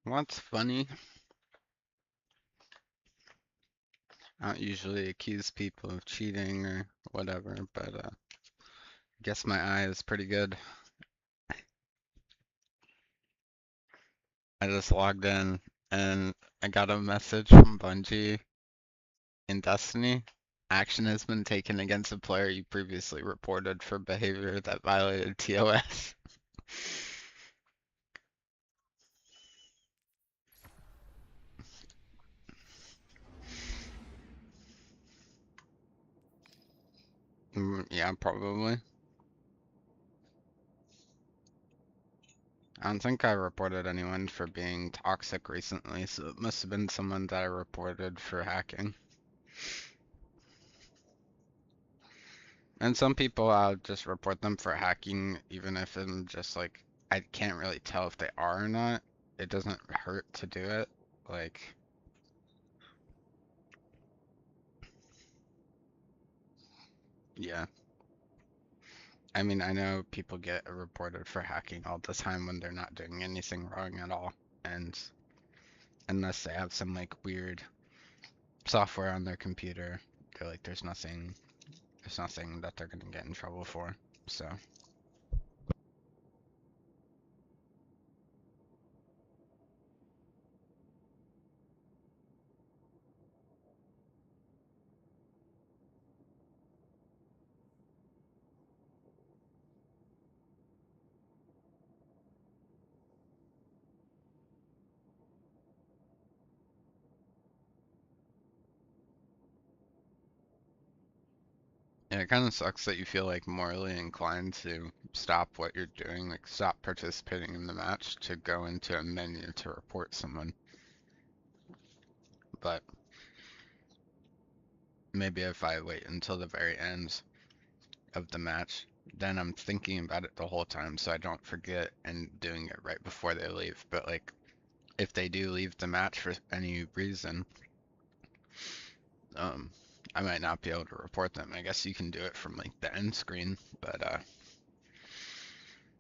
What's funny? I don't usually accuse people of cheating or whatever, but guess my eye is pretty good. I just logged in and I got a message from Bungie in Destiny. Action has been taken against a player you previously reported for behavior that violated TOS. Yeah, probably. I don't think I reported anyone for being toxic recently, so it must have been someone that I reported for hacking. And some people I'll just report them for hacking, even if I'm just like, I can't really tell if they are or not. It doesn't hurt to do it. Like, yeah. I mean, I know people get reported for hacking all the time when they're not doing anything wrong at all. And unless they have some like weird software on their computer, they're like, there's nothing that they're gonna get in trouble for. So, yeah, it kind of sucks that you feel like morally inclined to stop what you're doing, like stop participating in the match to go into a menu to report someone. But maybe if I wait until the very end of the match, then I'm thinking about it the whole time so I don't forget and doing it right before they leave. But like if they do leave the match for any reason, um, I might not be able to report them. I guess you can do it from like the end screen, but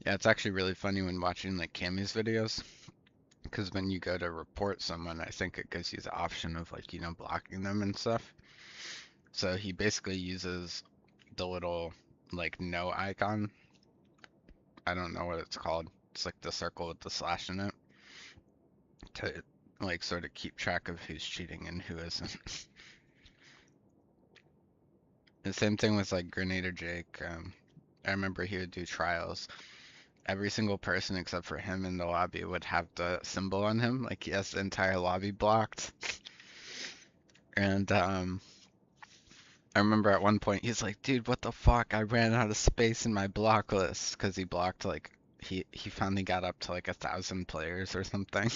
yeah, it's actually really funny when watching like Cammy's videos because when you go to report someone, I think it gives you the option of like, blocking them and stuff. So he basically uses the little like no icon. I don't know what it's called. It's like the circle with the slash in it to like sort of keep track of who's cheating and who isn't. The same thing with like Grenadier Jake. I remember he would do trials. Every single person except for him in the lobby would have the symbol on him, like he has the entire lobby blocked. And I remember at one point he's like, "Dude, what the fuck? I ran out of space in my block list because he blocked like he finally got up to like 1,000 players or something."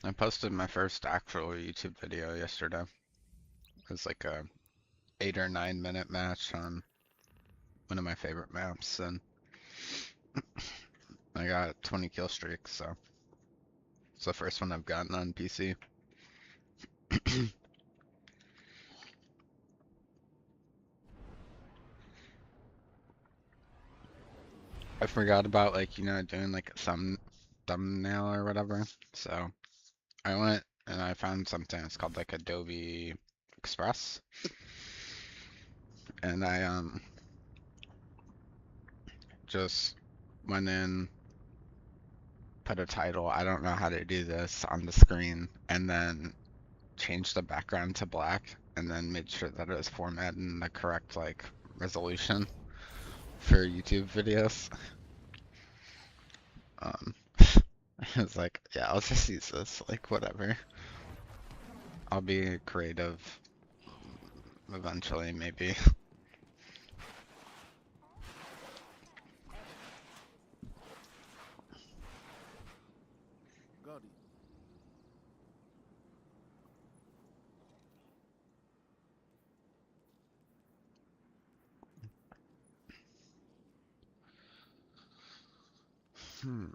I posted my first actual YouTube video yesterday. It was like a 8 or 9 minute match on one of my favorite maps, and I got a 20 kill streak, so it's the first one I've gotten on PC. I forgot about like, doing like a thumbnail or whatever. So I went and I found something. It's called like Adobe Express. And I just went in, put a title. I don't know how to do this on the screen, and then changed the background to black and then made sure that it was formatted in the correct like resolution for YouTube videos. Um, I was like, yeah, I'll just use this, like whatever. I'll be creative eventually, maybe. Got it. Hmm.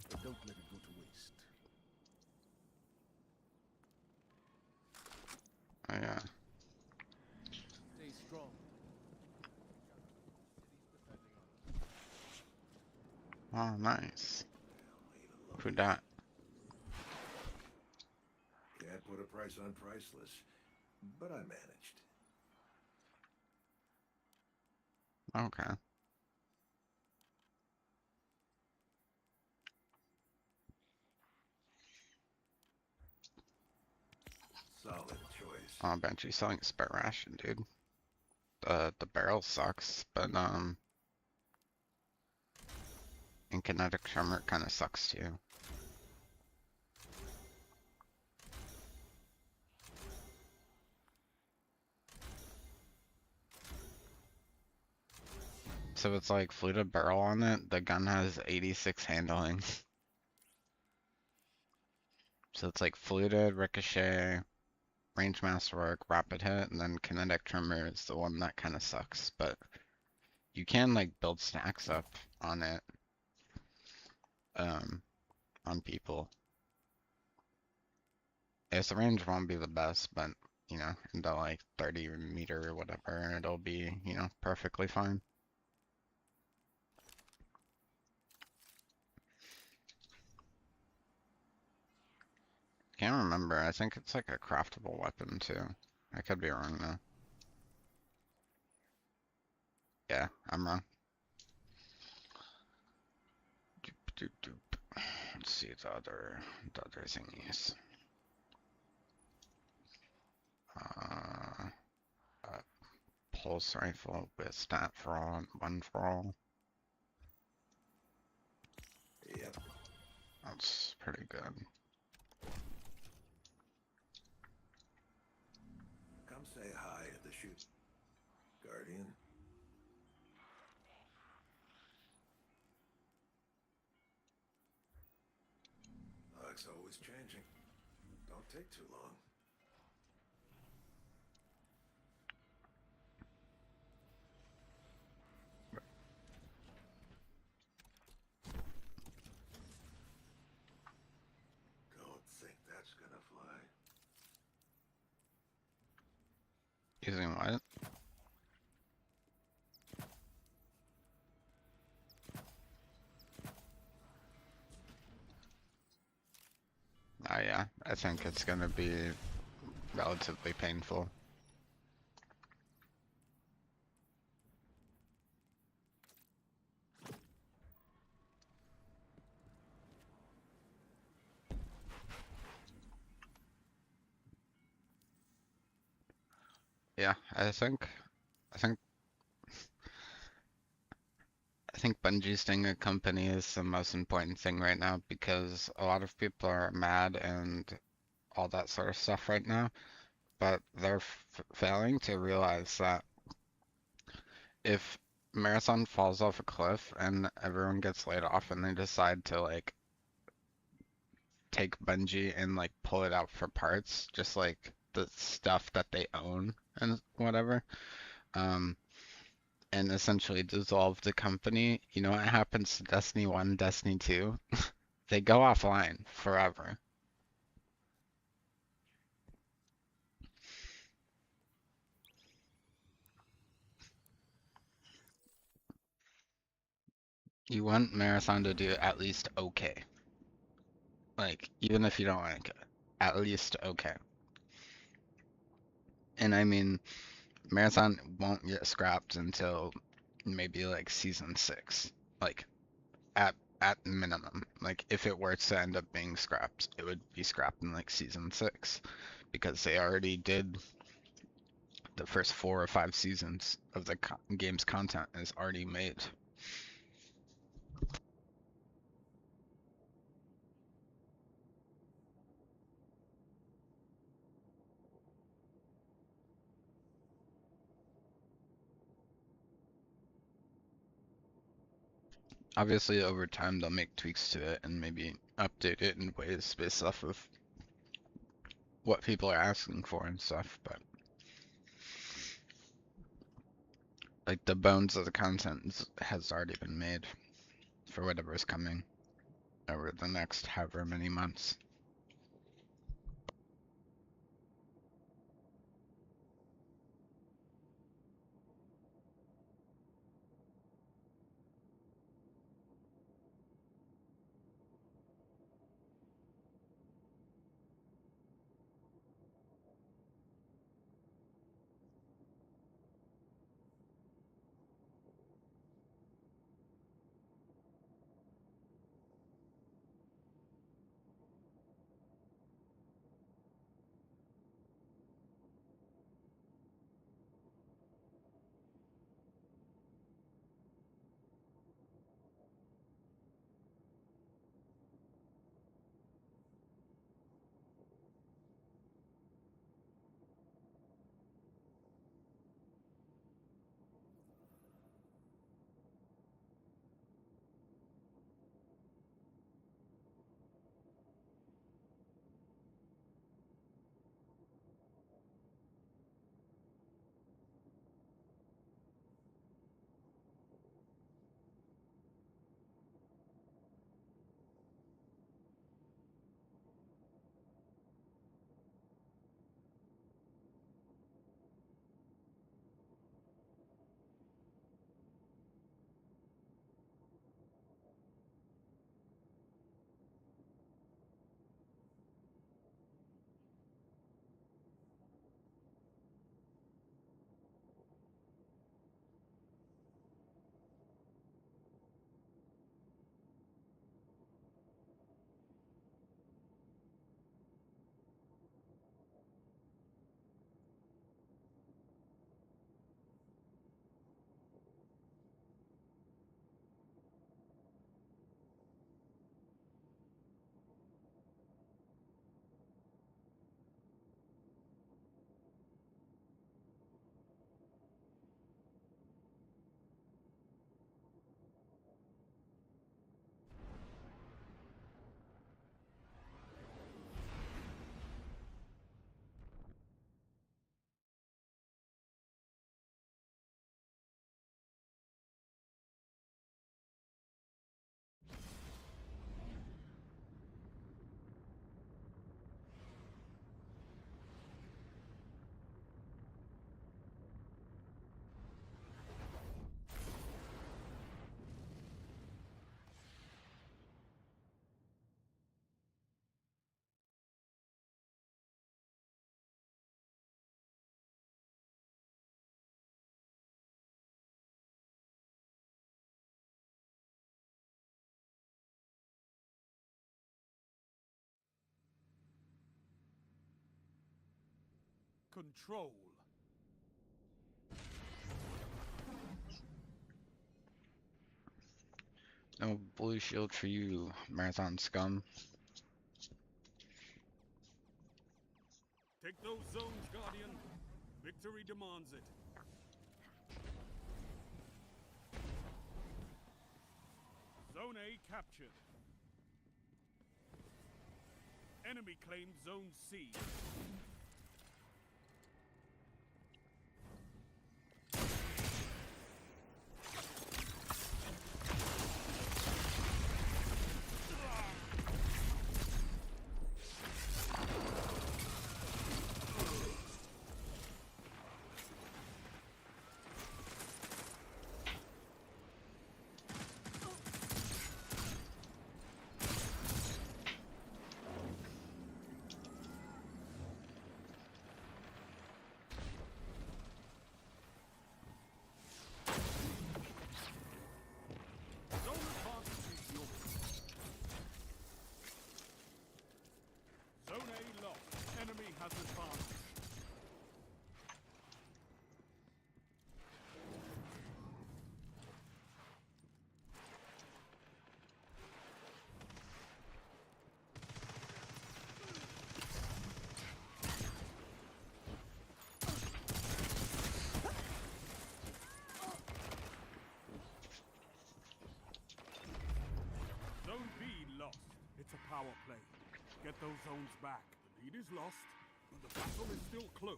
But don't let it go to waste. Oh, yeah. Stay strong. Oh, nice. Well, Who even dat? can't put a price on priceless, but I managed. Okay. Solid choice. Oh, Benchy's selling spare ration, dude. The barrel sucks, but and kinetic tremor kind of sucks too. So it's like fluted barrel on it. The gun has 86 handling. So it's like fluted, ricochet, range masterwork, rapid hit, and then kinetic tremor is the one that kind of sucks. But you can like build stacks up on it, um, on people. Its range won't be the best, but you know, into like 30 meter or whatever, it'll be, you know, perfectly fine. Can't remember. I think it's like a craftable weapon too. I could be wrong though. Yeah, I'm wrong. Doop, doop, doop. Let's see the other thingies. Uh, uh, pulse rifle with stat for all and one for all. Yep. That's pretty good. Come say hi at the shoot, Guardian. Luck's always changing. Don't take too long. Don't think that's gonna fly. Using what? Oh yeah, I think it's gonna be relatively painful. Yeah, I think I think Bungie staying a company is the most important thing right now because a lot of people are mad and all that sort of stuff right now, but they're failing to realize that if Marathon falls off a cliff and everyone gets laid off and they decide to like take Bungie and like pull it out for parts, just like the stuff that they own and whatever, um, and essentially dissolve the company, you know what happens to Destiny 1, Destiny 2? They go offline forever. You want Marathon to do at least okay. Like, even if you don't like it, at least okay. And I mean, Marathon won't get scrapped until maybe like season 6. Like at minimum. Like if it were to end up being scrapped, it would be scrapped in like season 6 because they already did the first 4 or 5 seasons of the game's content is already made. Obviously, over time they'll make tweaks to it and maybe update it in ways based off of what people are asking for and stuff. But like the bones of the content has already been made for whatever's coming over the next however many months. Control. No blue shield for you, Marathon scum. Take those zones, Guardian. Victory demands it. Zone A captured. Enemy claimed Zone C. It's a power play. Get those zones back. The lead is lost, but the battle is still close.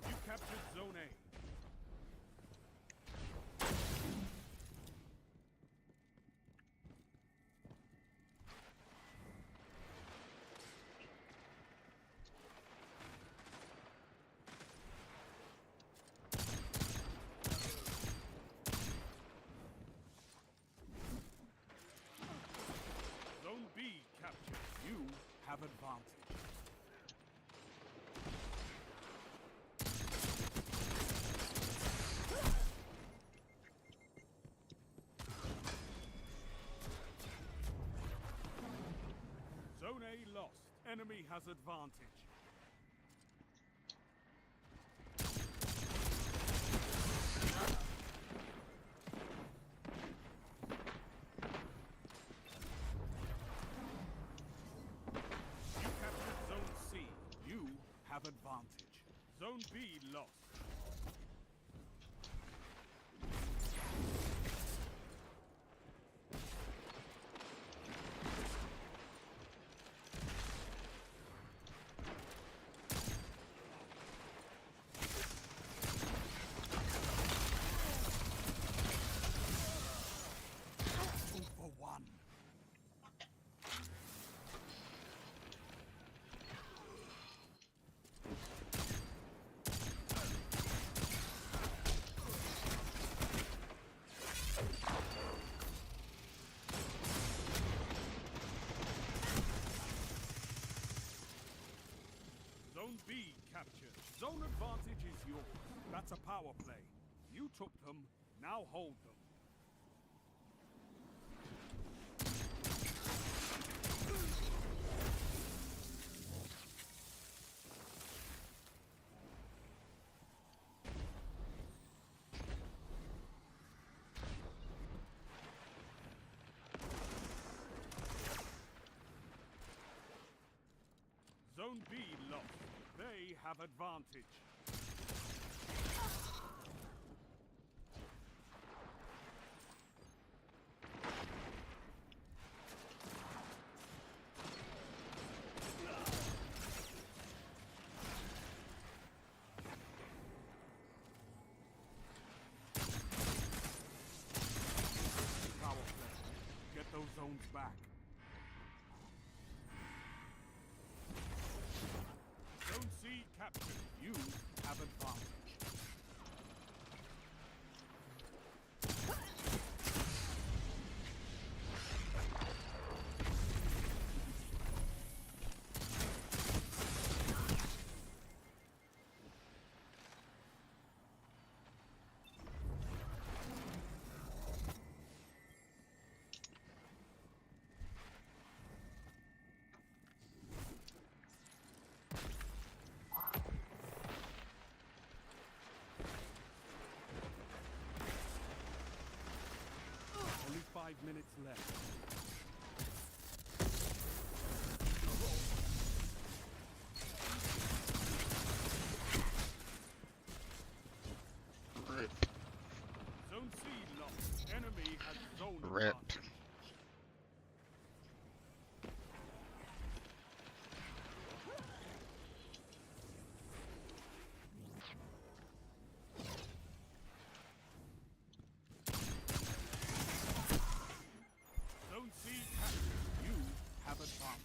You captured Zone A. Zone B captured. You have advantage. Zone A lost. Enemy has advantage. You captured Zone C. You have advantage. Zone B lost. Two for one. Zone B captured. Zone advantage is yours. That's a power play. You took them, now hold them. Zone B lost. They have advantage. Power play. Get those zones back. Zone C captured. You have advantage. Only 5 minutes left. Rip. Zone C lost. Enemy has zone Rip. advantage. Zone C captured. You have advantage.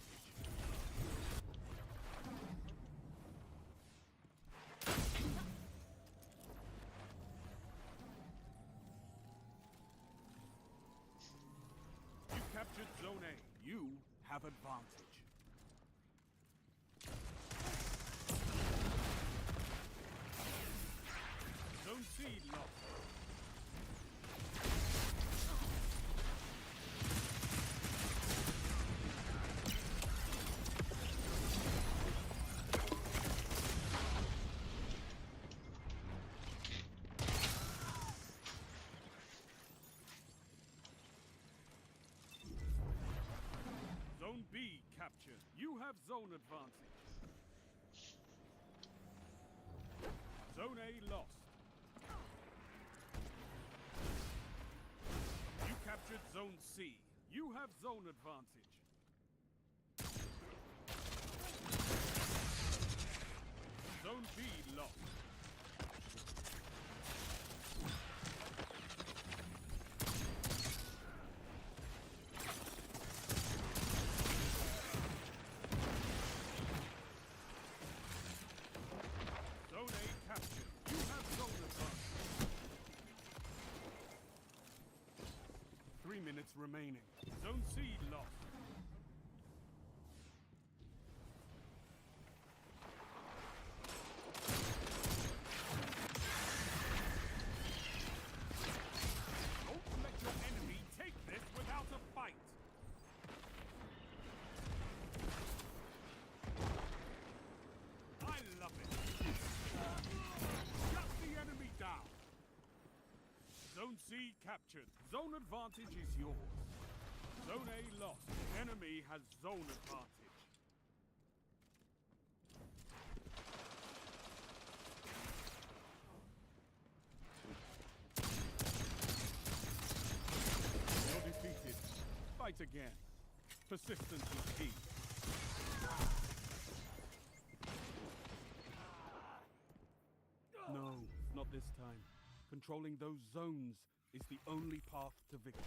You captured Zone A. You have advantage. Zone C lost. Zone B captured. You have zone advantage. Zone Zone A lost. You captured Zone C. You have zone advantage. Zone B lost. Zone A captured. You have zone advantage. 3 minutes remaining. Zone C lost. Don't let your enemy take this without a fight. I love it. Shut the enemy down. Zone C captured. Zone advantage is yours. Zone A lost. Enemy has zone advantage. You're defeated. Fight again. Persistence is key. No, not this time. Controlling those zones is the only path to victory.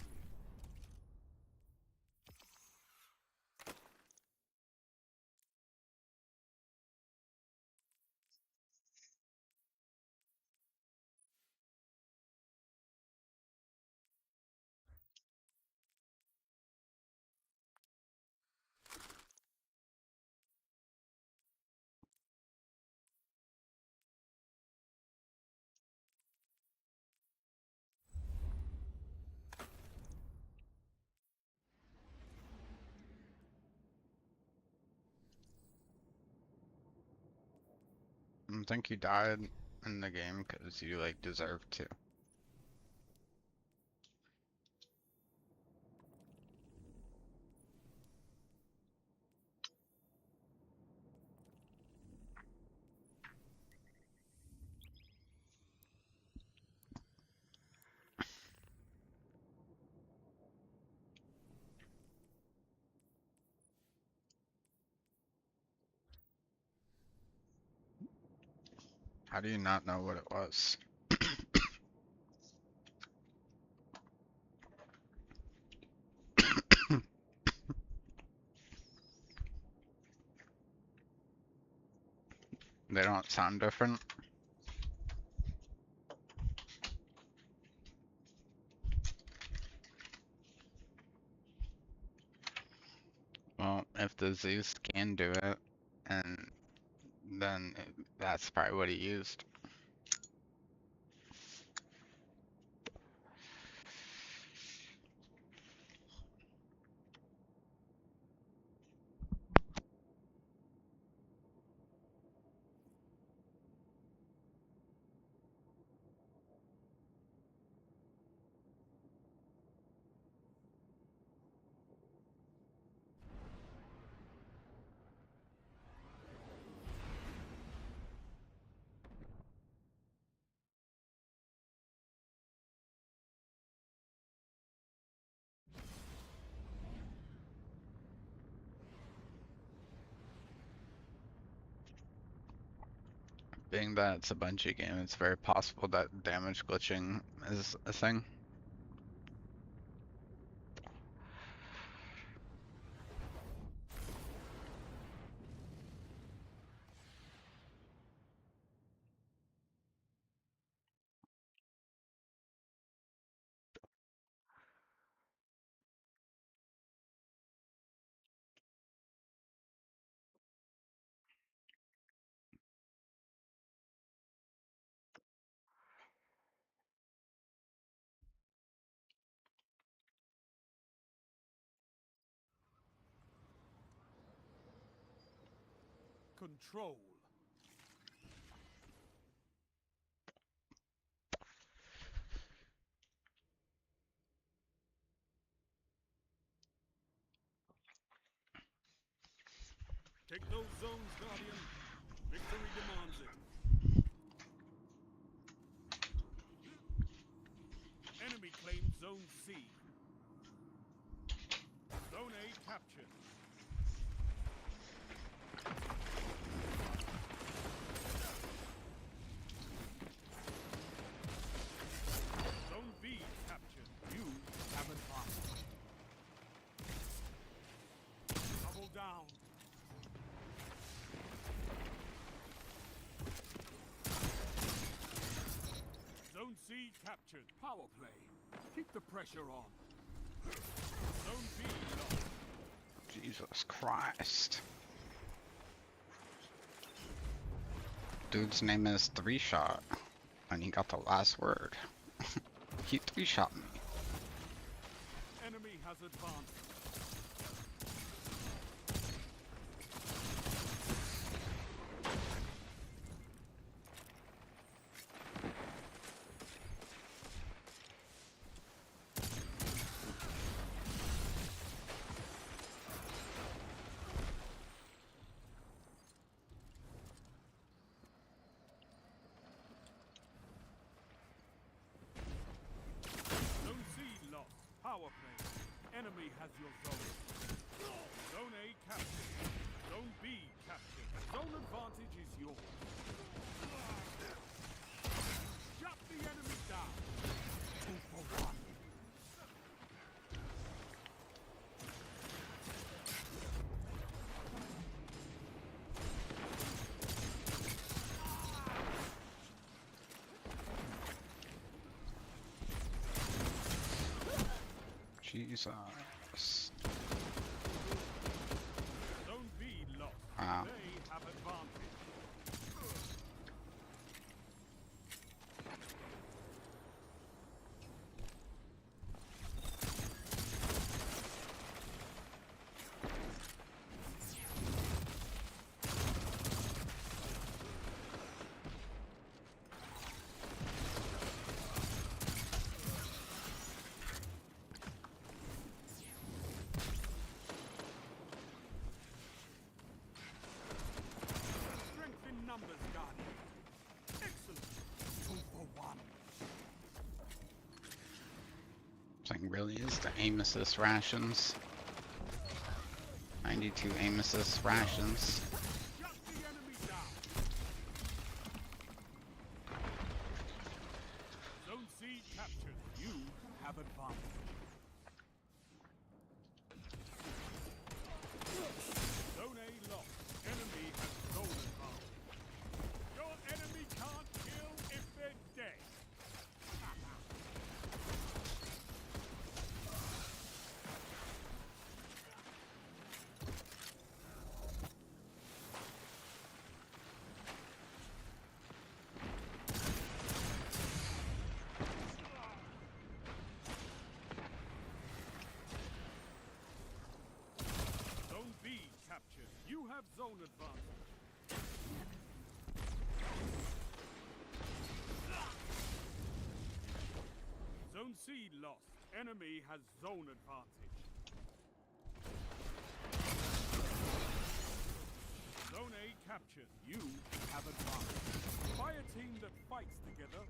I think you died in the game because you like deserve to. How do you not know what it was? They don't sound different. Well, if the Zeus can do it, and then that's probably what he used. Being that it's a Bungie game, it's very possible that damage glitching is a thing. Control. Take those zones, Guardian. Victory demands it. Zone C. Zone A captured. Zone B captured. You have advanced. Double down. Zone C captured. Power play. Keep the pressure on. Zone B lost. Jesus Christ. Dude's name is 3-Shot, and he got the last word. He 3-shot me. Enemy has advanced. Zone C lost. Power play. Enemy has your zone. Zone A captured. Zone B captured. Zone advantage is yours. Shut the enemy down. 2 for 1. Jesus. Zone B lost. Wow. They have advantage. Strength in numbers, Guardian. Excellent. 2 for 1. Thing really is the aim assist rations. 92 aim assist rations. Shut the enemy down. Zone C captured. You have advantage. Zone A lost. Enemy has zone advantage. Your enemy can't kill if they're dead. Zone B captured. You have zone advantage. Zone C lost. Enemy has zone advantage. Zone A captured. You have advantage. Fire team that fights together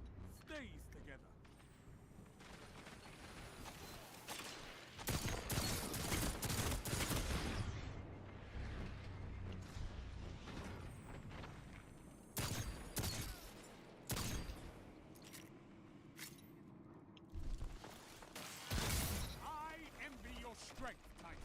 stays together. I envy your strength, Titan.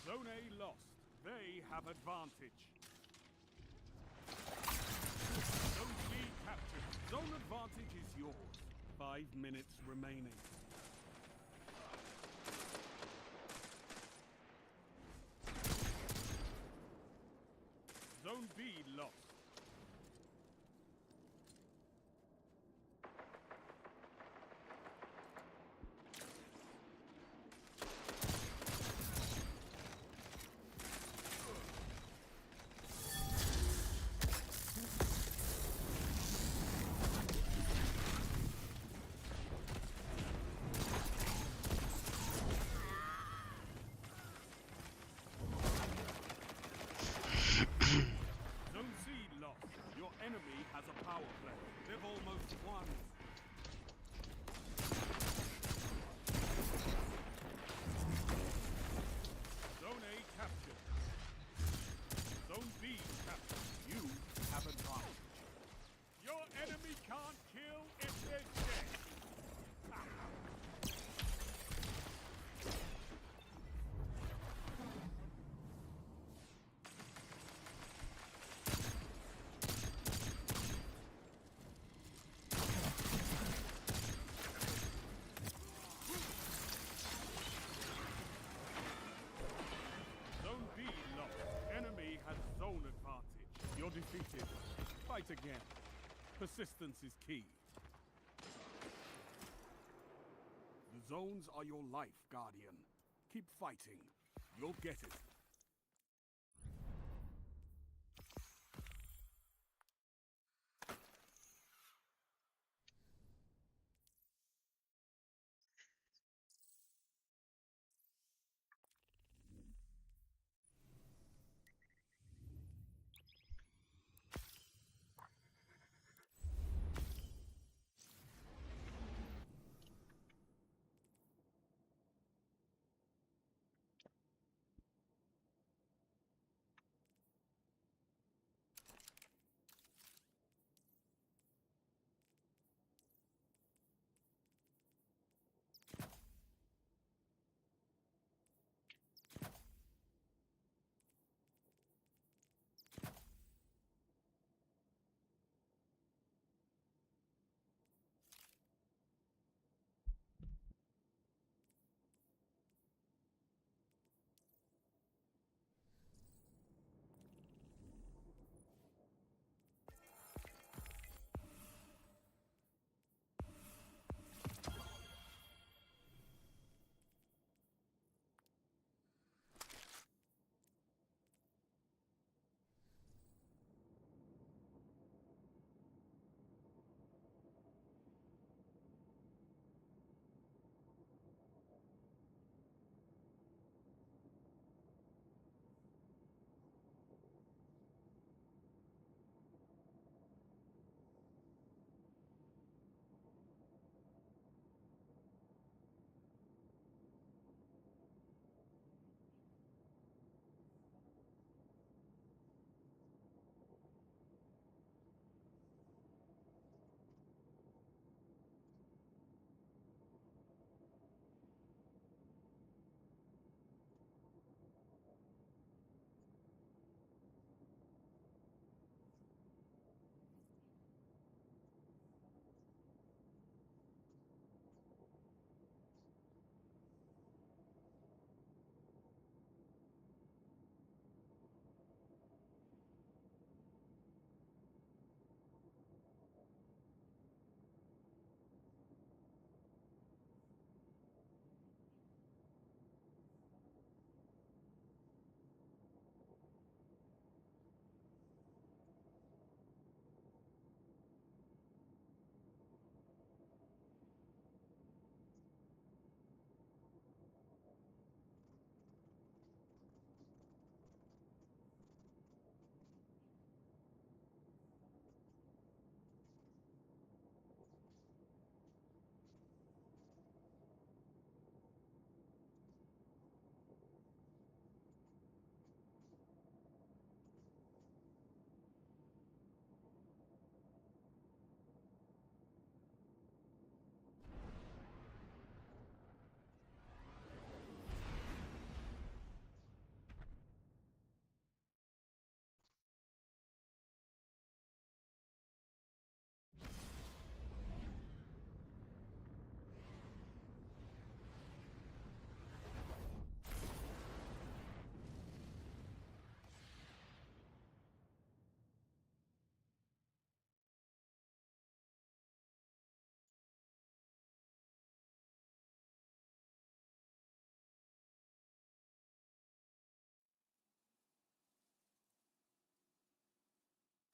Zone A lost. They have advantage. Zone C captured. Zone advantage is yours. 5 minutes remaining. Zone B lost. Zone C lost. Your enemy has a power play. They've almost won. Zone A captured. Zone B captured. You have advantage. Your enemy can't kill if they're dead. Zone B lost. Enemy has zone advantage. You're defeated. Fight again. Persistence is key. The zones are your life, Guardian. Keep fighting. You'll get it.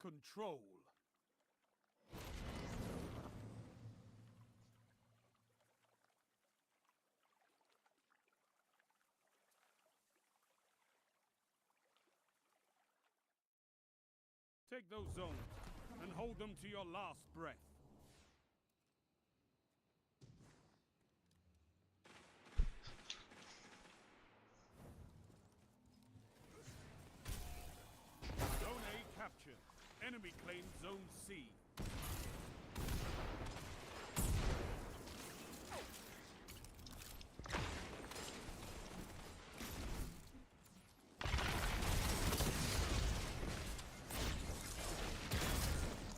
Control. Take those zones and hold them to your last breath. Zone A captured. Enemy claims Zone C.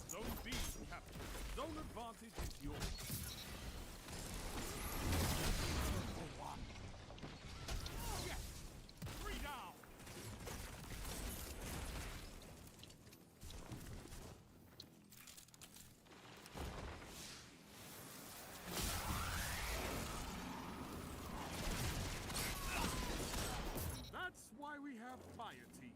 Zone B captured. Zone advantage is yours. For one. Yes! 3 down! That's why we have fire teams.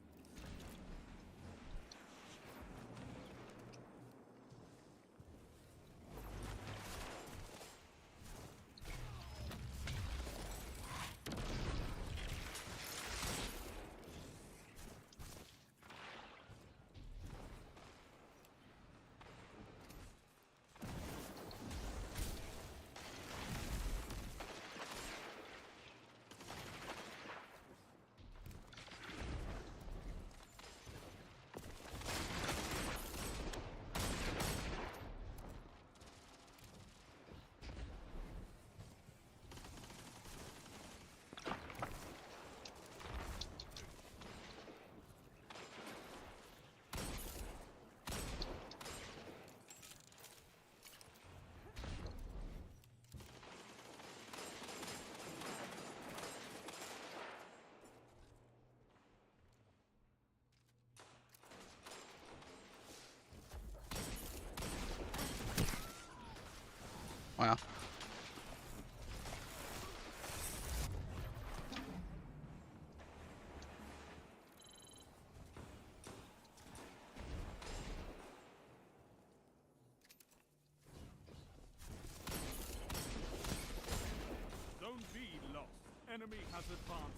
Wow. Zone B lost. Enemy has advantage.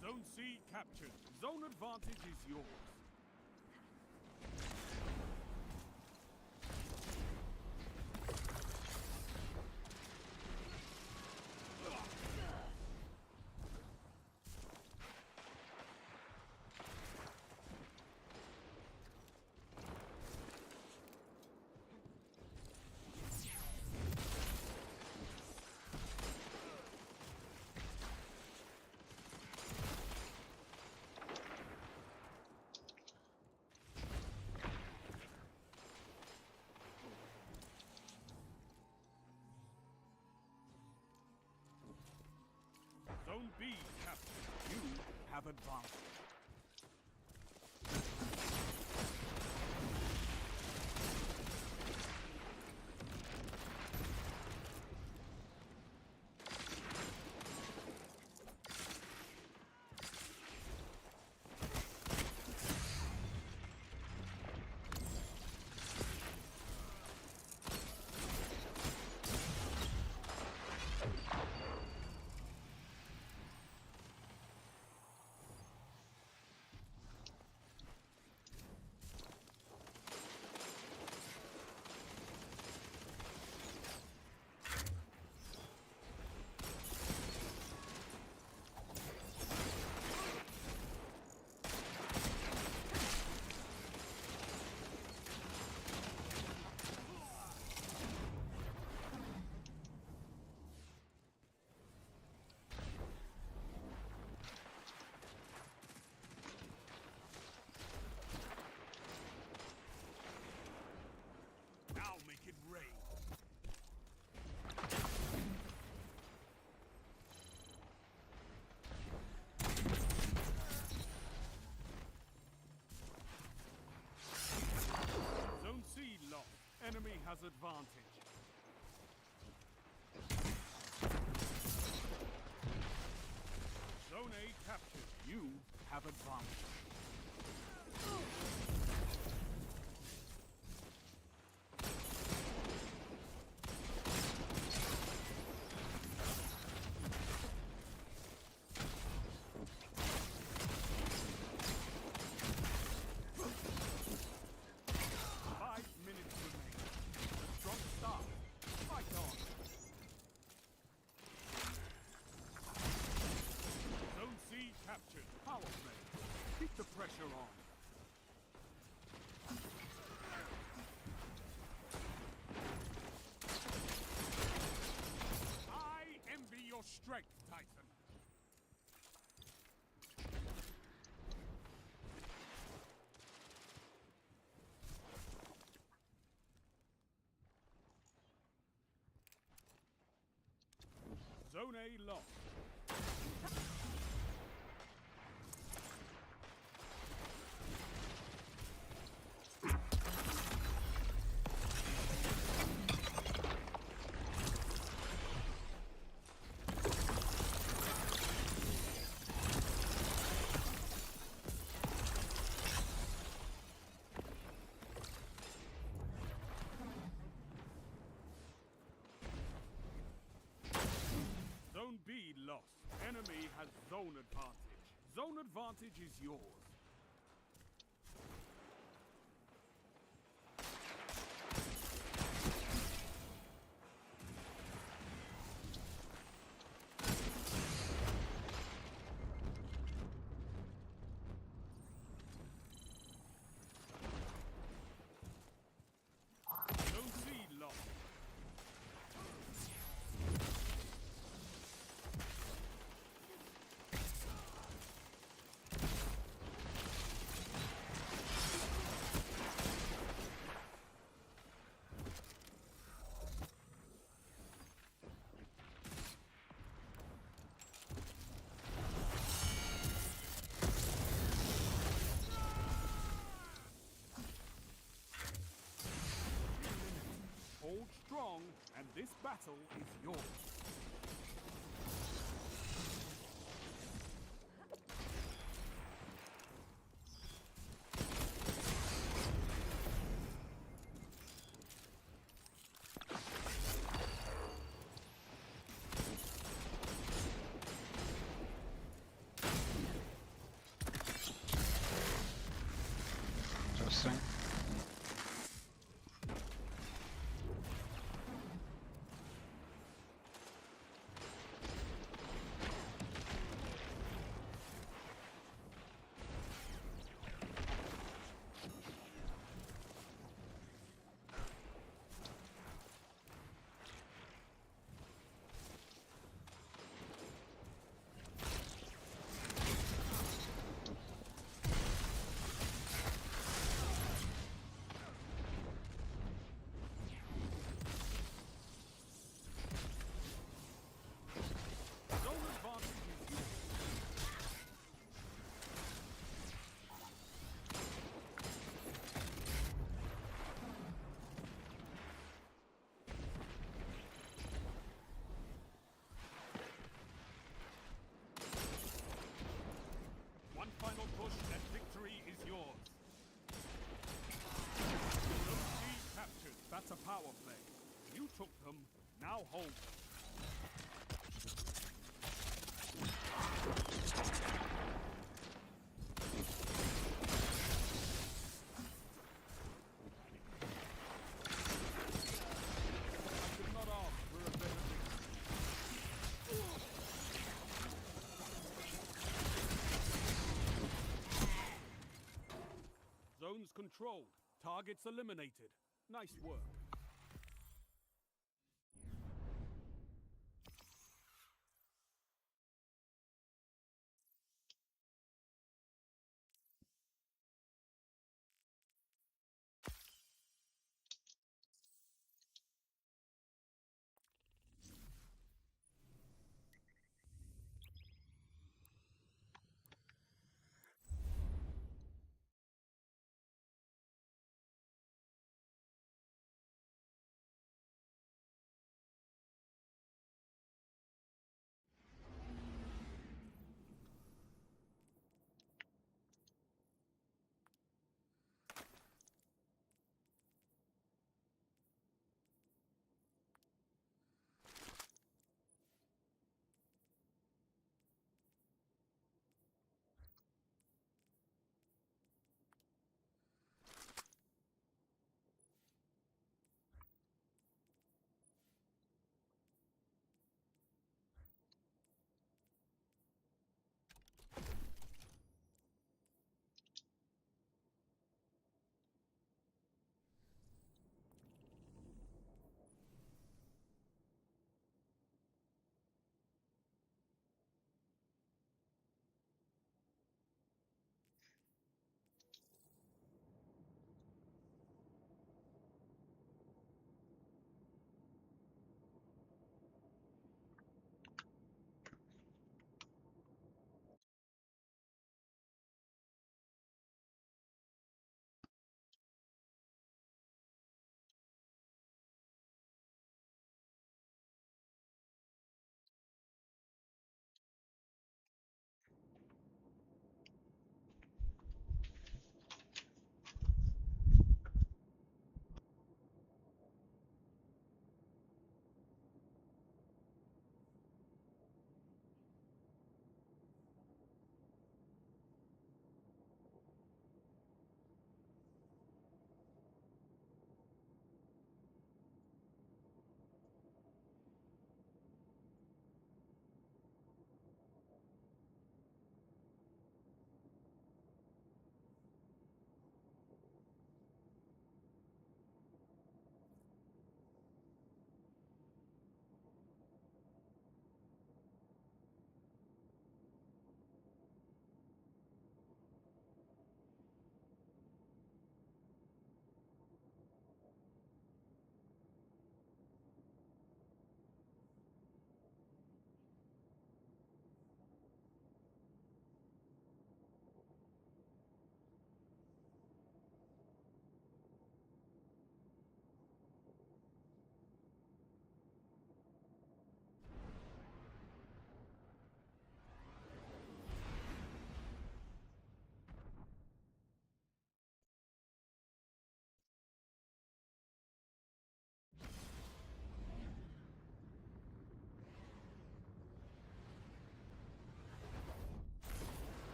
Zone C captured. Zone advantage is yours. Zone B captured. You have advantage. Now make it rain. Zone C lost. Enemy has advantage. Zone A captured. You have advantage. on. I envy your strength, Titan. Zone A lost. Zone B lost. Enemy has zone advantage. Zone advantage is yours. Zone C lost. Hold strong, and this battle is yours. Interesting. Zone advantage is yours. One final push and victory is yours. Zone C captured. That's a power play. You took them, now hold them. I could not ask for a better victory. Zones controlled. Targets eliminated. Nice work.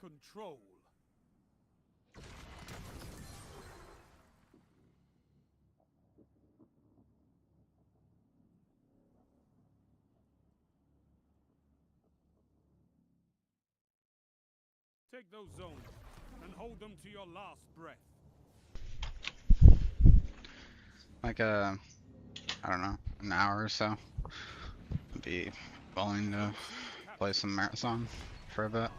control. Take those zones and hold them to your last breath. Like I don't know, an hour or so. I'd be willing to Zone C play captured. some marathon for a bit.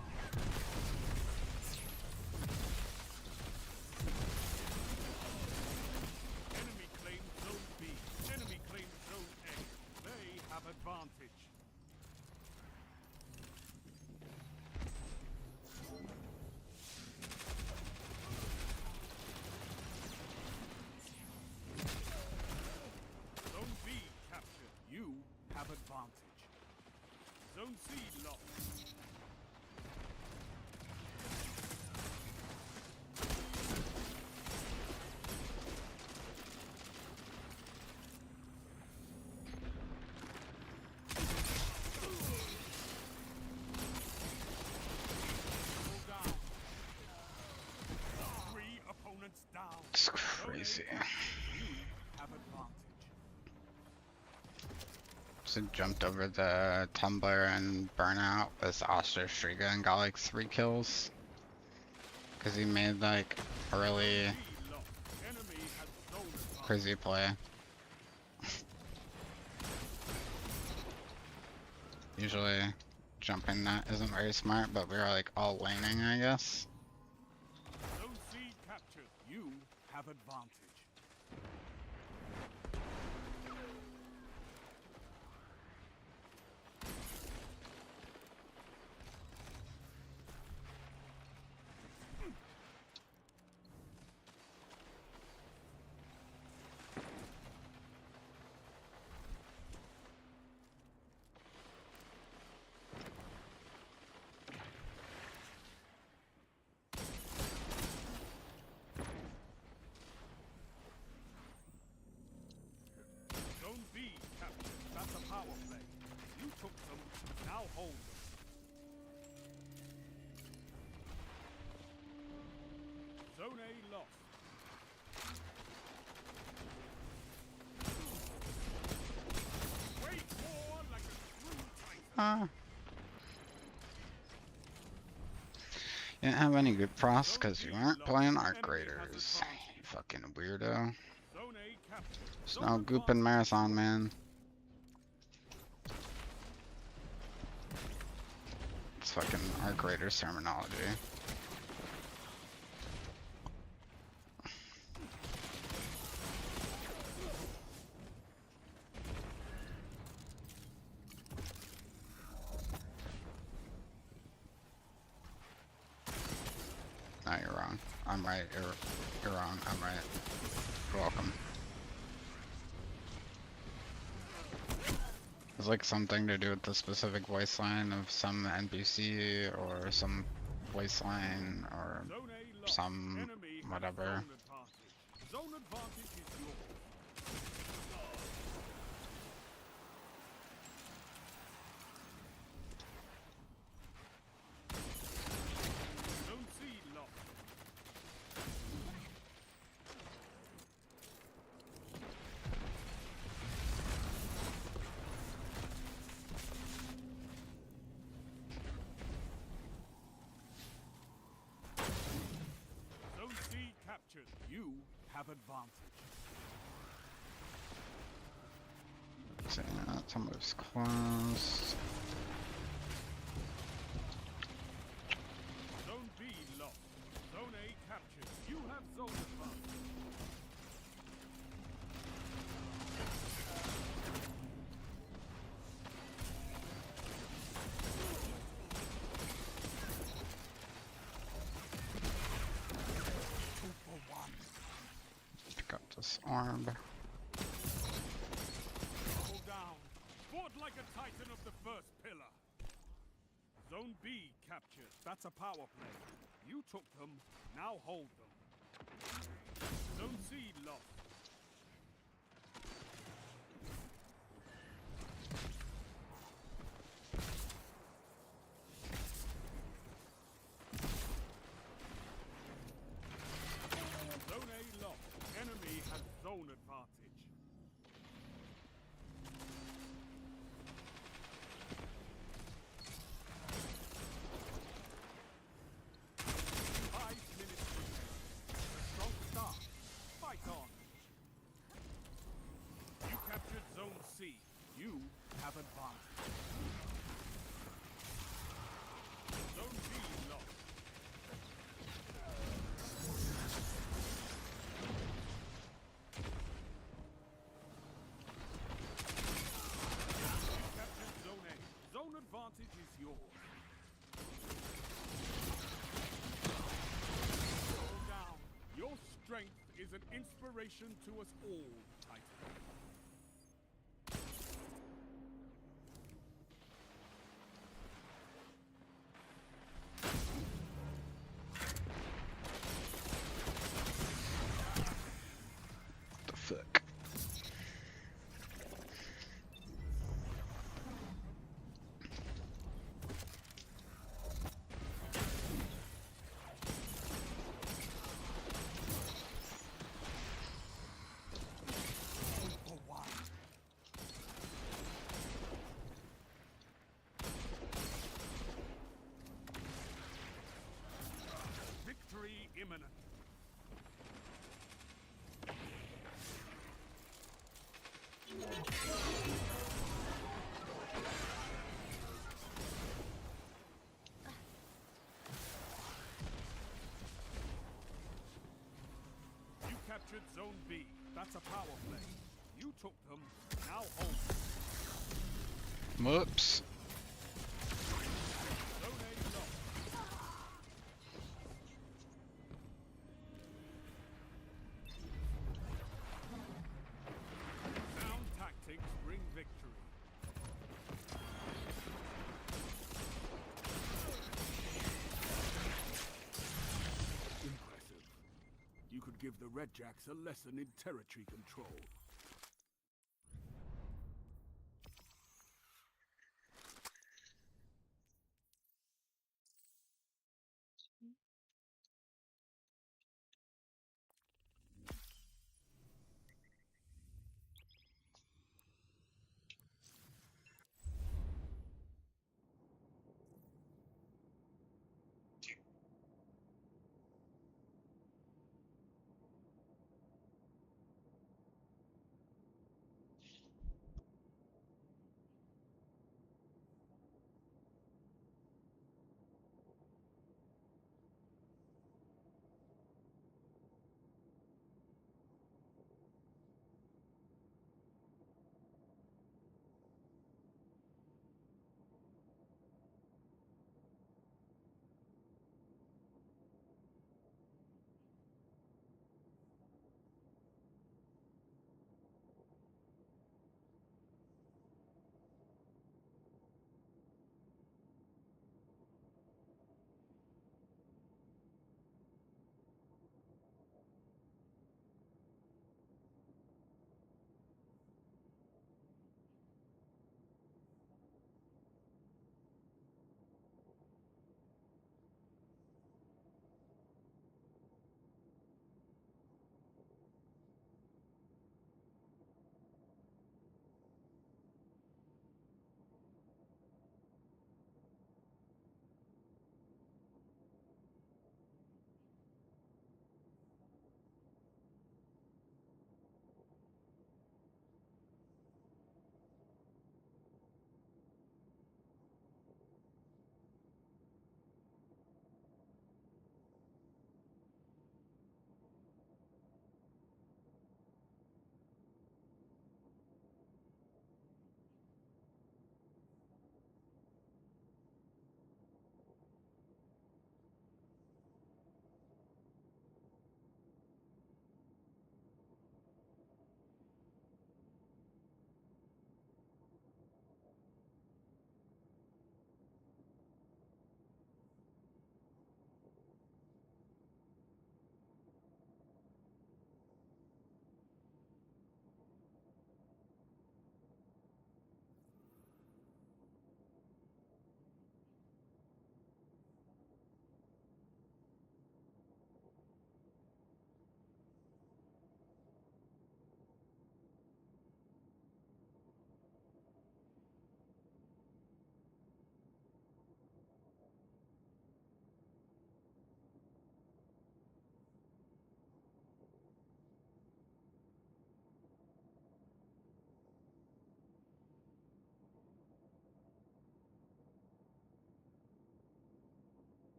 Enemy claims Zone B. Enemy claims Zone A. They have advantage. Zone B captured. You have advantage. Zone C lost. Double down. 3 opponents down. It's Zone A crazy. captured. You have advantage. So jumped over the tumbler and burnout with Oster Striga and got like 3 kills. Cause he made like a really B lost. Enemy has zone advantage. crazy play. Usually jumping that isn't very smart, but we were like all laning, I guess. Zone C captured. You have advantage. Zone B captured. That's a power play. You took them. Now hold them. Zone A lost. Wait war like a true titan. Ah. You didn't have any good pros because you weren't playing Arc Raiders. You fucking weirdo. Zone A captured. There's Zone no goop in advantage. marathon, man. It's fucking Arc Raiders terminology. No, you're wrong. I'm right. You're wrong. I'm right. You're welcome. It's like something to do with the specific voice line of some NPC or some voice line or Zone A lost. some Enemy has whatever. zone advantage. Zone advantage is yours. Zone C lost. Zone C captured. You have advantage. So yeah, somebody's close. Zone B lost. Zone A captured. You have zone advantage. Pick up this orb. Double down. Fought like a titan of the first pillar. Zone B captured. That's a power play. You took them. Now hold them. Zone C lost. is an inspiration to us all, Titan. The fuck? For one. Victory imminent. You captured Zone B. That's a power play. You took them, now hold them. Whoops. Zone A lost. Sound tactics bring victory. Impressive. You could give the Red Jacks a lesson in territory control.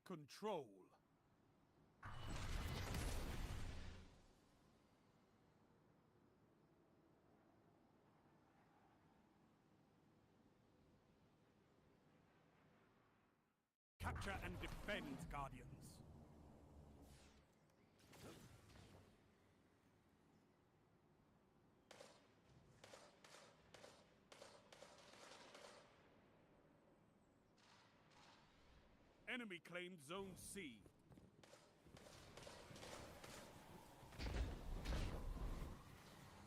control. Capture and defend, Guardians. Enemy claimed Zone C.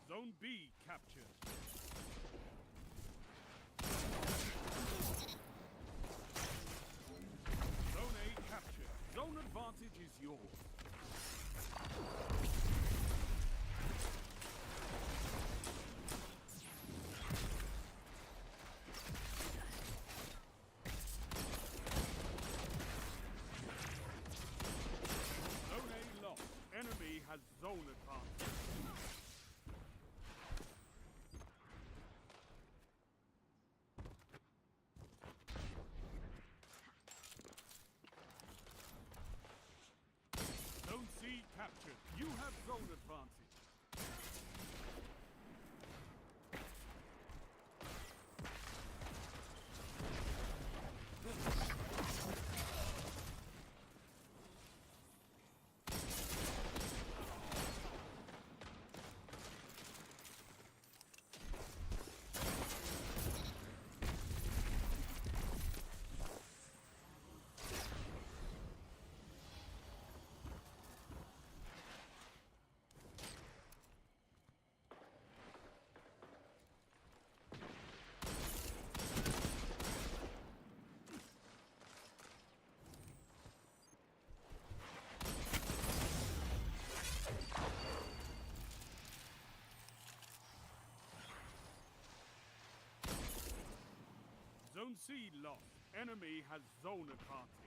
Zone B captured. Zone A captured. Zone advantage is yours. Zone A lost. Enemy has zone advantage. Zone C captured. You have zone advantage. Zone C lost. Enemy has zone advantage.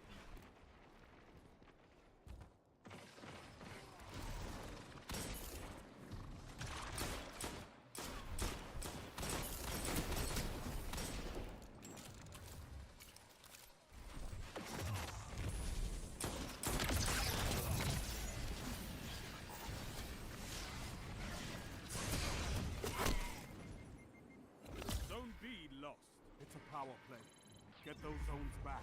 Zone B lost. It's a power play. Get those zones back.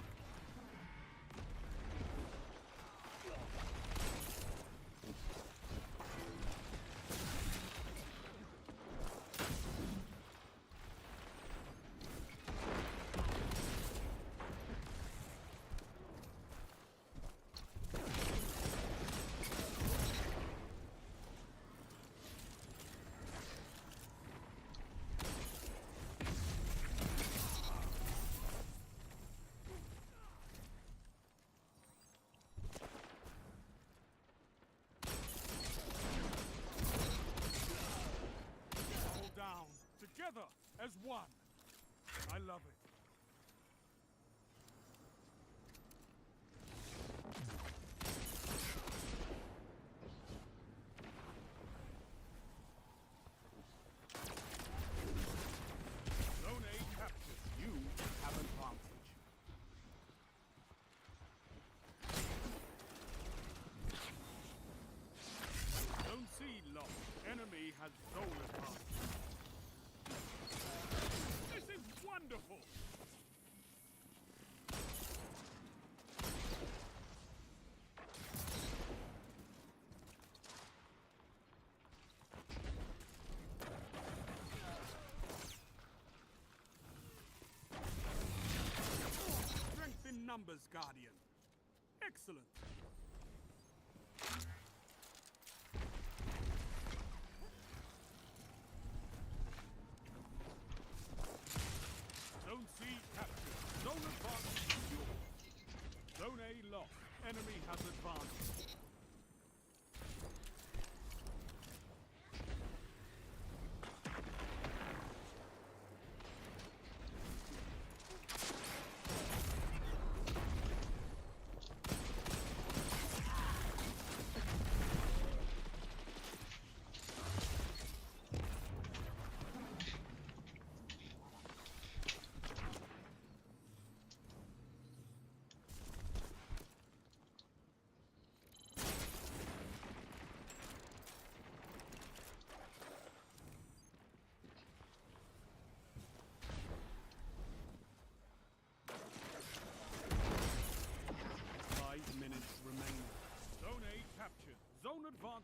All down. Together as one. I love it. Zone A captured. You have advantage. Zone C lost. Enemy has zone advantage. This is wonderful! Strength in numbers, Guardian. Excellent. Zone C captured. Zone advantage is yours. Zone A lost. Enemy has advantage.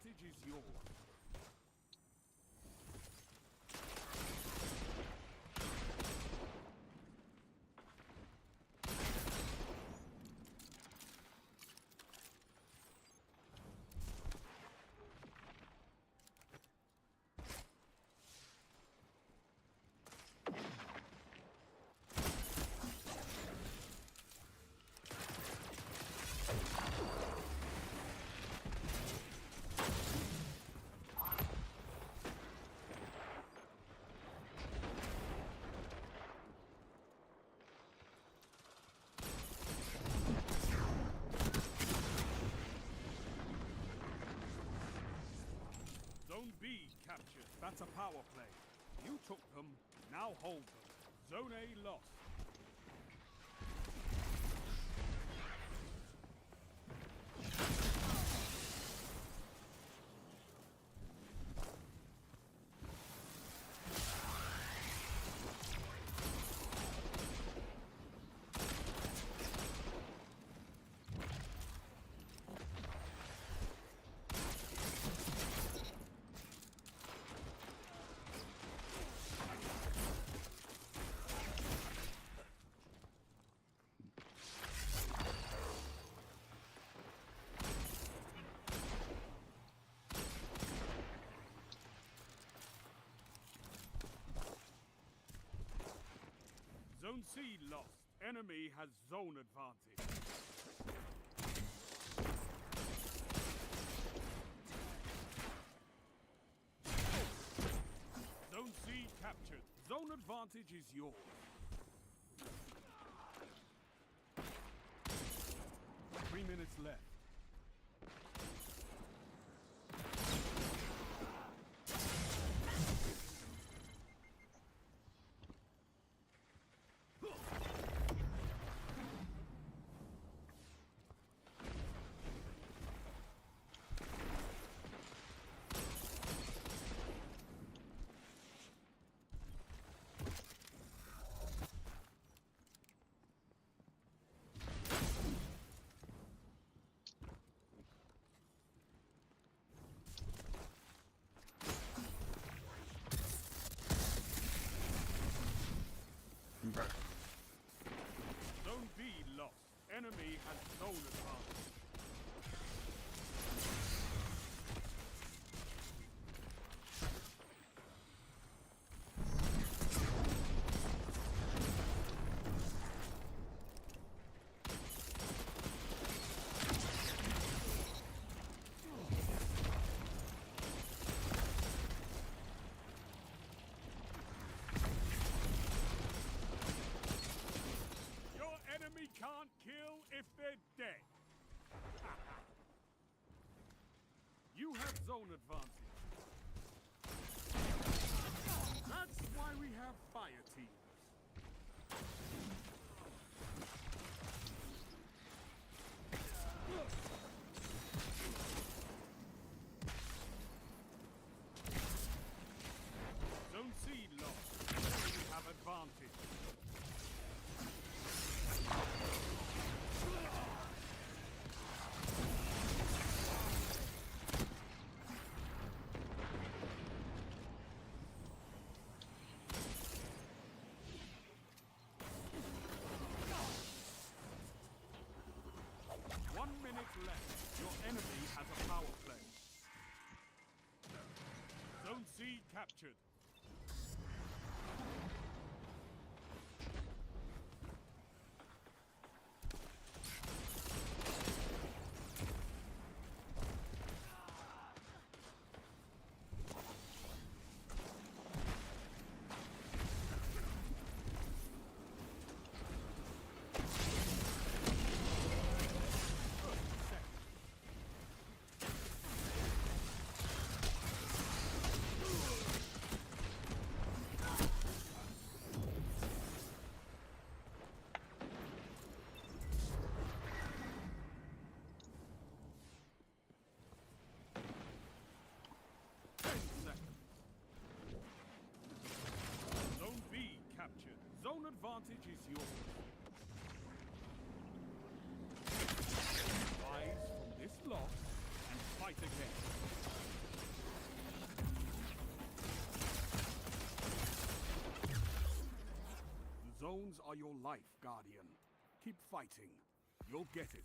advantage is yours. Zone B captured. That's a power play. You took them, now hold them. Zone A lost. Zone C lost. Enemy has zone advantage. Zone C captured. Zone advantage is yours. 3 minutes left. Bruh. Zone B lost. Enemy has zone advantage. Your enemy can't kill if they're dead. You have zone advantage. That's why we have fire teams. Zone C lost. We have advantage. Left. Your enemy has a power play. Zone C captured. Zone B captured. Zone advantage is yours. Rise from this loss and fight again. zones are your life, Guardian. Keep fighting. You'll get it.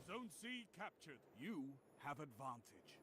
Zone C captured. You have advantage.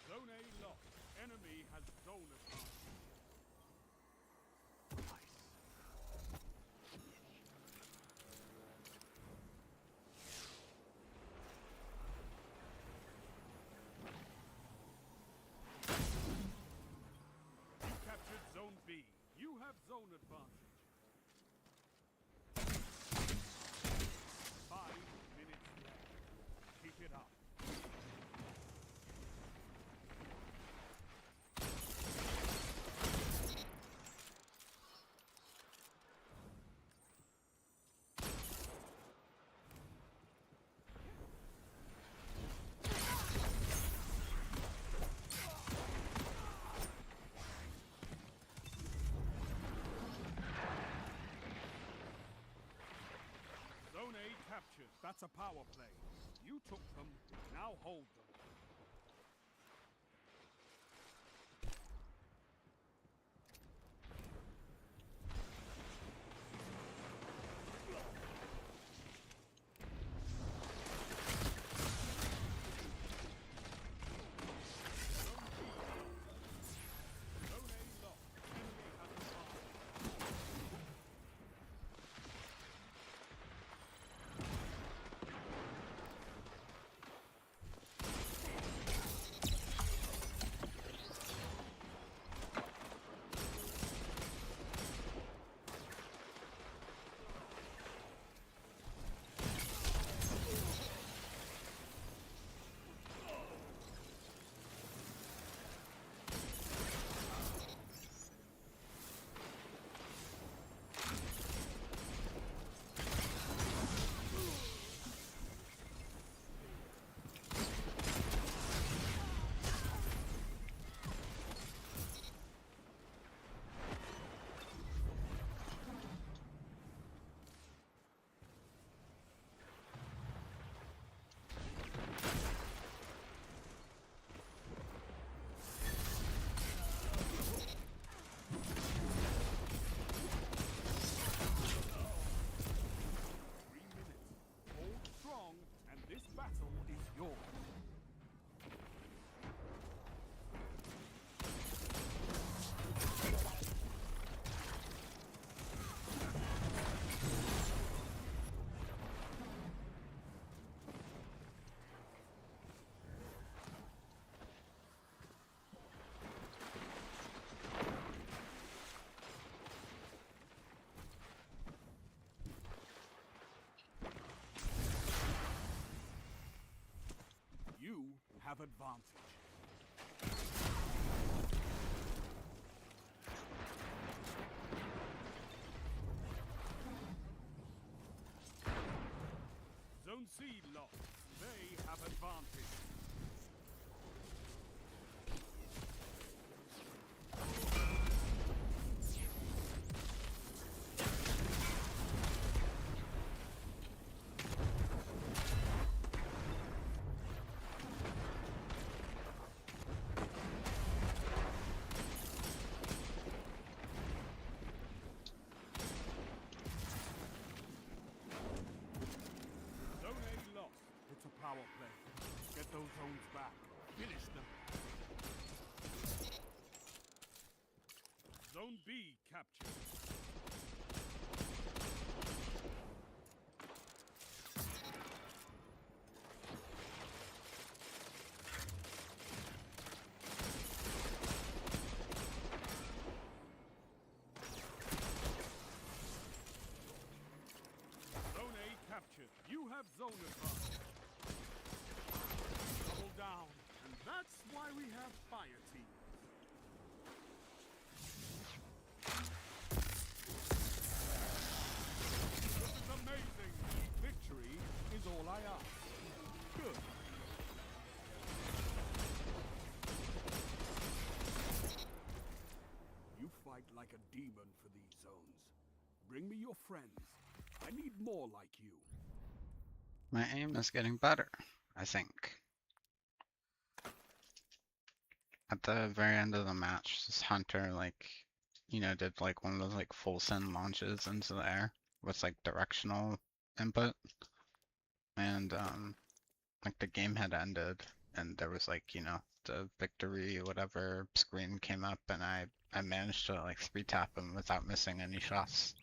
Zone A lost. Enemy has zone advantage. You captured Zone B. You have zone advantage. 5 minutes left. Keep it up. Zone A captured. That's a power play. You took them, now hold them. Zone A lost. Enemy has advantage. have advantage. Zone C lost. They have advantage. Zone A lost. It's a power play. Get those zones back. Finish them. Zone B captured. Zone A captured. You have zone advantage. Double down. And that's why we have fire teams. This is amazing. Victory is all I ask. Good. You fight like a demon for these zones. Bring me your friends. I need more like you. My aim is getting better, I think. At the very end of the match, this hunter did like one of those like full send launches into the air with like directional input, and like the game had ended, and there was like the victory whatever screen came up, and I managed to like 3-tap him without missing any shots.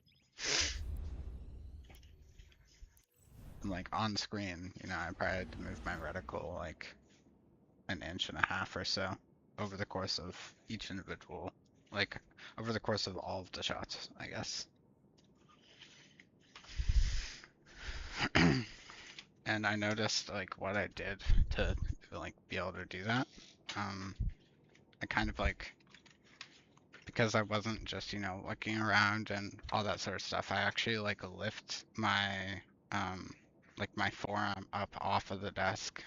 And like on screen, I probably had to move my reticle like an inch and a half or so over the course of each individual, like over the course of all of the shots, I guess. And I noticed like what I did to like be able to do that. I kind of like, because I wasn't just looking around and all that sort of stuff, I actually like lift my forearm up off of the desk.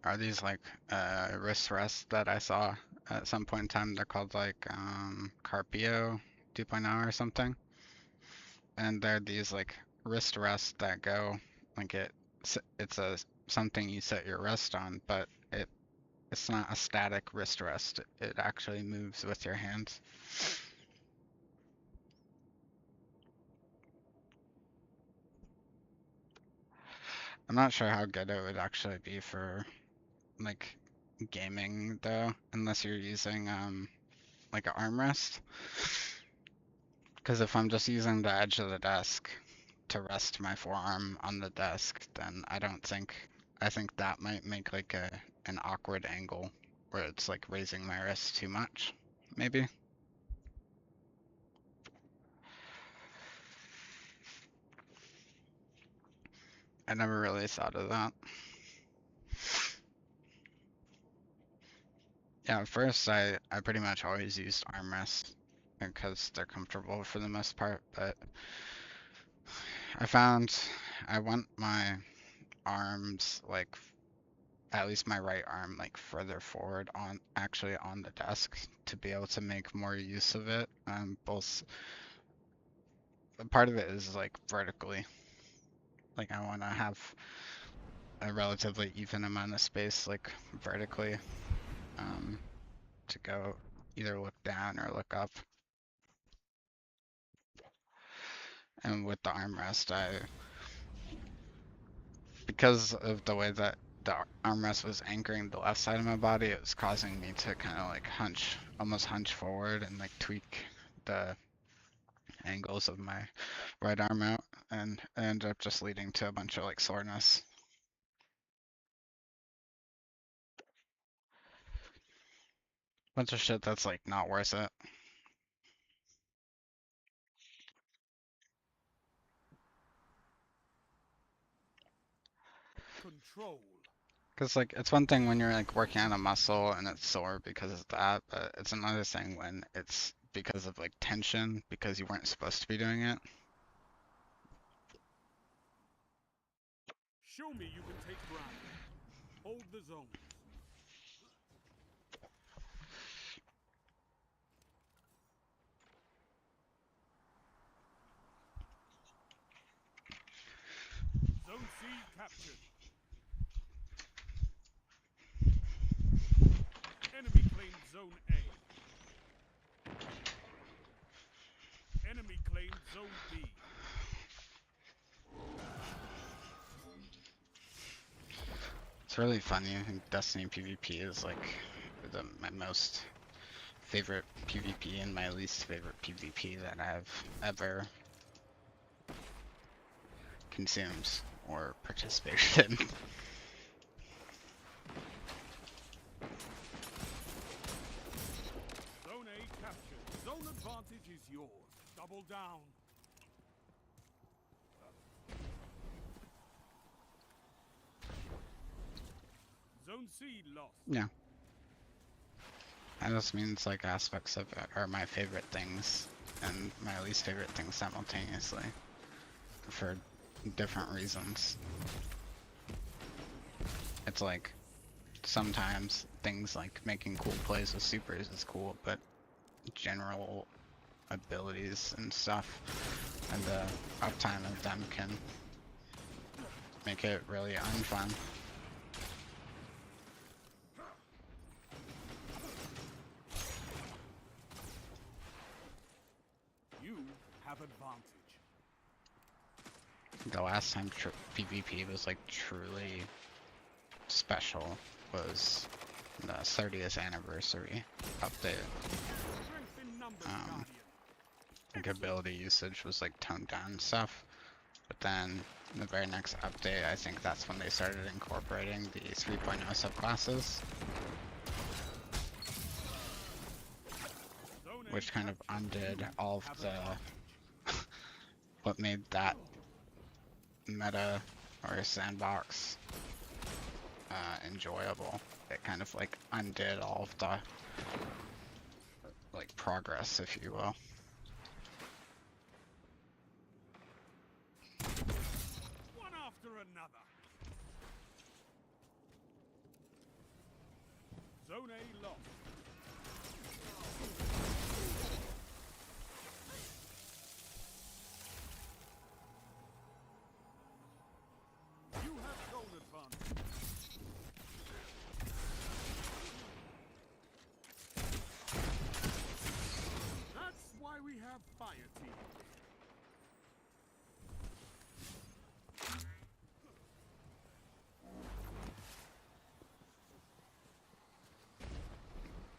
Are these like wrist rests that I saw at some point in time? They're called like Carpio 2.0 or something, and they're these like wrist rests that go like it's a something you set your wrist on, but it's not a static wrist rest. It actually moves with your hands. I'm not sure how good it would actually be for like gaming though, unless you're using like an armrest. Because if I'm just using the edge of the desk to rest my forearm on the desk, then I think that might make like an awkward angle where it's like raising my wrist too much, maybe. I never really thought of that. Yeah, at first I pretty much always used armrests because they're comfortable for the most part, but I found I want my arms like at least my right arm like further forward on the desk to be able to make more use of it. Both part of it is like vertically. Like I want to have a relatively even amount of space like vertically um, to go either look down or look up. And with the armrest, because of the way that the armrest was anchoring the left side of my body, it was causing me to kind of like almost hunch forward and like tweak the angles of my right arm out, and it ended up just leading to a bunch of like soreness. Bunch of shit that's like not worth it. Control. Because like it's one thing when you're like working on a muscle and it's sore because of that, but it's another thing when it's because of like tension because you weren't supposed to be doing it. Show me you can take ground. Hold the zones. Zone C captured. Enemy claimed Zone A. Enemy claimed Zone B. It's really funny. I think Destiny PvP is like my most favorite PvP and my least favorite PvP that I've ever consumed or participated in. Zone A captured. Zone advantage is yours. Double down. Zone C lost. Yeah. That just means like aspects of it are my favorite things and my least favorite things simultaneously for different reasons. It's like sometimes things like making cool plays with supers is cool, but general abilities and stuff and the uptime of them can make it really unfun. You have advantage. The last time PvP was like truly special was the 30th anniversary update. Strength in numbers, Um, Guardian. like ability usage was like toned down and stuff, but then the very next update, I think that's when they started incorporating the 3.0 subclasses, Zone A which kind of captured. undid You all of have the advantage. what made that meta or sandbox enjoyable. It kind of like undid all of the like progress, if you will. One after another. Zone A lost. You have zone advantage. That's why we have fire team.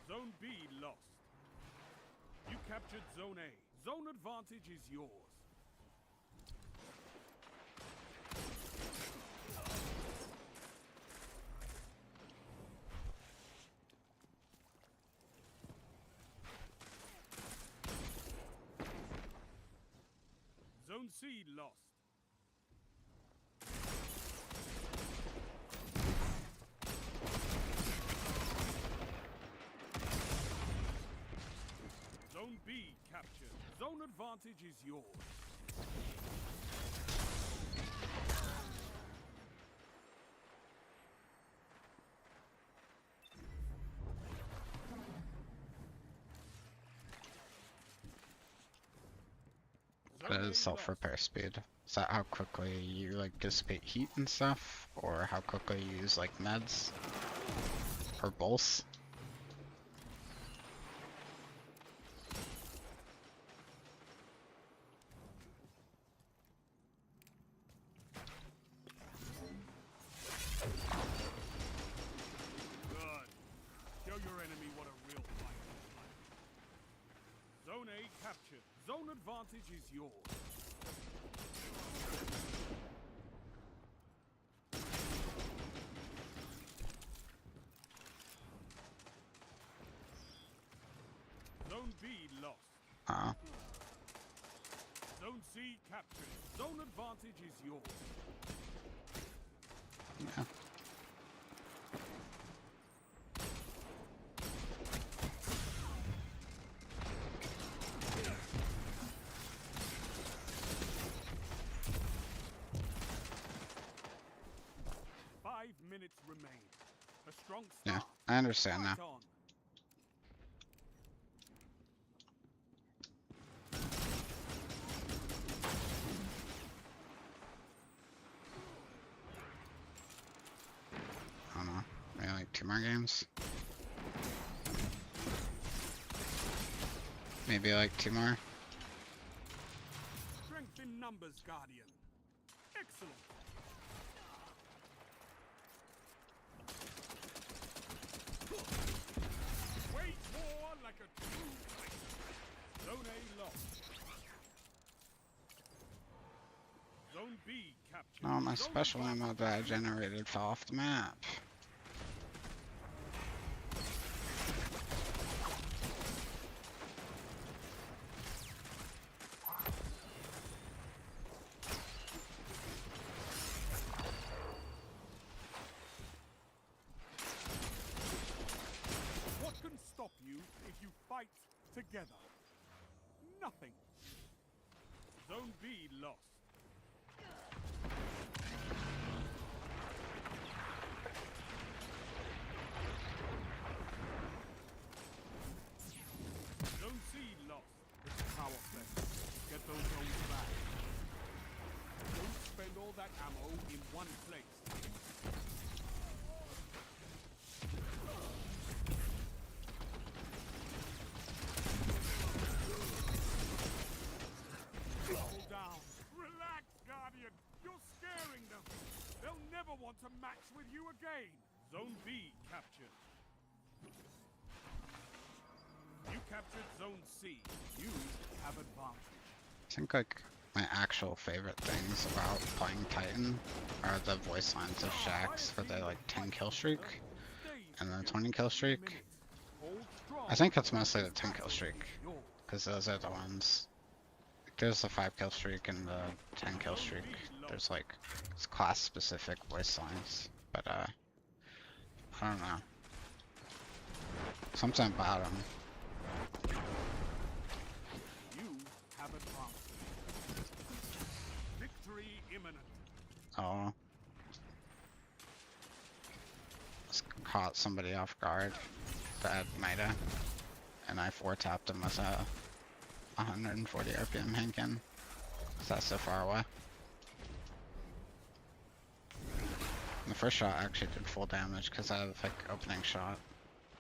Zone B lost. You captured Zone A. Zone advantage is yours. Zone C lost. Zone B captured. Zone advantage is yours. What Zone is A lost. self-repair speed? Is that how quickly you like dissipate heat and stuff? Or how quickly you use like meds? Or both? Good. Show your enemy what a real fighter is like. Zone A captured. Zone advantage is yours. B lost. Uh, Zone C captured. Zone advantage is yours. yeah. 5 minutes remain. A strong Yeah, start. I understand now. Fight on. I don't know. Maybe like 2 more games? Maybe like 2 more? Strength in numbers, Guardian. Excellent. Wait more like a true fighter. Zone A lost. Zone B captured. Oh, my Zone special ammo advantage that I is yours. generated fell off the map. What can stop you if you fight together? Nothing. Zone B lost. Zone C lost. It's a power play. Get those zones back. Don't spend all that ammo in one place. Hold down. Relax, Guardian. You're scaring them. They'll never want to match with you again. Zone B captured. You captured Zone C. You have advantage. I think like my actual favorite things about playing Titan are the voice lines of Shaxx for the like 10 kill streak and the 20 kill streak. I think it's mostly the 10 kill streak because those are the ones. There's the 5 kill streak and the 10 kill streak. There's like it's class specific voice lines, but I don't know. Something about them. You have advanced. Victory imminent. Oh, just caught somebody off guard that might have, and I 4-tapped him with a 140 RPM Henkin. That's so far away. The first shot actually did full damage because I have like opening shot.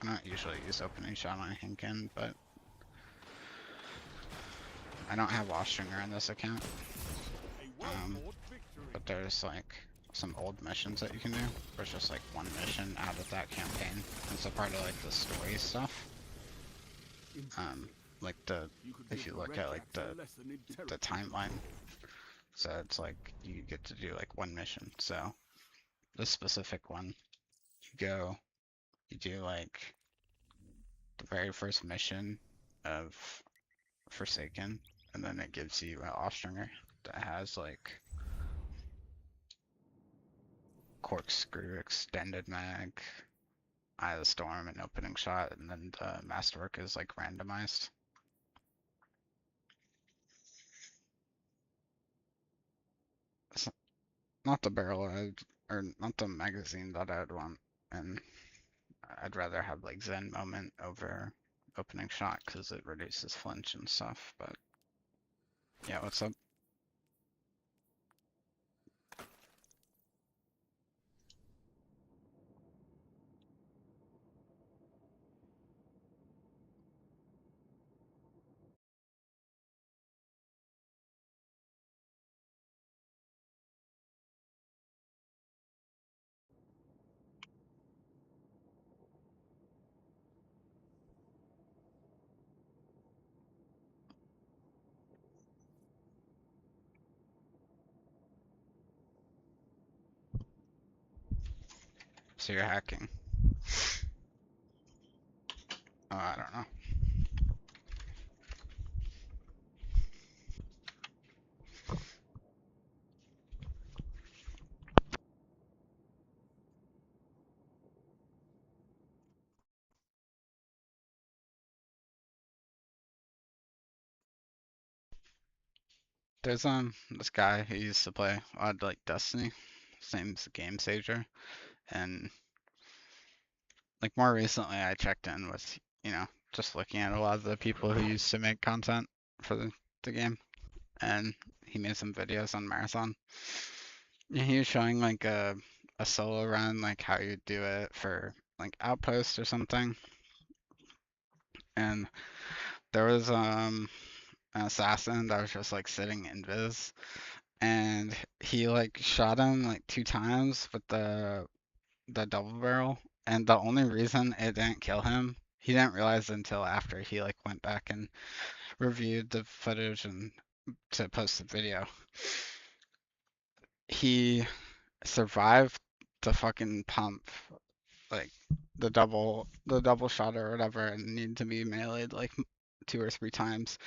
I don't usually use opening shot on Henkin, but I don't have Austringer on this account. A well-fought victory. But there's like some old missions that you can do. There's just like one mission out of that campaign. It's a part of like the story stuff. Like the if you look at like the timeline, so it's like you get to do like one mission. So this specific one, you do like the very first mission of Forsaken, and then it gives you an Austringer that has like corkscrew, extended mag, Eye of the Storm, and opening shot, and then the masterwork is like randomized. It's not the barrel or not the magazine that I'd want, and I'd rather have like Zen Moment over opening shot because it reduces flinch and stuff. But yeah, what's up? So you're hacking? Oh, I don't know. There's this guy who used to play odd like Destiny. His name's Game Sager, and like more recently I checked in with, just looking at a lot of the people who used to make content for the game, and he made some videos on Marathon. And he was showing like a solo run, like how you do it for like Outpost or something. And there was an assassin that was just like sitting invis, and he like shot him like 2 times with the double barrel, and the only reason it didn't kill him, he didn't realize until after he like went back and reviewed the footage and to post the video. He survived the fucking pump, like the double shot or whatever, and needed to be meleeed like 2 or 3 times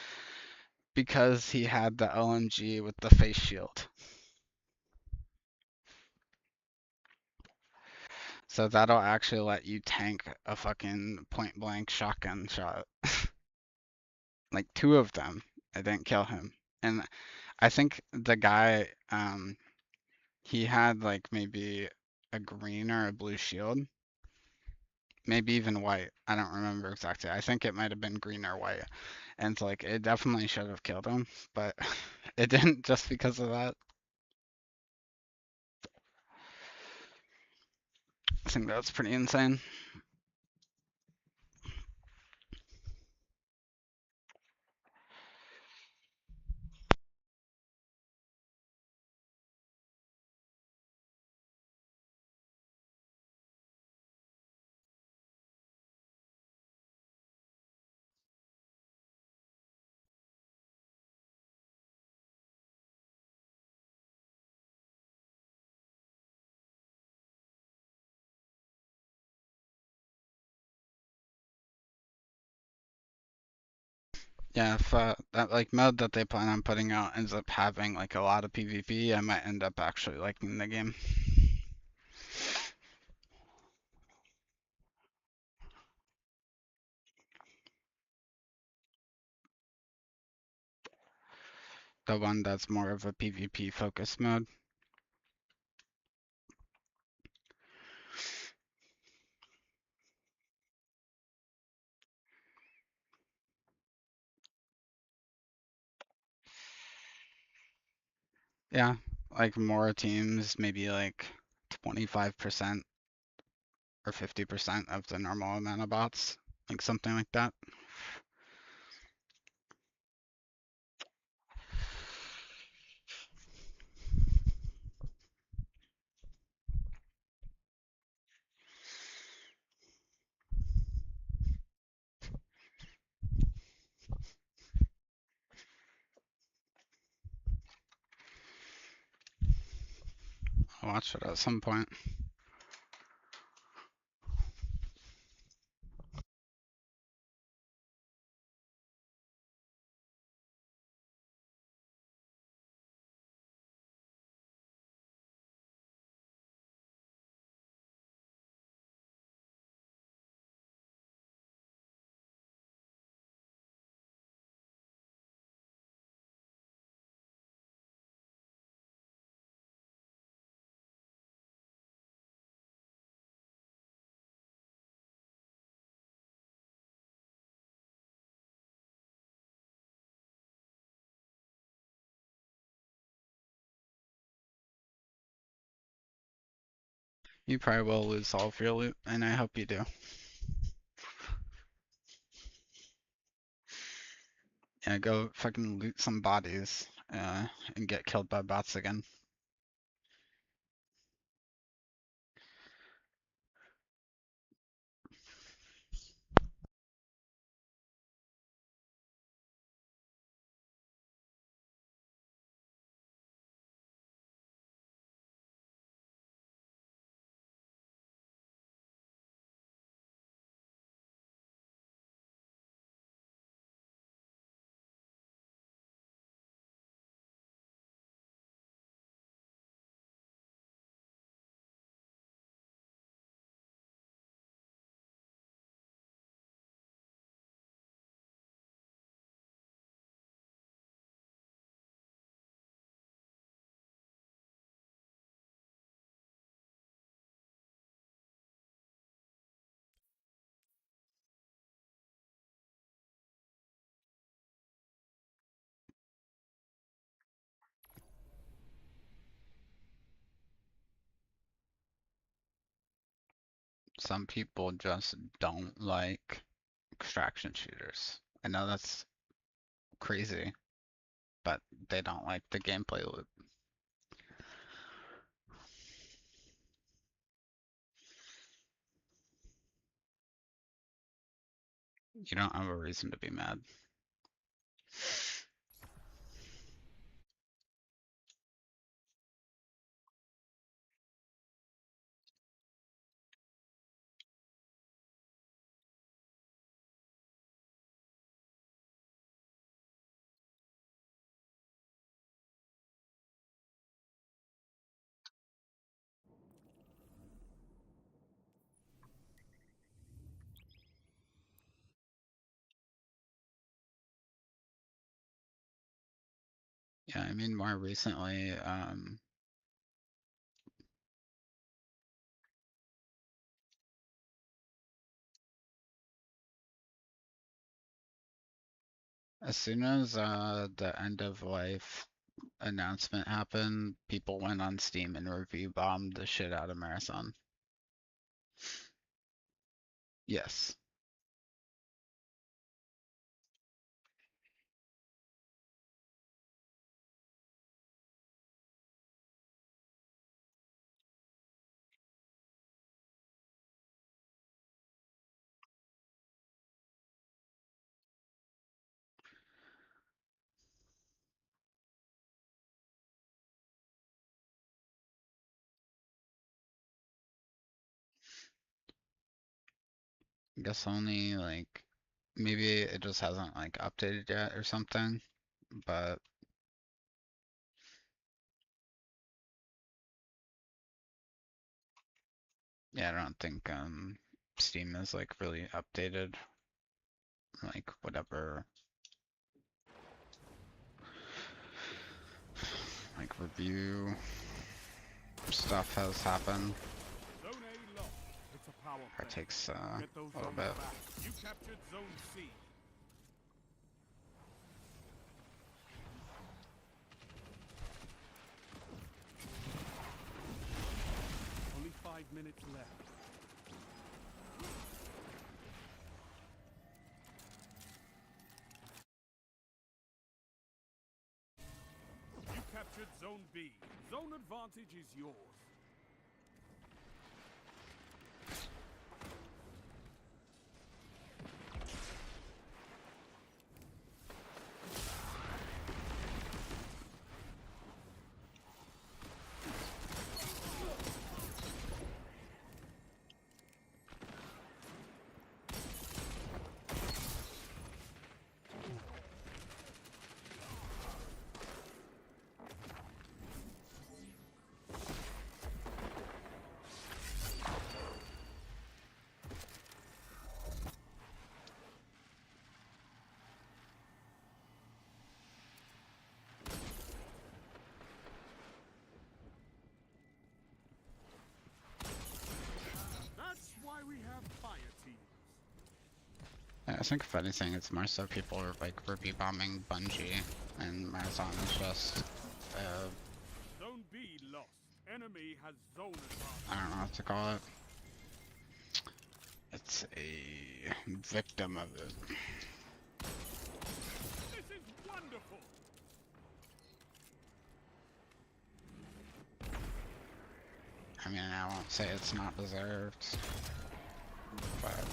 because he had the LMG with the face shield. So that'll actually let you tank a fucking point blank shotgun shot. Like two of them. I didn't kill him. And I think the guy, he had like maybe a green or a blue shield. Maybe even white. I don't remember exactly. I think it might have been green or white. And it's like it definitely should have killed him, but it didn't just because of that. I think that's pretty insane. Yeah, if that like mode that they plan on putting out ends up having like a lot of PvP, I might end up actually liking the game. The one that's more of a PvP focused mode. Yeah, like more teams, maybe like 25% or 50% of the normal amount of bots, like something like that. I'll watch it at some point. You probably will lose all of your loot, and I hope you do. Yeah, go fucking loot some bodies, and get killed by bots again. Some people just don't like extraction shooters. I know that's crazy, but they don't like the gameplay loop. You don't have a reason to be mad. Yeah, I mean, more recently, as soon as the end of life announcement happened, people went on Steam and review bombed the shit out of Marathon. Yes. I guess only like maybe it just hasn't like updated yet or something, but yeah, I don't think Steam is like really updated like whatever like review stuff has happened. Zone A lost. It's a power It play. takes Get those a little zones bit. back. You captured Zone C. Only 5 minutes left. You captured Zone B. Zone advantage is yours. That's why we have fire teams. I think if anything, it's more so people are like review bombing Bungie, and Marathon is just Zone B lost. Enemy has zone I advantage. don't know what to call it. It's a victim of it. This is wonderful. I mean, I won't say it's not deserved, but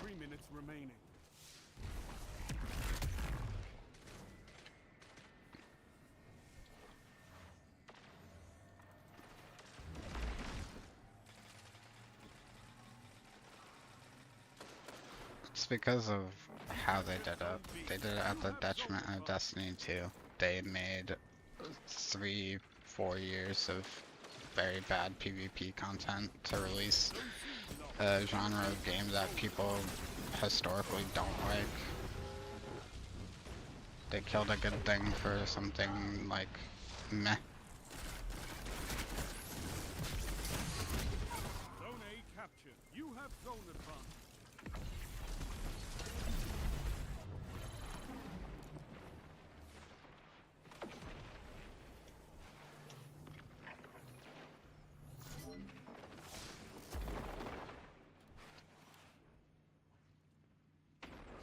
3 minutes remaining. it's because of how they did it. They did it at the detriment of Destiny 2. They made 3-4 years of very bad PvP content to release Zone C lost. a genre of game that people historically don't like. They killed a good thing for something like meh. Zone A captured. You have zone advantage.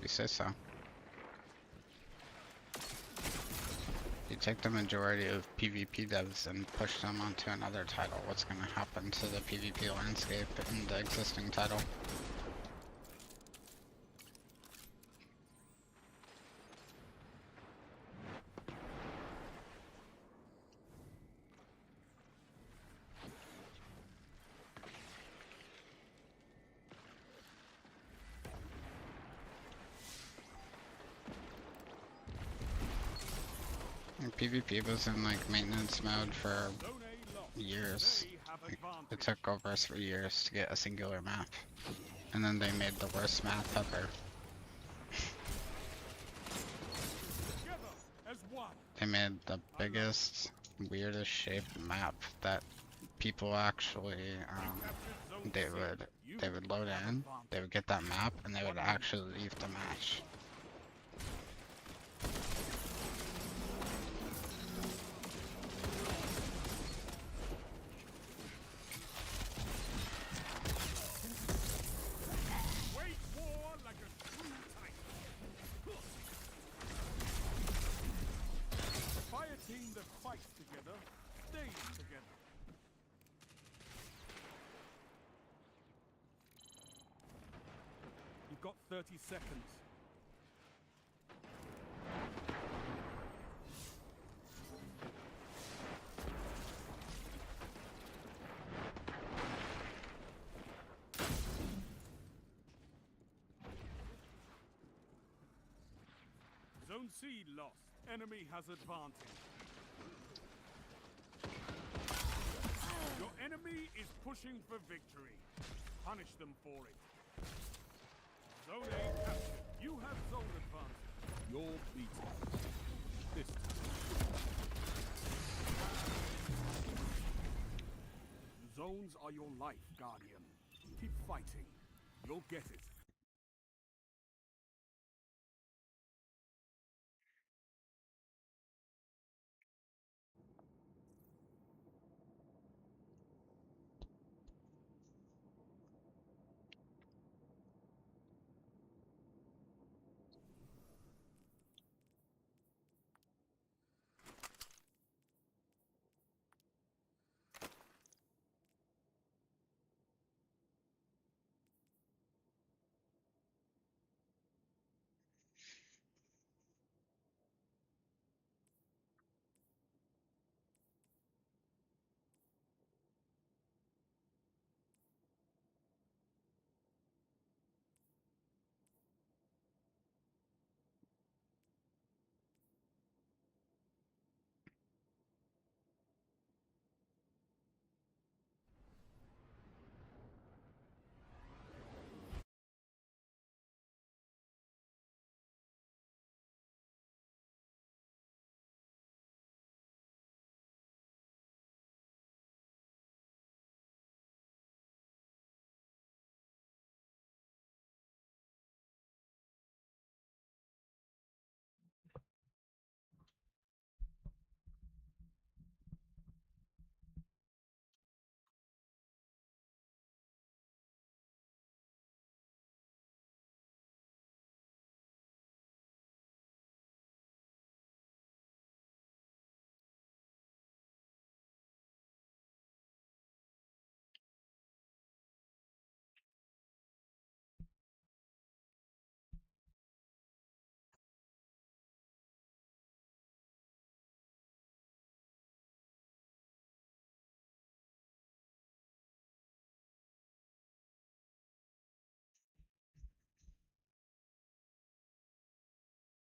You say so. You take the majority of PvP devs and push them onto another title, what's going to happen to the PvP landscape in the existing title? And PvP was in like maintenance mode for Zone A lost. years. They have Like, advantage. it took over us for years to get a singular map. And then they made the worst map ever. Together as one. They made the biggest, weirdest shaped map that people actually, Captured zone they C. would You they would load have in, advantage. they would get that map, and they would 1 minute. actually leave the match. Wage war like a true titan. The fire team that fights together stays together. You've got 30 seconds. Zone C lost. Enemy has advantage. Your enemy is pushing for victory. Punish them for it. Zone A captured. You have zone advantage. You're beaten. This time. Zones are your life, Guardian. Keep fighting. You'll get it.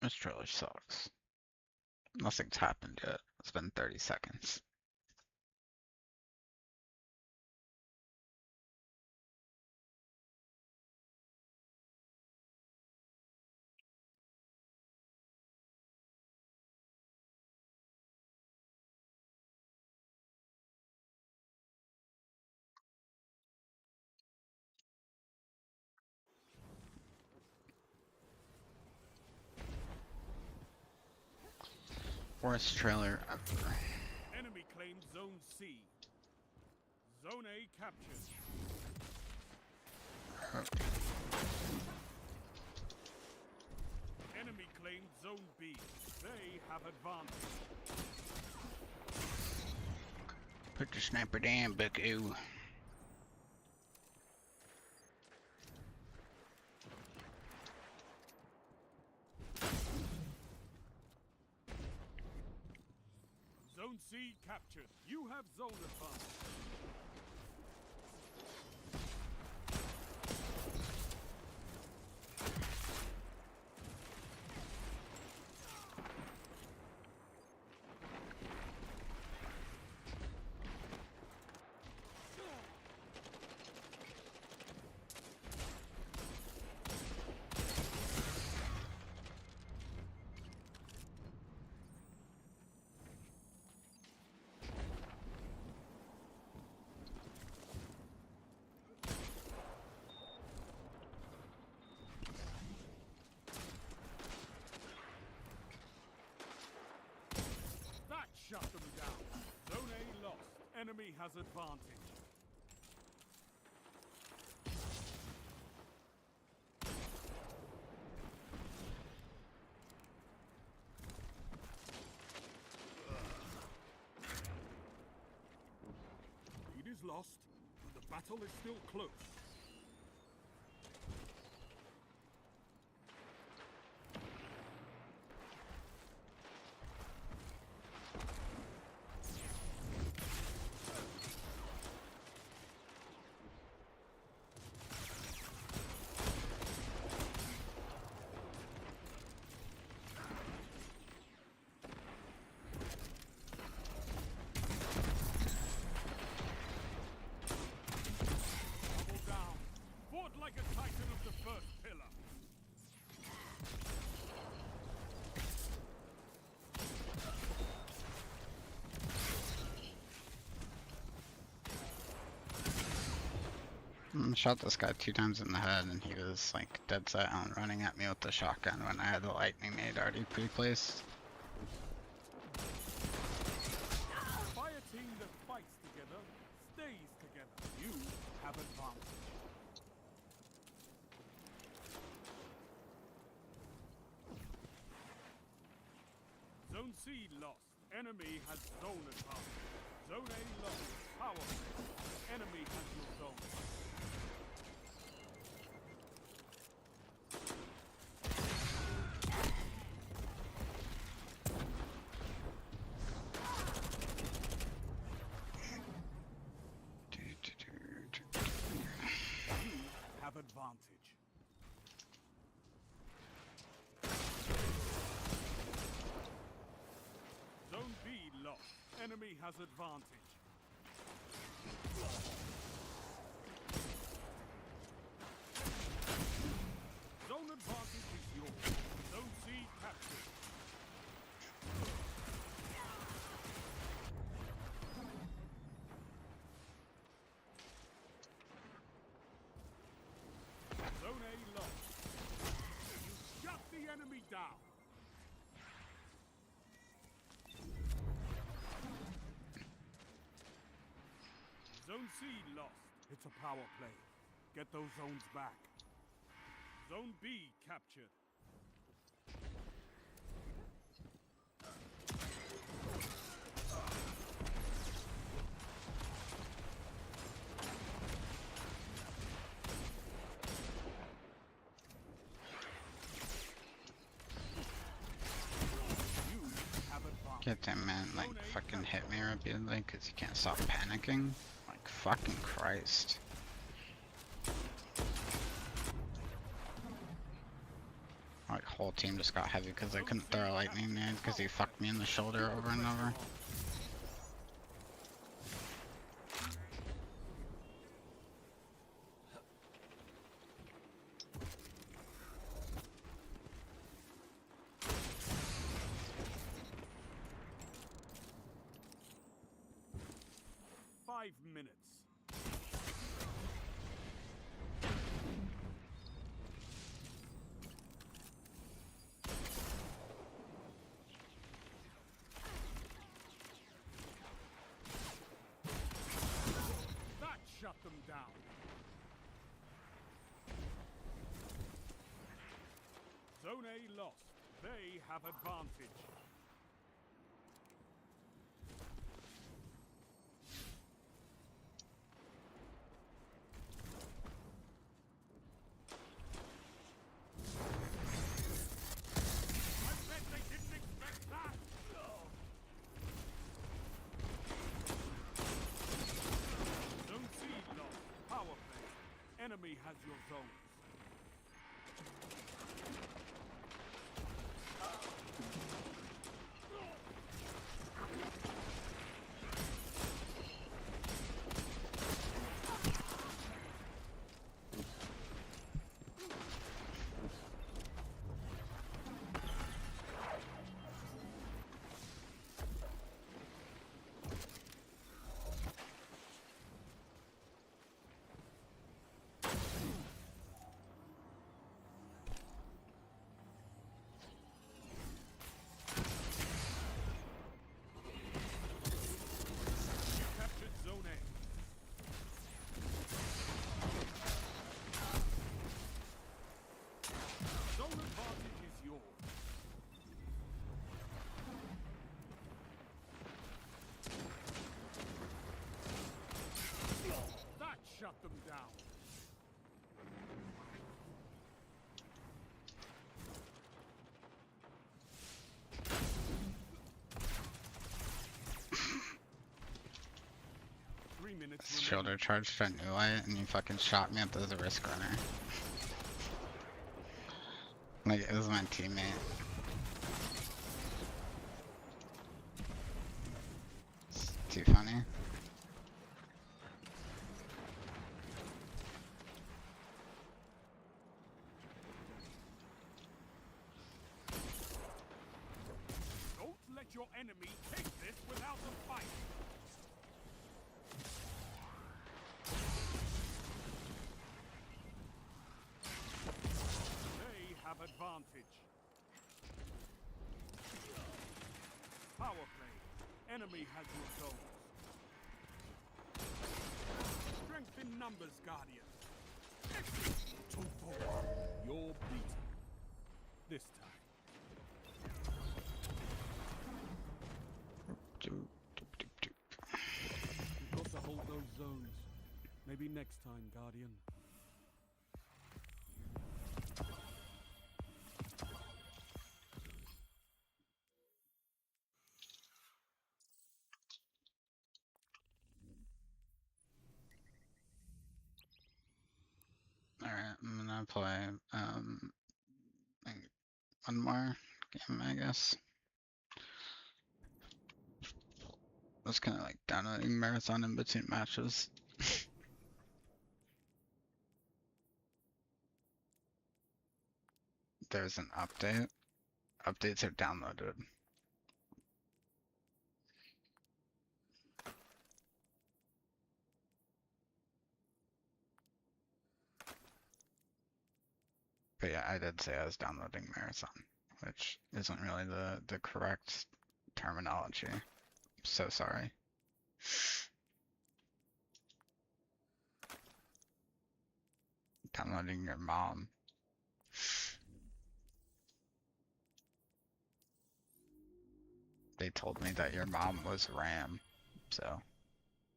This trailer sucks. Nothing's happened yet. It's been 30 seconds. Worst trailer ever. Enemy claimed Zone C. Zone A captured. Enemy claimed Zone B. They have advantage. Put the sniper down, bucko. Zone C captured. You have zone advantage. That shut them down. Zone A lost. Enemy has advantage. Lead is lost, but the battle is still close. Double down. Fought like a titan of the first pillar. Shot this guy 2 times in the head, and he was like dead set on running at me with the shotgun when I had the lightning nade already pre-placed. Fire team that fights together stays together. You have advantage. Zone C lost. Enemy has zone advantage. Zone A lost. Power play. Enemy has your zone. You have advantage. Zone B lost. Enemy has advantage. Zone advantage is yours. Zone C captured. Zone A lost. You shut the enemy down. Zone C lost. It's a power play. Get those zones back. Zone B captured. You have advantage. Get that man, like, fucking hit me repeatedly because he can't stop panicking. Like, fucking Christ. Like, whole team just got heavy because I couldn't throw a lightning nade because he fucked me in the shoulder over and over. Five minutes. shut them down. Zone A lost. They have advantage. I bet they didn't expect that. Zone C lost. Power play. Enemy has your zones. Captured Zone A. Zone advantage is yours. That shut them down. Shoulder charged a new light and you fucking shot me at the risk runner. Like, it was my teammate. It's too funny. Don't let your enemy take this without a fight. They have advantage. Power play. Enemy has your zones. Strength in numbers, Guardian. Excellent. 2-4. You're beaten. This time. We've got to hold those zones. Maybe next time, Guardian. Alright, I'm gonna play like one more game, I guess. I was kinda like downloading marathon in between matches. There's an update. Updates are downloaded. But yeah, I did say I was downloading marathon, which isn't really the correct terminology. I'm so sorry. Downloading your mom. They told me that your mom was RAM, so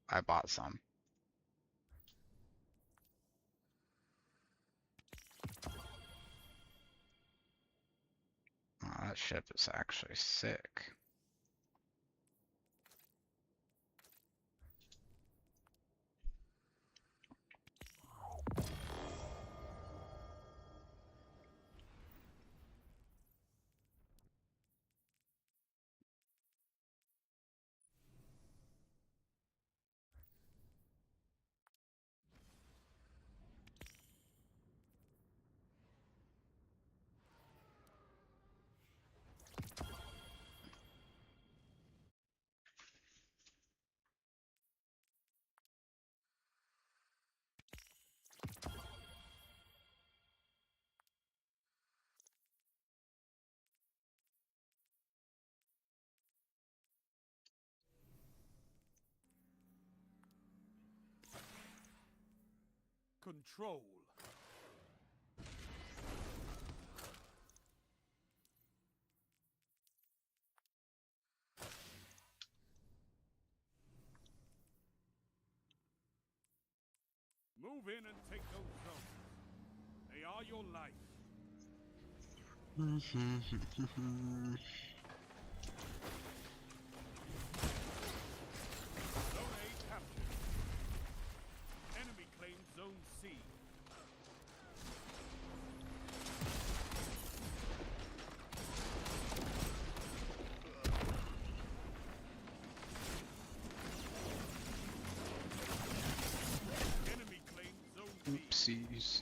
I bought some. Oh, that ship is actually sick. control. Move in and take those zones. They are your life. Zone A captured. Enemy claims Zone C. Enemy claims Zone B. Oopsies.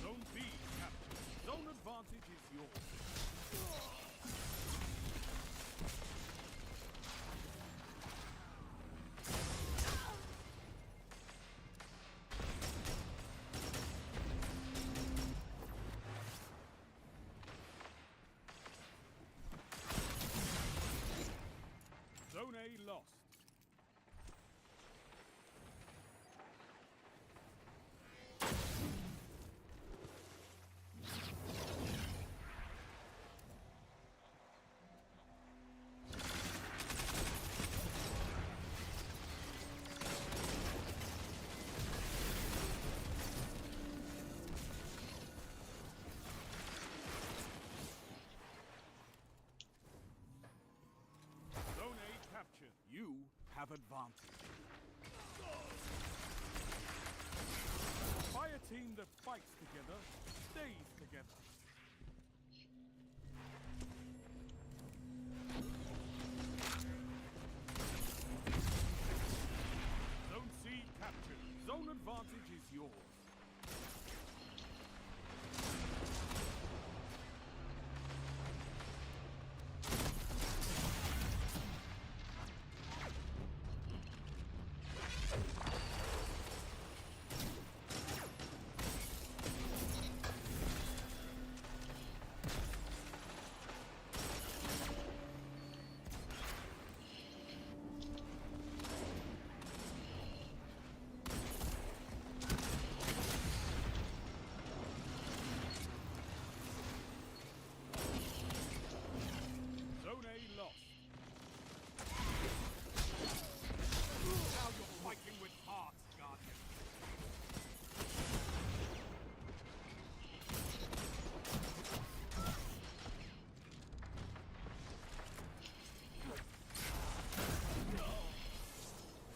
Zone B captured. Zone advantage is yours. Zone A lost. Zone A captured. You have advantage. A fire team that fights together stays together. Zone C captured. Zone advantage is yours. Zone A lost. Now you're fighting with heart, Guardian.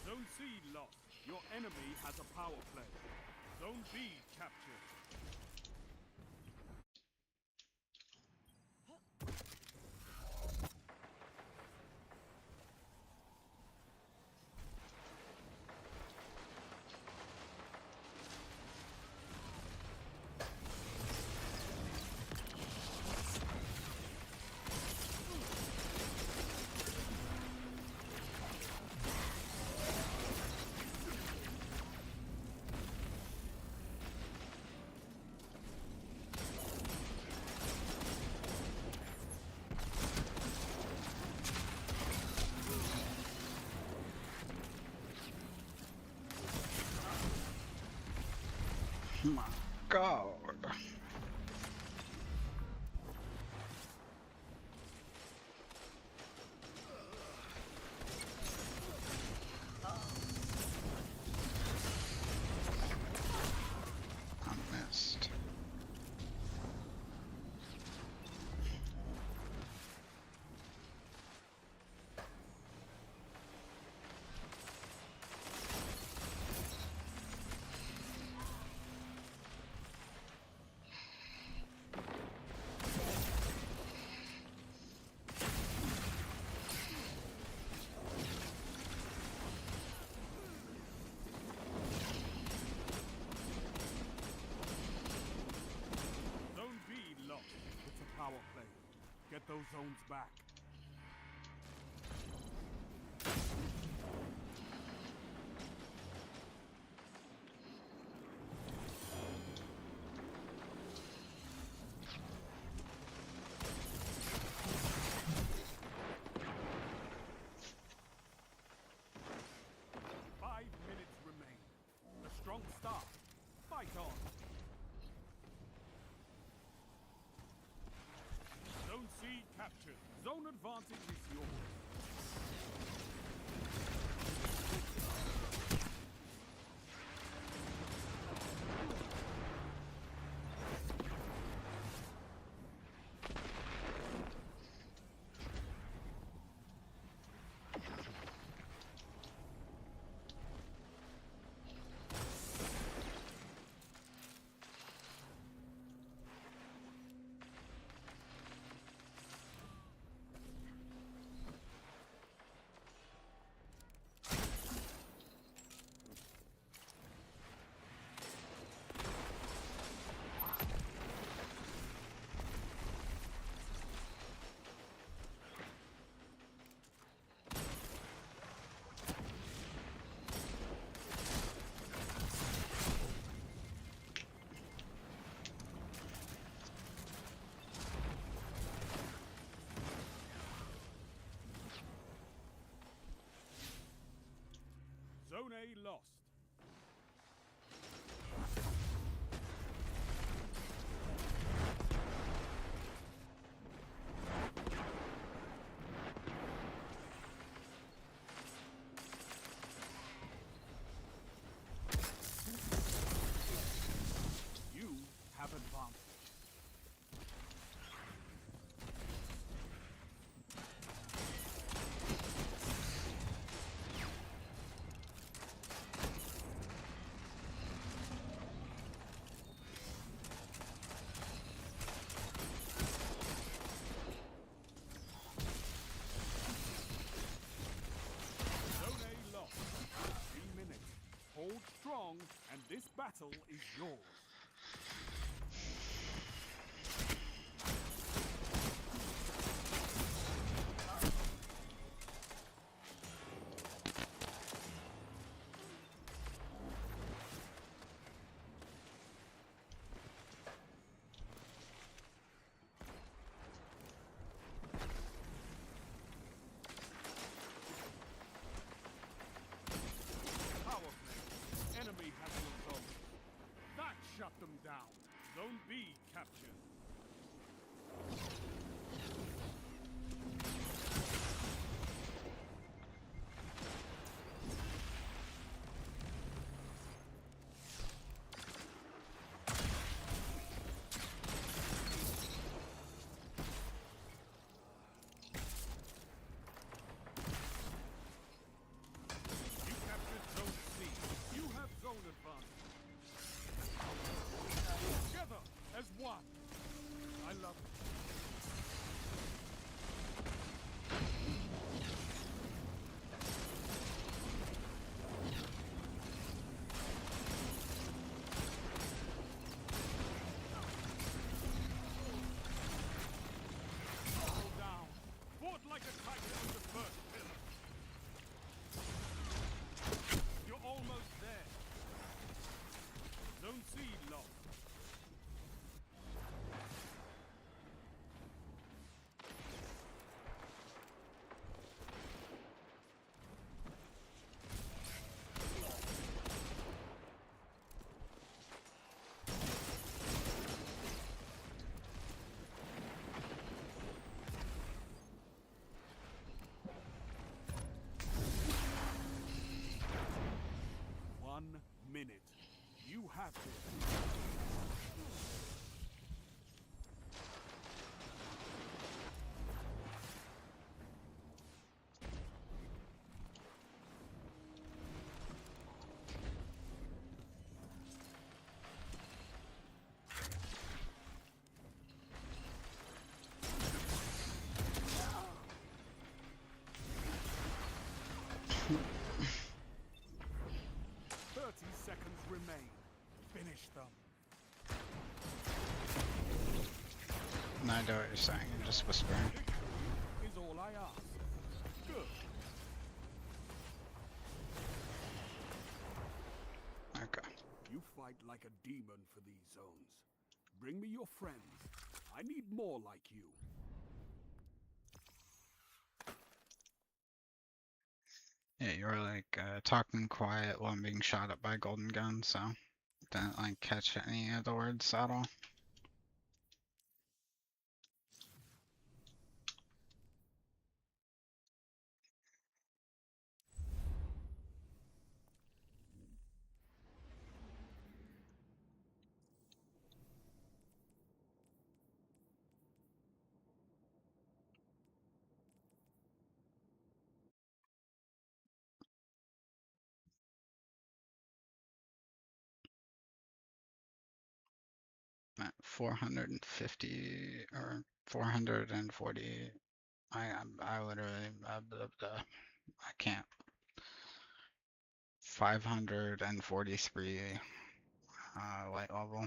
Zone C lost. Your enemy has a power play. Zone B captured. My God. I missed. Zone B lost. It's a power play. Get those zones back. strong start. Fight on. Zone C captured. Zone advantage is yours. Zone A lost. You have advantage. Zone A lost. 3 minutes. Hold strong, and this battle is yours. Power play. Enemy has your zone. That shut them down. Zone B captured. You captured Zone C. You have zone advantage. Together as one. I love it. Hold down. Fought like a titan on the first pillar. You're almost there. Zone C lost. Minute. You have it. Seconds remain. Finish them. No, I know what you're saying. You're just whispering. Victory is all I ask. Good. Okay. You fight like a demon for these zones. Bring me your friends. I need more like you. Yeah, you you were like talking quiet while I'm being shot at by golden gun, so didn't like catch any of the words at all. At 450 or 440, I literally I can't. 543 light level.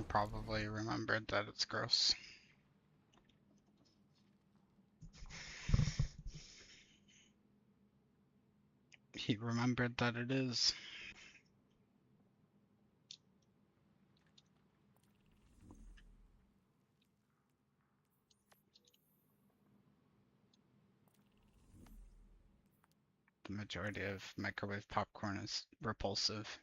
probably remembered that it's gross. He remembered that it is. The majority of microwave popcorn is repulsive.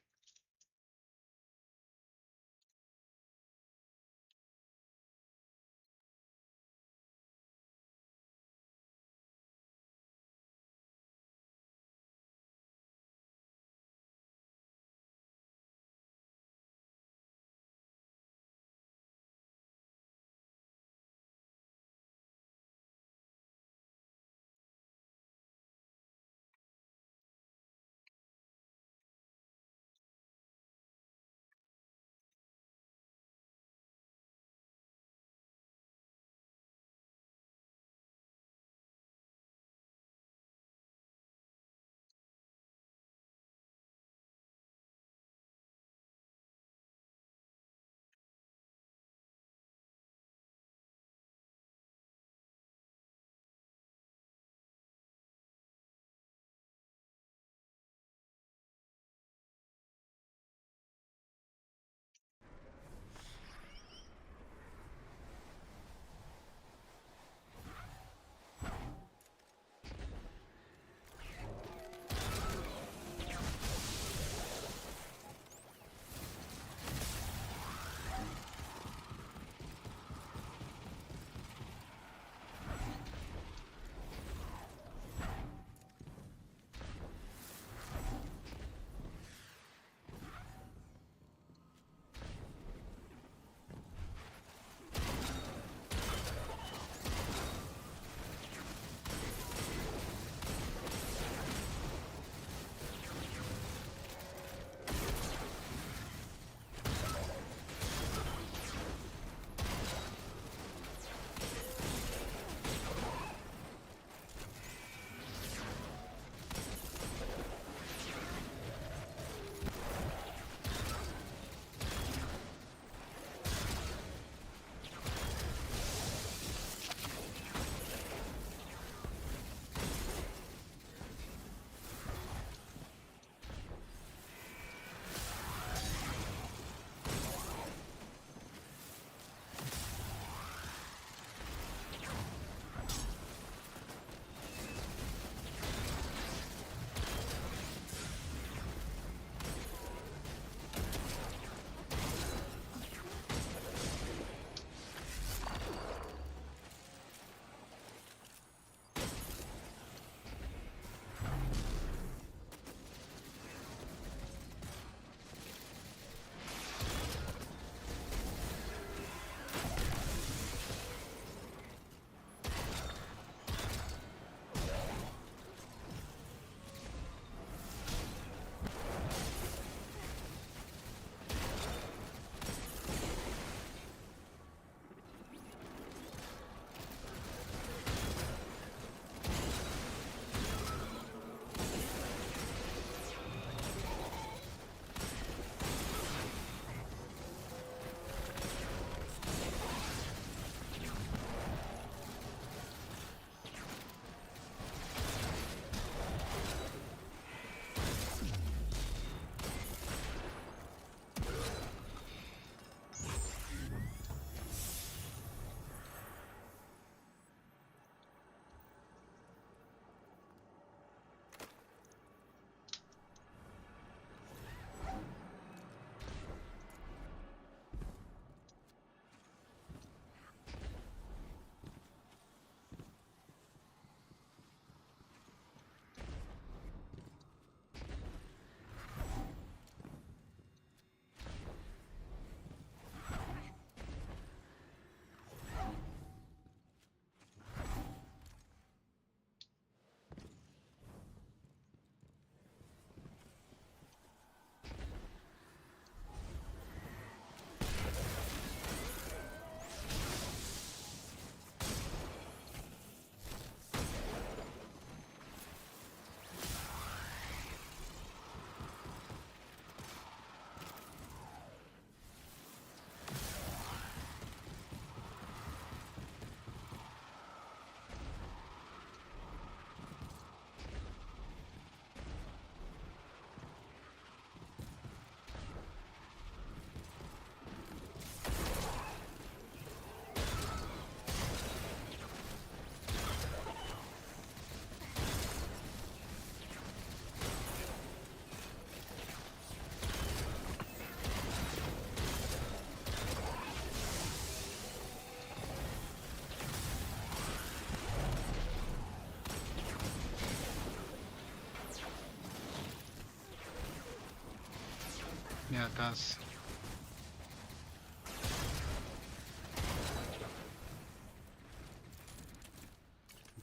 Yeah, it does.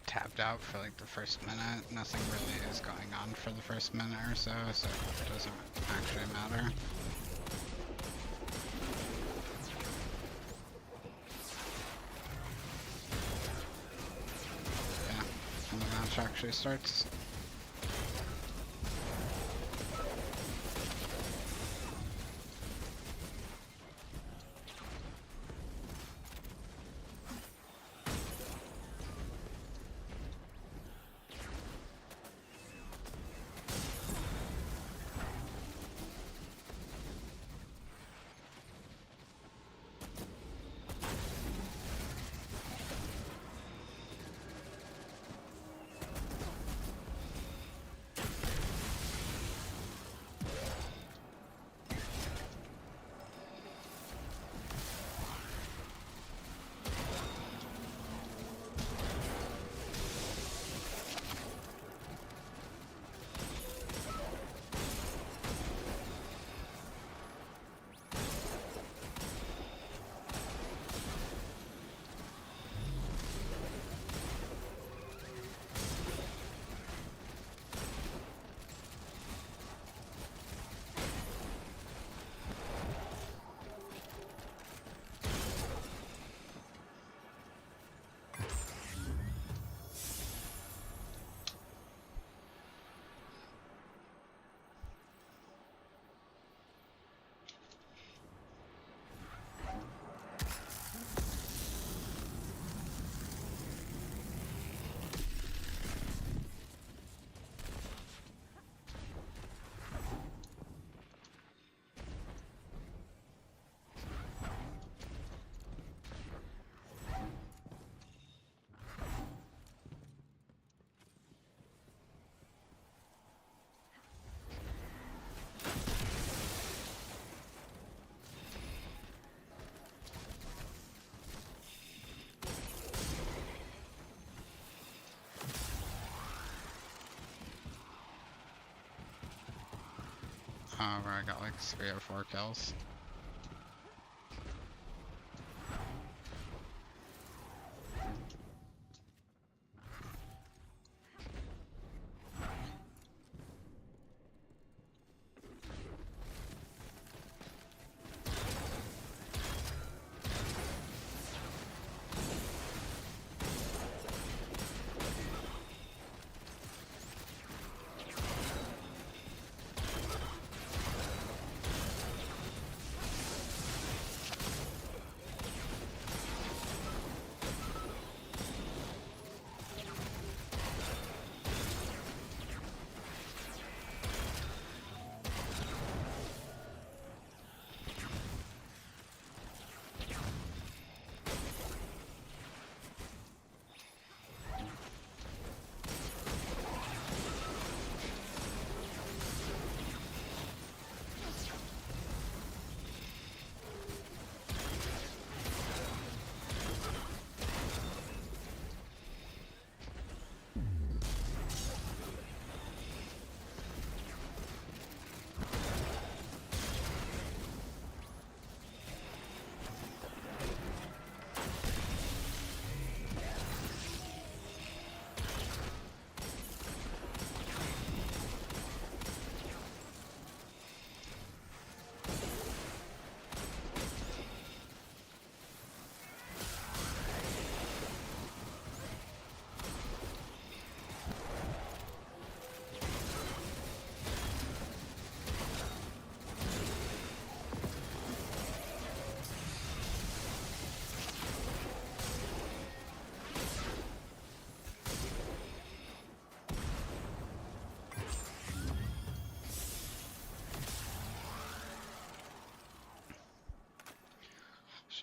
Tapped out for like the first minute. Nothing really is going on for the first minute or so, so it doesn't actually matter. Yeah, when the match actually starts. Where I got like 3 or 4 kills.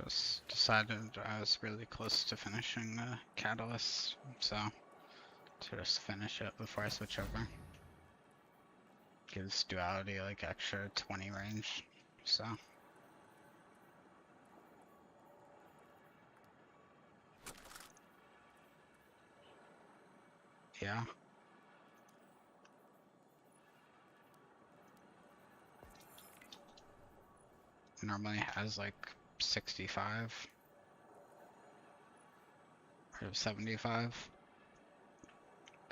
Just decided I was really close to finishing the catalyst, so to just finish it before I switch over. Gives duality like extra 20 range, so yeah. normally has like 65 or 75.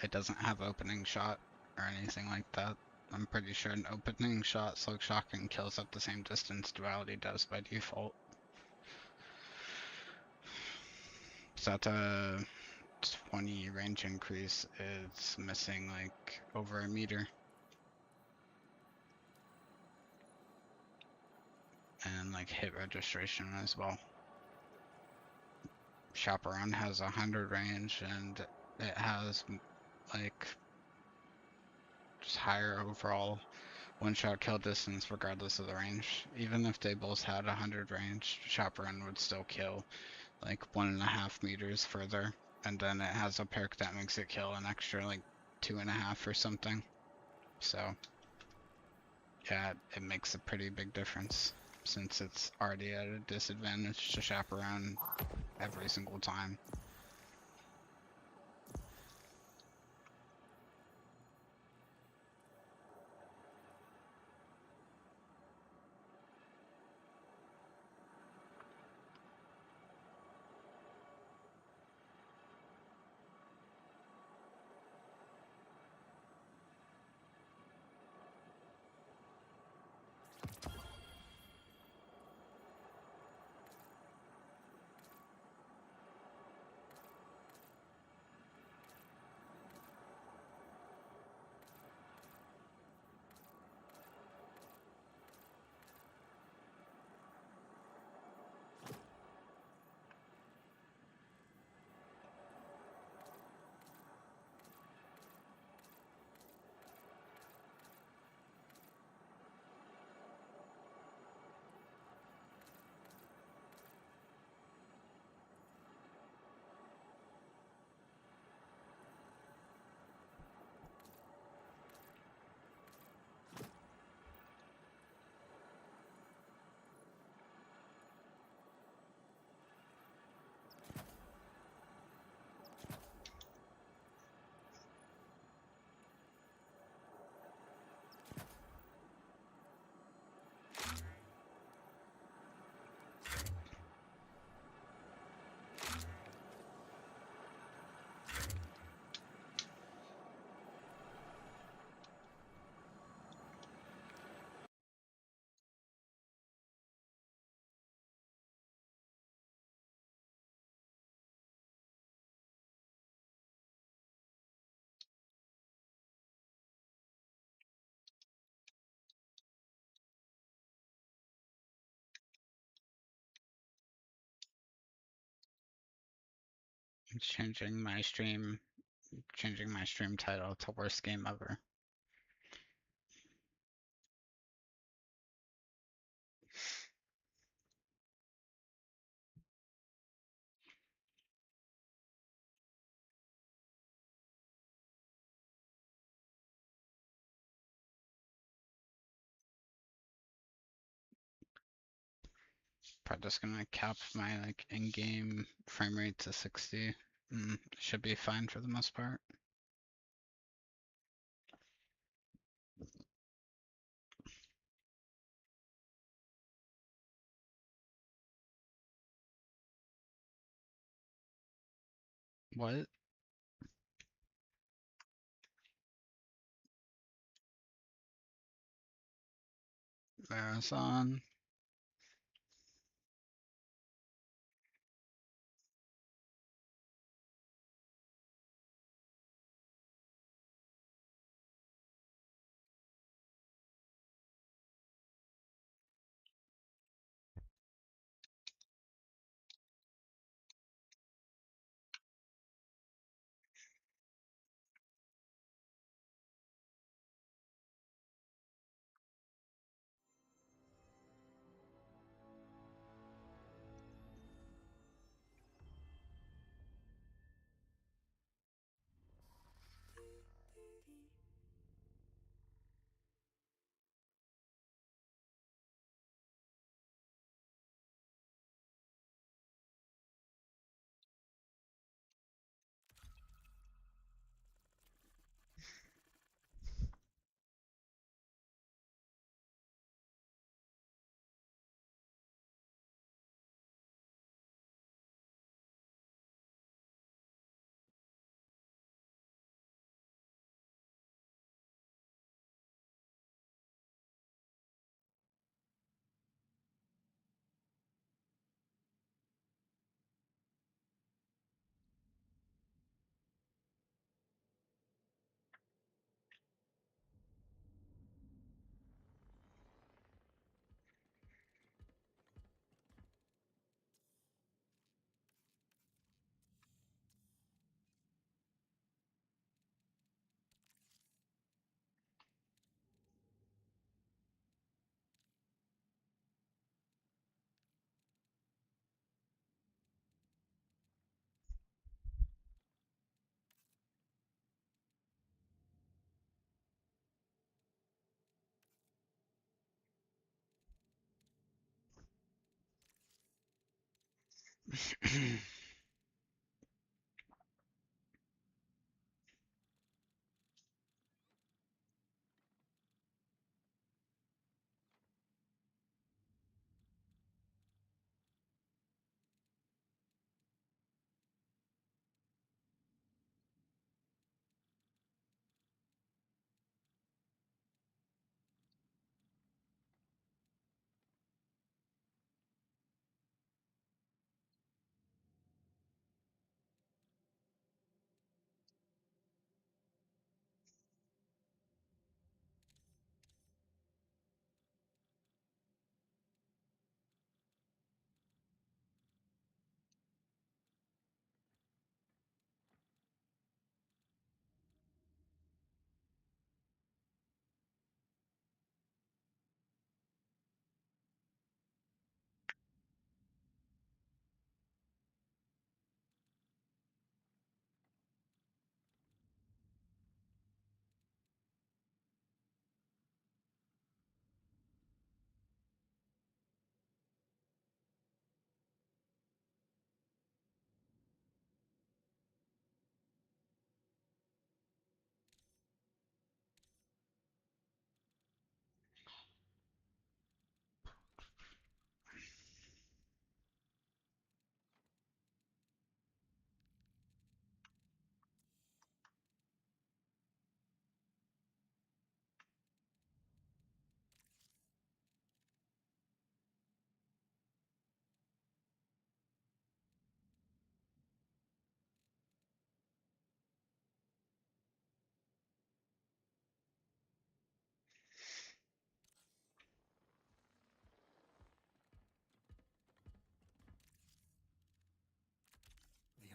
It doesn't have opening shot or anything like that. I'm pretty sure an opening shot slug shotgun kills at the same distance duality does by default. So at a 20 range increase, it's missing like over a meter. And like hit registration as well. Chaperone has 100 range and it has like just higher overall one-shot kill distance regardless of the range. Even if they both had 100 range, Chaperone would still kill like 1.5 meters further. And then it has a perk that makes it kill an extra like 2.5 or something. So yeah, it makes a pretty big difference since it's already at a disadvantage to Chaperone every single time. Changing my stream title to worst game ever. Probably just gonna cap my like in-game frame rate to 60. Should be fine for the most part. What? Marathon? The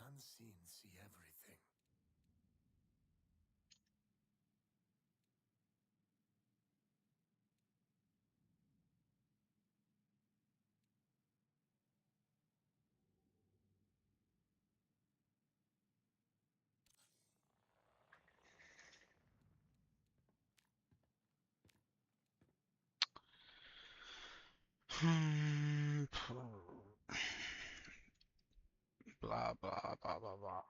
unseen see everything. Blah blah blah blah blah.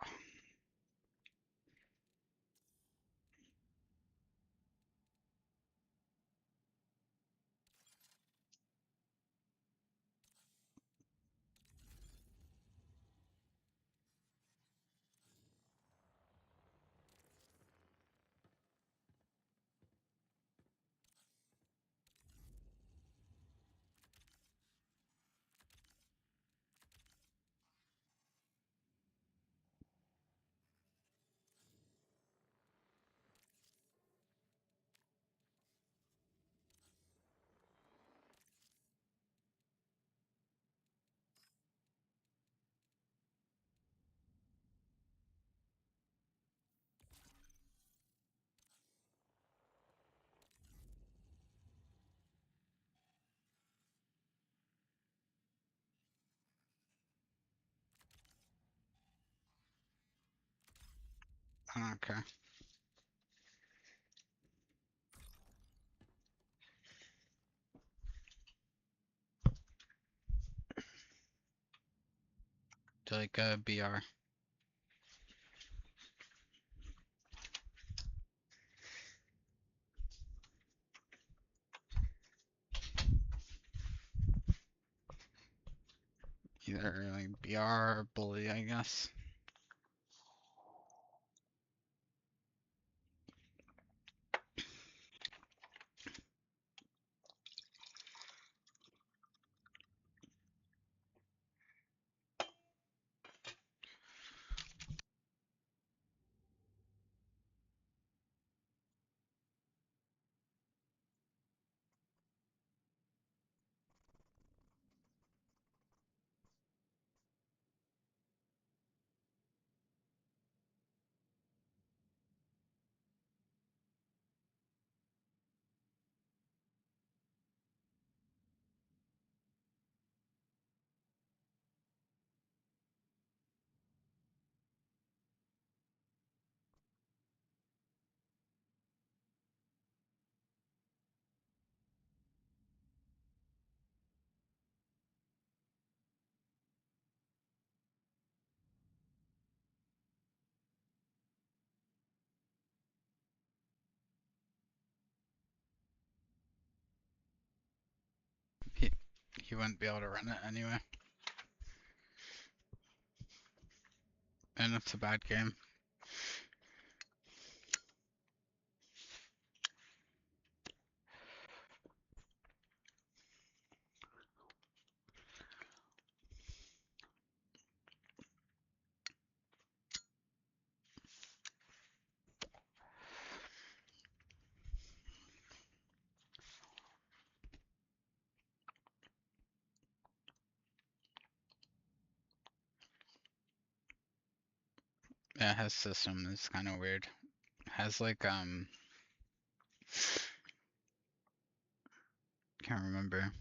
Okay. Do like a BR. Either like BR or bully, I guess. he wouldn't be able to run it anyway. And it's a bad game. Yeah, his system is kind of weird. Has like can't remember.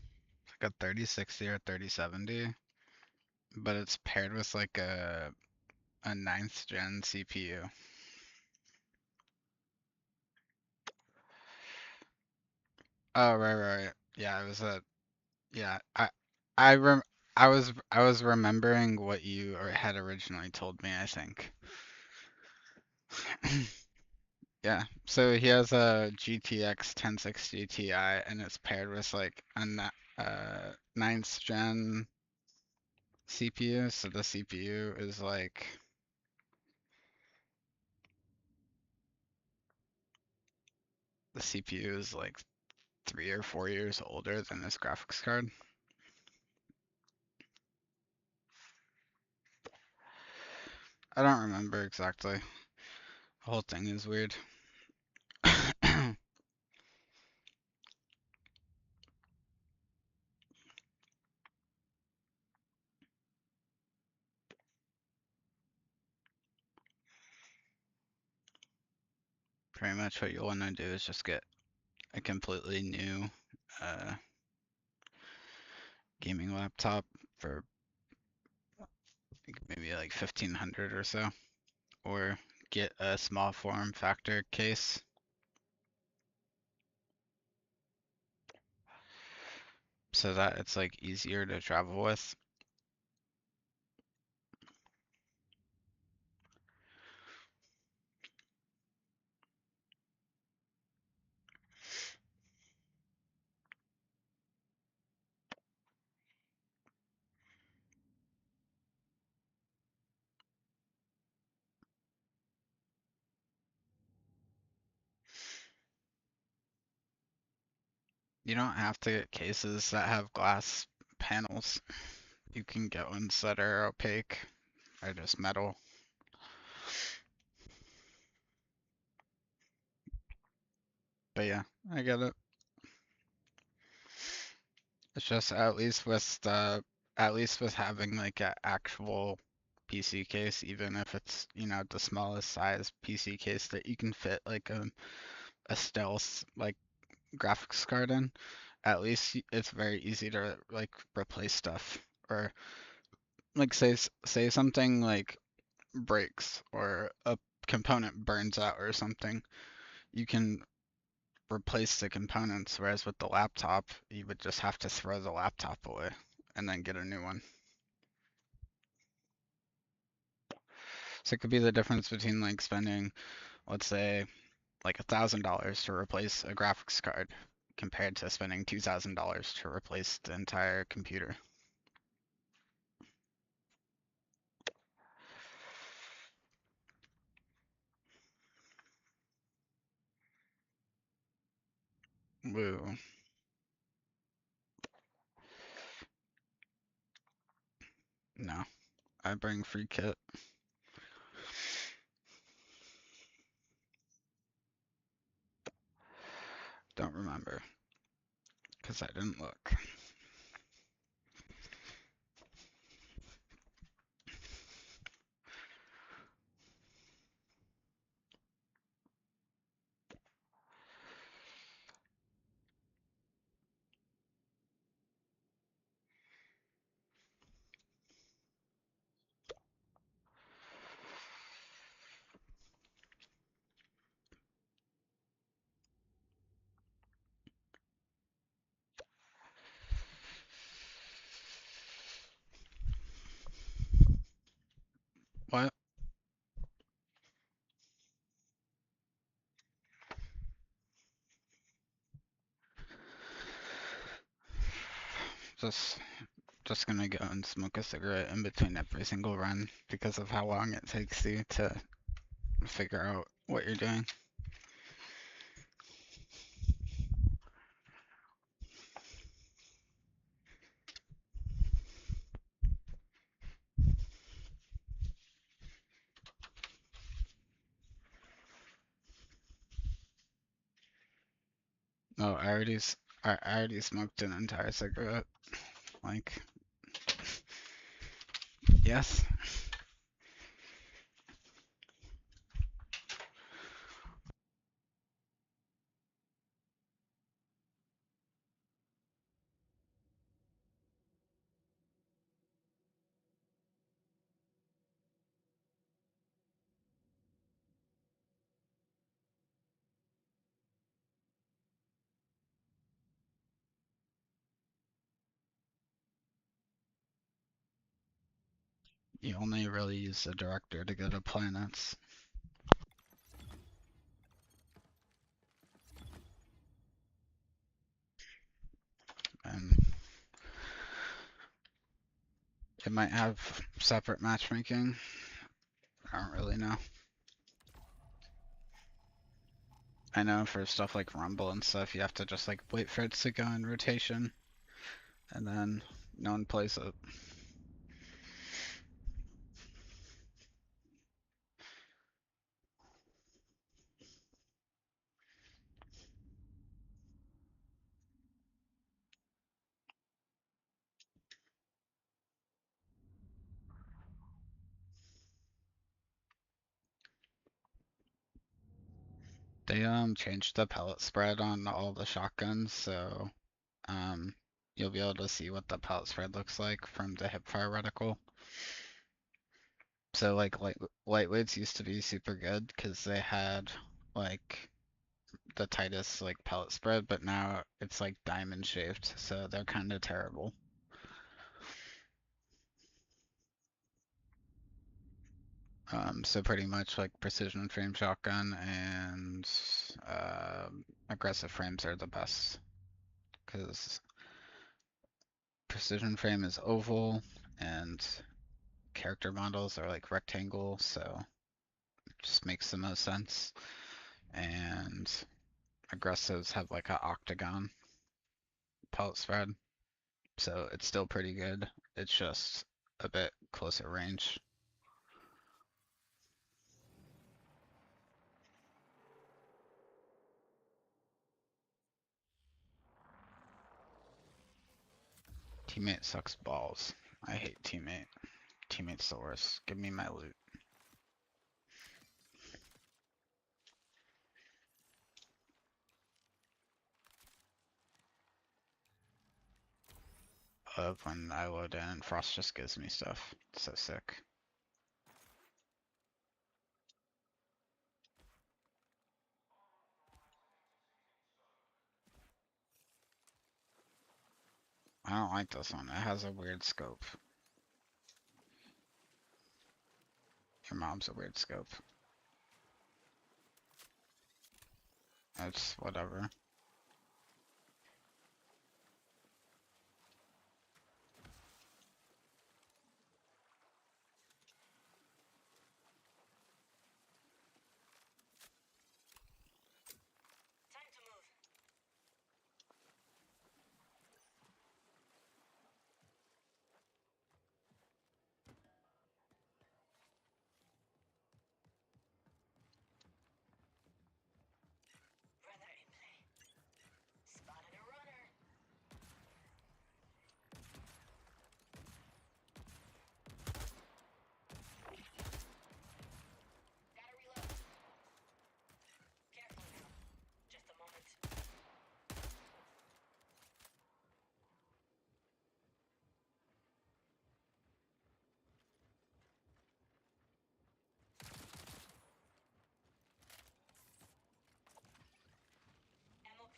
It's like a 3060 or 3070, but it's paired with like a ninth gen CPU. Oh, right. Yeah, it was a yeah. I rem I was remembering what you or had originally told me, I think. Yeah. So he has a GTX 1060 Ti and it's paired with like a ninth gen CPU. So the CPU is like the CPU is like 3 or 4 years older than this graphics card. I don't remember exactly. The whole thing is weird. Pretty much what you'll want to do is just get a completely new uh, gaming laptop for maybe like 1500 or so, or get a small form factor case so that it's like easier to travel with. You don't have to get cases that have glass panels. You can get ones that are opaque or just metal. But yeah, I get it. It's just at least with having like an actual PC case, even if it's, the smallest size PC case that you can fit like a stealth like graphics card in, at least it's very easy to like replace stuff or like say something like breaks or a component burns out or something, you can replace the components, whereas with the laptop, you would just have to throw the laptop away and then get a new one. So it could be the difference between like spending, let's say, like $1,000 to replace a graphics card compared to spending $2,000 to replace the entire computer. Woo. No, I bring free kit. Don't remember because I didn't look. just gonna go and smoke a cigarette in between every single run because of how long it takes you to figure out what you're doing. Oh, I already smoked an entire cigarette. Like, yes. You only really use the director to go to planets. And it might have separate matchmaking. I don't really know. I know for stuff like Rumble and stuff, you have to just like wait for it to go in rotation, and then no one plays it. They changed the pellet spread on all the shotguns, so um you'll be able to see what the pellet spread looks like from the hipfire reticle. So like lightweights used to be super good because they had like the tightest like pellet spread, but now it's like diamond shaped, so they're kind of terrible. So pretty much like precision frame shotgun and aggressive frames are the best because precision frame is oval and character models are like rectangle, so it just makes the most sense. And aggressives have like an octagon pellet spread, so it's still pretty good. It's just a bit closer range. Teammate sucks balls. I hate teammate. Teammate's the worst. Give me my loot. Love when I load in and Frost just gives me stuff. It's so sick. I don't like this one. It has a weird scope. Your mom's a weird scope. It's whatever.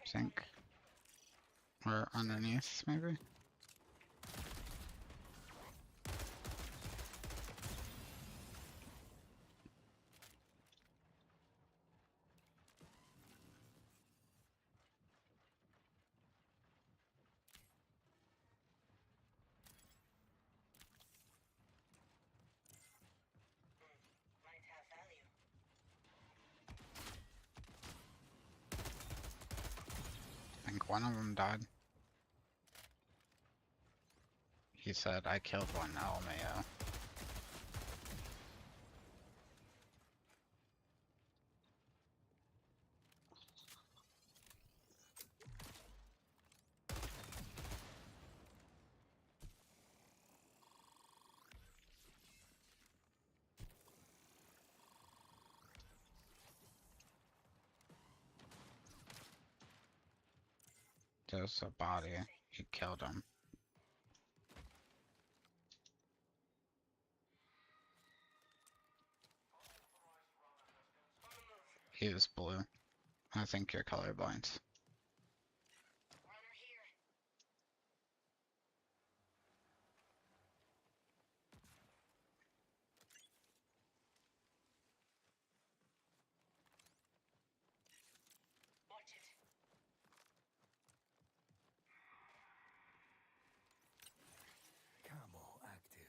Sink. Or underneath, maybe? one of them died. He said, I killed one, LMAO. There's a body. He killed him. He was blue. I think you're colorblind. Camo active.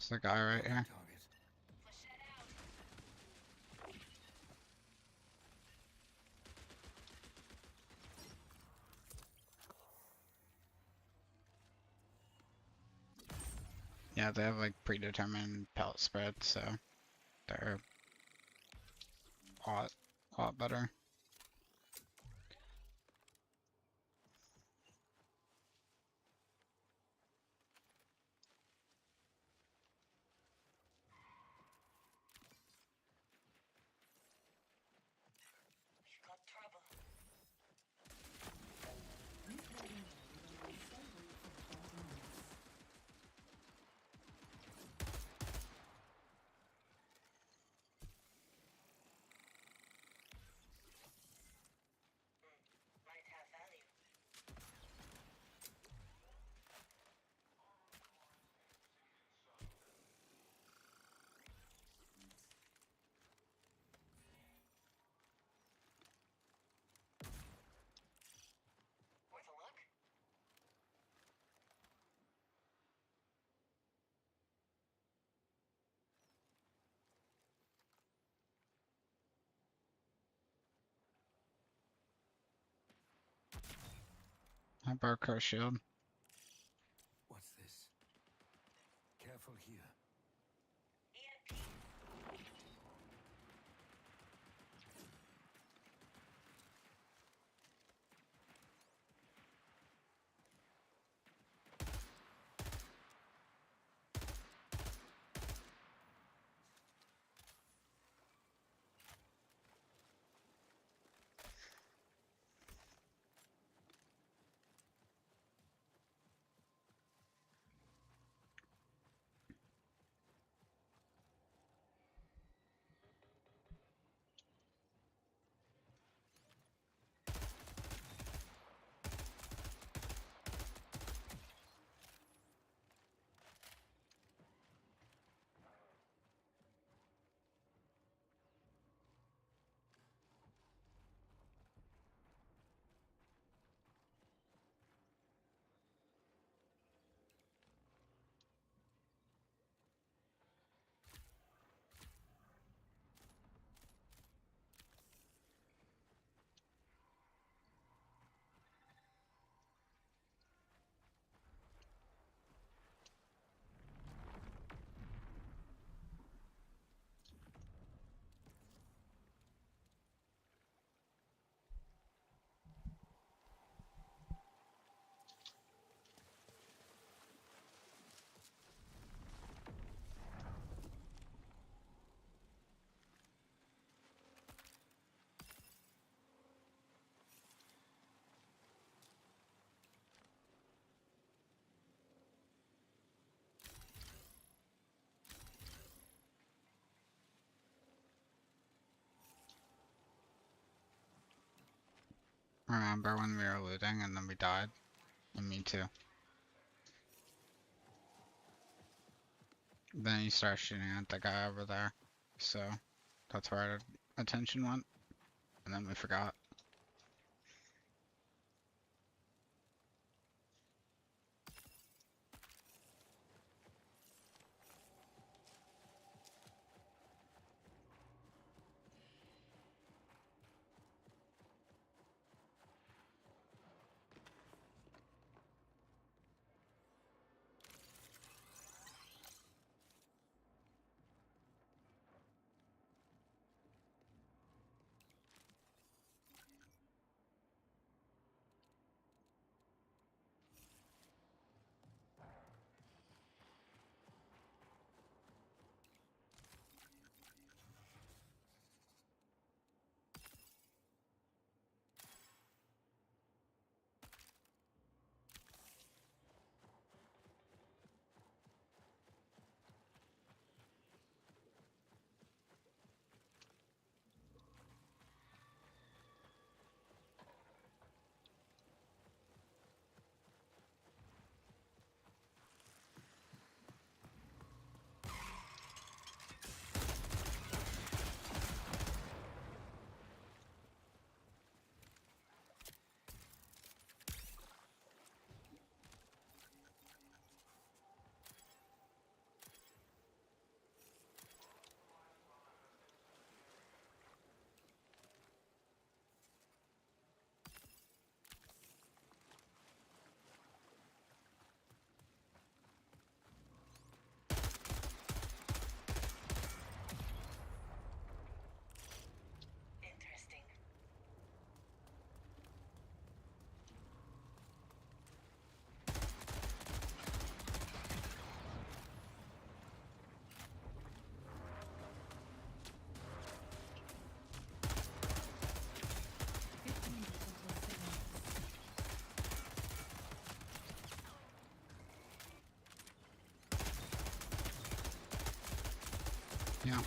It's the guy right here. Target. Yeah, they have like predetermined pellet spread, so they're a lot better. I broke her shield. What's this? Careful here. Remember when we were looting and then we died? And me too. Then you start shooting at the guy over there. So that's where our attention went. And then we forgot. Interesting. Yeah.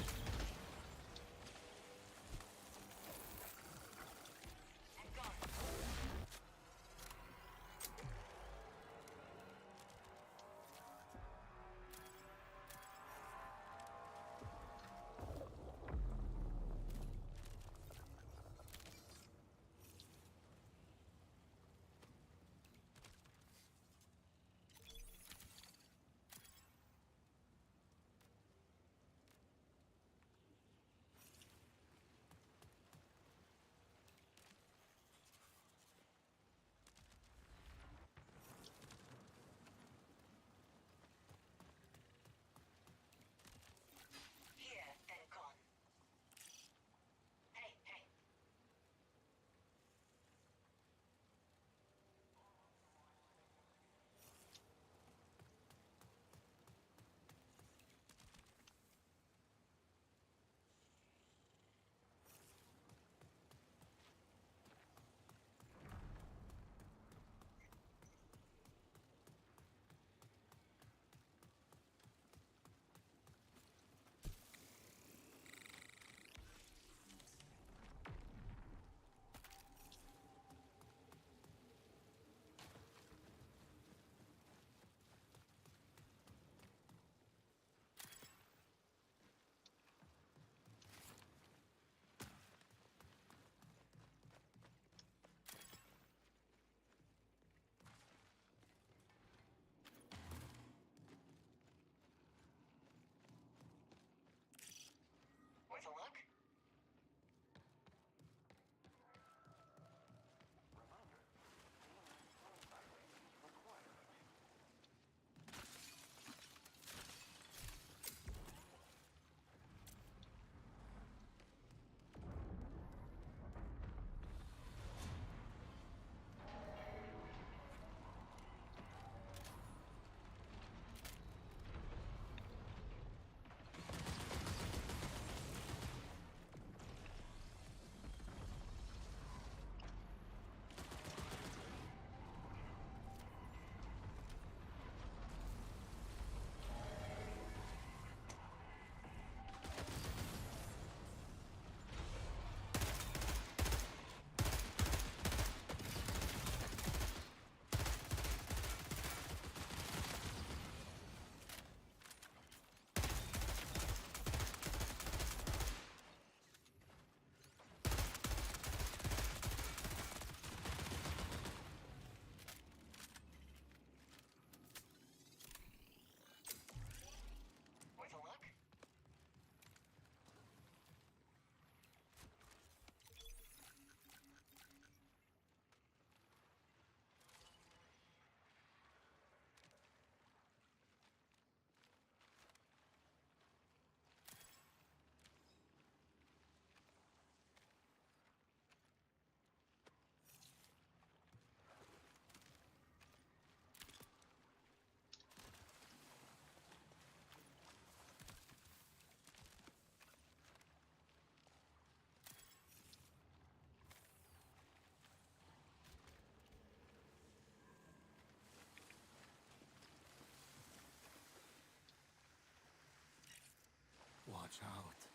Watch out.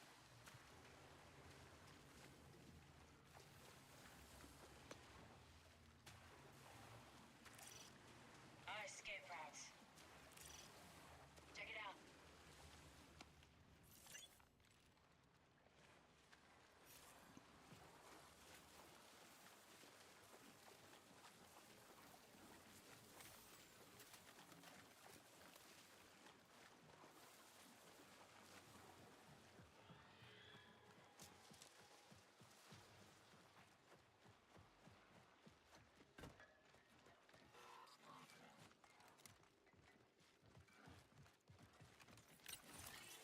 Escape routes. Check it out.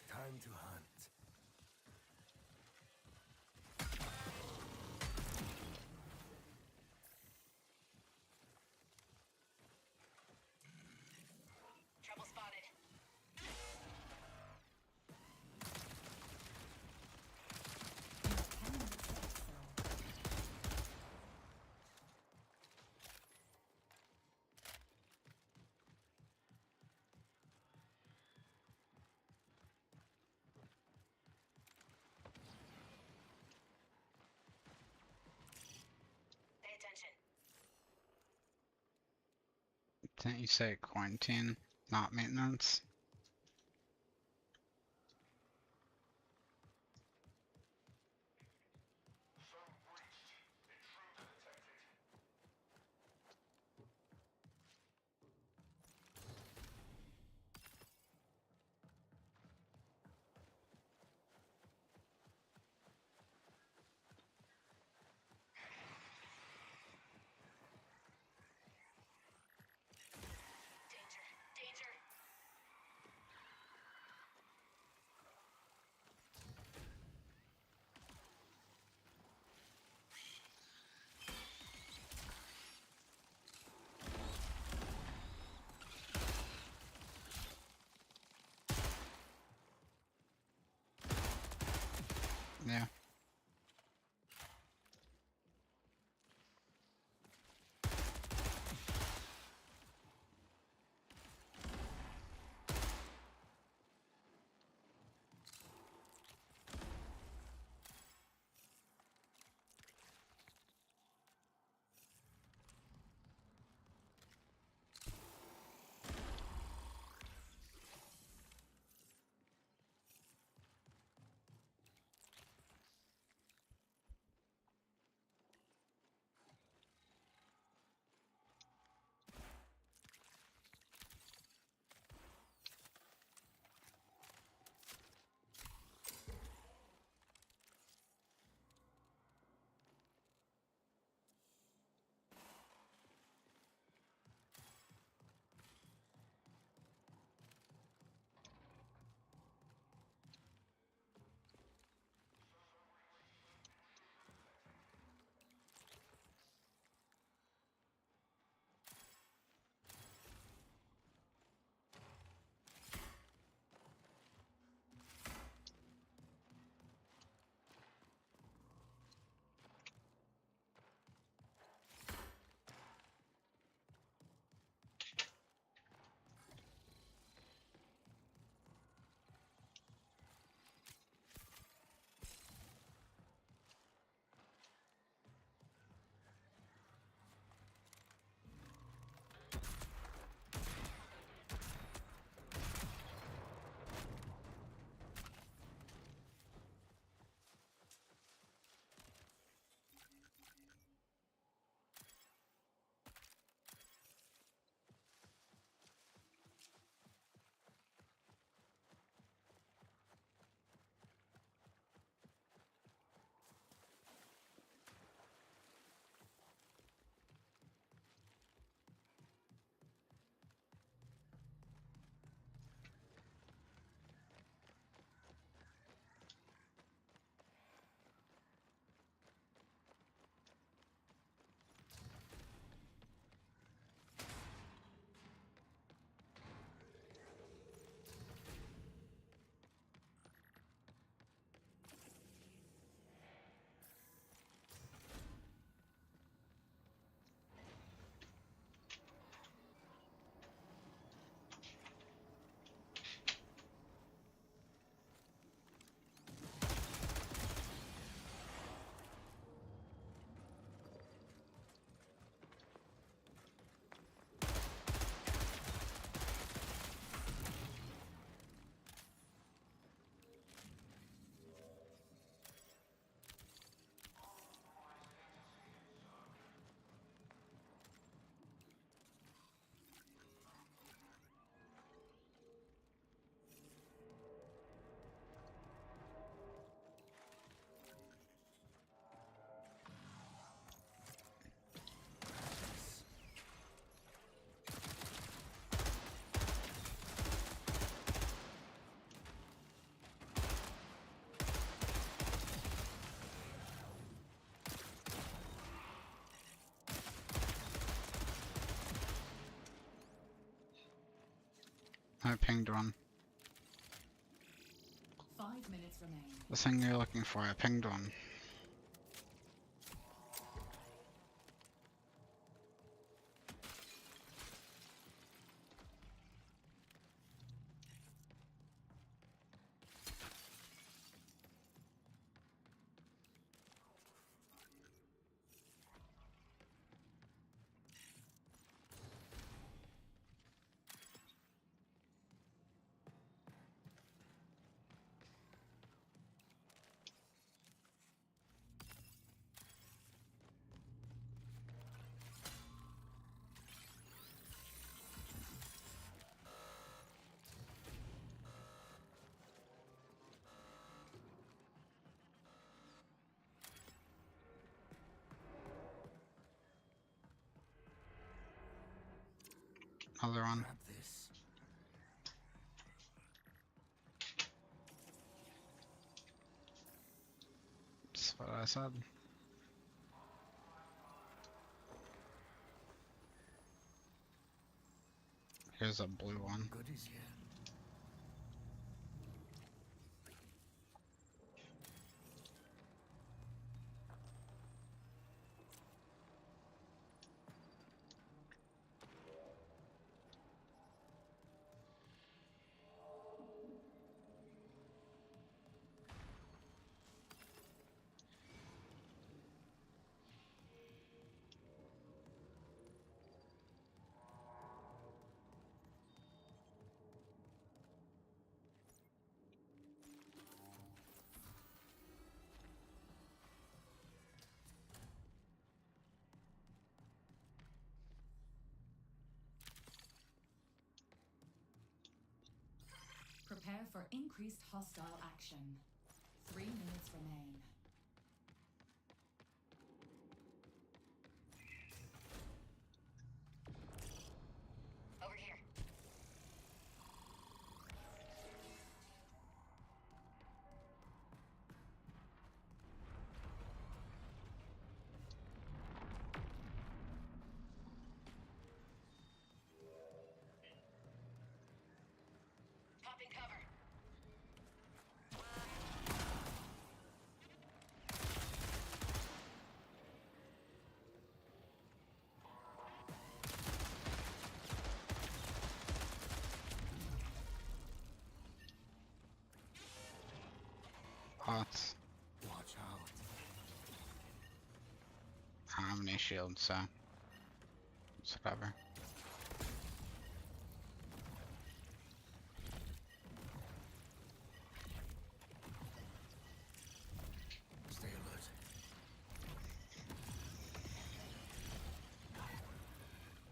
Time to hunt. Trouble spotted. Pay attention. Didn't you say quarantine, not maintenance? Danger. Danger. Yeah. I pinged one. 5 minutes remain. The thing you're looking for, I pinged one. Other one. Grab this. That's what I said. Here's a blue one. Goodies here. Prepare for increased hostile action. 3 minutes remain. Over here. Popping cover. Hot. Watch out. I don't have any shields, so it's whatever. Stay alert.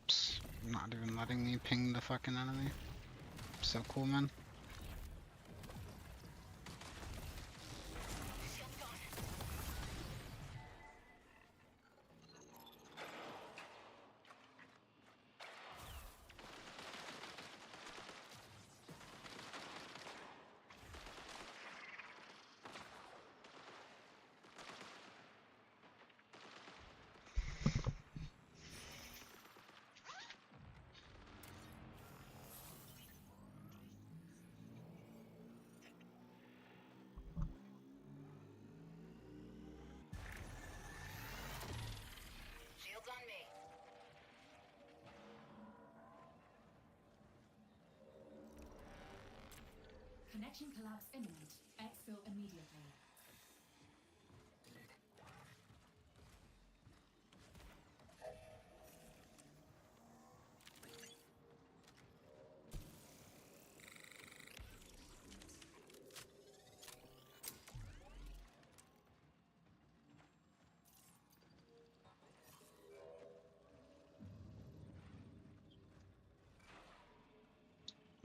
Psst, not even letting me ping the fucking enemy. So cool, man. Shield's gone. Shields on me. Connection collapse imminent. Exfil immediately.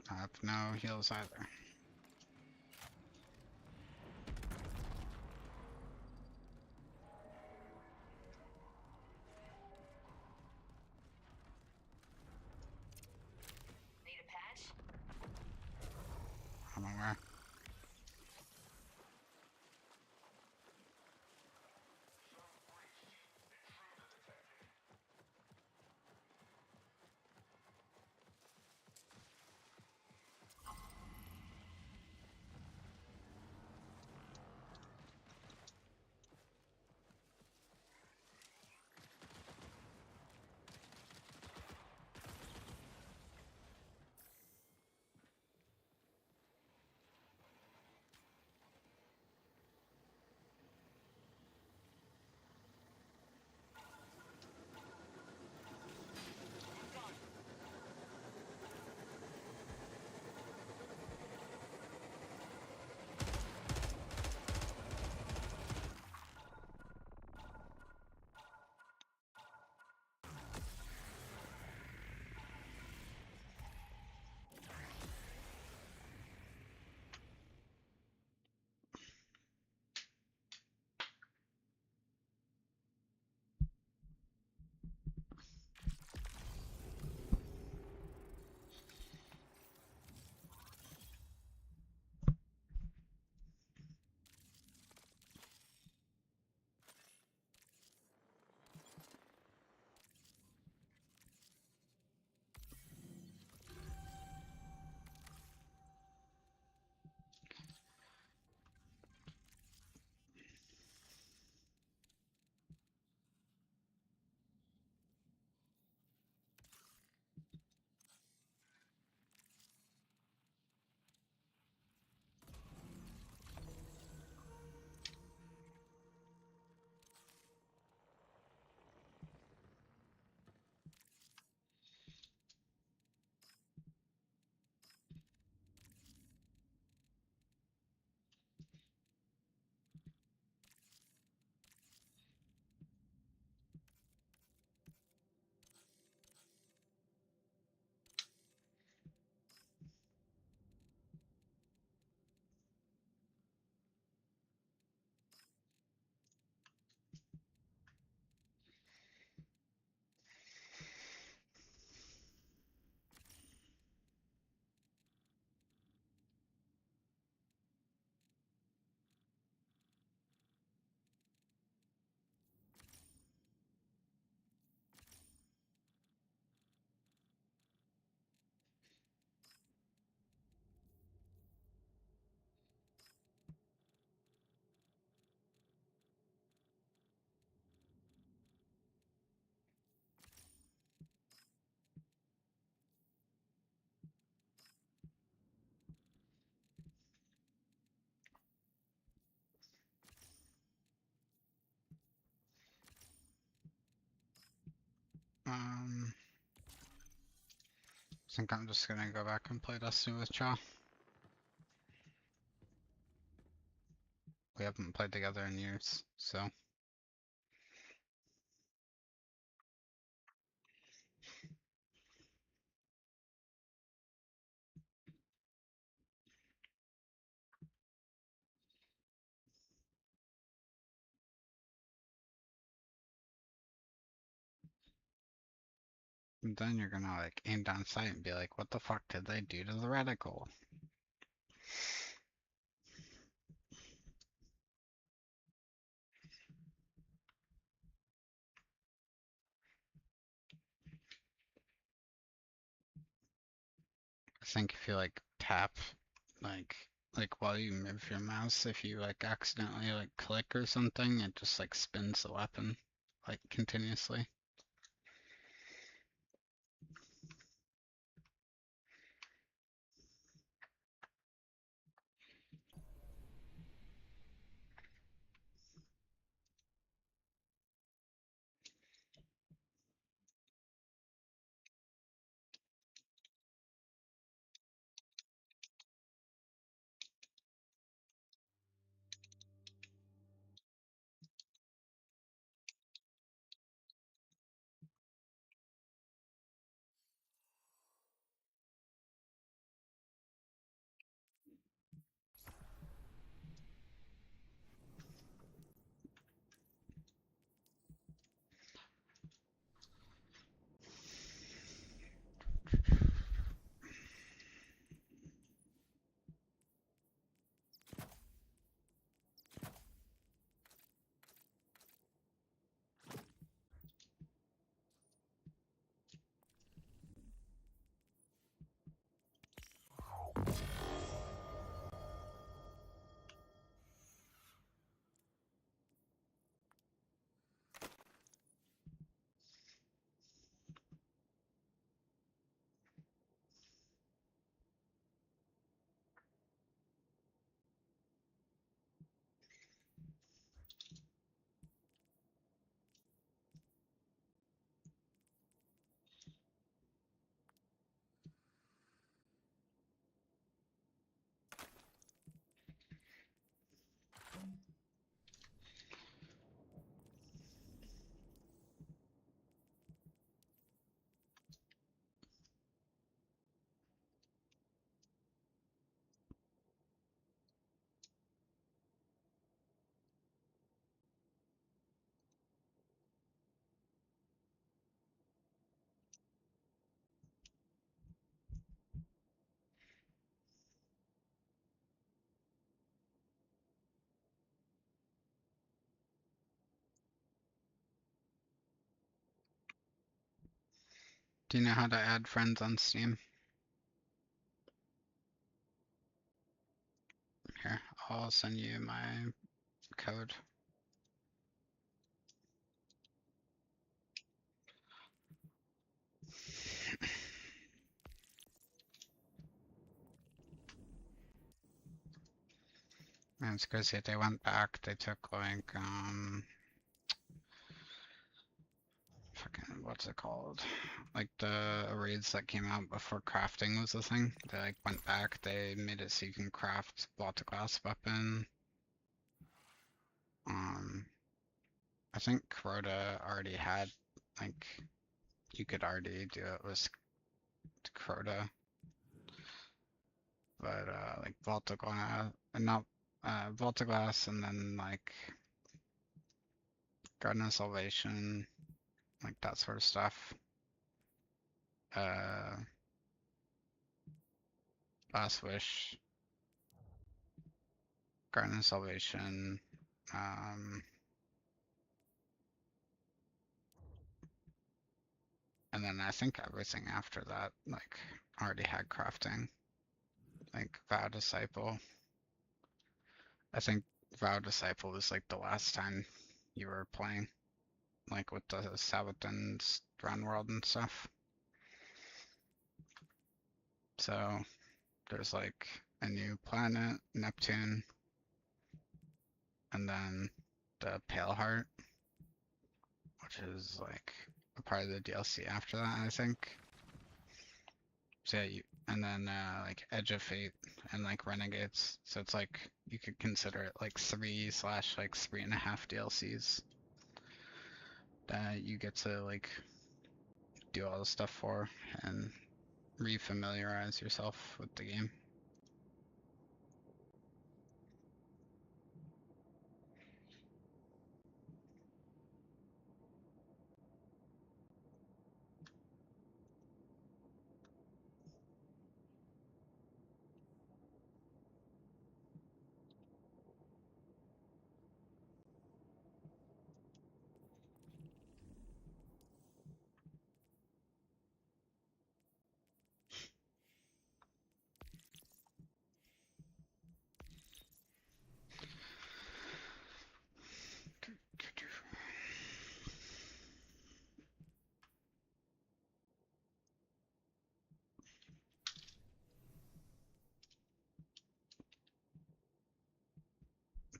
I have no heals either. Need a patch? I'm aware. think I'm just gonna go back and play Destiny with Cha. We haven't played together in years, so. And then you're gonna like aim down sight and be like, what the fuck did they do to the reticle? I think if you like tap, like while you move your mouse, if you like accidentally like click or something, it just like spins the weapon like continuously. Do you know how to add friends on Steam? Here, I'll send you my code. And it's crazy, they went back, they took like, fucking, what's it called? Like the raids that came out before crafting was a thing. They like went back, they made it so you can craft Vault of Glass weapon. I think Crota already had, like, you could already do it with Crota. But like Vault of Glass, not Vault of Glass, and then like Garden of Salvation, like that sort of stuff. Uh, Last Wish, Garden of Salvation, um, and then I think everything after that, like, already had crafting, like Vow Disciple. I think Vow Disciple was like the last time you were playing, like with the Sabaton's Run World and stuff. So there's like a new planet, Neptune, and then the Pale Heart, which is like a part of the DLC after that, I think. So yeah, and then like Edge of Fate and like Renegades. So it's like you could consider it like 3/3.5 DLCs that you get to like do all the stuff for and refamiliarize yourself with the game.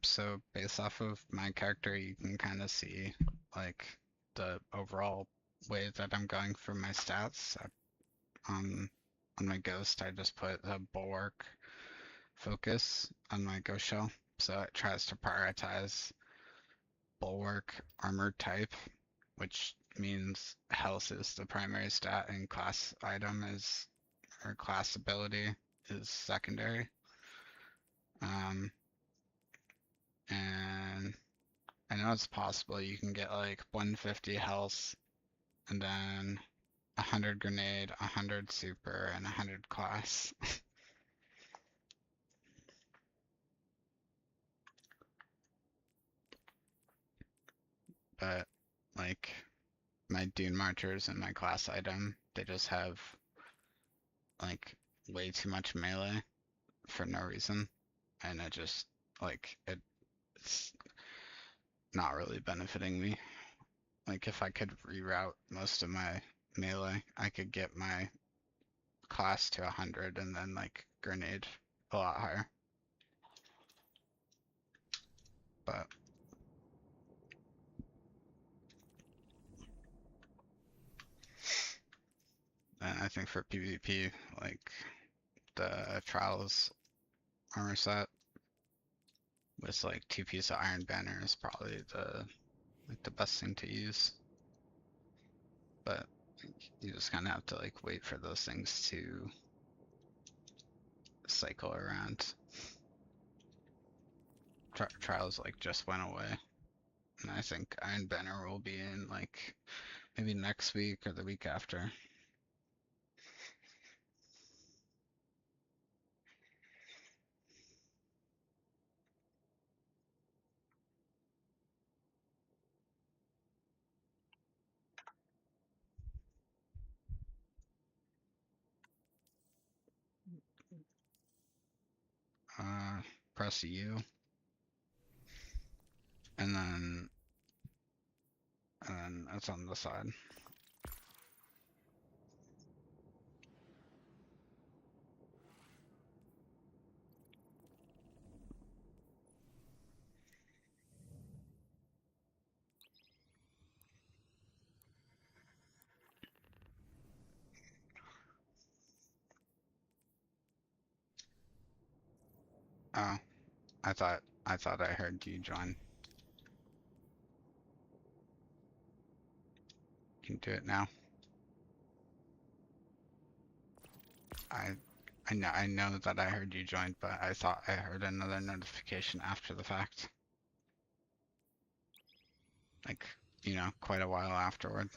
So based off of my character, you can kind of see like the overall way that I'm going for my stats. On on my ghost, I just put a bulwark focus on my ghost shell, so it tries to prioritize bulwark armor type, which means health is the primary stat and class item is or class ability is secondary. And I know it's possible you can get like 150 health and then 100 grenade, 100 super, and 100 class. But like my Dune Marchers and my class item, they just have like way too much melee for no reason. And it just like it's not really benefiting me. Like if I could reroute most of my melee, I could get my class to 100 and then like grenade a lot higher. But and I think for PvP, like the Trials armor set with like 2 pieces of Iron Banner is probably the best thing to use. But you just kind of have to like wait for those things to cycle around. Trials like just went away, and I think Iron Banner will be in like maybe next week or the week after. Press U, and then it's on the side. Oh, I thought I heard you join. You can do it now. I I know that I heard you join, but I thought I heard another notification after the fact. Like, quite a while afterward.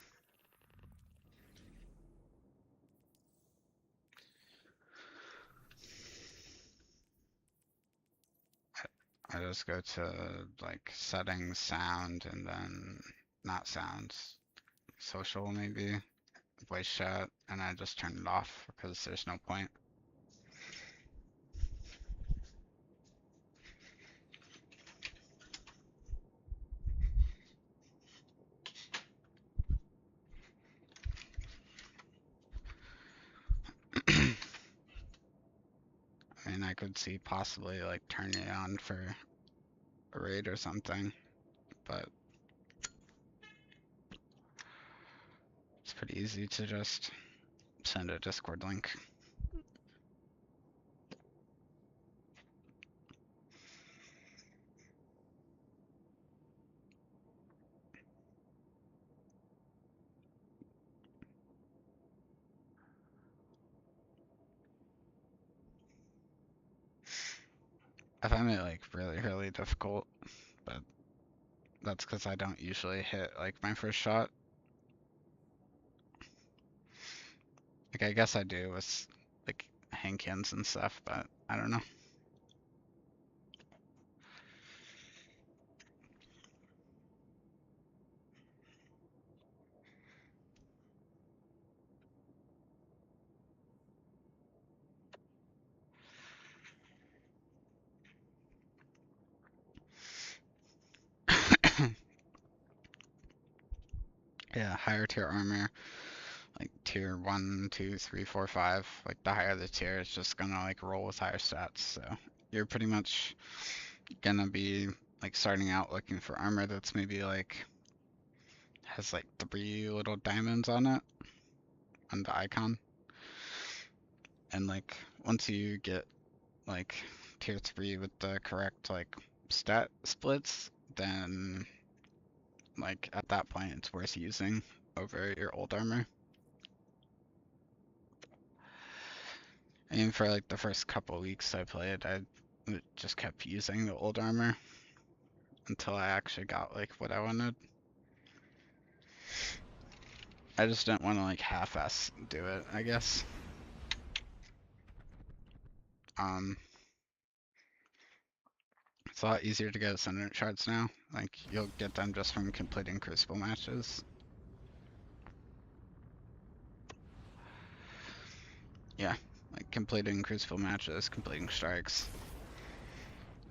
I just go to like settings, sound, and then not sounds, social maybe, voice chat, and I just turn it off because there's no point. I mean, I could see possibly like turning it on for a raid or something, but it's pretty easy to just send a Discord link. I find it like really, really difficult, but that's because I don't usually hit like my first shot. Like I guess I do with like handcans and stuff, but I don't know. Yeah, higher tier armor, like tier 1, 2, 3, 4, 5. Like the higher the tier, it's just gonna like roll with higher stats. So you're pretty much gonna be like starting out looking for armor that's maybe like has like 3 little diamonds on it on the icon. And like once you get like tier 3 with the correct like stat splits, then like at that point it's worth using over your old armor. And for like the first couple weeks I played, I just kept using the old armor until I actually got like what I wanted. I just didn't want to like half-ass do it, I guess. Um, it's a lot easier to get ascendant shards now. Like you'll get them just from completing crucible matches. Yeah, like completing crucible matches, completing strikes.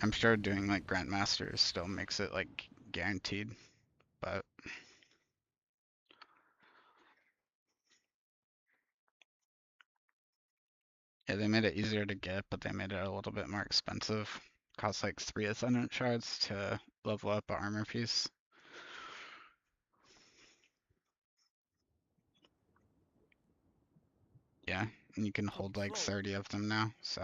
I'm sure doing like grandmasters still makes it like guaranteed, but yeah, they made it easier to get, but they made it a little bit more expensive. Costs like 3 ascendant shards to level up an armor piece. Yeah, and you can hold like Control. 30 of them now, so.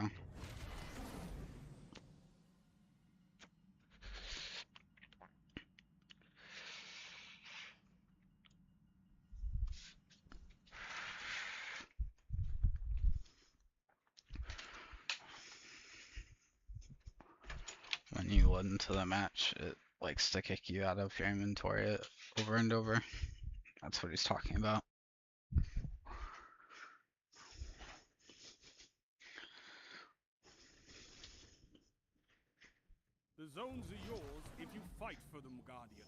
When you load into the match, it likes to kick you out of your inventory over and over. That's what he's talking about. The zones are yours if you fight for them, Guardian.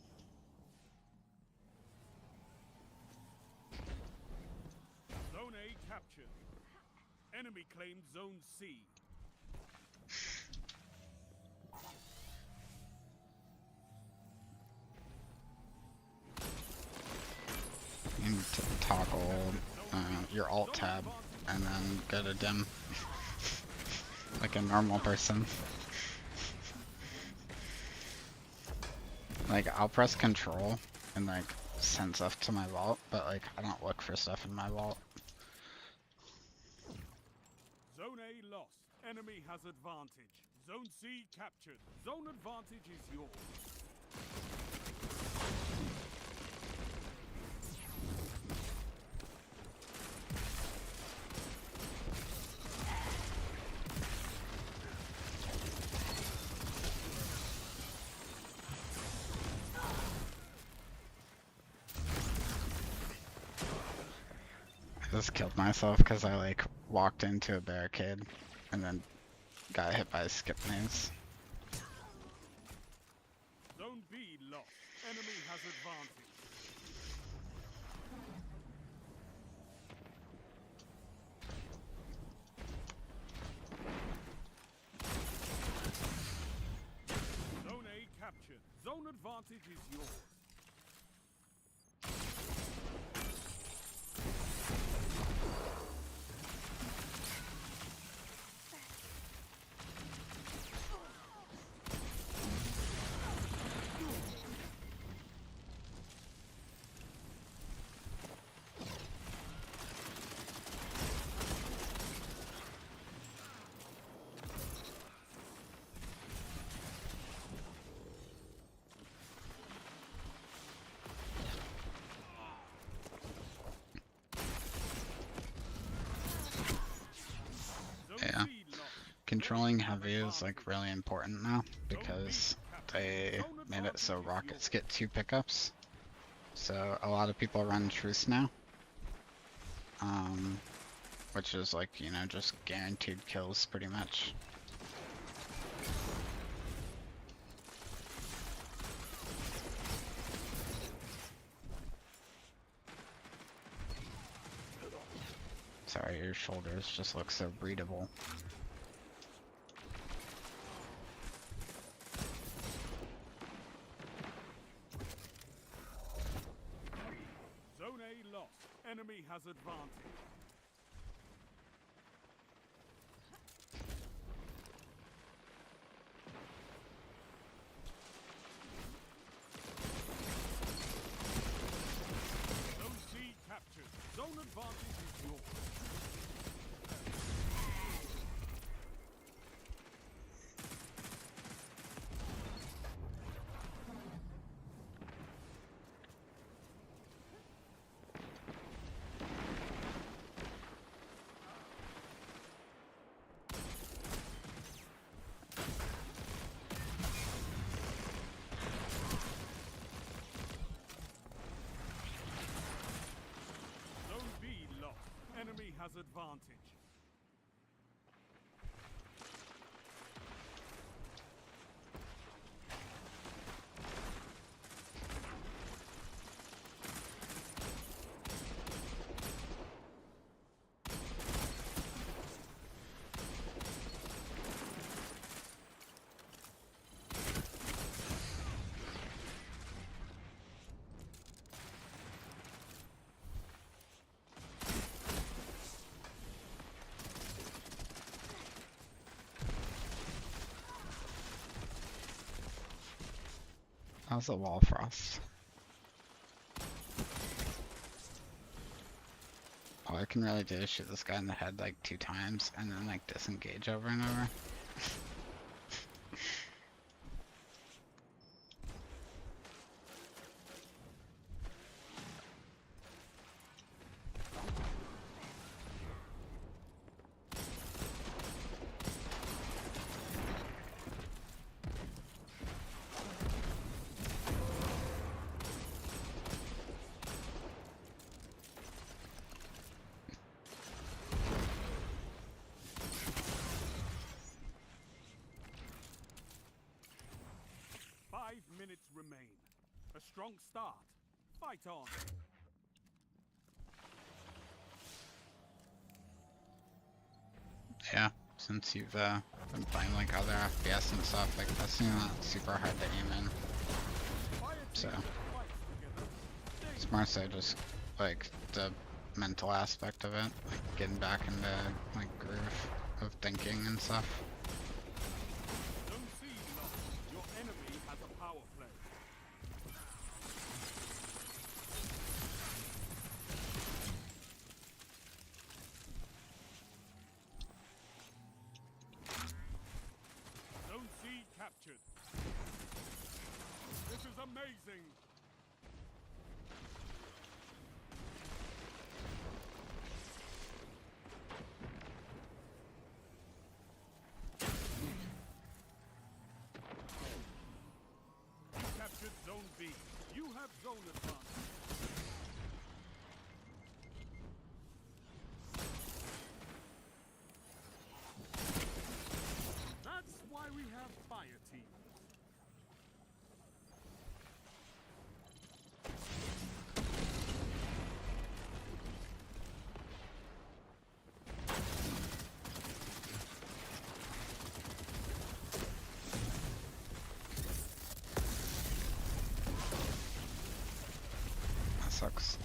Zone A captured. Enemy claimed Zone C. You need to toggle your alt tab and then go to dim like a normal person. Like I'll press control and like send stuff to my vault, but like I don't look for stuff in my vault. Zone A lost. Enemy has advantage. Zone C captured. Zone advantage is yours. I just killed myself because I like walked into a barricade and then got hit by a skip maze. Zone B lost. Enemy has advantage. Zone A captured. Zone advantage is yours. controlling heavy is like really important now because they made it so rockets get 2 pickups. So a lot of people run truce now. Which is like, you know, just guaranteed kills pretty much. Sorry, your shoulders just look so breathable. Zone A lost. Enemy has advantage. Zone C captured. Zone advantage is yours. Zone B lost. Enemy has advantage. How's the wall frost? All I can really do is shoot this guy in the head like 2 times and then like disengage over and over. Minutes remain. A strong start. Fight on. Yeah, since you've been playing like other FPS and stuff, like that's not super hard to aim in. So it's more so just like the mental aspect of it, like getting back into like groove of thinking and stuff. Zone C lost. Your enemy has a power play. Zone C captured. This is amazing. Captured Zone B. You have zone advantage. That's why we have fire teams. That sucks.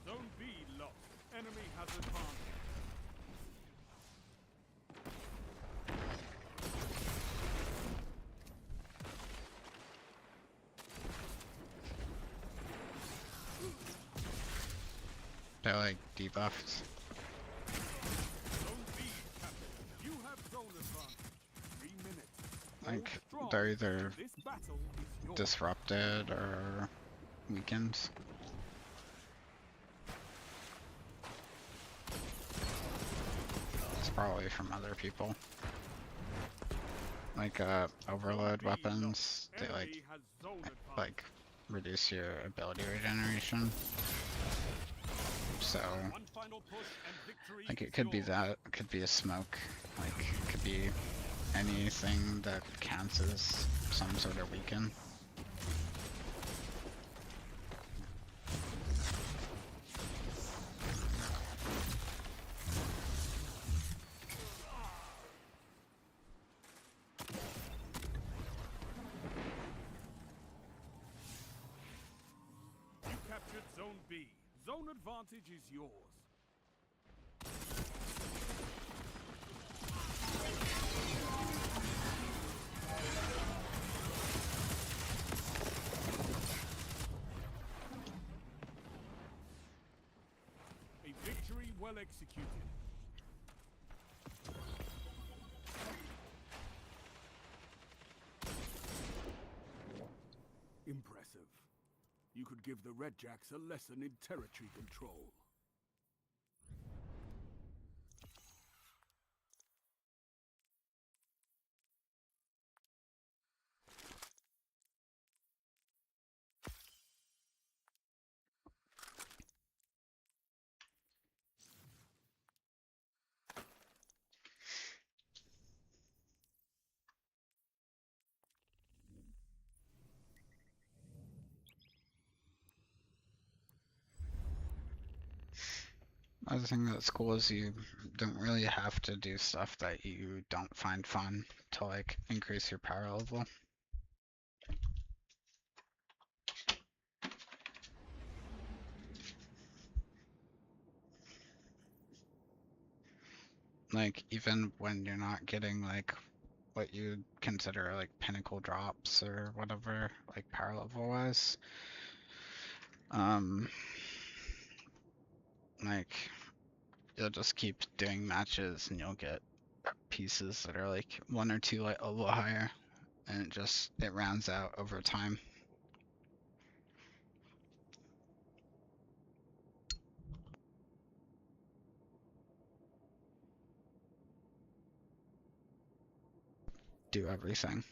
Zone B lost. Enemy has advantage. They're like debuffed. Zone B captured. You have zone advantage. 3 minutes. Like Hold strong. they're either This battle is yours. disrupted or weakened. probably from other people. Like overload Zone B lost. weapons, they Enemy has zone advantage. like reduce your ability regeneration. So One final push and victory like it is could be yours. that, it could be a smoke, like it could be anything that counts as some sort of weaken. You captured Zone B. Zone advantage is yours. A victory well executed. Impressive. You could give the Red Jacks a lesson in territory control. Other thing that's cool is you don't really have to do stuff that you don't find fun to like increase your power level. Like even when you're not getting like what you consider like pinnacle drops or whatever, like power level wise, like you'll just keep doing matches and you'll get pieces that are like 1 or 2 like a little higher, and it rounds out over time. Do everything.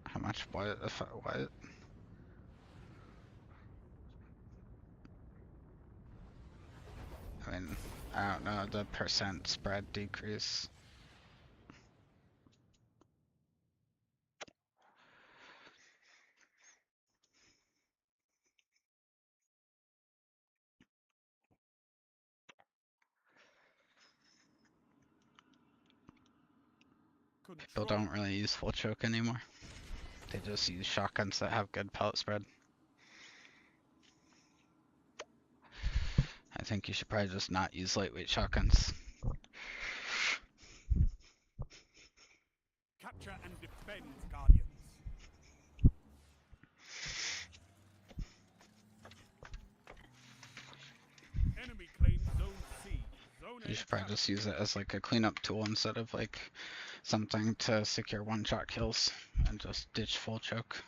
How much? What? If what? I mean, I don't know the percent spread decrease. People Control. don't really use full choke anymore. They just use shotguns that have good pellet spread. I think you should probably just not use lightweight shotguns. Capture and defend, Guardians. Enemy claims Zone C. Zone A You should probably just captured. use it as like a cleanup tool instead of like something to secure one-shot kills, and just ditch full choke.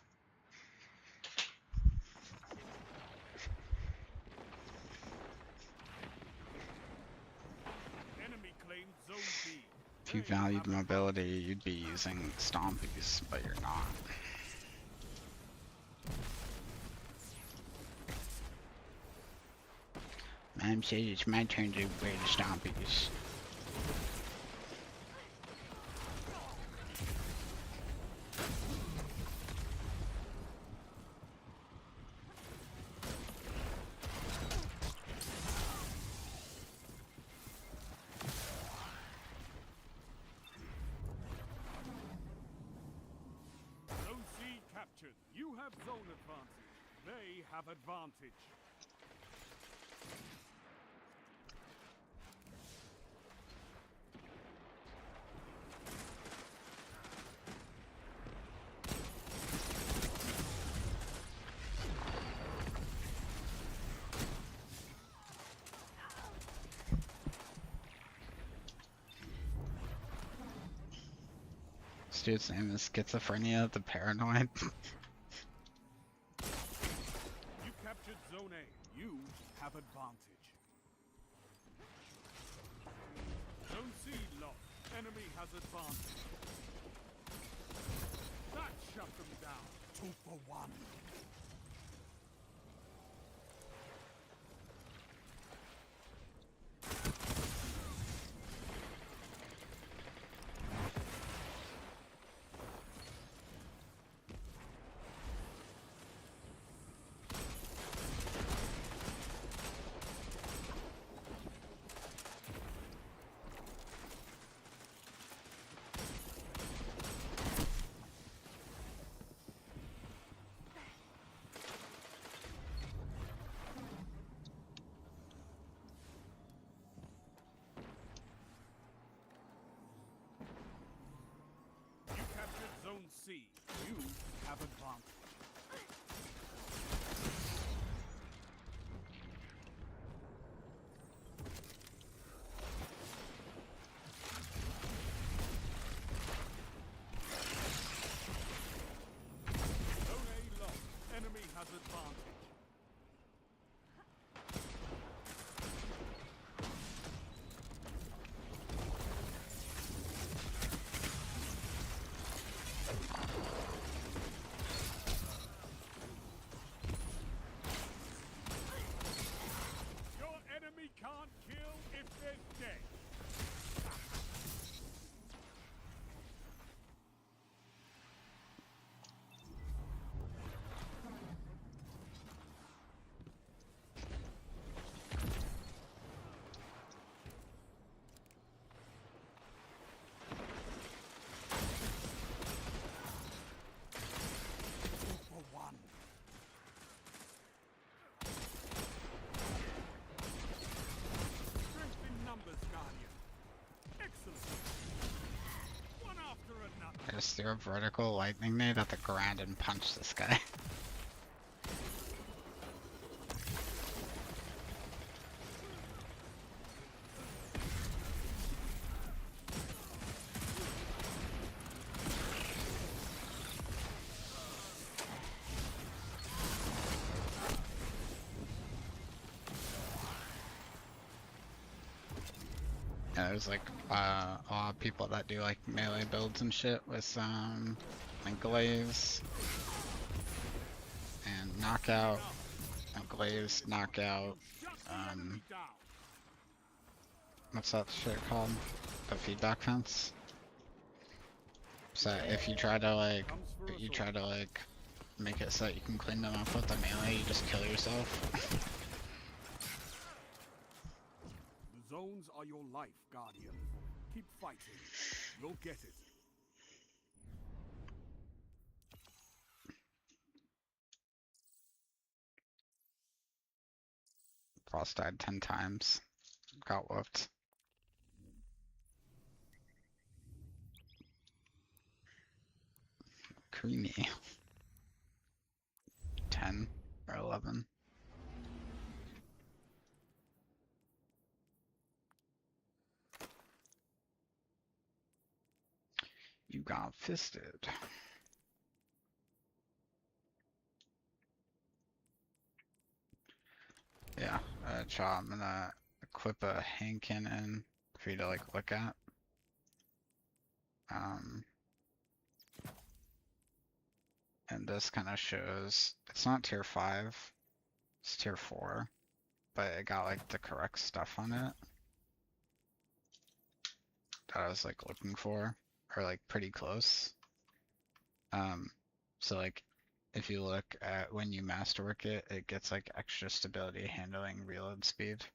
Enemy claims Zone B. If you They valued have mobility, advantage. you'd be using stompies, but you're not. Mom says it's my turn to wear the stompies. Zone C captured. You have zone advantage. They have advantage. This dude's name is Schizophrenia the Paranoid. You captured Zone A. You have advantage. Zone C lost. Enemy has advantage. That shut them down. 2 for 1. You captured Zone C. You have advantage. Zone A lost. Enemy has advantage. Your enemy can't kill if they're dead. Two for 1. Strength in numbers, Guardian. Excellent. One after another. I just threw a vertical lightning nade at the ground and punched this guy. Yeah, there's like a lot of people that do like melee builds and shit with like glaze and knockout, and glaze, knockout, Shut the enemy down. what's that shit called? The feedback fence. So if you try to like, Comes for us you all. try to like make it so that you can clean them up with the melee, you just kill yourself. The zones are your life, Guardian. Keep fighting. You'll get it. Frost died 10 times. Got whooped. Creamy. 10 or 11. You got fisted. Yeah, Cha, I'm gonna equip a hand cannon for you to like look at. And this kind of shows, it's not tier 5, it's tier 4, but it got like the correct stuff on it that I was like looking for, or like pretty close. So like if you look at when you masterwork it, it gets like extra stability, handling, reload speed.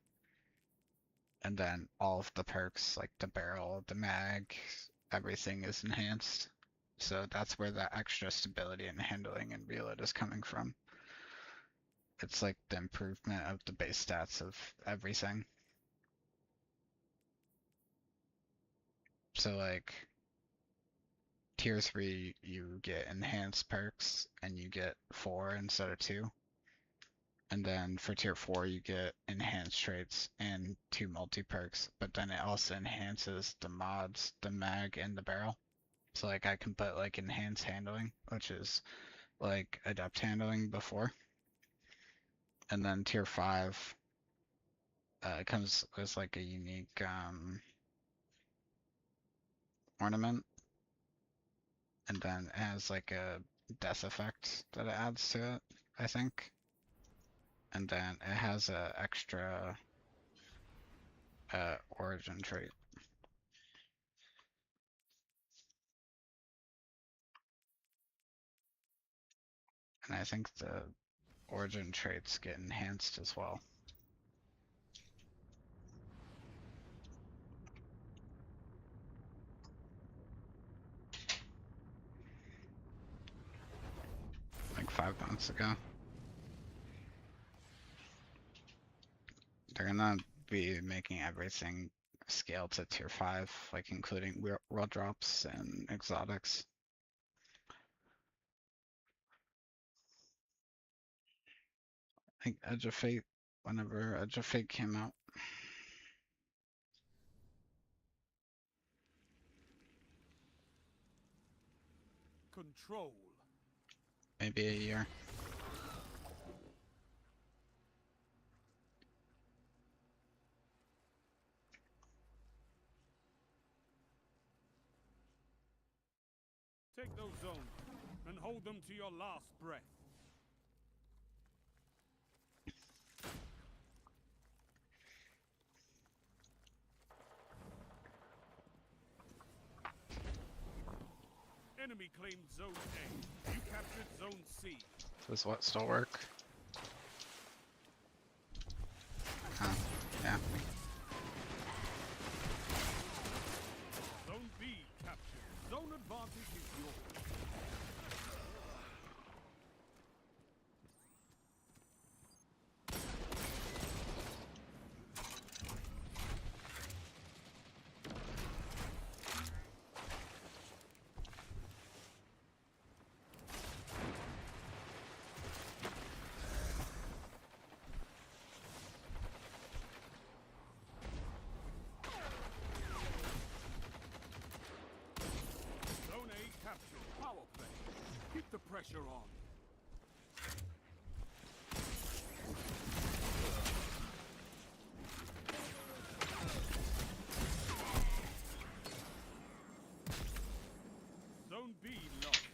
And then all of the perks like the barrel, the mag, everything is enhanced. So that's where that extra stability and handling and reload is coming from. It's like the improvement of the base stats of everything. So like tier 3 you get enhanced perks and you get 4 instead of 2. And then for tier 4 you get enhanced traits and 2 multi perks, but then it also enhances the mods, the mag, and the barrel. So like I can put like enhanced handling, which is like adept handling before, and then tier 5 comes with like a unique ornament, and then it has like a death effect that it adds to it, I think. And then it has a extra origin trait. And I think the origin traits get enhanced as well. Like 5 months ago. They're gonna be making everything scale to tier 5, like including world drops and exotics. I think Edge of Fate, whenever Edge of Fate came out. Control. Maybe a year. Take those zones and hold them to your last breath. Enemy claimed Zone A. You captured Zone C. Does what still work? Huh. Yeah. Zone B captured. Zone advantage is yours. Zone A captured. Power play. Keep the pressure on. Zone B lost.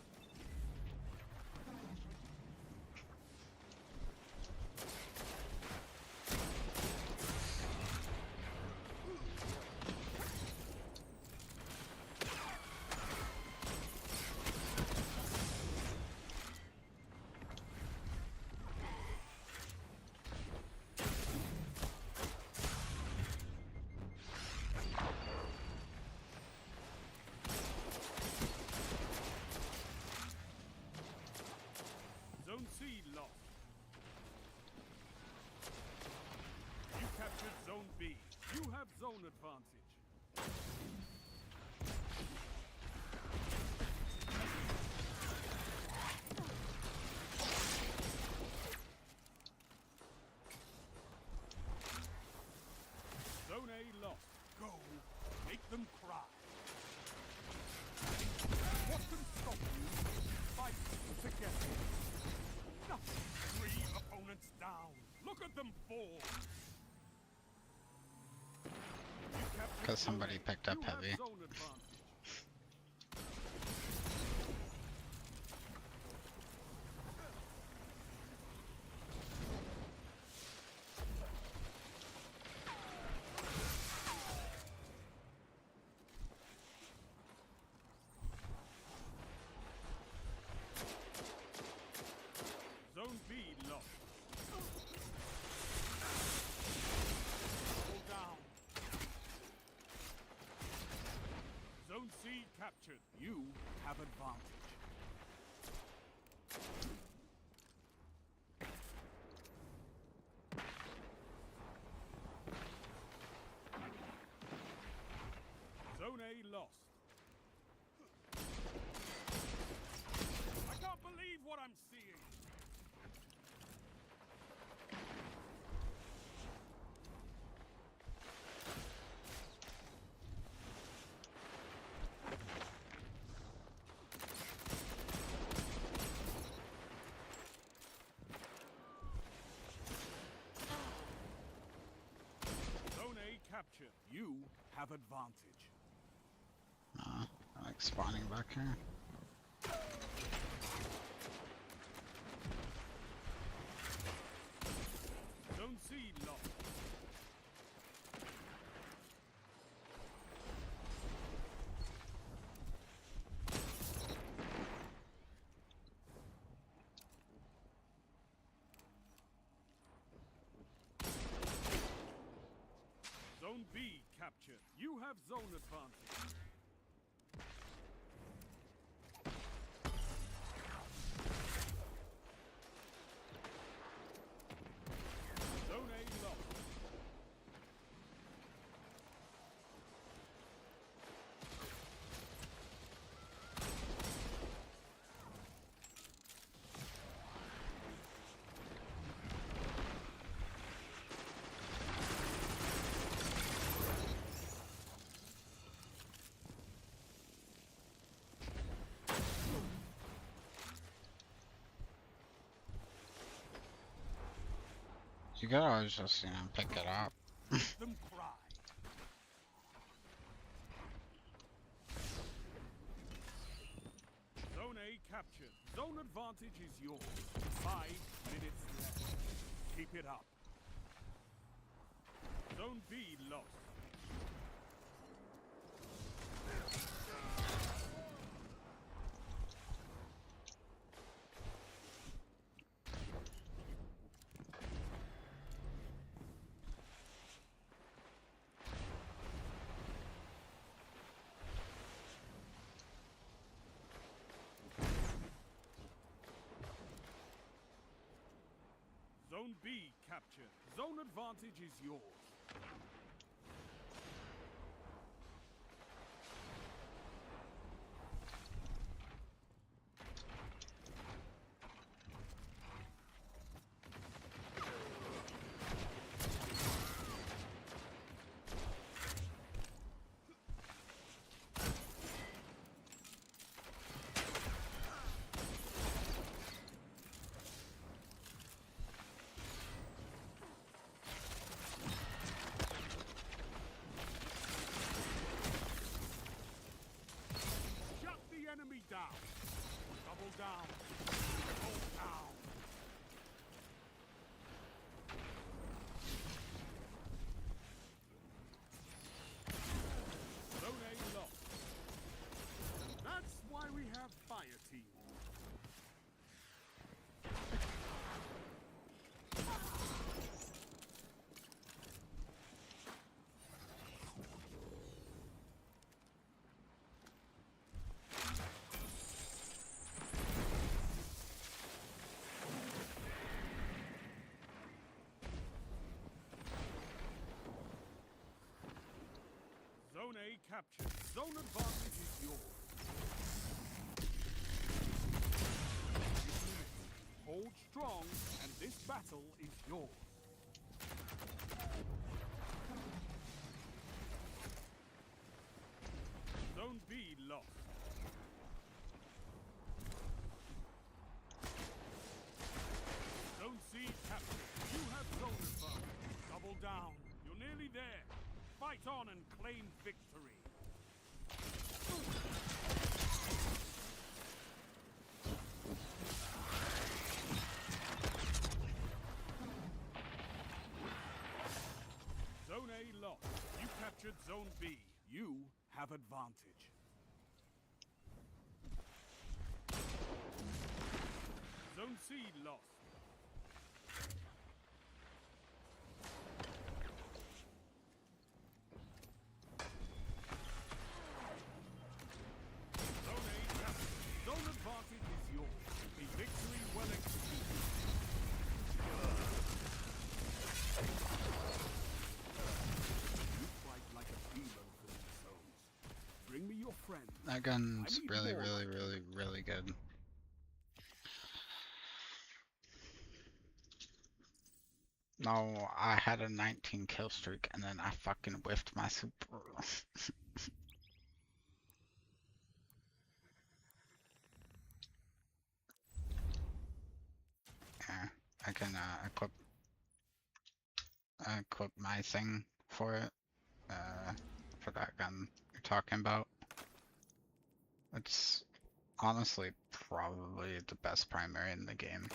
Zone C lost. You captured Zone B. You have zone advantage. Zone A lost. Go. Make them cry. What can stop you? Fight together. Nothing. 3 opponents down. Look at them fall. Because somebody picked up You have heavy. zone advantage. Zone B lost. Hold down. Zone C captured. You have advantage. Zone A lost. I can't believe what I'm seeing. captured. You have advantage. I like spawning back here. Zone C lost. Zone B captured. You have zone advantage. Zone A lost. You could always just, pick it up. Make them cry. Zone A captured. Zone advantage is yours. 5 minutes left. Keep it up. Zone B lost. Zone B captured. Zone advantage is yours. Shut the enemy down. Double down. Hold down. Zone A lost. That's why we have fire teams. Zone A captured. Zone advantage is yours. Hold strong, and this battle is yours. Zone B lost. Zone C captured. You have zone advantage. Double down. You're nearly there. Fight on and claim victory. Zone A lost. You captured Zone B. You have advantage. Zone C lost. Zone A captured. Zone advantage is yours. A victory well executed. You fight like a demon for these zones. Bring me your friends. That gun's I need really, more really, like really, really good. No, I had a 19 kill streak and then I fucking whiffed my super. Yeah, I can equip my thing for it. for that gun you're talking about. It's honestly probably the best primary in the game.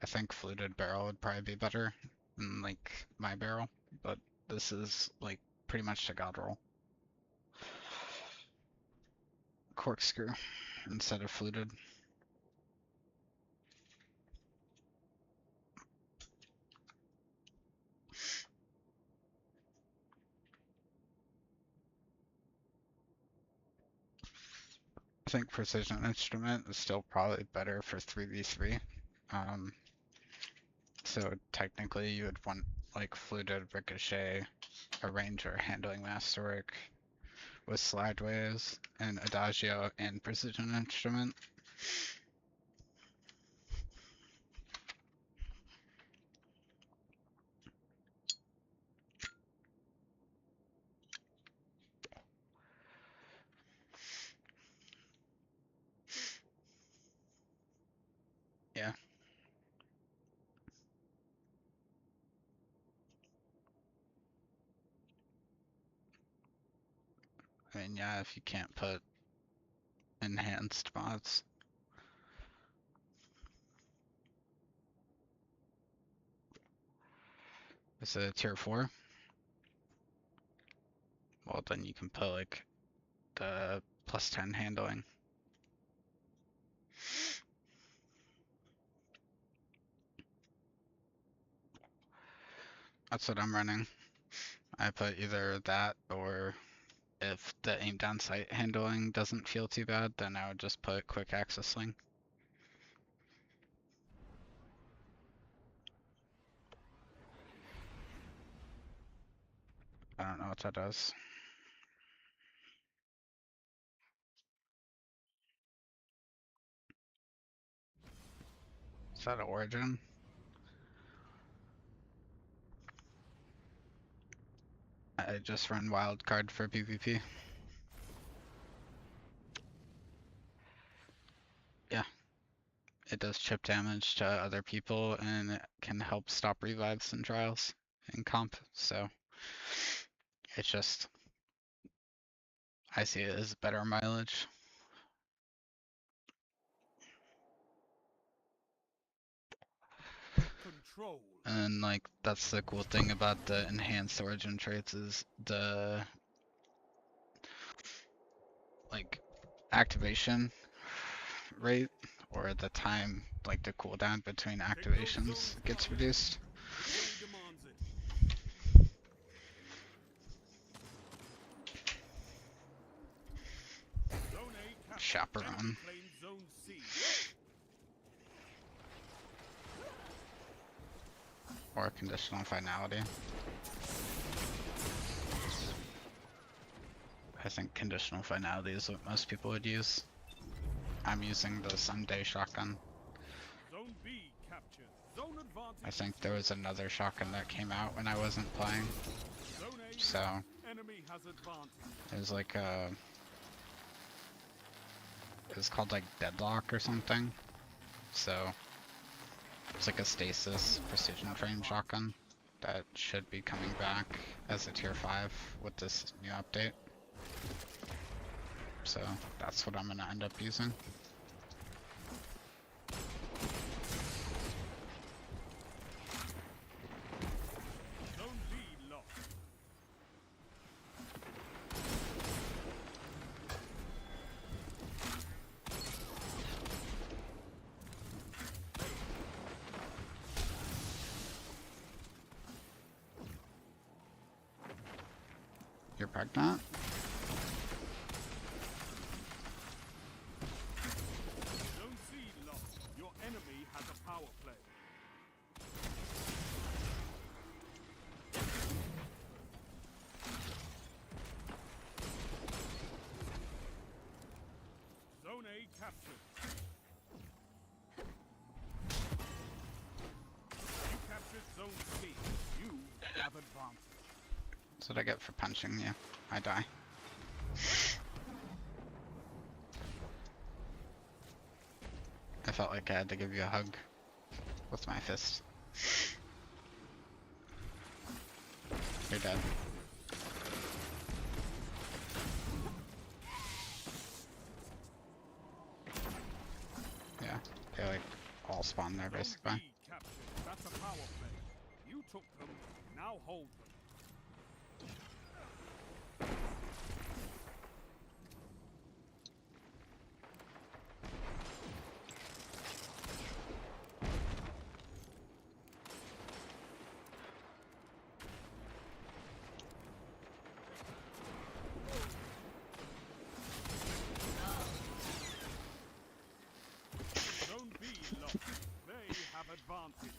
I think fluted barrel would probably be better than like my barrel, but this is like pretty much the god roll. Corkscrew instead of fluted. I think precision instrument is still probably better for 3v3. So technically you would want like fluted ricochet, a ranger handling masterwork with slideways and adagio and precision instrument. Yeah. I mean, yeah, if you can't put enhanced mods. Is it a tier 4? Well, then you can put like the plus 10 handling. That's what I'm running. I put either that or if the aim down sight handling doesn't feel too bad, then I would just put quick access sling. I don't know what that does. Is that origin? I just run wildcard for PvP. Yeah. It does chip damage to other people and it can help stop revives and trials in comp, so it's just, I see it as better mileage. Control. And like that's the cool thing about the enhanced origin traits is the like activation rate or the time, like the cooldown between Take those activations zones, gets Guardian. reduced. Victory demands it. Zone A captured. Chaperone. Enemy claimed Zone C. Or conditional finality. I think conditional finality is what most people would use. I'm using the Sunday shotgun. Zone B captured. Zone advantage. I think there was another shotgun that came out when I wasn't playing. Zone A. So Enemy has advantage. it was like a, it was called like Deadlock or something. So it's like a stasis precision frame shotgun that should be coming back as a tier 5 with this new update. So that's what I'm gonna end up using. Zone B lost. You're pregnant? Zone C lost. Your enemy has a power play. Zone A captured. You captured Zone C. You have advantage. That's what I get for punching you. I die. I felt like I had to give you a hug with my fist. You're dead. Yeah, they like all spawn there Zone basically. B captured. That's a power play. You took them, now hold them. Zone B lost. They have advantage.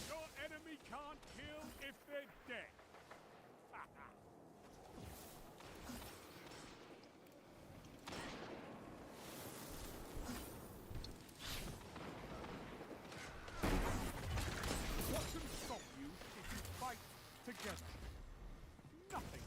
Your enemy can't kill if they're dead. What can stop you if you fight together? Nothing.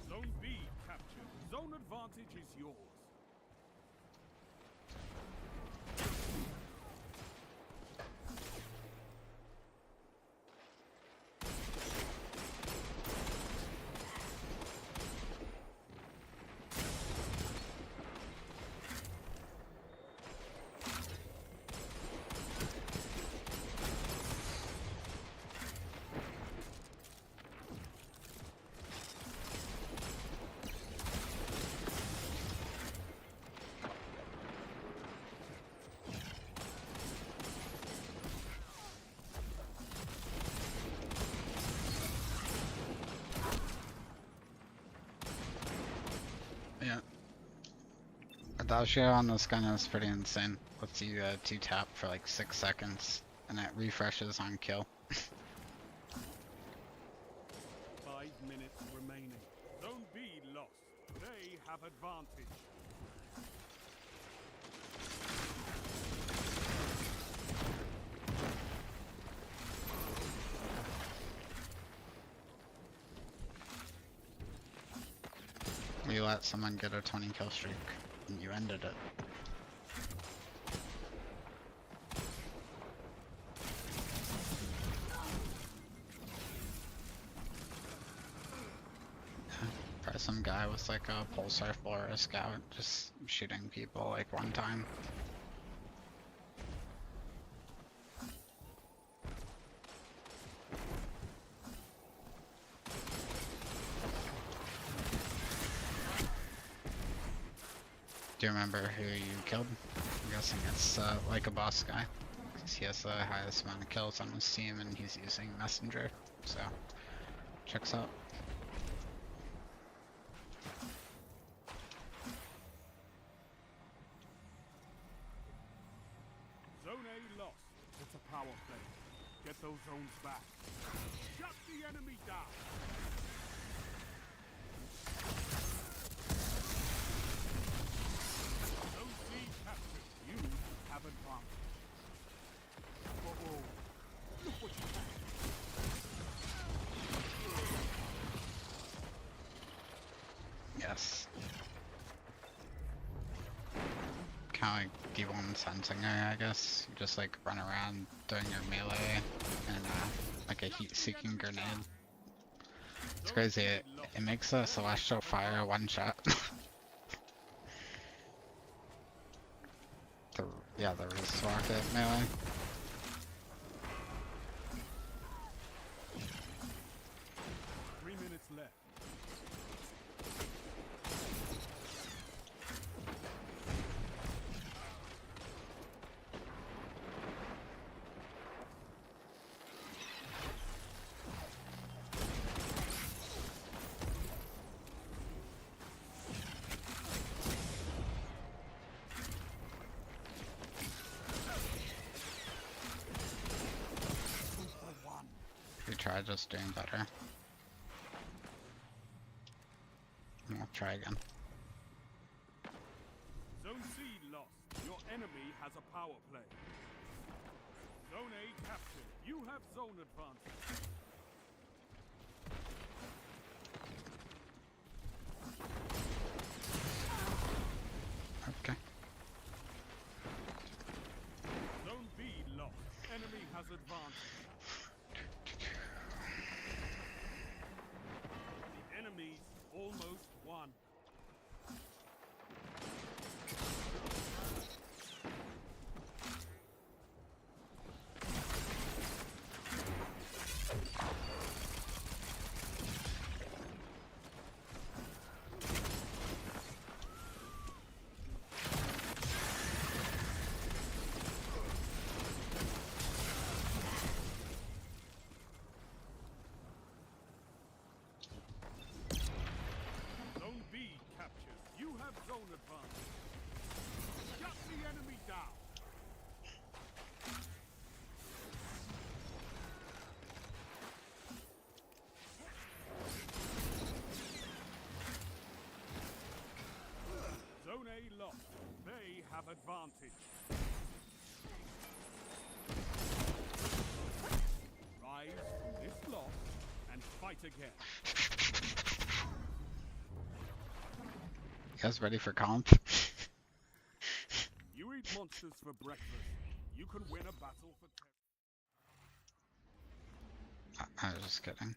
Zone B captured. Zone advantage is yours. Yeah. Adagio on this gun is pretty insane. Lets you 2-tap for like 6 seconds, and it refreshes on kill. 5 minutes remaining. Zone B lost. They have advantage. You let someone get a 20 kill streak, and you ended it. Probably some guy with like a pulse rifle or a scout just shooting people like one time. Do you remember who you killed? I'm guessing it's like a boss guy, because he has the highest amount of kills on his team and he's using messenger, so checks out. Zone A lost. It's a power play. Get those zones back. Shut the enemy down. Zone C captured. You have advantage. Uh-oh. Look what you have. Yes. Kind of like D1 sensing her, I guess. You just like run around doing your melee and like a heat-seeking grenade. It's crazy. It makes a celestial fire one-shot. Yeah, the wrist rocket melee. try just doing better. And we'll try again. Zone C lost. Your enemy has a power play. Zone A captured. You have zone advantage. Okay. Zone B lost. Enemy has advantage. The enemy's almost won. Zone B captured. You have zone advantage. Shut the enemy down. Zone A lost. They have advantage. Rise from this loss and fight again. You guys ready for comp? You eat monsters for breakfast. You can win a battle for 10. I was just kidding.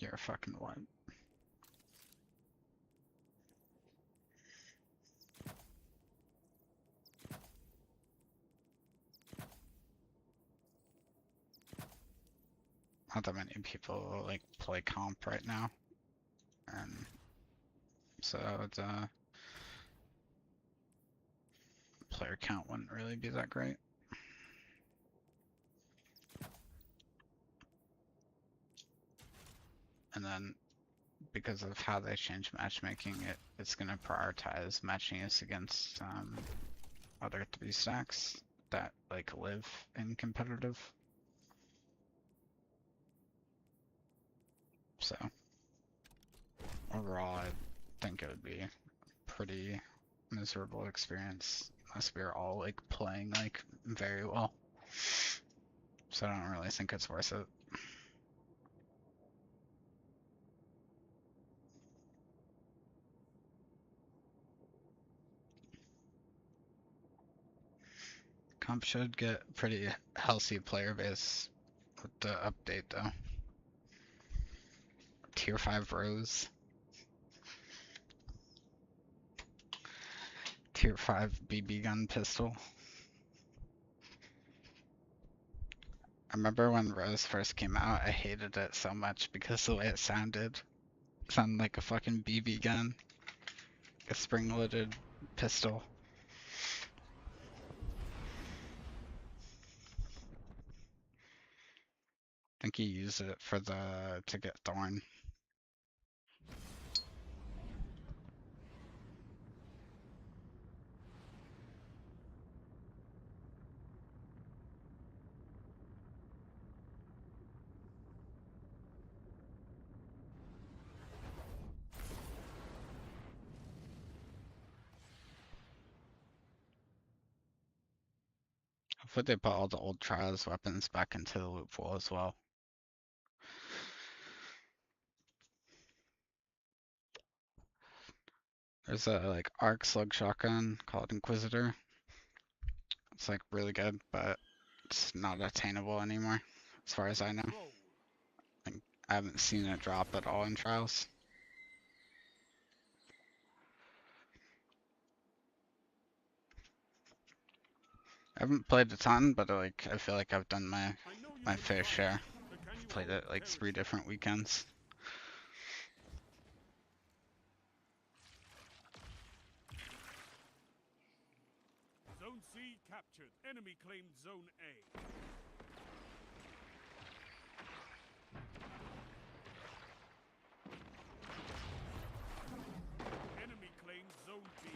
You're a fucking what? Not that many people like play comp right now, and so the player count wouldn't really be that great. And then because of how they change matchmaking, it's gonna prioritize matching us against other 3 stacks that like live in competitive. So overall, I think it would be a pretty miserable experience unless we are all like playing like very well. So I don't really think it's worth it. Comp should get pretty healthy player base with the update though. Tier 5 Rose. Tier 5 BB gun pistol. I remember when Rose first came out, I hated it so much because the way it sounded. It sounded like a fucking BB gun. A spring-loaded pistol. I think he used it for to get Thorn. Hopefully they put all the old Trials weapons back into the loot pool as well. There's a like arc slug shotgun called Inquisitor. It's like really good, but it's not attainable anymore, as far as I know. Roll. Like, I haven't seen it drop at all in Trials. I haven't played a ton, but like I feel like I've done my I know you can fair fight, share. but can you Played hold it like 3 territory? different weekends. Zone C Enemy claimed Zone A. Enemy claimed Zone B.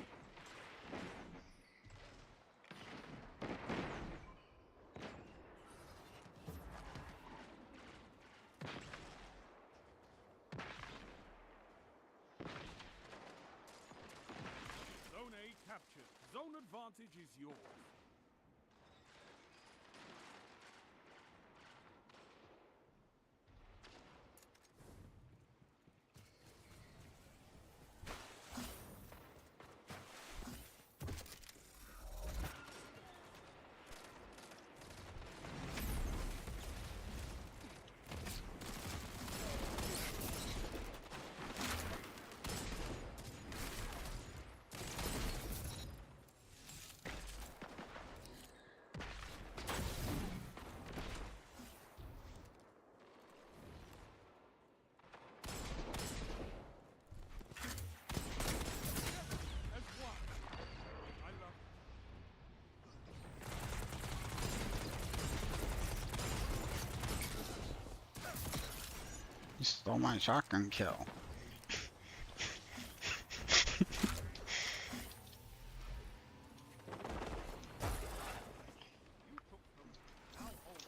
Zone A captured. Zone advantage is yours. As one. I love it. You stole my shotgun kill. You took them. Now hold them.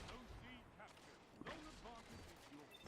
Zone C captured. Zone advantage is yours.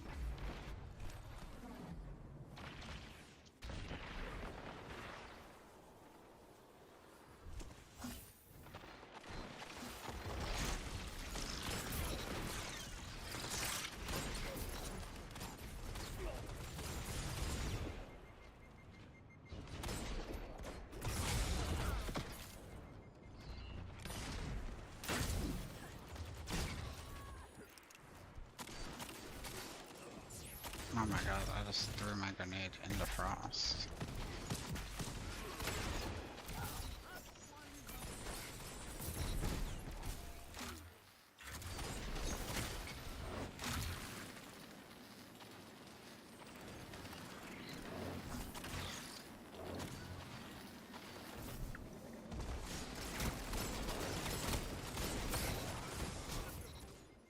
Oh my god, I just threw my grenade into Frost.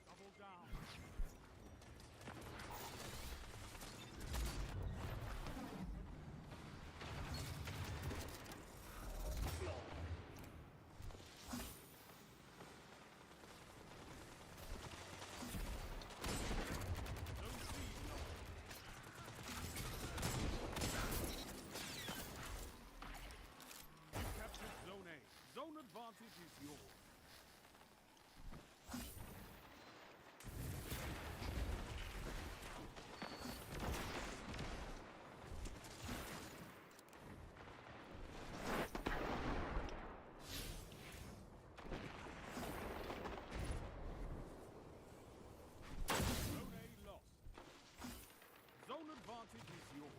Double down. Zone C lost. You captured Zone A. Zone advantage is yours. Zone A lost. Zone advantage is yours.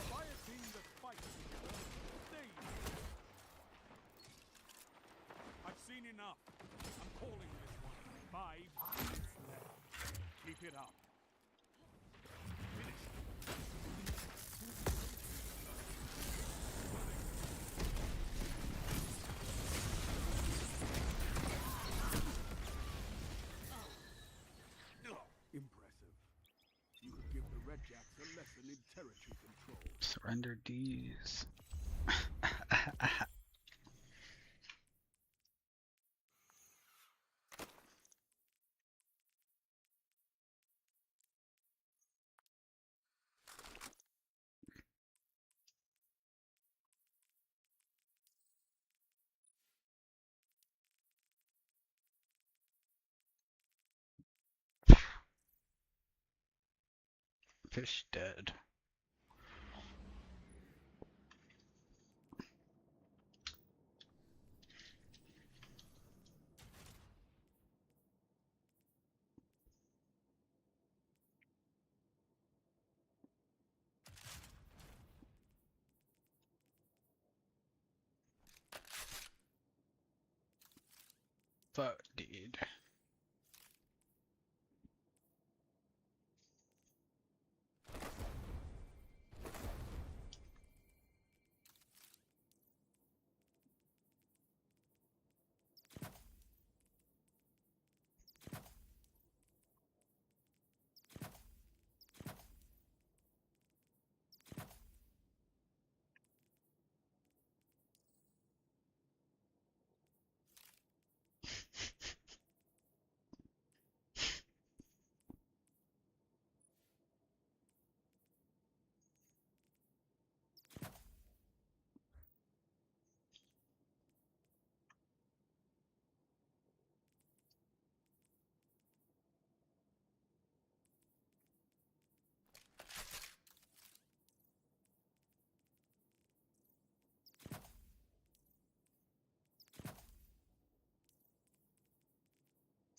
Fire team that fights together stays together. I've seen enough. I'm calling this one. 5 minutes left. Keep it up. Finish. Render Ds. Fish dead. Fuck, dude.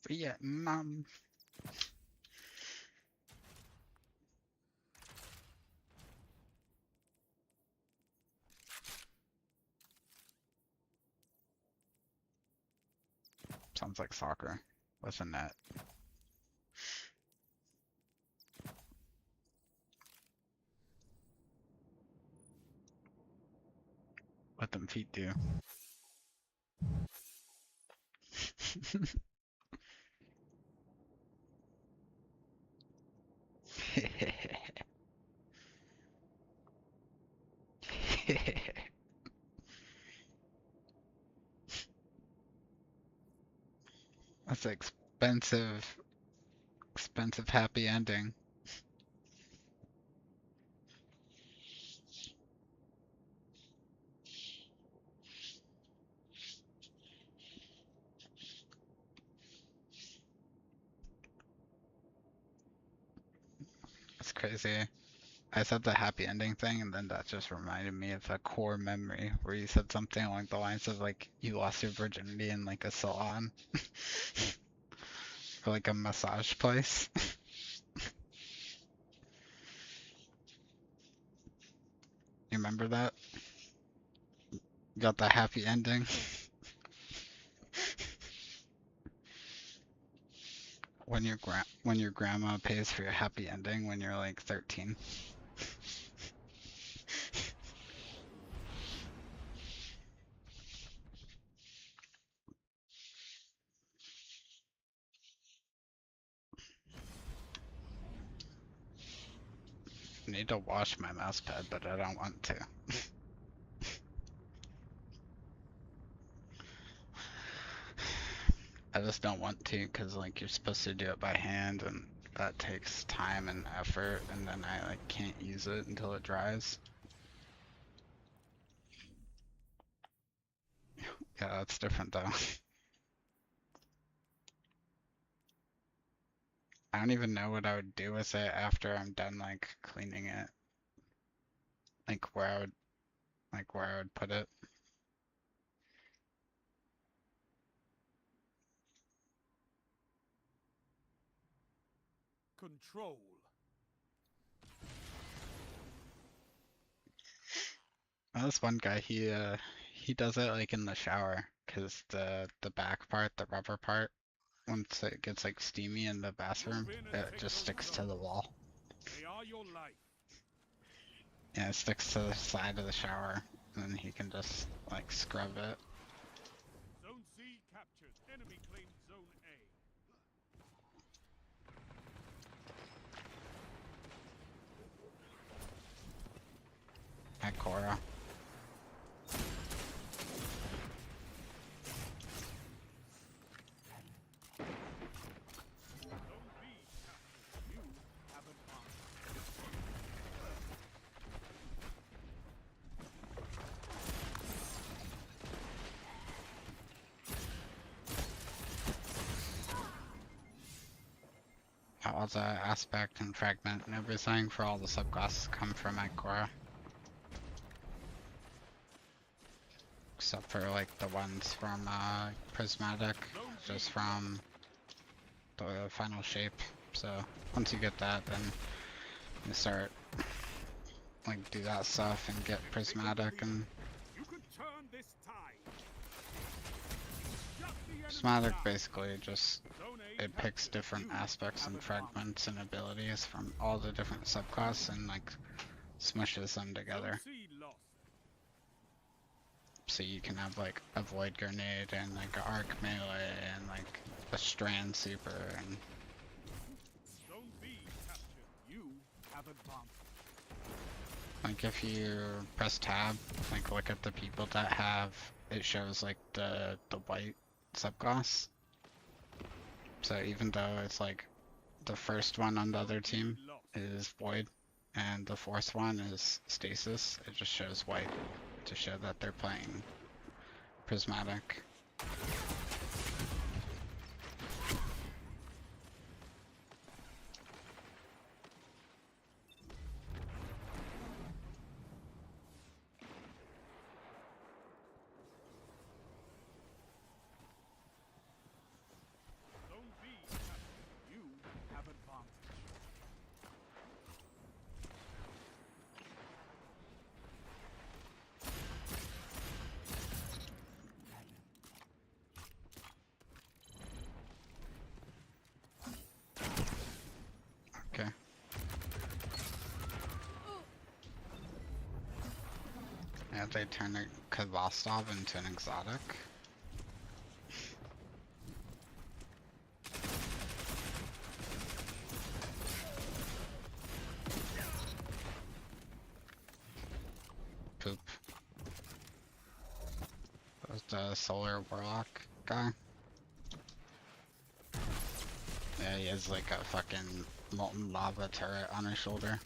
Vietnam. Sounds like soccer with a net. What them feet do. That's an expensive happy ending. That's crazy. I said the happy ending thing, and then that just reminded me of a core memory where you said something along the lines of like you lost your virginity in like a salon or like a massage place. You remember that? You got the happy ending when your grandma pays for your happy ending when you're like 13. I need to wash my mouse pad, but I don't want to. I just don't want to because like you're supposed to do it by hand and that takes time and effort and then I like can't use it until it dries. Yeah, that's different though. I don't even know what I would do with it after I'm done like cleaning it. Like where I would put it. Control. Well, this one guy he does it like in the shower because the back part, the rubber part, once it gets like steamy in the bathroom, Move in and it take just those sticks to the zones. wall. They are your life. Yeah, it sticks to the side of the shower, and then he can just like scrub it. Zone C captured. Enemy claimed Zone A. at Korra. Zone B captured. You have advanced. All the aspect and fragment and everything for all the subclasses come from Korra. Except for like the ones from Prismatic, just from the final shape. So once you get that, then you start like do that stuff and get Prismatic, and You could turn this tide. Shut the enemy Prismatic down. basically just Zone A it picks captured. different You aspects have and advanced. fragments and abilities from all the different subclasses and like smushes them together. Zone C lost. So you can have like a void grenade and like an arc melee and like a strand super, and Zone B captured. You have advanced. like if you press tab, like look at the people that have, it shows like the white subclass. So even though it's like the first one on the other team is void and the fourth one is stasis, it just shows white to show that they're playing prismatic. Zone B captured. You have advanced. Okay. Yeah, they turn a Kvastov into an exotic. Poop. That was the solar warlock guy. Yeah, he has like a fucking molten lava turret on his shoulder.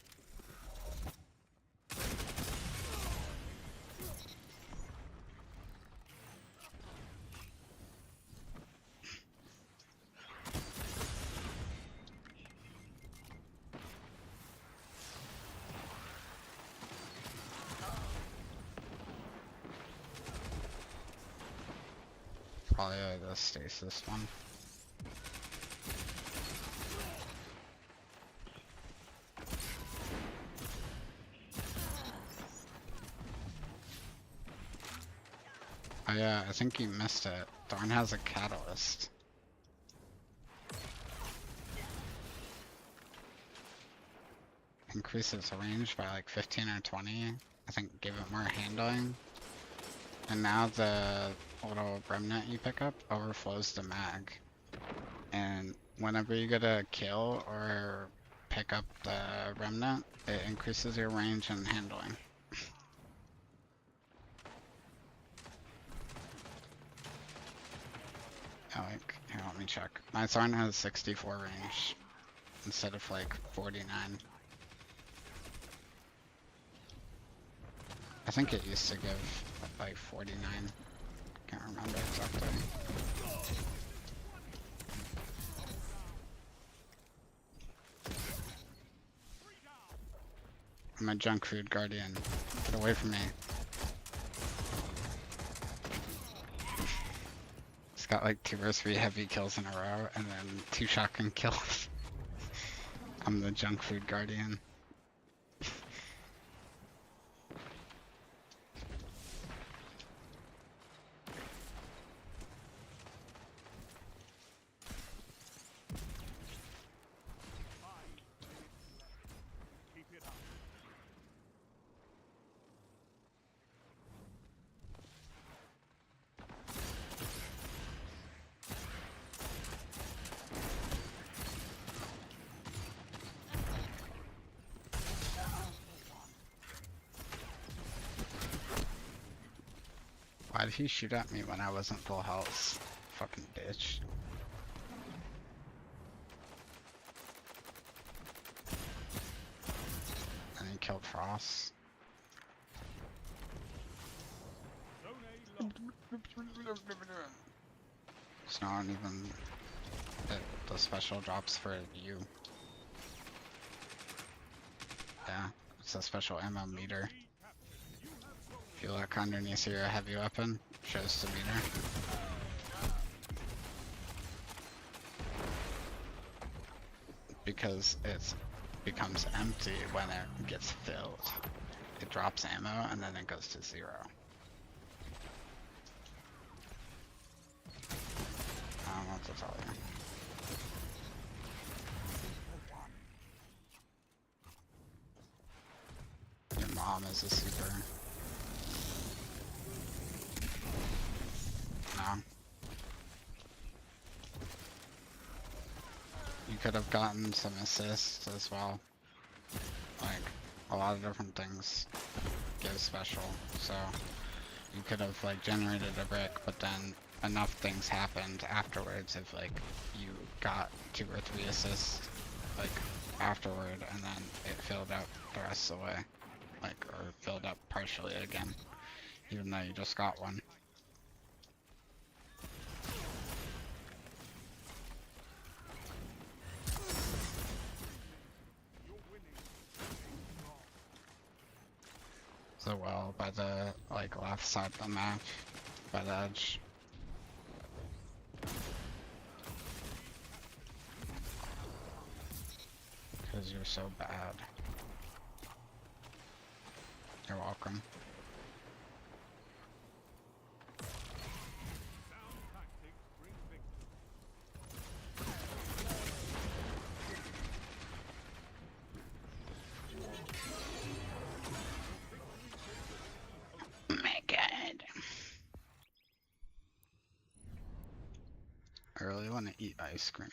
Probably the stasis one. Oh yeah, I think you missed it. Thorn has a catalyst. Increases range by like 15 or 20. I think give it more handling. And now the little remnant you pick up overflows the mag. And whenever you get a kill or pick up the remnant, it increases your range and handling. Oh, like, here, let me check. My Thorn has 64 range instead of like 49. I think it used to give like 49. Can't remember exactly. I'm a junk food guardian. Get away from me. It's got like 2 or 3 heavy kills in a row and then 2 shotgun kills. I'm the junk food guardian. Keep it up. Why did he shoot at me when I wasn't full health? Fucking bitch. And he killed Frost. Zone A lost. It's not even the special drops for you. Yeah, it's a special ammo meter. B captured. You have zone If you look underneath your heavy weapon, it shows the meter. Because it becomes empty when it gets filled. It drops ammo and then it goes to 0. I don't know what to tell you. Your mom is a super. No. You could have gotten some assists as well. Like, a lot of different things give special, so you could have like generated a brick, but then enough things happened afterwards if like you got 2 or 3 assists like afterward, and then it filled out the rest of the way, like, or filled up partially again, even though you just got one. You're winning. So well by the like left side of the map, by the edge. Because you're so bad. You're welcome. Sound tactics bring victory. My god. I really want to eat ice cream.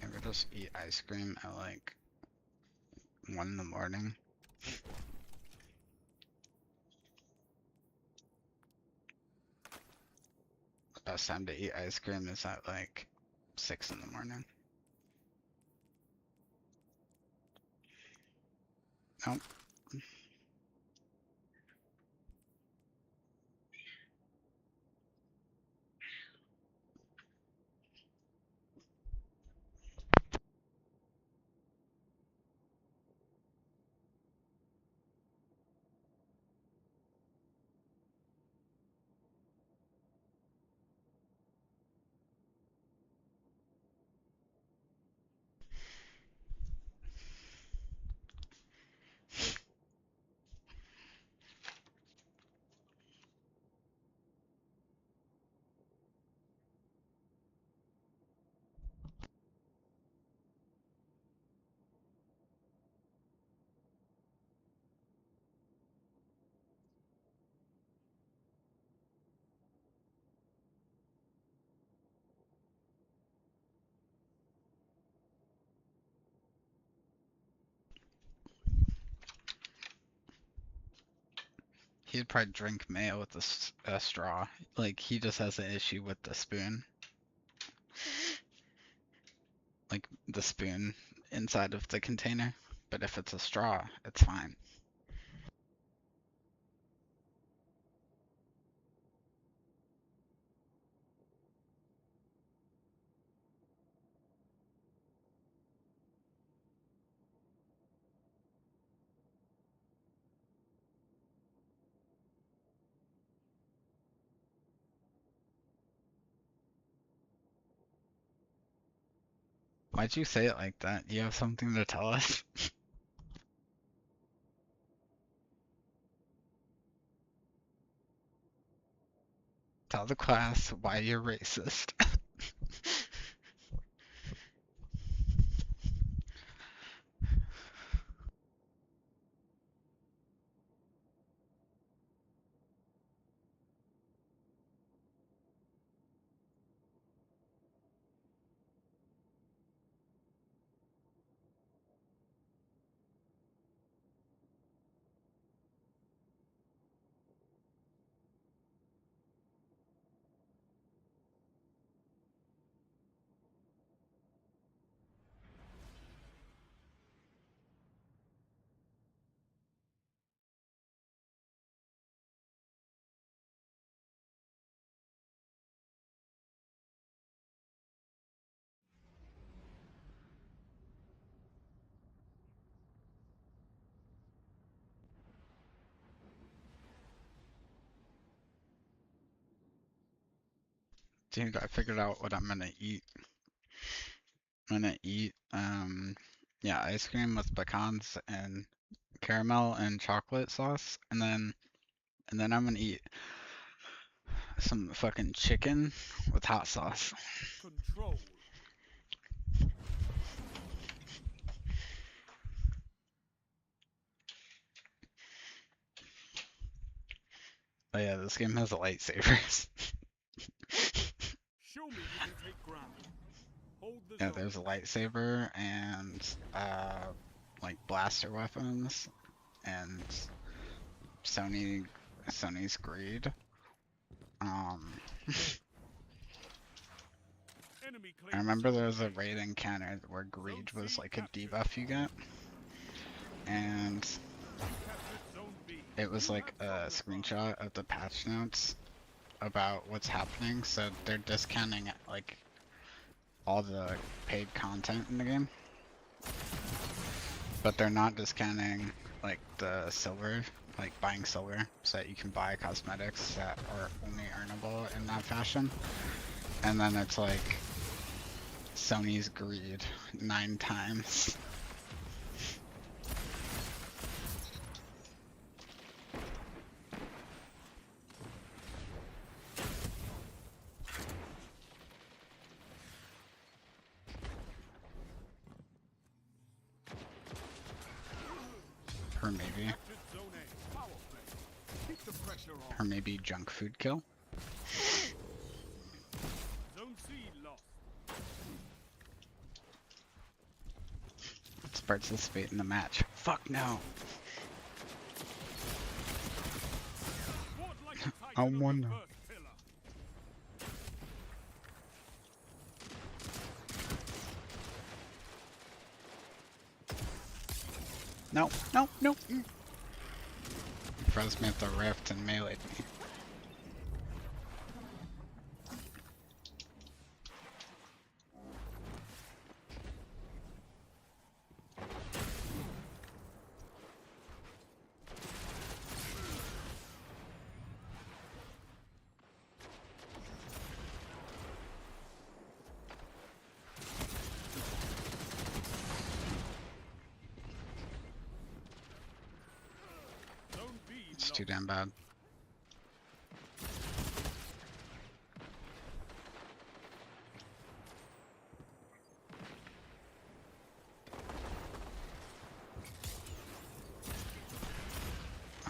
Ever just eat ice cream at like 1 in the morning? The best time to eat ice cream is at like 6 in the morning. Nope. He'd probably drink mayo with a straw. Like, he just has an issue with the spoon. Like, the spoon inside of the container. But if it's a straw, it's fine. Why'd you say it like that? You have something to tell us? Tell the class why you're racist. Dude, I figured out what I'm gonna eat. I'm gonna eat, yeah, ice cream with pecans and caramel and chocolate sauce, and then I'm gonna eat some fucking chicken with hot sauce. Control. Oh yeah, this game has lightsabers. Show me you can take ground. Hold the Yeah, zone. there's a lightsaber and like blaster weapons and Sony's greed. Um, Enemy I claims remember zone there was a A. raid encounter where Zone greed was C like a captured. debuff you get, and You captured zone B. it was You like have zone a advantage. screenshot of the patch notes about what's happening. So they're discounting like all the paid content in the game, but they're not discounting like the silver, like buying silver, so that you can buy cosmetics that are only earnable in that fashion. And then it's like Sony's greed 9 times. Or maybe, Captured zone A. Power play. Keep the pressure on. or maybe junk food kill. Zone C lost. Let's participate in the match. Fuck no. Fought like a I titan of the wanna. first pillar. No, no, no. He froze me at the rift and meleeed me. Zone B It's lost. too damn bad.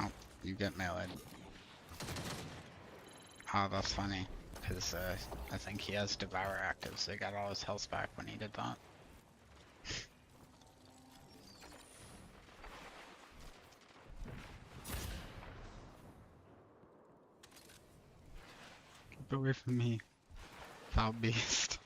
Oh, you get meleeed. Oh, that's funny. Because I think he has Devour active, so he got all his health back when he did that. Get away from me, foul beast.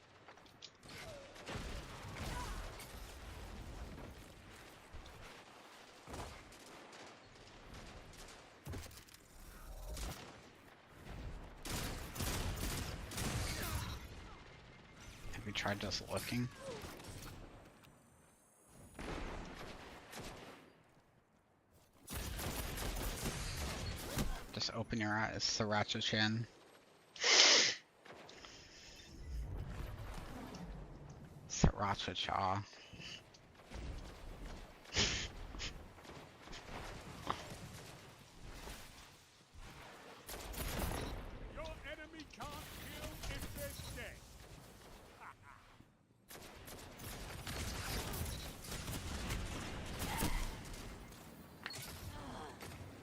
Have you tried just looking? Just open your eyes, Sriracha-chan. Sriracha-cha. Your enemy can't kill if they're dead.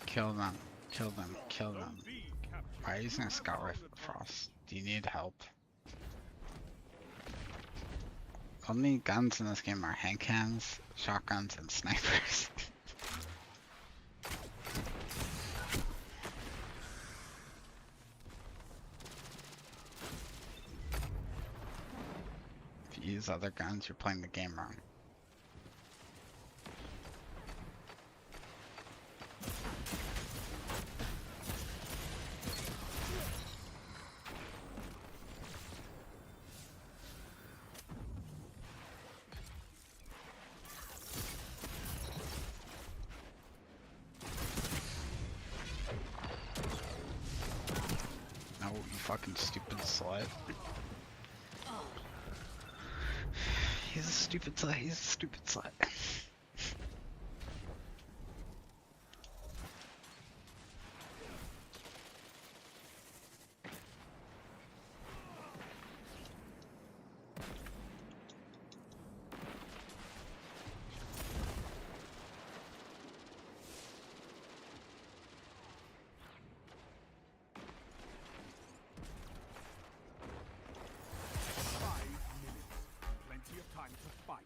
Kill them, kill them, kill them. Zone B captured. Why are you using You a have Scout zone Rifle advantage. Frost? Do you need help? Only guns in this game are hand cannons, shotguns, and snipers. If you use other guns, you're playing the game wrong. No, you fucking stupid slut. He's a stupid slut. He's a stupid slut. Plenty of time to fight.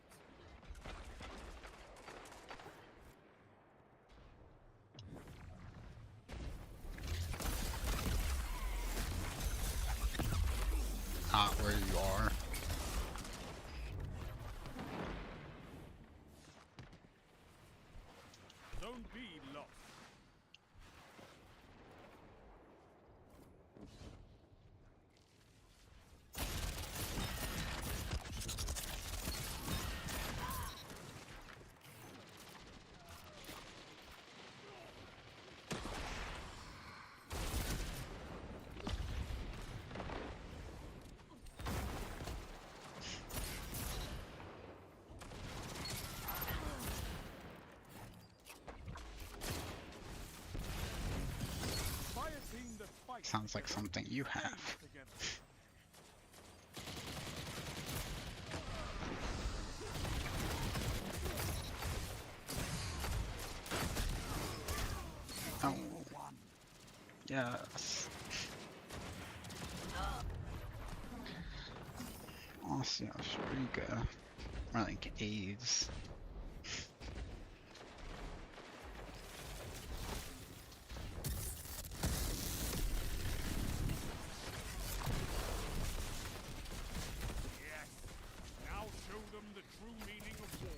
Not where you are. Zone B lost. Fire team that fights Sounds like together something you stays have. together. Oh. Yes. Aussie, Australia. More like AIDS. Yes. Now show them the true meaning of war.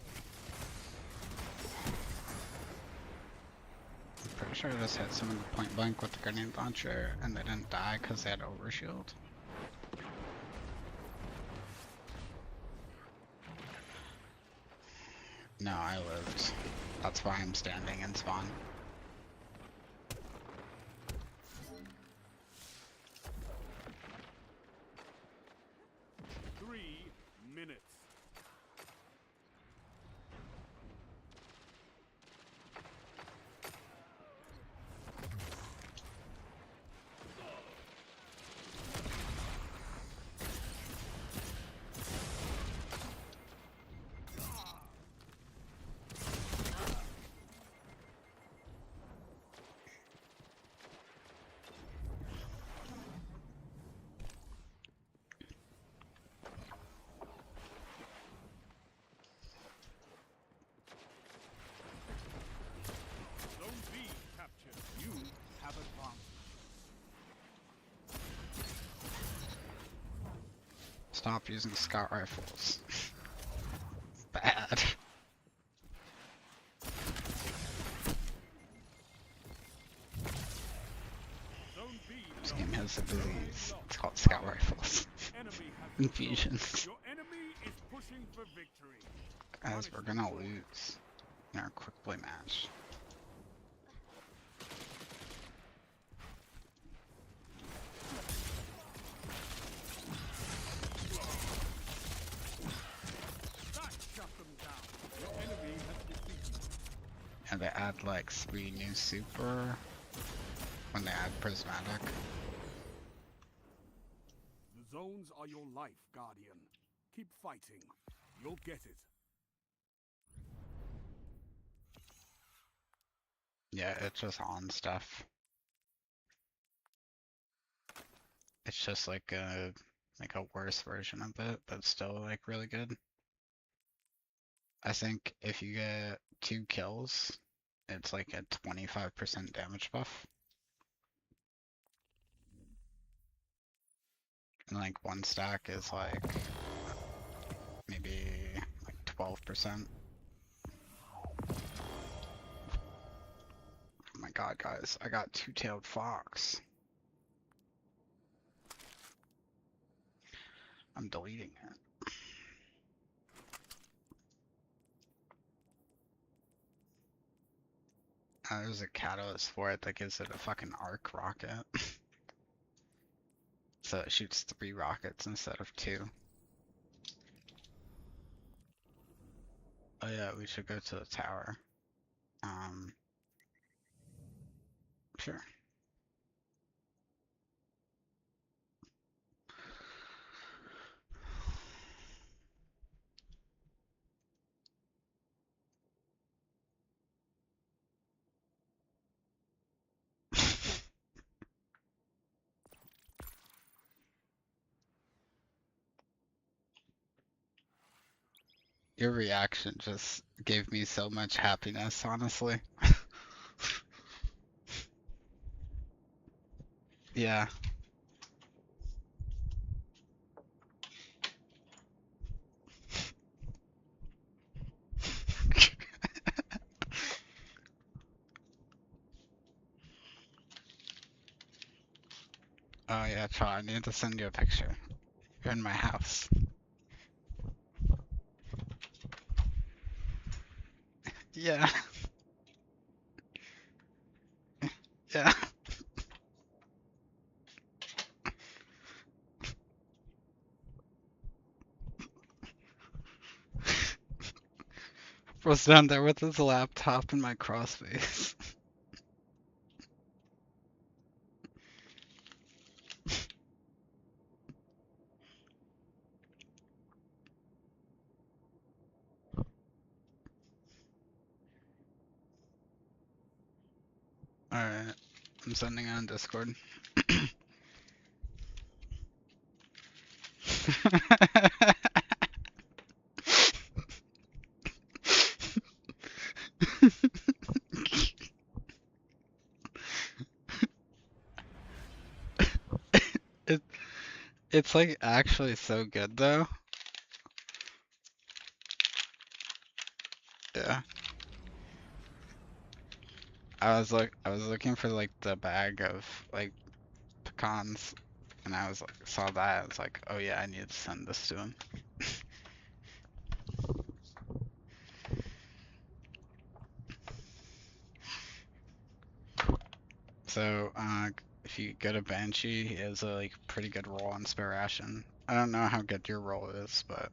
I'm pretty sure I just hit someone point blank with the grenade launcher and they didn't die because they had overshield. No, I lived. That's why I'm standing in spawn. 3 minutes. Zone B captured. You have advanced. Stop using scout rifles. Bad. Zone B This lost. game has a disease. Lost. It's called scout rifles. Enemy has Infusions. Your enemy is pushing for victory. Guys, we're gonna lose in our quick play match. That shut them down. Your enemy has defeated. And they add like 3 new super when they add prismatic. The zones are your life, Guardian. Keep fighting. You'll get it. Yeah, it's just on stuff. It's just like a worse version of it, but still like really good. I think if you get 2 kills, it's like a 25% damage buff. And like 1 stack is like maybe like 12%. Oh my god, guys, I got 2-tailed fox. I'm deleting it. There's a catalyst for it that gives it a fucking arc rocket. so it shoots 3 rockets instead of 2. Oh yeah, we should go to the tower. Um, sure. Your reaction just gave me so much happiness, honestly. Yeah. Oh yeah, Charlie, I need to send you a picture. You're in my house. Yeah, yeah. Bro's down there with his laptop and my crossface. Alright, I'm sending it on Discord. it, it's like actually so good though. Yeah. I was looking for like the bag of like pecans and I was like saw that. I was like, oh yeah, I need to send this to him. So, if you go to Banshee, he has a like pretty good roll on spare ration. I don't know how good your roll is, but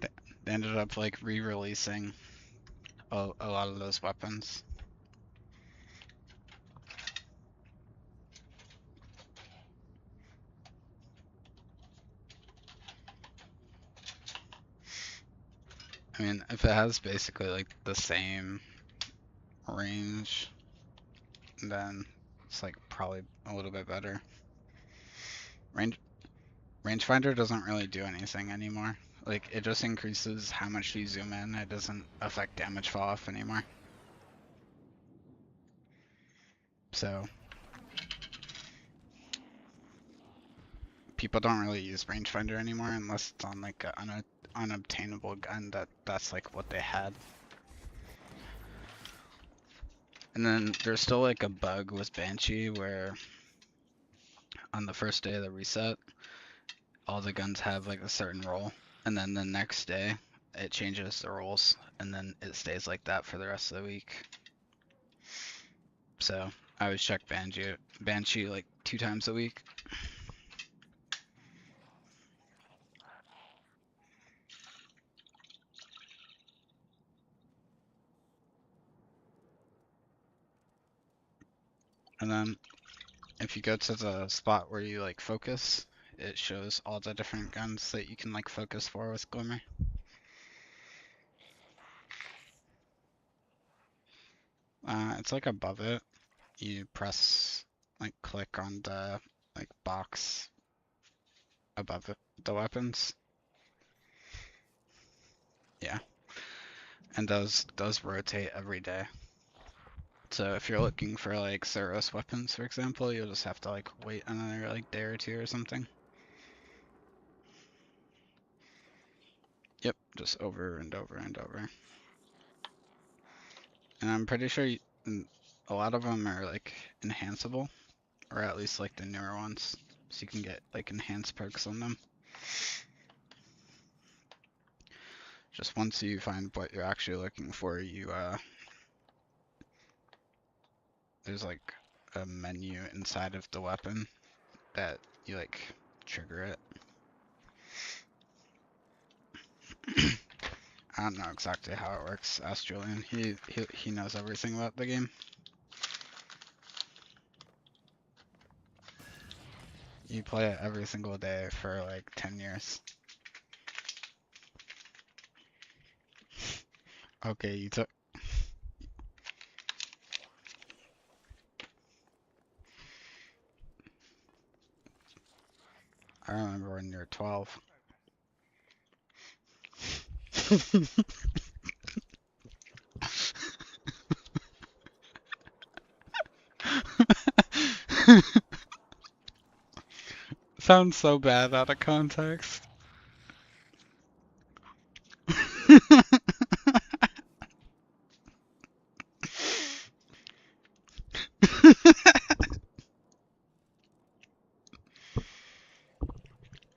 they, they ended up like re-releasing a lot of those weapons. I mean, if it has basically like the same range, then it's like probably a little bit better. Range Rangefinder doesn't really do anything anymore. Like it just increases how much you zoom in. It doesn't affect damage fall off anymore. So people don't really use rangefinder anymore unless it's on like an unobtainable gun that's like what they had. And then there's still like a bug with Banshee where on the first day of the reset, all the guns have like a certain roll, and then the next day it changes the rolls, and then it stays like that for the rest of the week. So I always check Banshee like 2 times a week. And then if you go to the spot where you like focus, it shows all the different guns that you can like focus for with Glimmer. It's like above it. You press like click on the like box above it, the weapons. Yeah, and those rotate every day. So if you're looking for like Suros weapons, for example, you'll just have to like wait another like day or 2 or something. Yep, just over and over and over. And I'm pretty sure a lot of them are like enhanceable, or at least like the newer ones, so you can get like enhanced perks on them. Just once you find what you're actually looking for, there's like a menu inside of the weapon that you like trigger it. I don't know exactly how it works. Ask Julian. He knows everything about the game. You play it every single day for like 10 years. Okay, you took. I remember when you were 12. Sounds so bad out of context.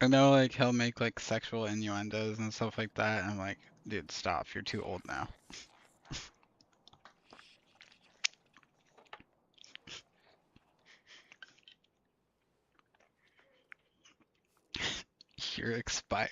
I know, like, he'll make, like, sexual innuendos and stuff like that, and I'm like, dude, stop, you're too old now. You're expired.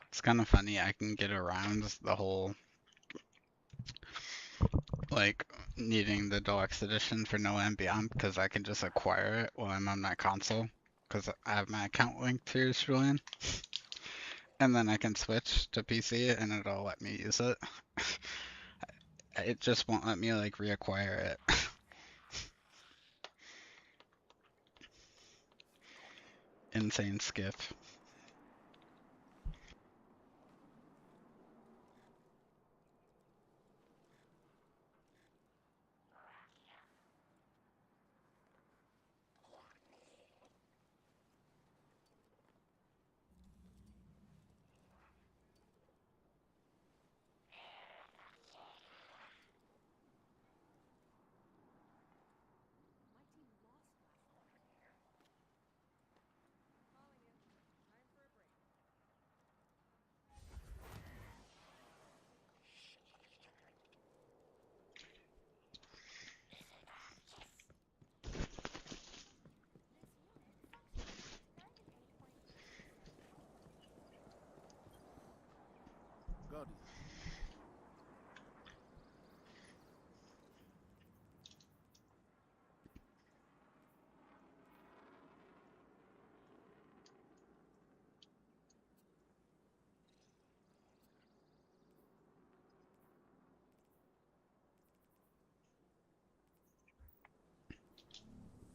It's kind of funny, I can get around the whole, like, needing the deluxe edition for No Land Beyond, because I can just acquire it while I'm on my console, because I have my account linked to your Julian. And then I can switch to PC and it'll let me use it. It just won't let me like reacquire it. Insane skip. Guardian.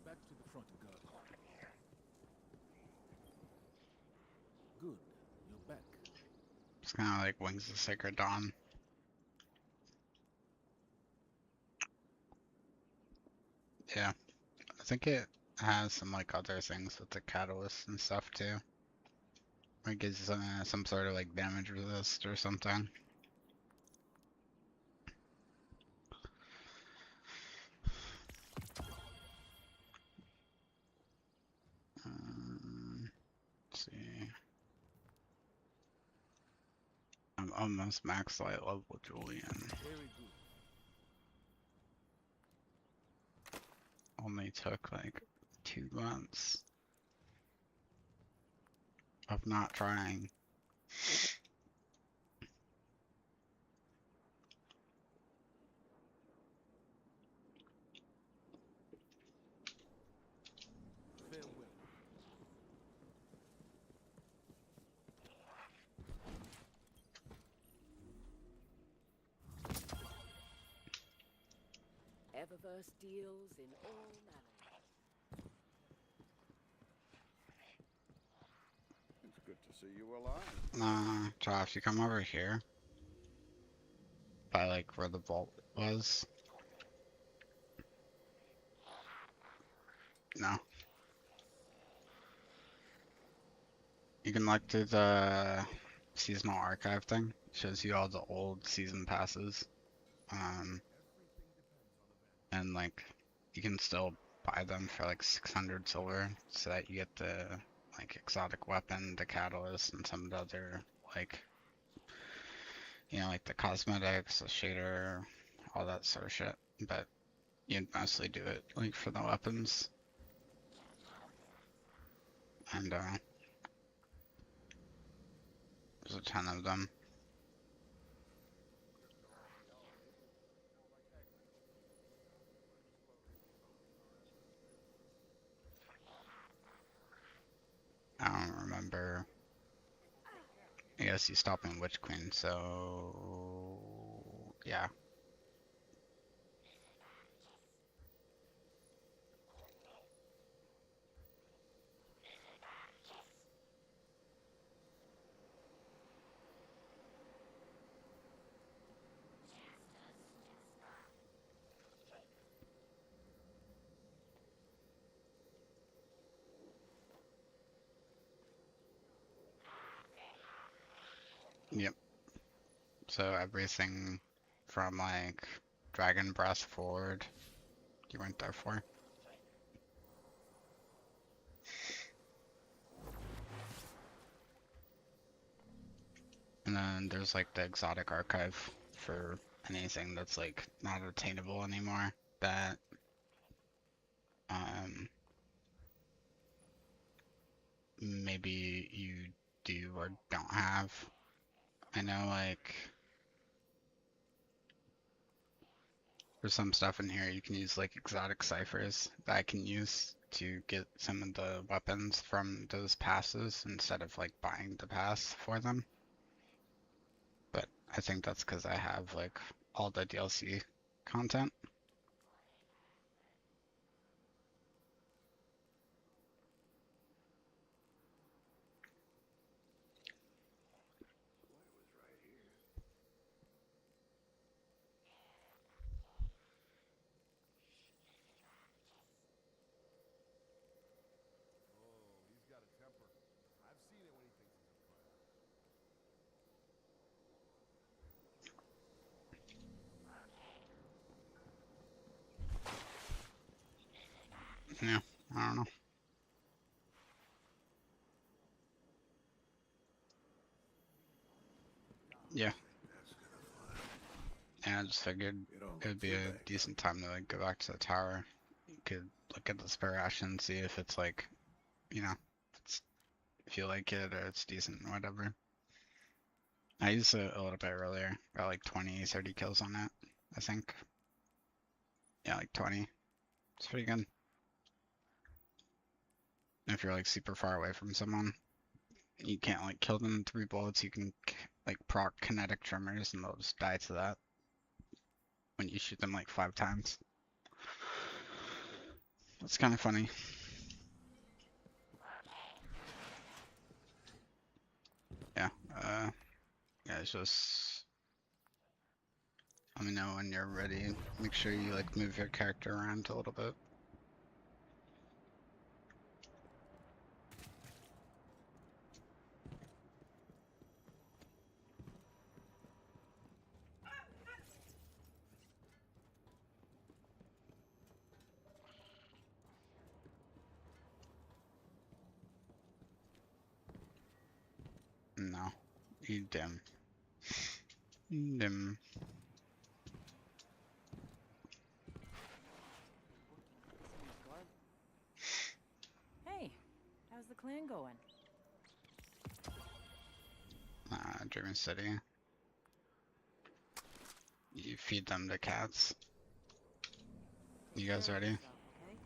Back to the front, Guardian. Good. You're back. It's kind of like Wings of Sacred Dawn. Yeah, I think it has some like other things with the catalyst and stuff too. It gives you some sort of like damage resist or something. Let's see. I'm almost max light level Julian. Very good. Only took like 2 months of not trying. Farewell. Eververse deals in all manners. see you were lying. Josh, you come over here by like where the vault was. No. You can look through the seasonal archive thing. It shows you all the old season passes. And like you can still buy them for like 600 silver so that you get the like exotic weapon, the catalyst, and some of the other like like the cosmetics, the shader, all that sort of shit. But you'd mostly do it like for the weapons. And there's a ton of them. I don't remember. I guess he's stopping Witch Queen, so yeah. Yep. So everything from like Dragon Breath forward, you went there for. And then there's like the exotic archive for anything that's like not attainable anymore that um maybe you do or don't have. I know like there's some stuff in here you can use like exotic ciphers that I can use to get some of the weapons from those passes instead of like buying the pass for them. But I think that's because I have like all the DLC content. Yeah, I don't know. Yeah, and I just figured You don't it look would be too a banged up. decent time to like go back to the tower. You could look at the spare ration, see if it's like, if it's if you like it or it's decent or whatever. I used it a little bit earlier, got like 20, 30 kills on it, I think. Yeah, like 20. It's pretty good. If you're like super far away from someone, you can't like kill them in 3 bullets, you can like proc kinetic tremors and they'll just die to that when you shoot them like 5 times. It's kind of funny. Yeah, yeah, it's just let me know when you're ready. Make sure you like move your character around a little bit. No, you dim. Dim. Hey, how's the clan going? Dreaming City. You feed them to cats. You Take guys care of ready? yourself, okay?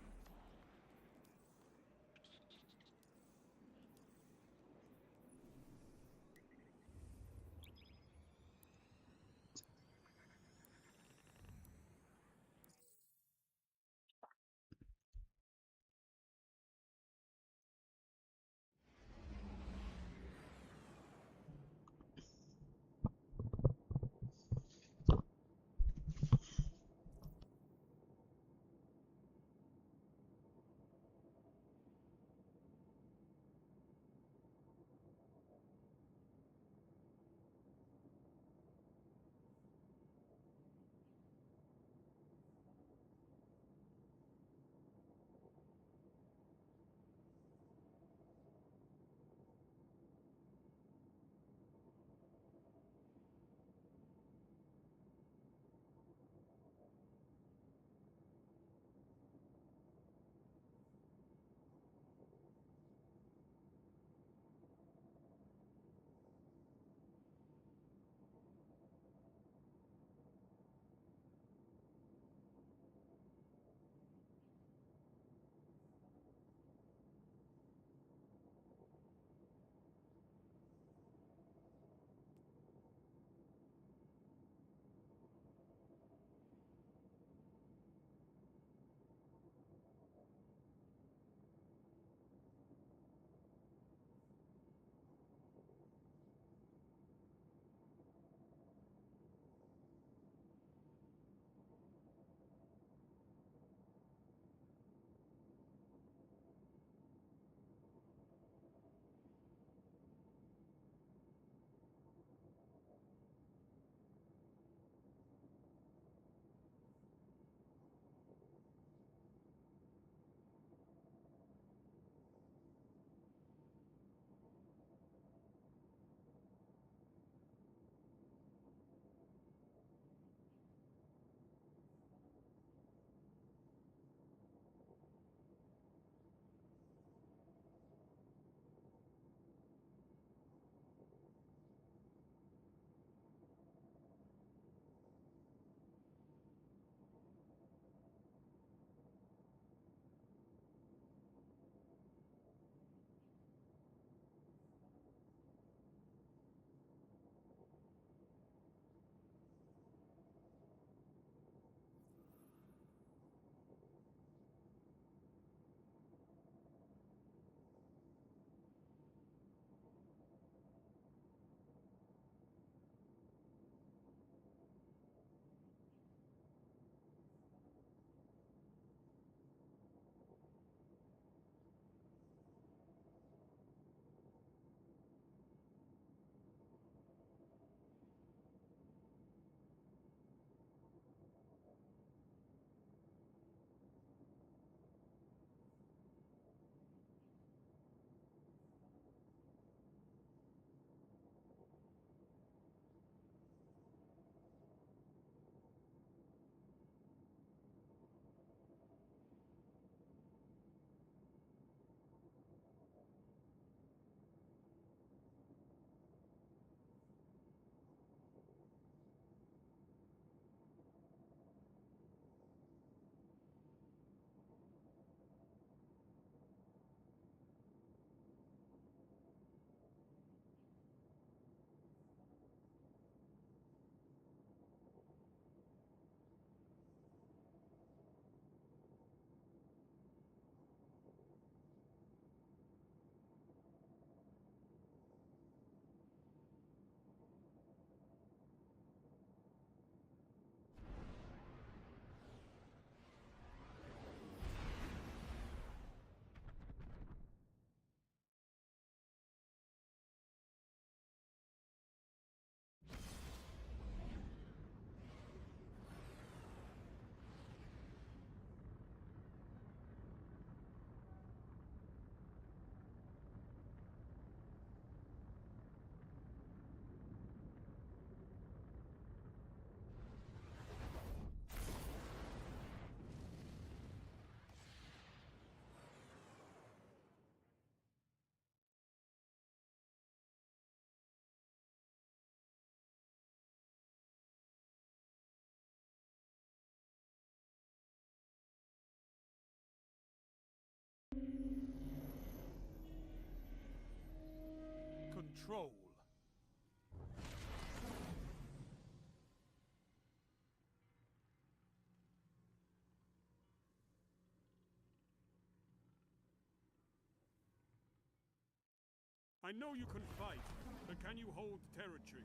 I know you can fight, but can you hold territory?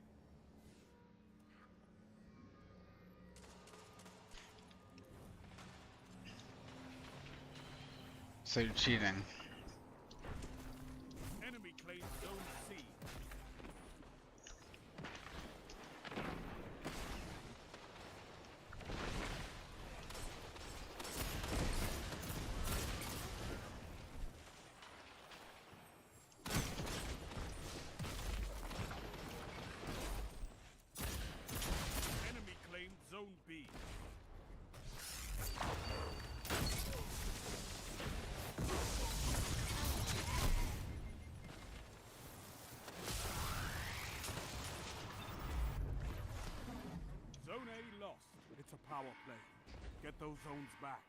So you're cheating. Enemy claims Zone C. Enemy claimed Zone B. Zone A lost. It's a power play. Get those zones back.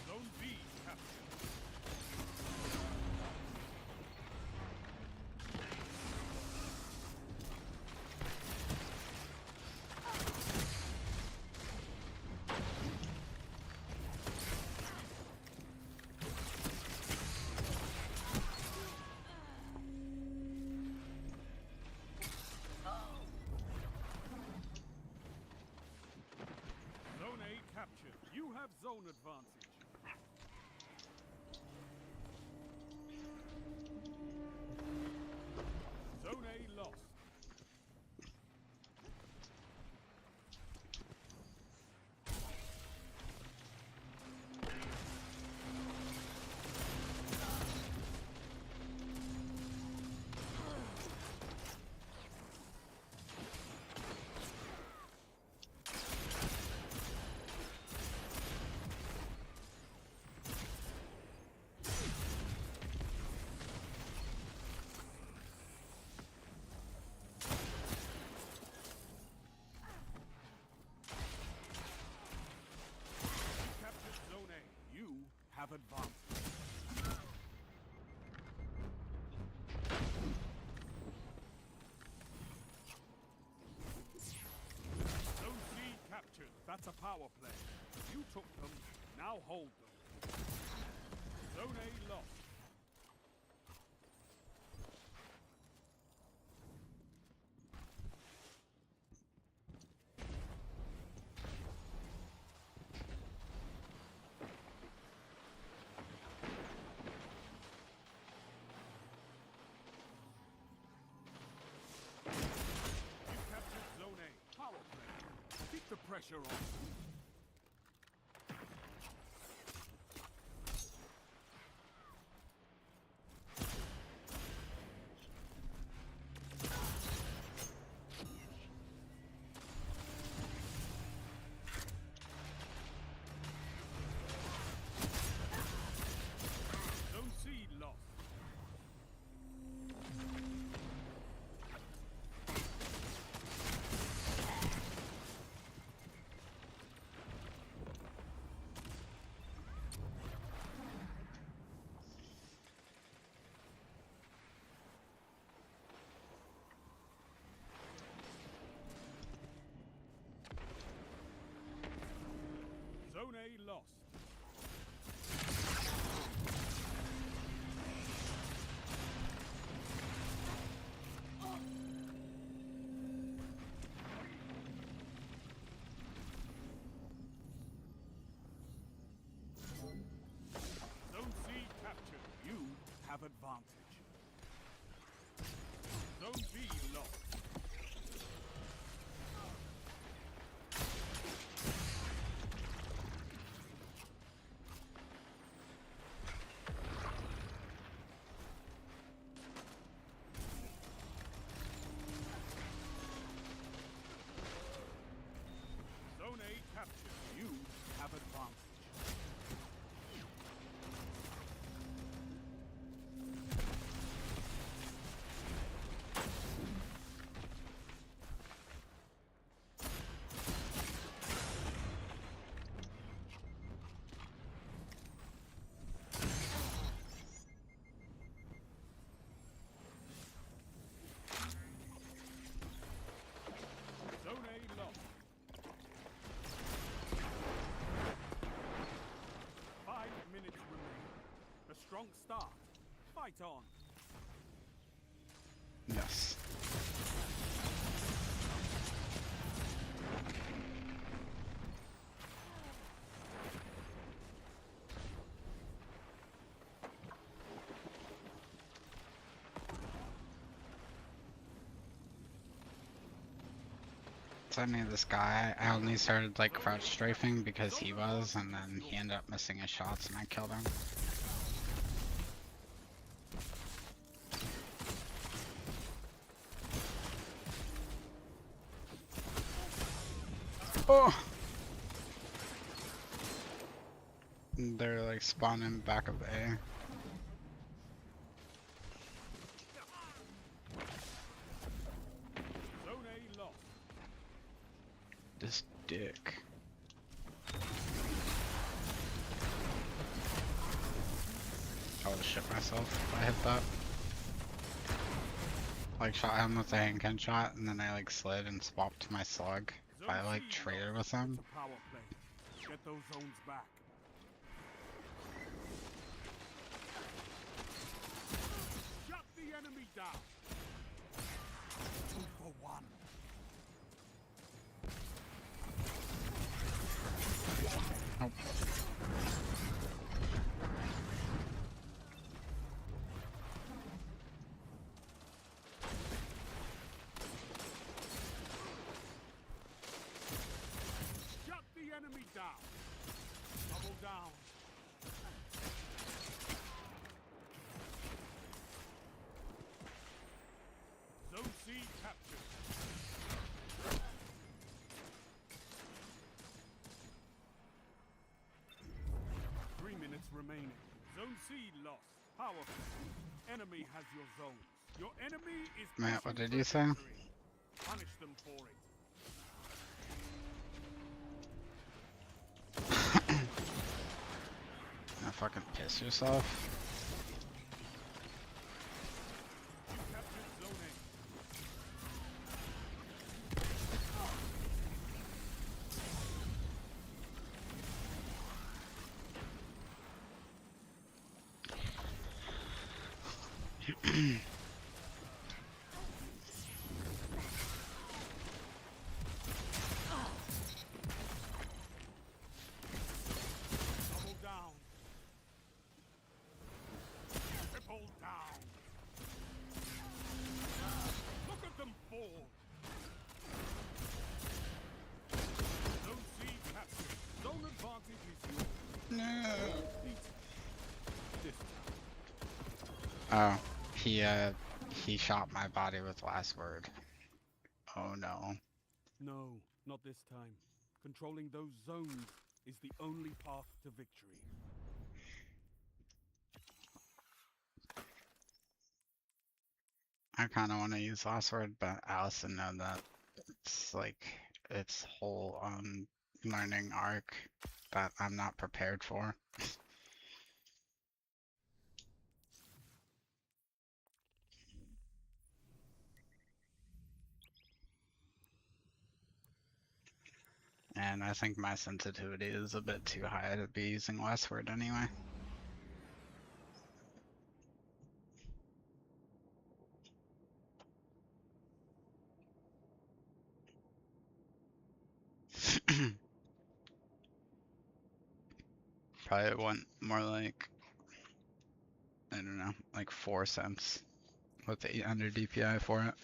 Zone B captured. Zone A captured. You have zone advantage. Zone A lost. Captured Zone A. You have advanced. Zone C captured. That's a power play. You took them. Now hold them. Zone A lost. You captured Zone A. Power play. Keep the pressure on. Zone C lost. Zone A lost. Zone C captured. You have advantage. Zone B lost. Zone A captured. You have advantage. Strong start. Fight on. Yes. So I knew this guy. I only started like crouch strafing because he was, and then he ended up missing his shots, and I killed him. Oh! They're like spawning back of A. Zone A lost. This dick. I would've shit myself if I hit that. Like shot him with a handgun shot, and then I like slid and swapped to my slug. If I like traded with him. It's a power play. Get those zones back. Shut the enemy down. 2 for 1. Nope. Shut the enemy down. Double down. Zone C captured. Three minutes remaining. Zone C lost. Power play. Enemy has your zones. Your enemy is Matt, what pushing did you for say? victory. Punish them for it. Now fucking piss yourself. You captured Zone A. Double down. Triple down. Look at them fall. Zone C captured. Zone advantage is yours. No. This Oh, he shot my body with last word. Oh no. No, not this time. Controlling those zones is the only path to victory. I kind of want to use last word, but I also know that it's like its whole learning arc that I'm not prepared for. And I think my sensitivity is a bit too high to be using last word anyway. Probably want more like, I don't know, like 4 cents with 800 DPI for it.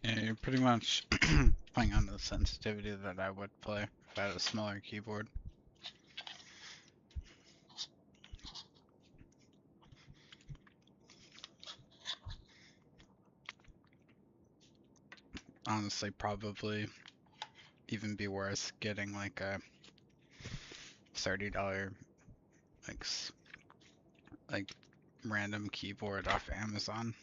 Yeah, you're pretty much playing on the sensitivity that I would play if I had a smaller keyboard. Honestly, probably even be worth getting like a $30 like like random keyboard off Amazon.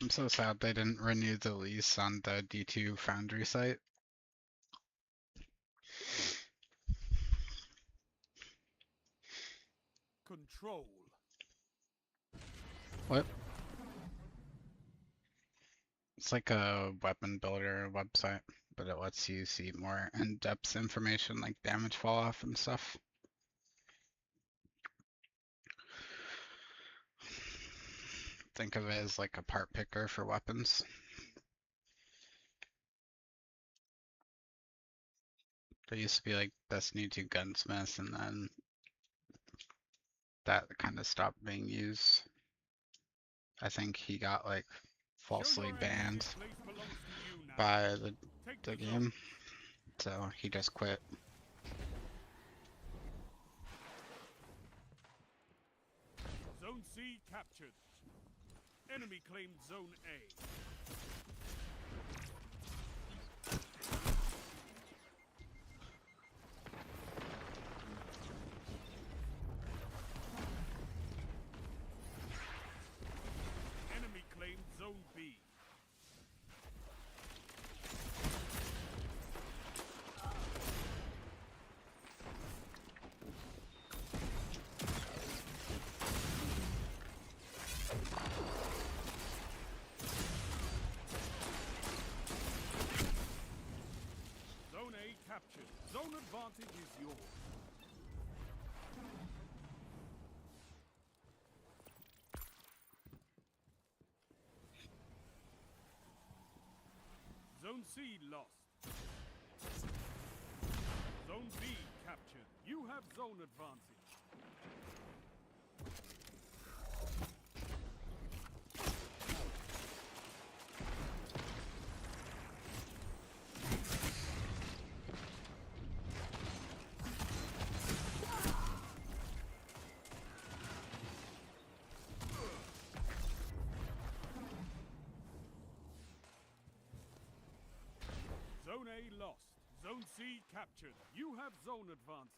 I'm so sad they didn't renew the lease on the D2 Foundry site. Control. What? It's like a weapon builder website, but it lets you see more in-depth information like damage fall off and stuff. Think of it as like a part picker for weapons. There used to be like Destiny 2 Gunsmith, and then that kind of stopped being used. I think he got like Show falsely your enemy banned this place belongs to you now. by Take the the zone. game, so he just quit. Zone C captured. Enemy claimed Zone A. Enemy claimed Zone B. Zone A captured. Zone advantage is yours. Zone C lost. Zone B captured. You have zone advantage. Zone A lost. Zone C captured. You have zone advantage.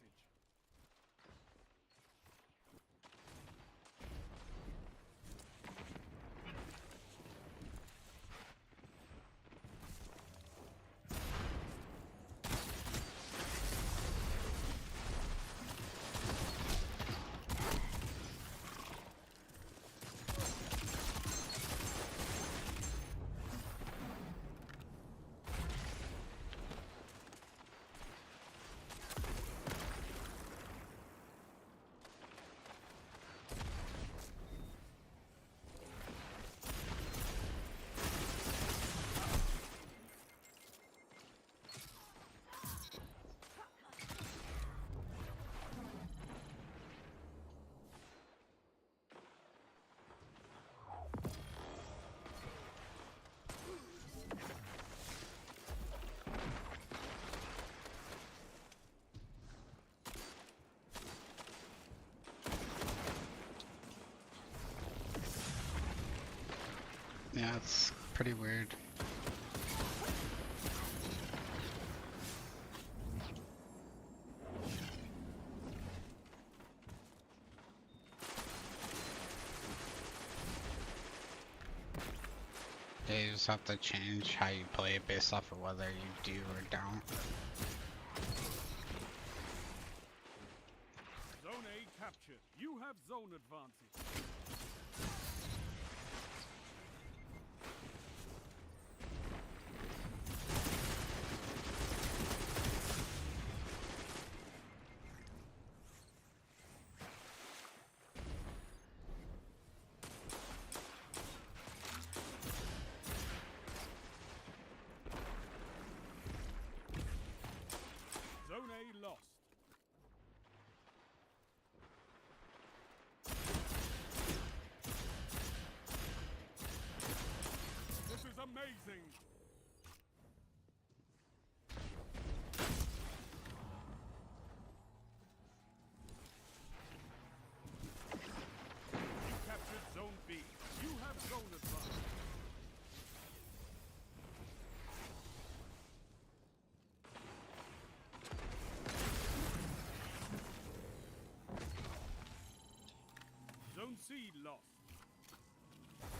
Yeah, it's pretty weird. Yeah, you just have to change how you play it based off of whether you do or don't. Zone A captured. You have zone advantage. Zone A lost. This is amazing. You captured Zone B. You have zone advantage. Zone C lost.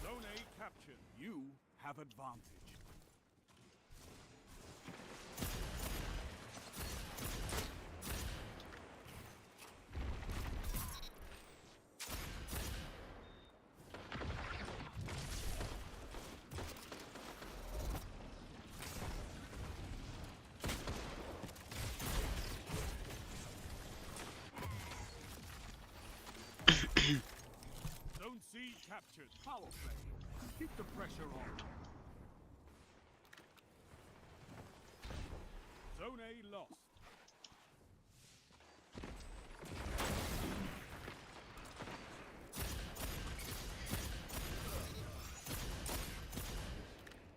Zone A captured. You have advantage. Zone C captured. Power play. Keep the pressure on. Zone A lost.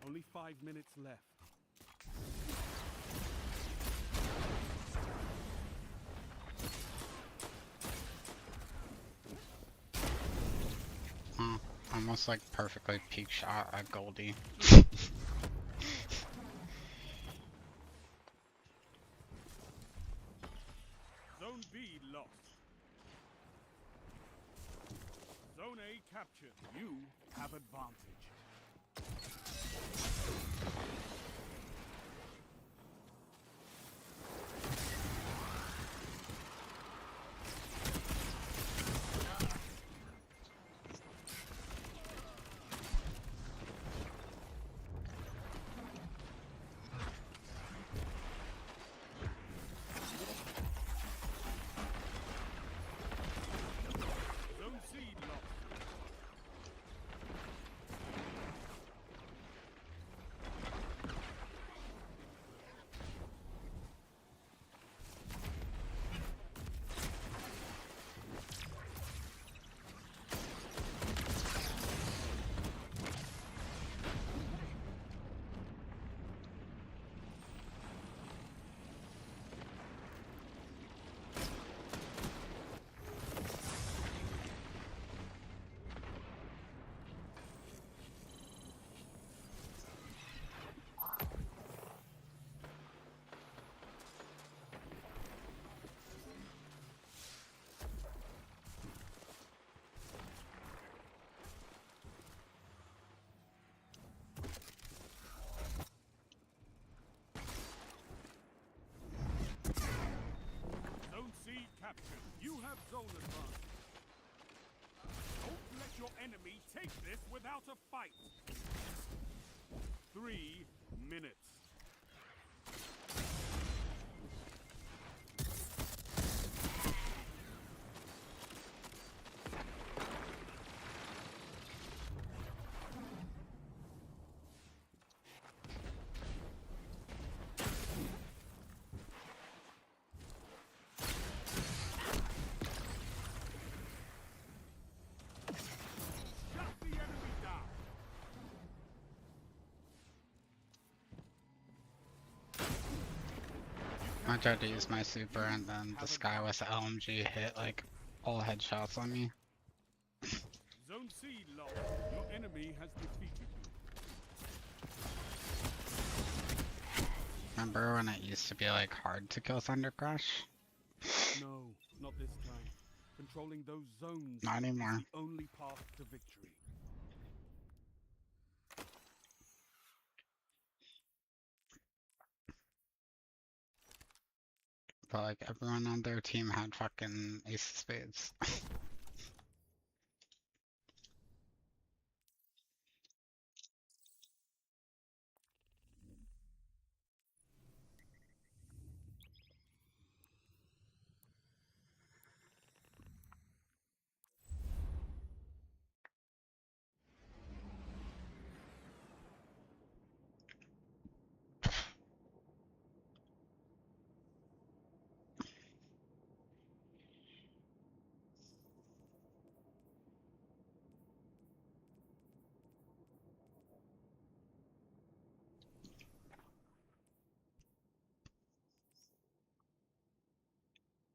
Only 5 minutes left. Almost like perfectly peak shot at Goldie. Zone B lost. Zone A captured. You have advantage. Zone C lost. Zone C captured. You have zone advantage. Don't let your enemy take this without a fight. 3 minutes. Shut the enemy down. I tried to use my super and then this guy with the LMG hit like all headshots on me. Zone C lost. Your enemy has defeated you. Remember when it used to be like hard to kill Thunder Crash? No, not this time. Controlling those zones Not is anymore. the only path to victory. But like everyone on their team had fucking ace of spades.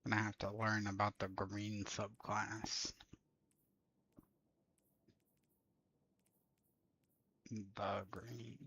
Gonna have to learn about the green subclass. The green.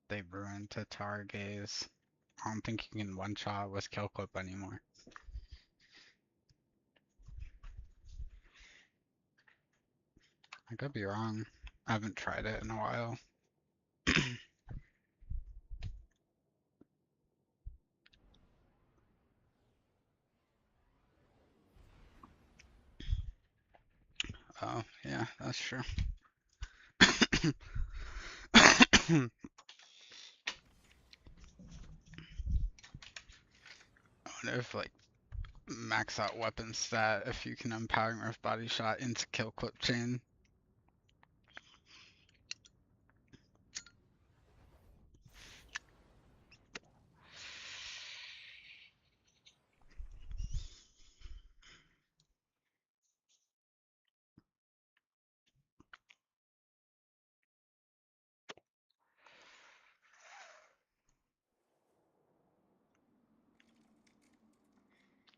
They ruined Tatar Gaze. I don't think you can one-shot with kill clip anymore. I could be wrong. I haven't tried it in a while. Oh, yeah, that's true. I wonder if like max out weapon stat if you can empowering earth body shot into kill clip chain.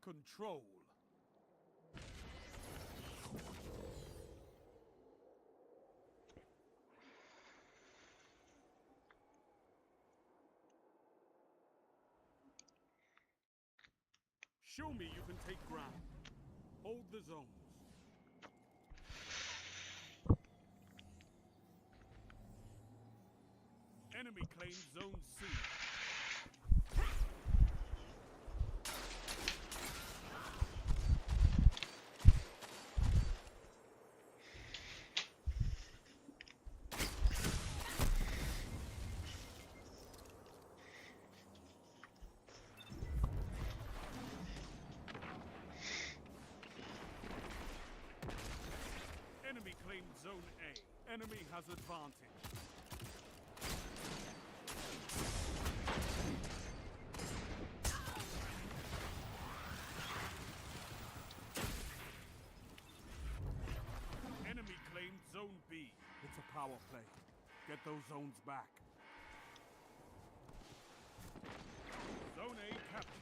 Control. Show me you can take ground. Hold the zones. Enemy claims Zone C. Enemy claims Zone A. Enemy has advantage. Enemy claimed Zone B. It's a power play. Get those zones back. Zone A captured.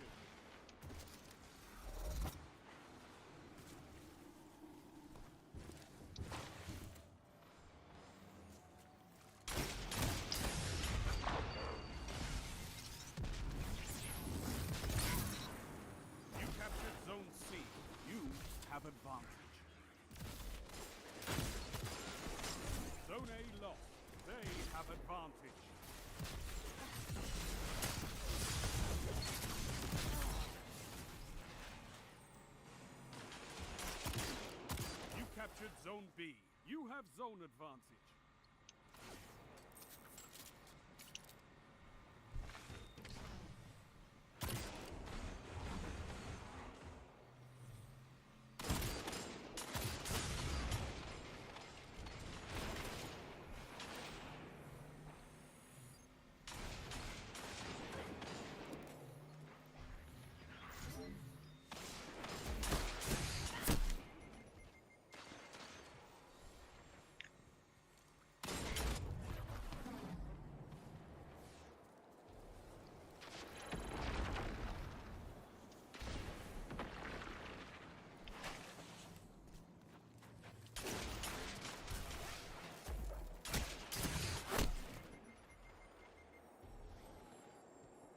You captured Zone C. You have advantage. Zone A lost. They have advantage. You captured Zone B. You have zone advantage.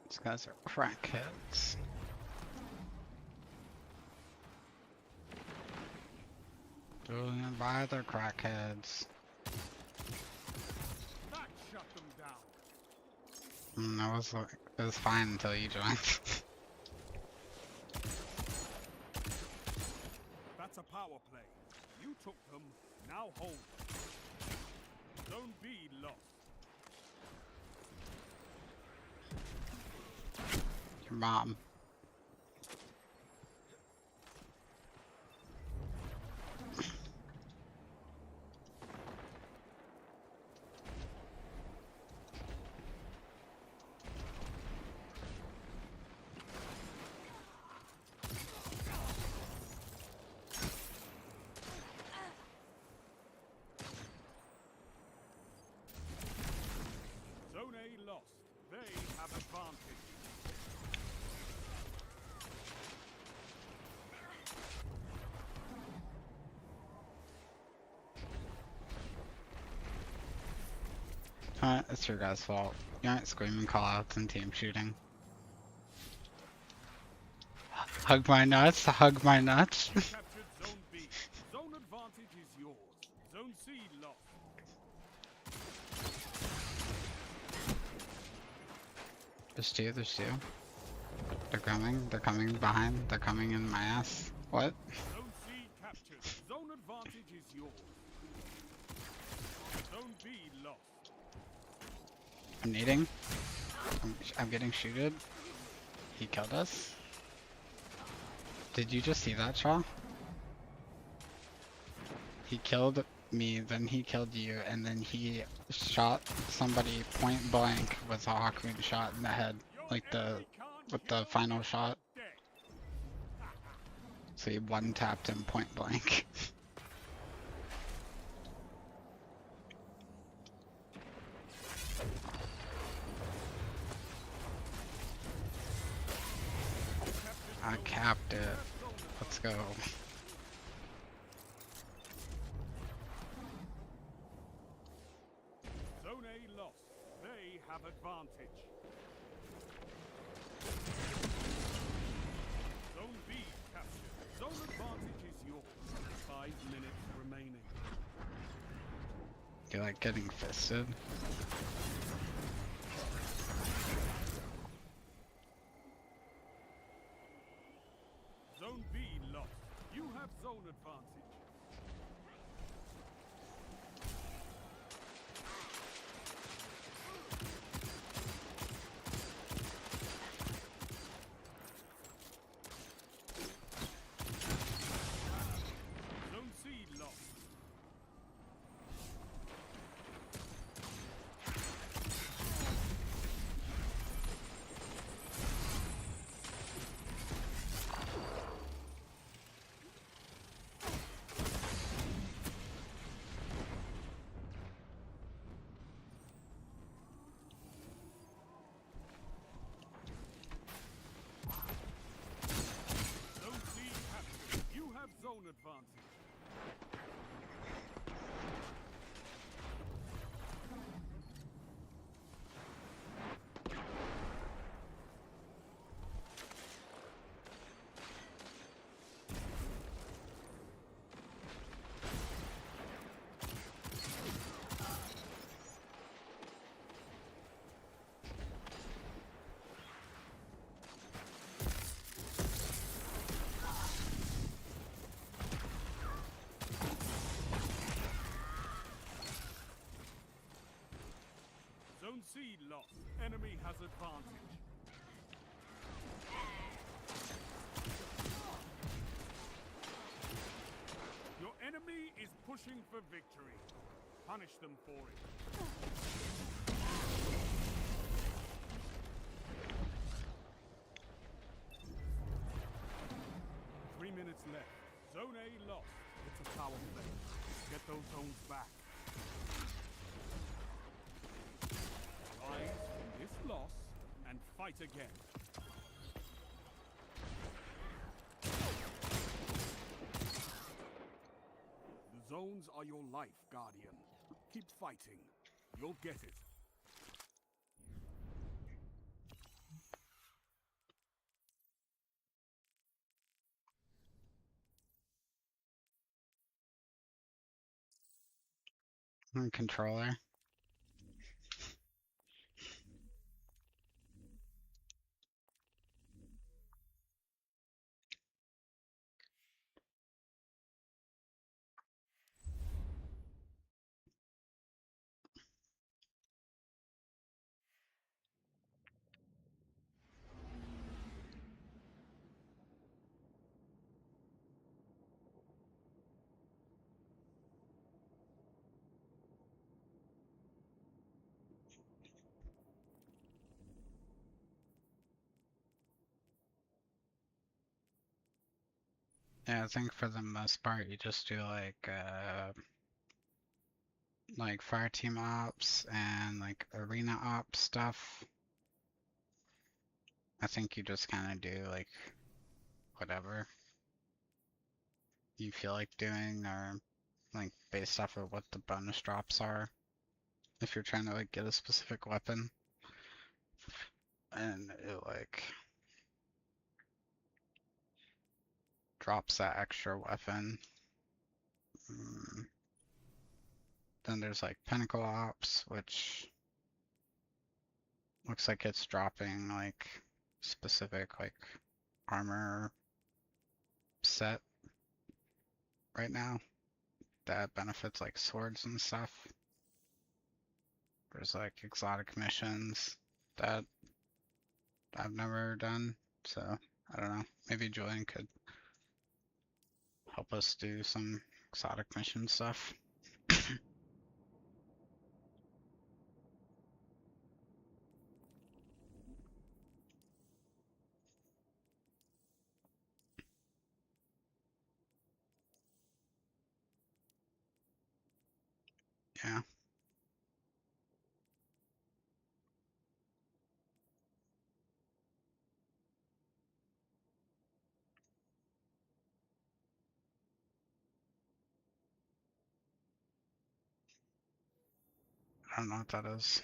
These guys are crackheads. Julian, by the crackheads. That shut them down. That was like, it was fine until you joined. That's a power play. You took them, now hold them. Zone B lost. Your mom. Zone A lost. They have advantage. It's your guys' fault. You aren't screaming callouts and team shooting. Hug my nuts, hug my nuts. You captured Zone B. Zone advantage is yours. Zone C lost. There's two. They're coming behind, they're coming in my ass. What? Zone C captured. Zone advantage is yours. Zone B lost. I'm needing. I'm getting shooted. He killed us. Did you just see that, Shaw? He killed me, then he killed you, and then he shot somebody point blank with a Hawkmoon shot in the head, like with the final shot. So he one-tapped him point blank. I capped it. Let's go. Zone A lost. They have advantage. Zone B captured. Zone advantage is yours. 5 minutes remaining. You like getting fisted? Zone B lost. You have zone advantage. Zone C lost. Zone C captured. You have zone advantage. Zone C lost. Enemy has advantage. Your enemy is pushing for victory. Punish them for it. 3 minutes left. Zone A lost. It's a power play. Get those zones back. Rise from this loss and fight again. The zones are your life, Guardian. Keep fighting. You'll get it. Controller. Yeah, I think for the most part you just do like fire team ops and like arena ops stuff. I think you just kind of do like whatever you feel like doing, or like based off of what the bonus drops are. If you're trying to like get a specific weapon, and it like drops that extra weapon. Mm, then there's like Pinnacle Ops, which looks like it's dropping like specific like armor set right now that benefits like swords and stuff. There's like exotic missions that I've never done, so I don't know. Maybe Julian could help us do some exotic mission stuff. Yeah, I don't know what that is.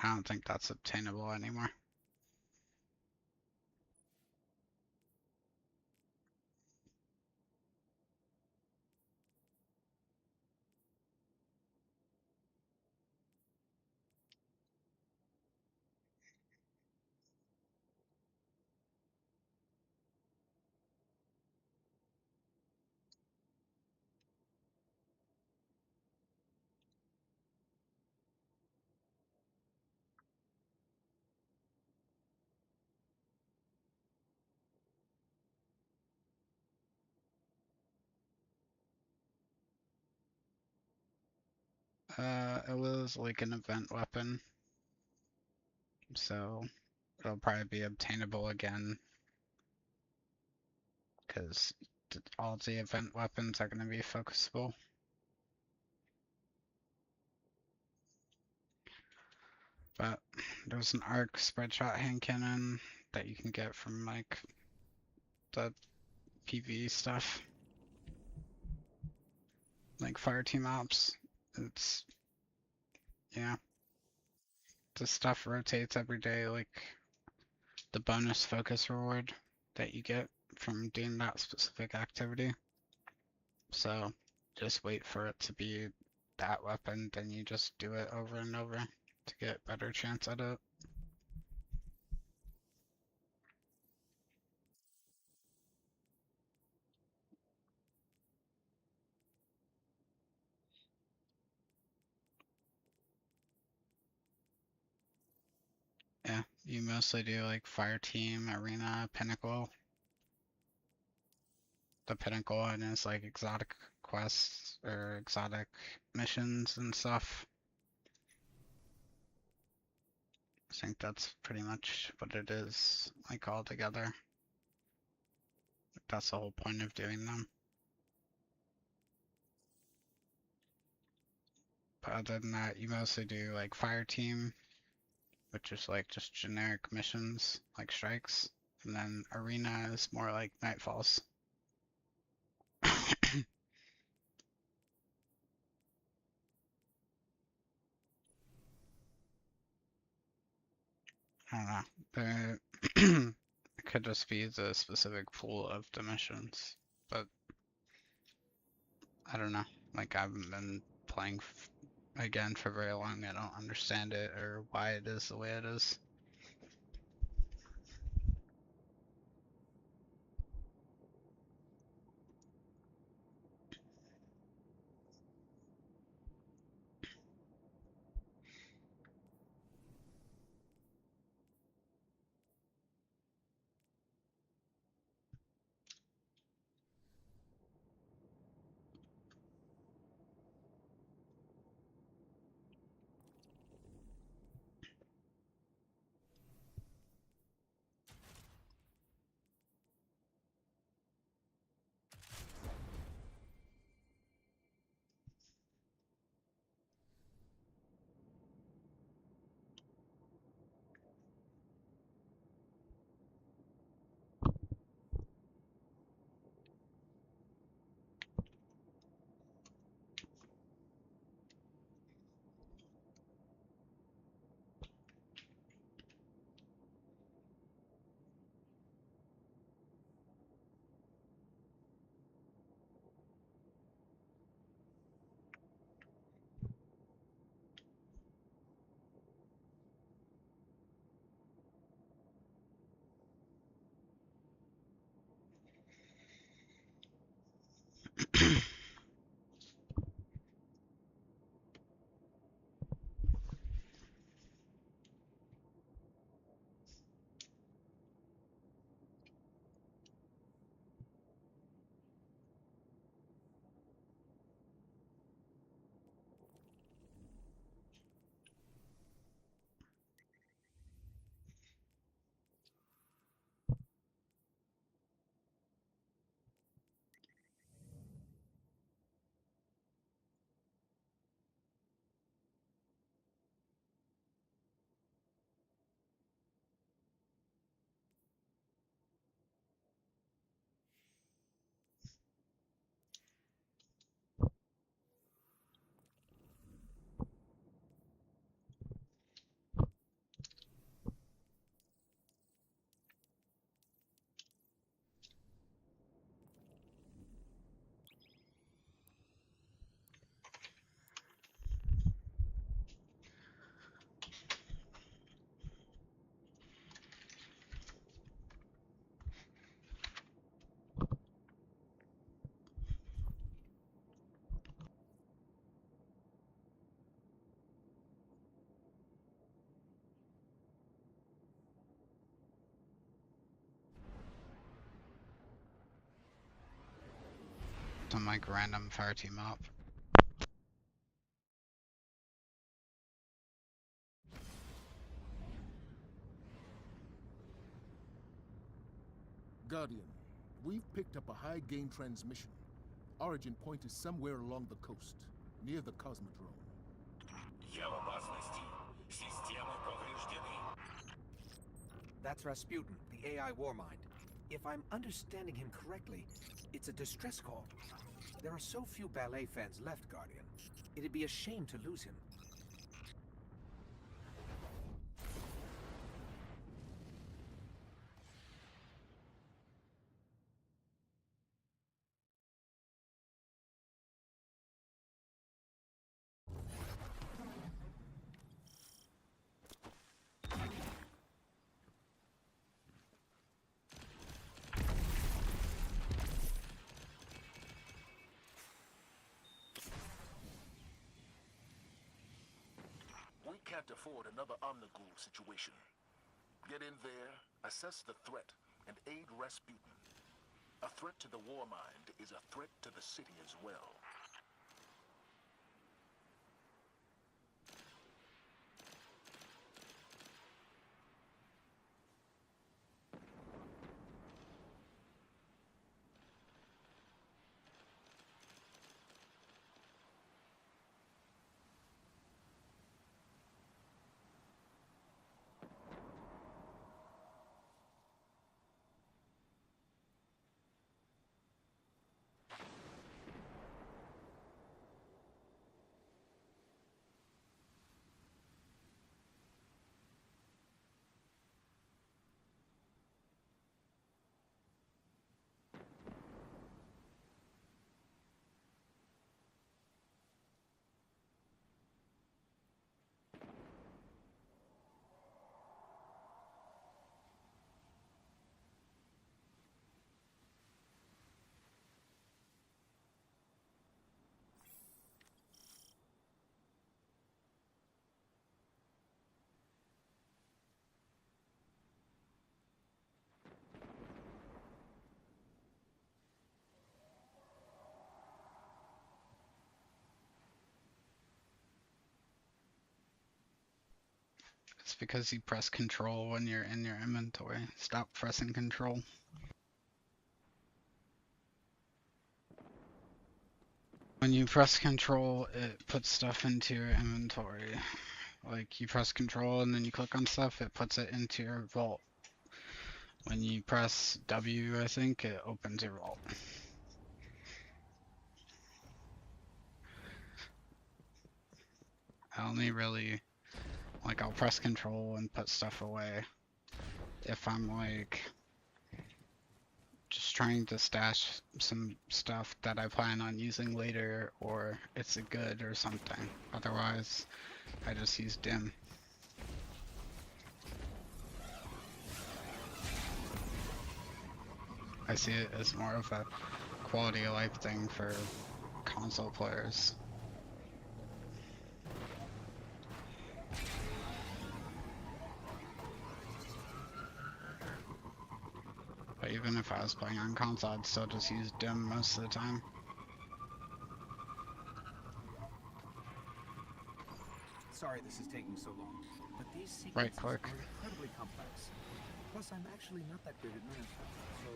I don't think that's obtainable anymore. It was like an event weapon, so it'll probably be obtainable again because all the event weapons are going to be focusable. But there's an arc spread shot hand cannon that you can get from like the PvE stuff, like fire team ops. It's yeah, the stuff rotates every day, like the bonus focus reward that you get from doing that specific activity. So just wait for it to be that weapon, then you just do it over and over to get better chance at it. Yeah, you mostly do like fire team, arena, pinnacle. The pinnacle one is like exotic quests or exotic missions and stuff. think that's pretty much what it is, like all together. That's the whole point of doing them. But other than that, you mostly do like fire team, which is like just generic missions, like strikes. And then arena is more like nightfalls. I don't know. It could just be the specific pool of the missions, but I don't know. Like I haven't been playing again for very long. I don't understand it or why it is the way it is. Some like random fire team up. Guardian, we've picked up a high-gain transmission. Origin point is somewhere along the coast, near the Cosmodrome. That's Rasputin, the AI Warmind. If I'm understanding him correctly, it's a distress call. There are so few ballet fans left, Guardian. It'd be a shame to lose him. We can't afford another Omnigul situation. Get in there, assess the threat, and aid Rasputin. A threat to the Warmind is a threat to the city as well. because you press control when you're in your inventory. Stop pressing control. When you press control, it puts stuff into your inventory. Like, you press control and then you click on stuff, it puts it into your vault. When you press W, I think, it opens your vault. I only really, like, I'll press control and put stuff away if I'm, like, just trying to stash some stuff that I plan on using later, or it's a good or something. Otherwise, I just use dim. I see it as more of a quality of life thing for console players. But even if I was playing on console, I'd still just use dim most of the time. Sorry this is taking so long, but these Right sequences click. are incredibly complex. Plus, I'm actually not that good at math, so...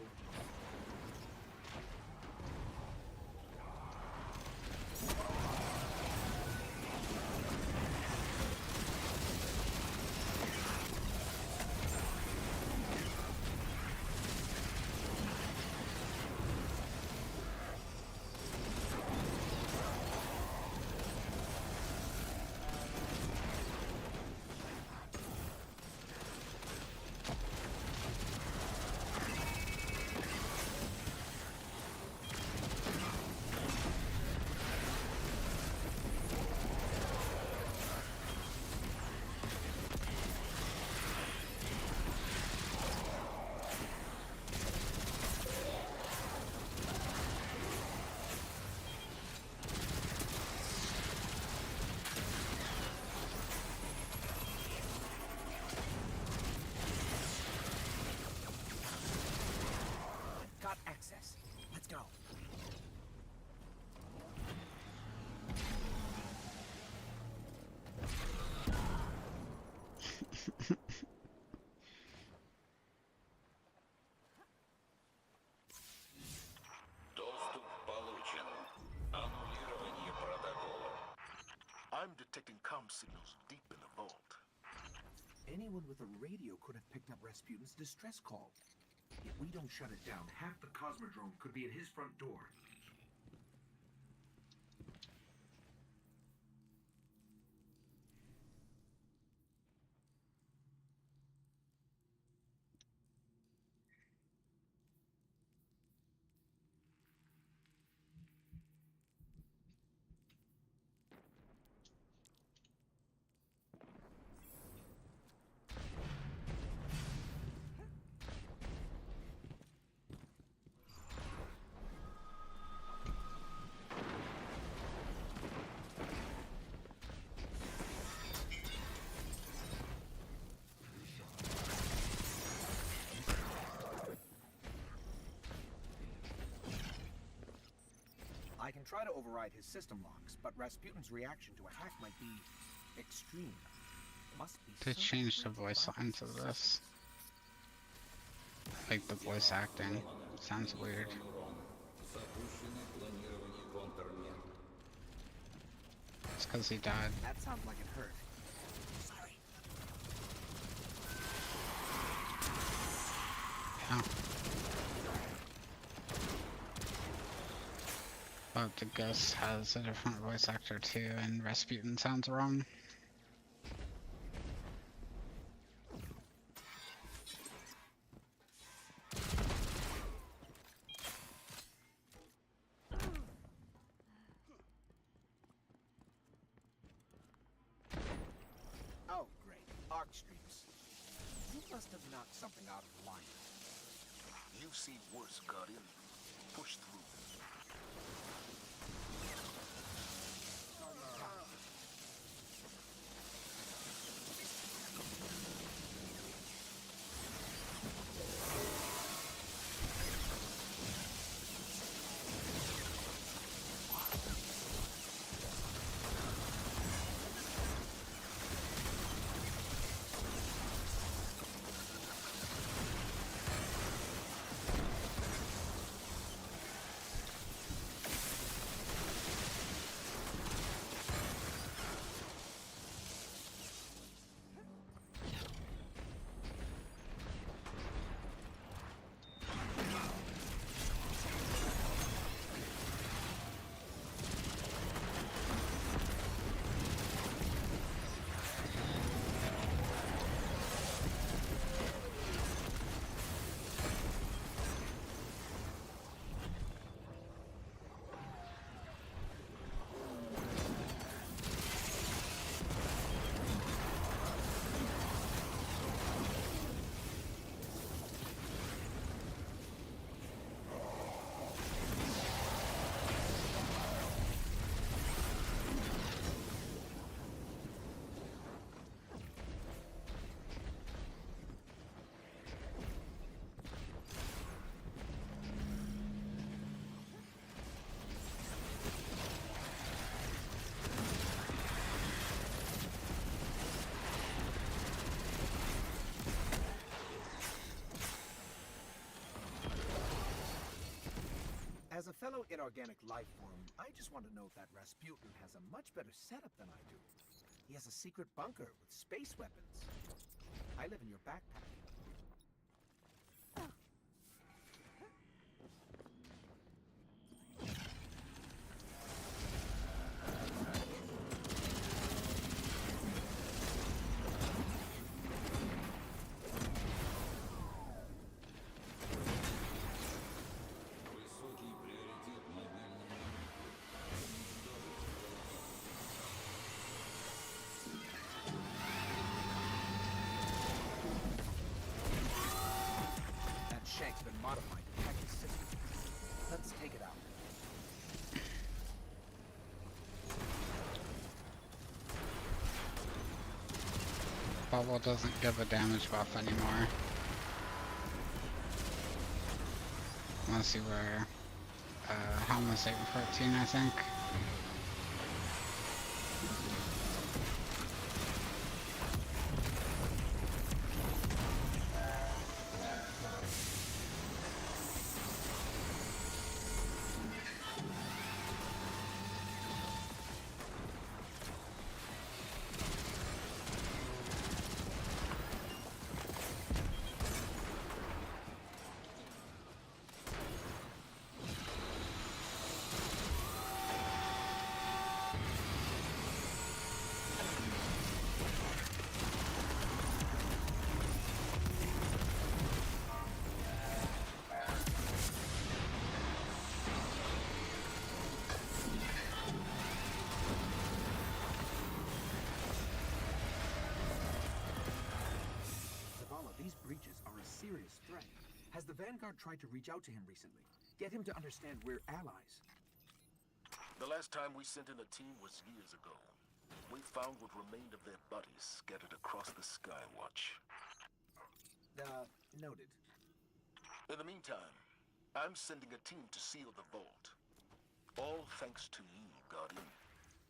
Got access. Let's go. Доступ получен. Аннулирование протокола. I'm detecting comm signals deep in the vault. Anyone with a radio could have picked up Rasputin's distress call. If we don't shut it down, half the Cosmodrome could be at his front door. I can try to override his system locks, but Rasputin's reaction to a hack might be extreme. Must be They something changed the crazy voice about lines his of system. this. Like the voice acting. Sounds weird. It's because he died. That sounds like it hurt. Sorry. Yeah. But the ghost has a different voice actor too, and Rasputin sounds wrong. Oh, great. Arc streams. You must have knocked something out of line. You've seen worse, Guardian. Push through. inorganic life form, I just want to note that Rasputin has a much better setup than I do. He has a secret bunker with space weapons. I live in your backpack. Shank's been modified to hack his system. Let's take it out. Bubble doesn't give a damage buff anymore. Unless you were Helma Satan 14, I think. These breaches are a serious threat. Has the Vanguard tried to reach out to him recently? Get him to understand we're allies. The last time we sent in a team was years ago. We found what remained of their buddies scattered across the Skywatch. Noted. In the meantime, I'm sending a team to seal the vault. All thanks to you, Guardian.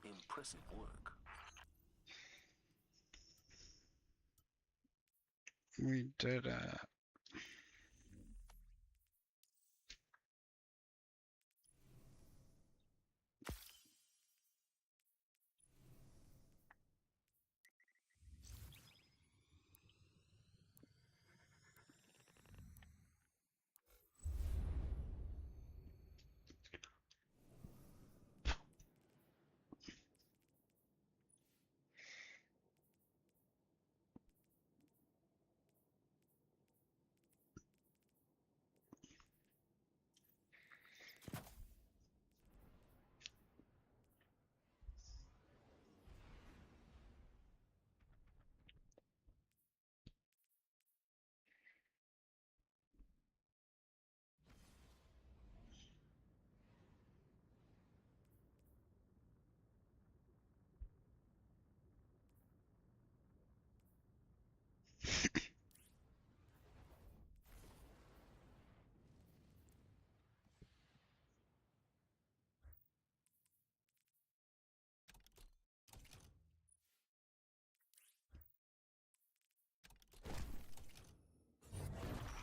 Impressive work. We did it.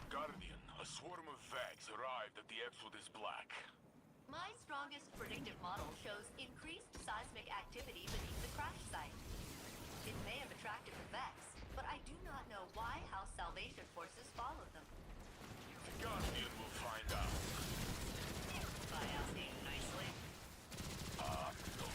Guardian, a swarm of Vags arrived at the Exodus Black. My strongest predictive model shows increased seismic activity beneath the crash site. It may have attracted the Vex, but I do not know why House Salvation Forces followed them. The Guardian will find out. By asking nicely. No.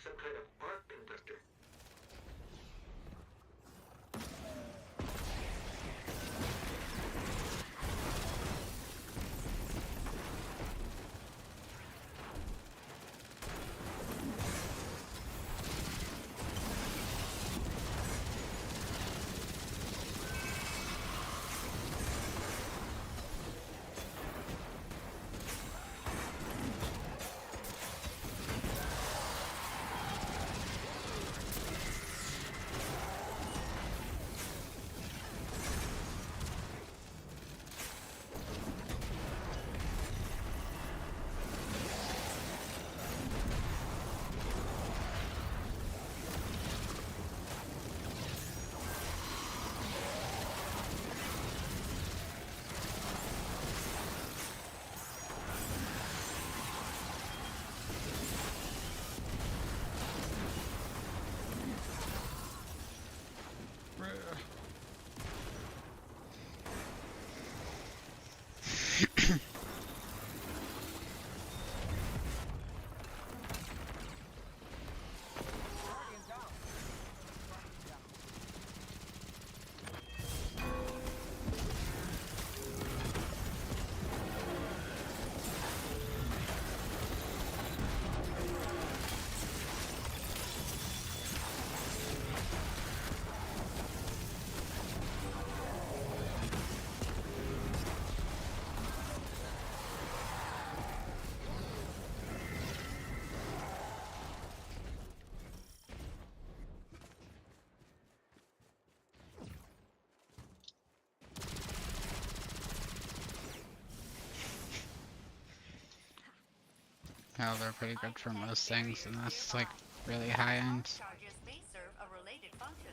some kind of arc conductor. Oh, they're pretty good for most things, and that's like really high end. Charges may serve a related function.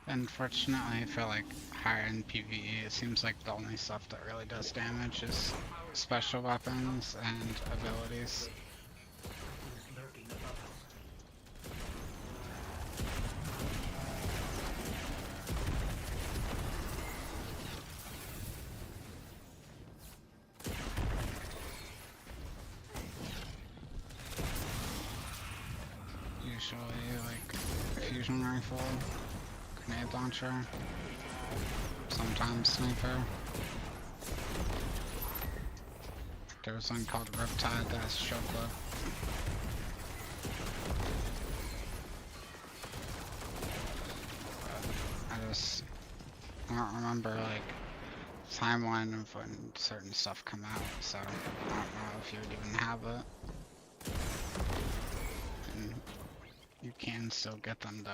Unfortunately, for like higher end PvE, it seems like the only stuff that really does damage is special weapons and abilities. fusion rifle, grenade launcher, sometimes sniper. There was one called Riptide that's show clip. I don't remember like timeline of when certain stuff come out, so I don't know if you would even have it. And you can still get them though.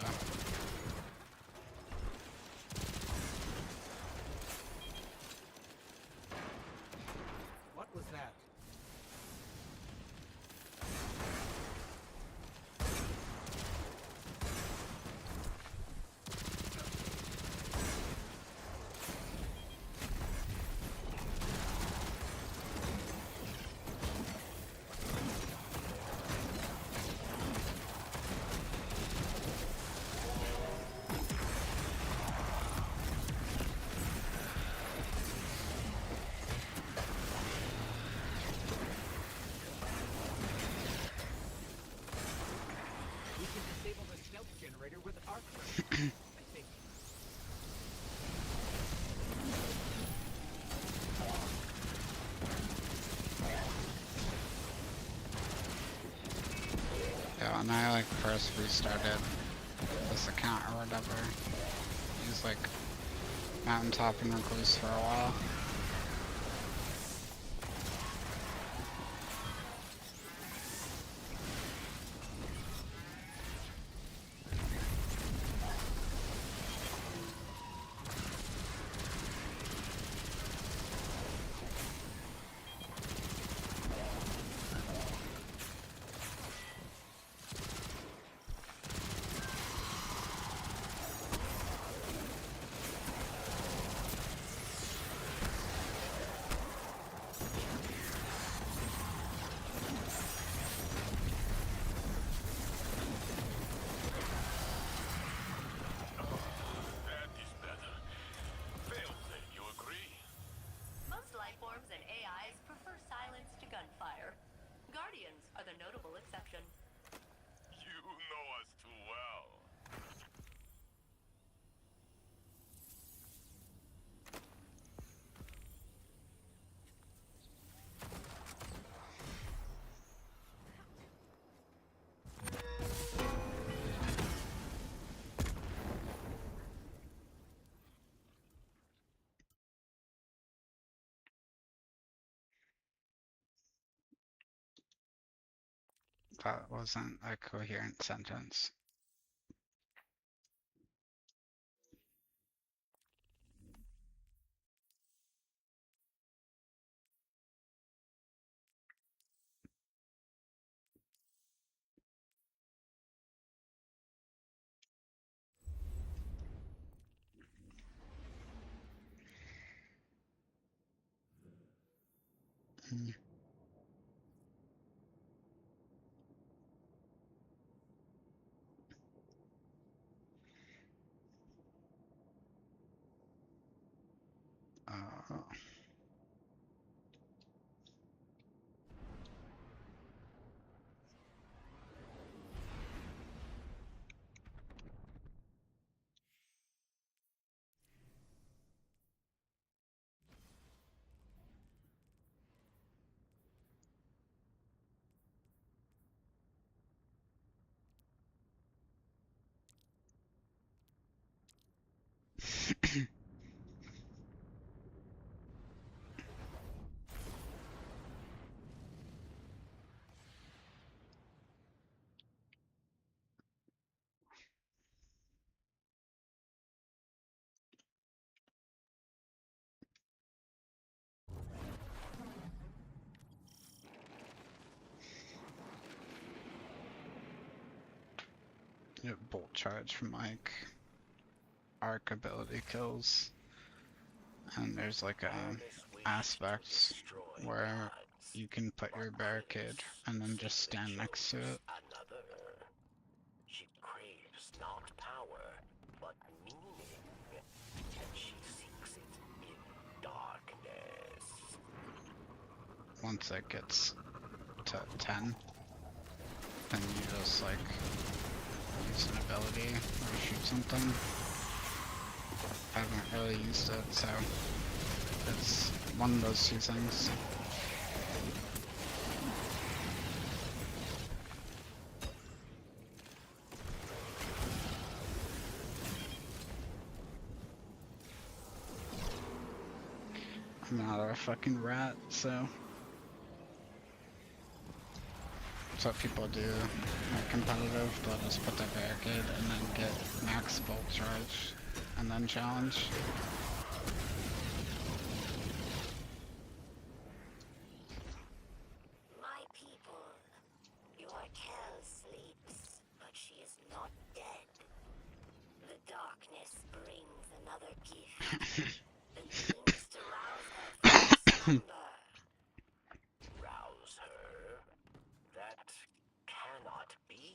What was that? We can disable the stealth generator with arc burn, I think. Yeah, when I like first restarted this account or whatever, it was like mountaintop and recluse for a while. That is better. Failsafe, you agree? Most lifeforms and AIs prefer silence to gunfire. Guardians are the notable exception. You know us too well. That wasn't a coherent sentence. Mm. Uh, yeah, bolt charge from like arc ability kills, and there's like a aspect where you can put your barricade and then just stand next to it. Another. She craves not power, but meaning, and she seeks it in darkness. Once it gets to 10, then you just like use an ability or shoot something. I haven't really used it, so it's one of those two things. I'm not a fucking rat, so that's what people do. Like competitive, they'll just put their barricade and then get max bolt charge and then challenge. My people, your Kel sleeps, but she is not dead. The darkness brings another gift. The means to rouse her from her slumber. Rouse her? That cannot be.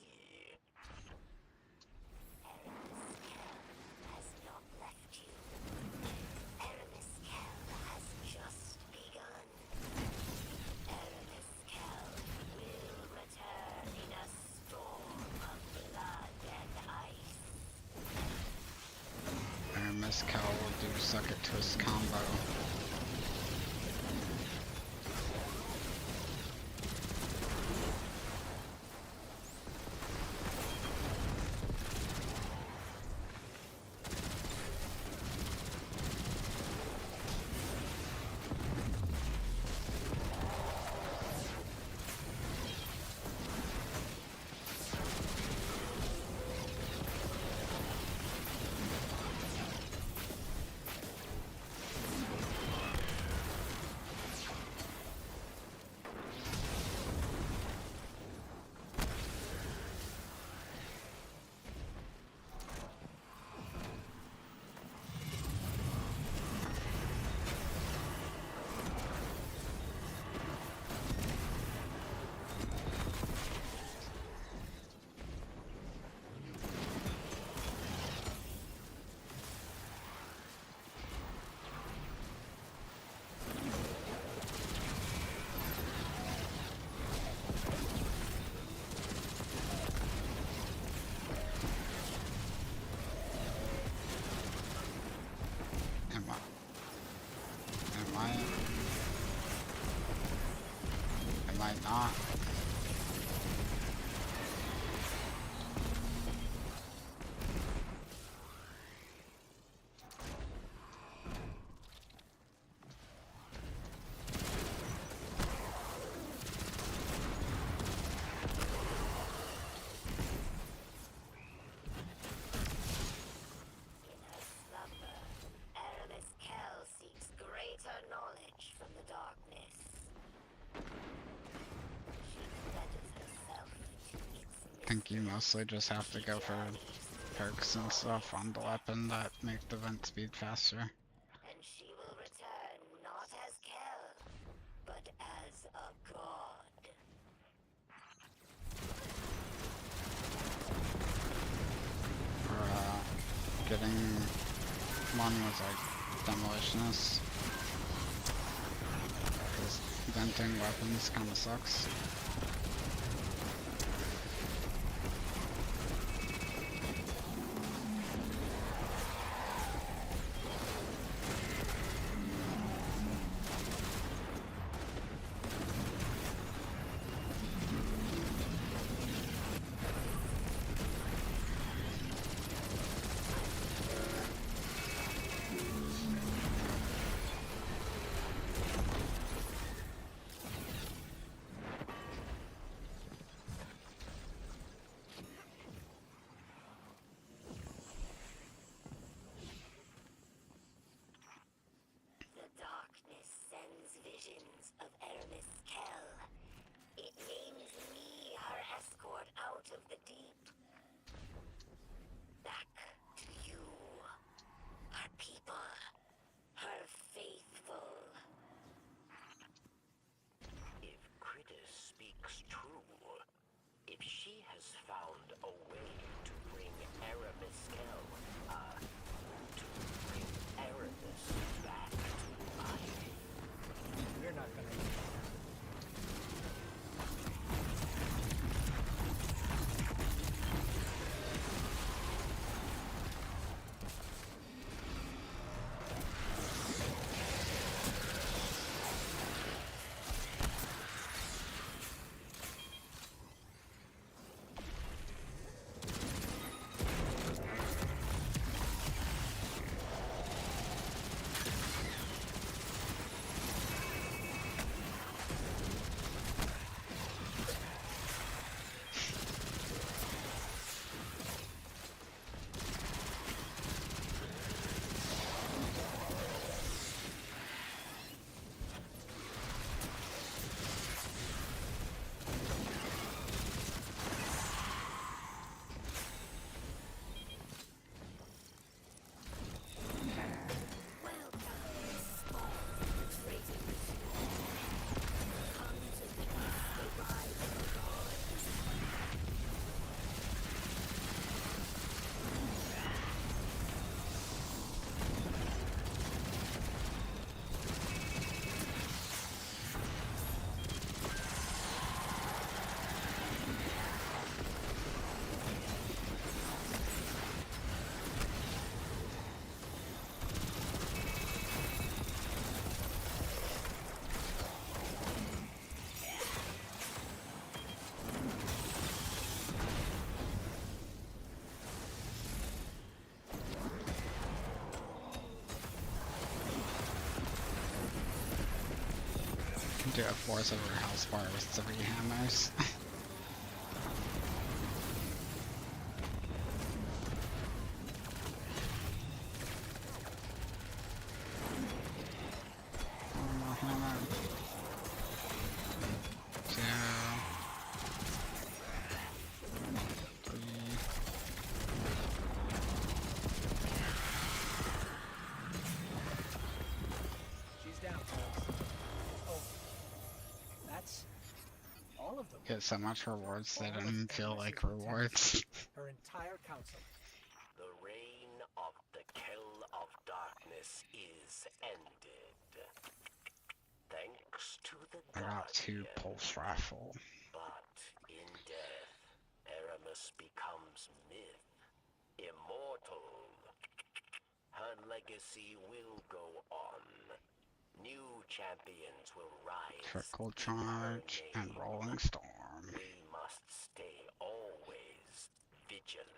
Aramis Kel has not left you. Aramis Kel has just begun. Aramis Kel will return in a storm of blood and ice. Aramis Cal will do suck it twist combo. It might not. In her slumber, Aramis Kel seeks greater knowledge from the darkness. She pledges herself to its I think you mostly just have to go for perks and stuff on the weapon that make the vent speed faster. and she will return not as Kel, but as a god. For getting one was like demolitionist. Because venting weapons kinda sucks. do a force over health bar with 3 hammers. One more hammer. 2. 3. She's down, folks. Oh, that's all of them. Get so much rewards they All don't of even feel Empress's like lieutenants. rewards. Her entire council. The reign of the Kill of Darkness is ended. Thanks to the I got 2 Guardian. pulse rifle. But in death, Aramis becomes myth, immortal. Her legacy will go on. New champions will rise. Trickle in her charge and name. rolling storm. We must stay always vigilant.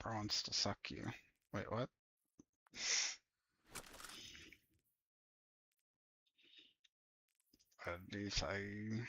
Bro wants to suck you. Wait, what? What did you say?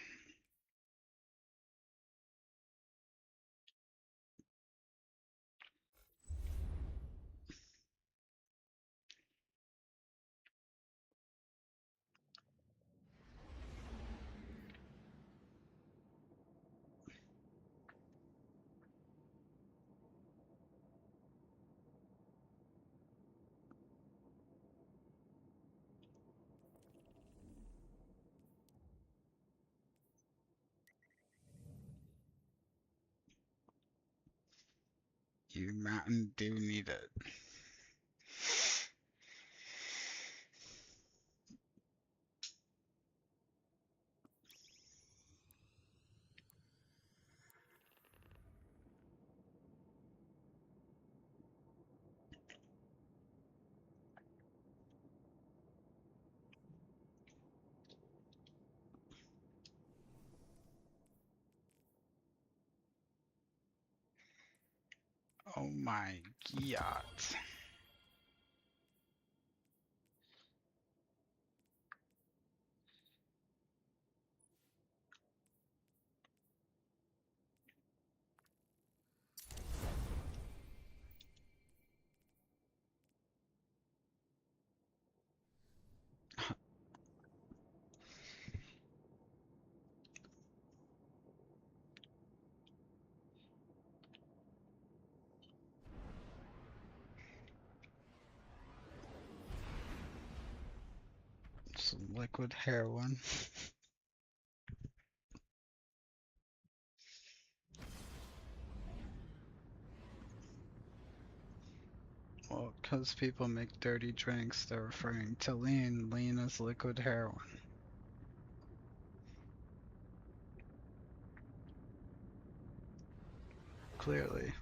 You Mountain Dew need it. Oh my god. Some liquid heroin. Well, because people make dirty drinks, they're referring to lean. Lean is liquid heroin. Clearly.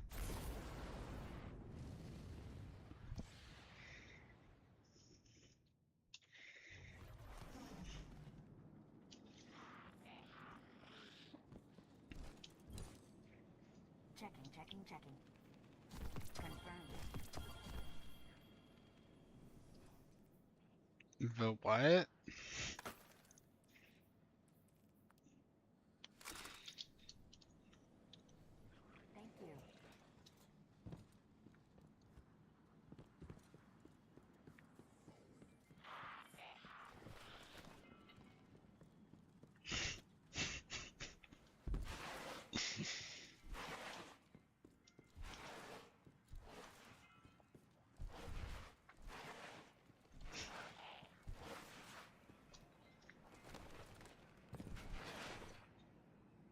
Checking. Confirmed. The what? Thank you.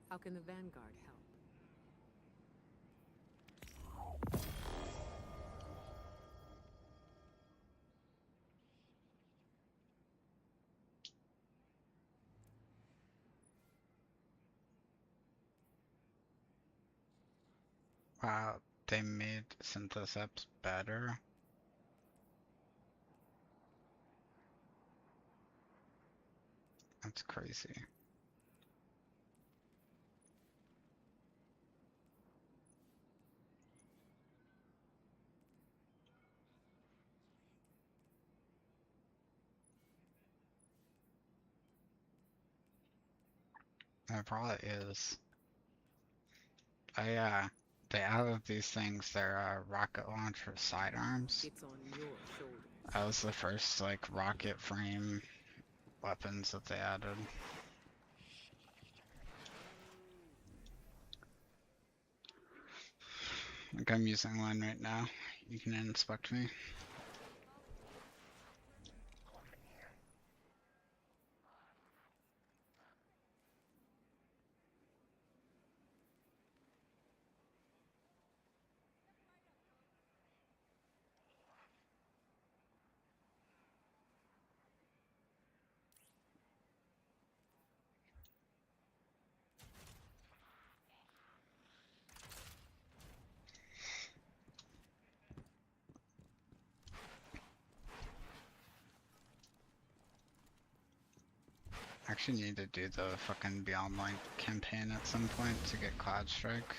How can the Vanguard help? Wow, they made Syntheseps better. That's crazy. There probably is. They added these things, they're rocket launcher sidearms. It's on your shoulders. That was the first, like, rocket frame weapons that they added. Like, I'm using one right now. You can inspect me. Actually need to do the fucking Beyond Light campaign at some point to get Cloud Strike.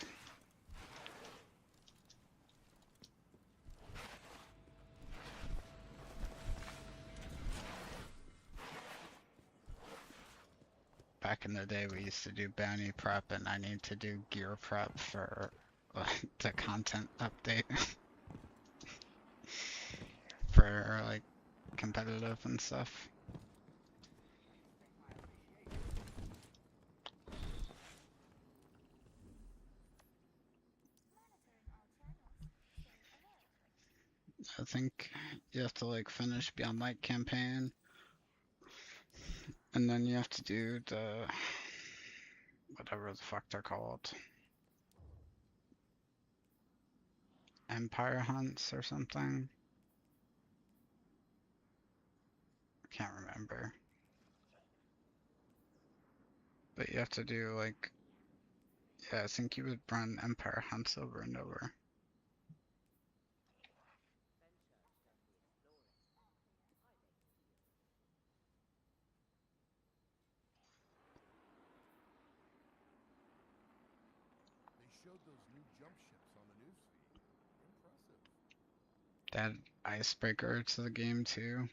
Back in the day we used to do bounty prep and I need to do gear prep for the content update for like competitive and stuff. I think you have to like finish Beyond Light campaign and then you have to do the whatever the fuck they're called. Empire hunts or something. I can't remember. But you have to do like, yeah, I think you would run Empire hunts over and over. They showed those new jump ships on the newsfeed. Impressive. They added Icebreaker to the game too.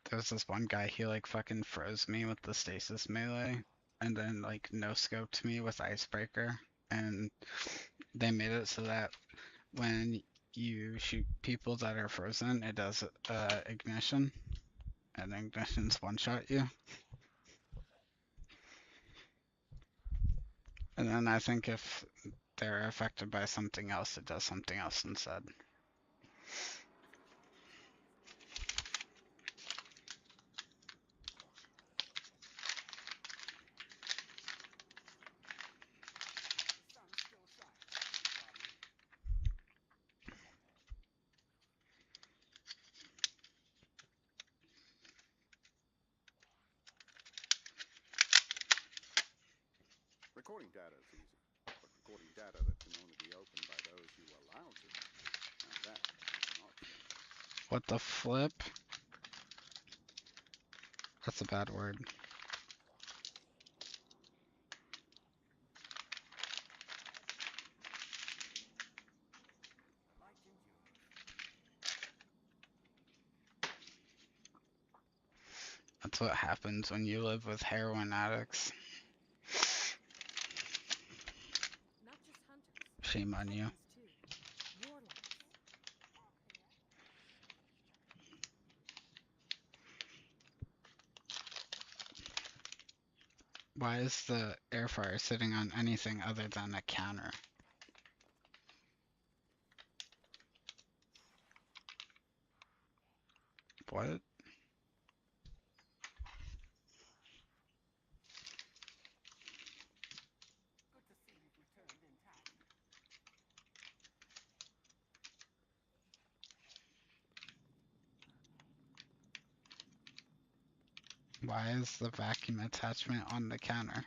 There's this one guy, he like fucking froze me with the stasis melee and then like no scoped me with Icebreaker, and they made it so that when you shoot people that are frozen, it does ignition, and ignition's one shot you. And then I think if they're affected by something else, it does something else instead. Recording data is easy, but recording data that can only be opened by those you allow to, now that is not so. What the flip? That's a bad word. That's what happens when you live with heroin addicts. Not just hunters. Shame on you. Too. Warlocks. Why is the air fryer sitting on anything other than a counter? What? Why is the vacuum attachment on the counter?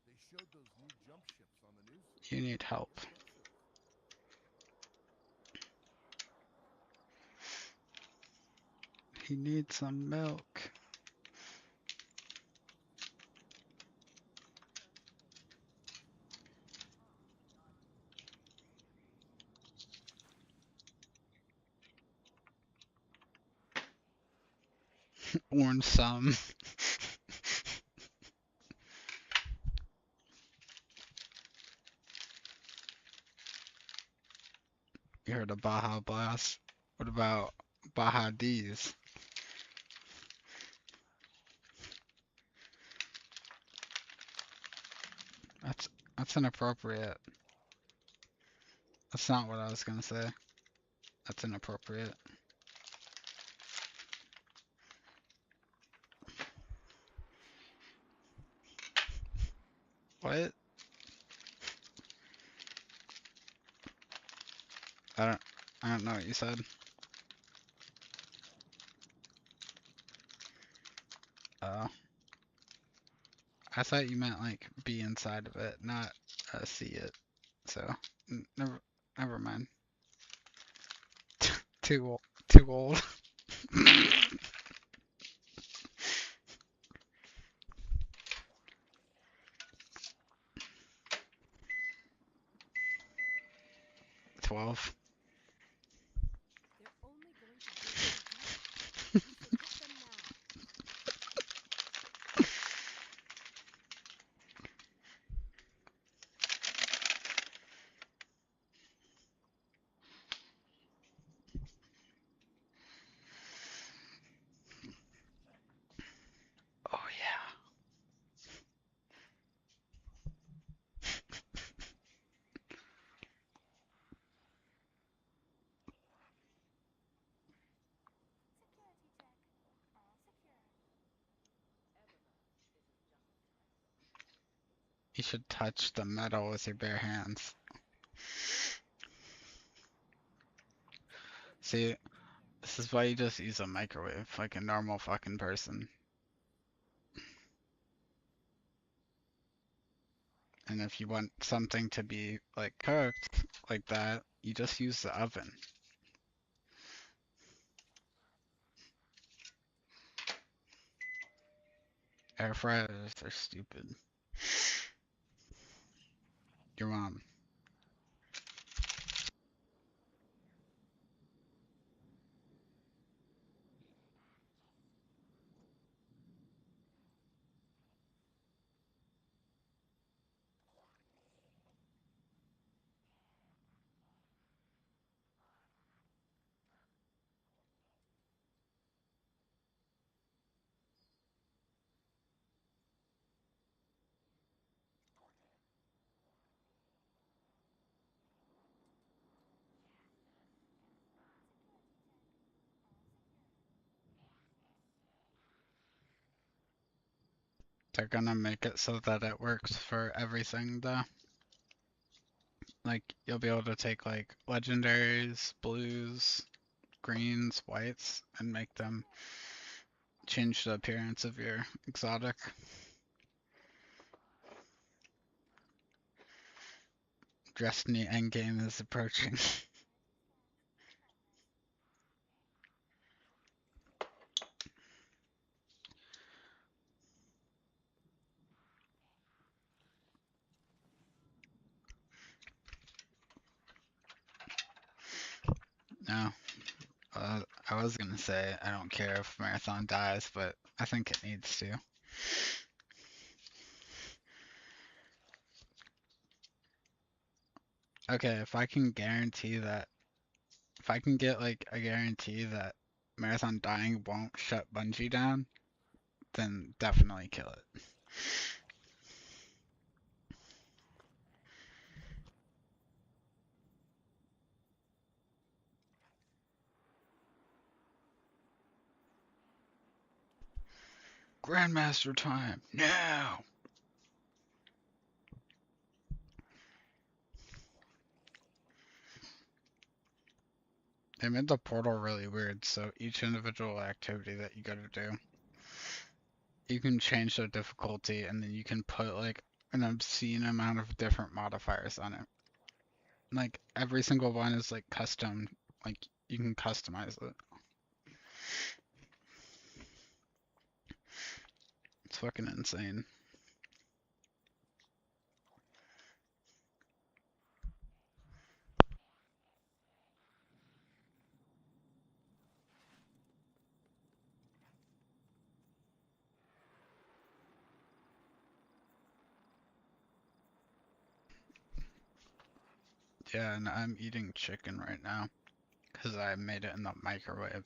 They showed those new jump ships on the newsfeed. You need help. Impressive. He needs some milk. Orange some. You heard of Baja Blast? What about Baja D's? That's that's inappropriate. That's not what I was gonna say. That's inappropriate. What? I don't I don't know what you said. Oh. I thought you meant like be inside of it, not see it. So never mind. Too old. Too old. 12. They're only going to dig in deeper. We should hit them now. Oh yeah. You should touch the metal with your bare hands. See, this is why you just use a microwave like a normal fucking person. And if you want something to be like cooked like that, you just use the oven. Air fryers are stupid. Your mom. They're gonna make it so that it works for everything though. Like you'll be able to take like legendaries, blues, greens, whites, and make them change the appearance of your exotic. Destiny endgame is approaching. No, I was gonna say I don't care if Marathon dies, but I think it needs to. Okay, if I can guarantee that, if I can get like a guarantee that Marathon dying won't shut Bungie down, then definitely kill it. Grandmaster time, now! They made the portal really weird, so each individual activity that you gotta do, you can change the difficulty and then you can put like an obscene amount of different modifiers on it. Like every single one is like custom, like you can customize it. It's fucking insane. Yeah, and I'm eating chicken right now because I made it in the microwave.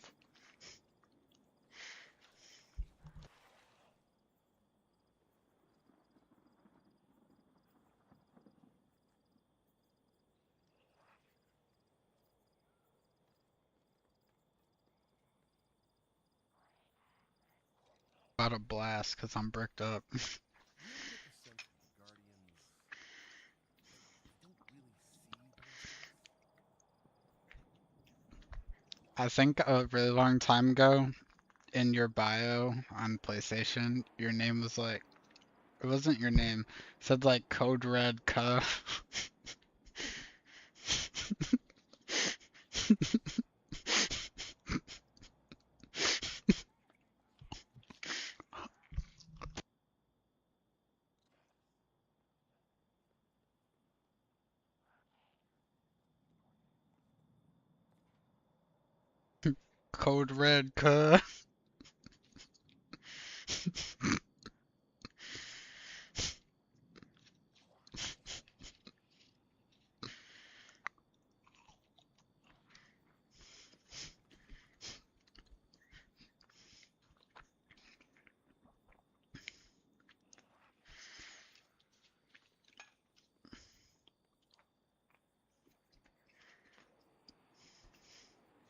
About a blast because I'm bricked up. You ever get the sense that the Guardians don't really see past us? I think a really long time ago in your bio on PlayStation, your name was like, it wasn't your name, it said like Code Red Cuff. Code Red Cuff.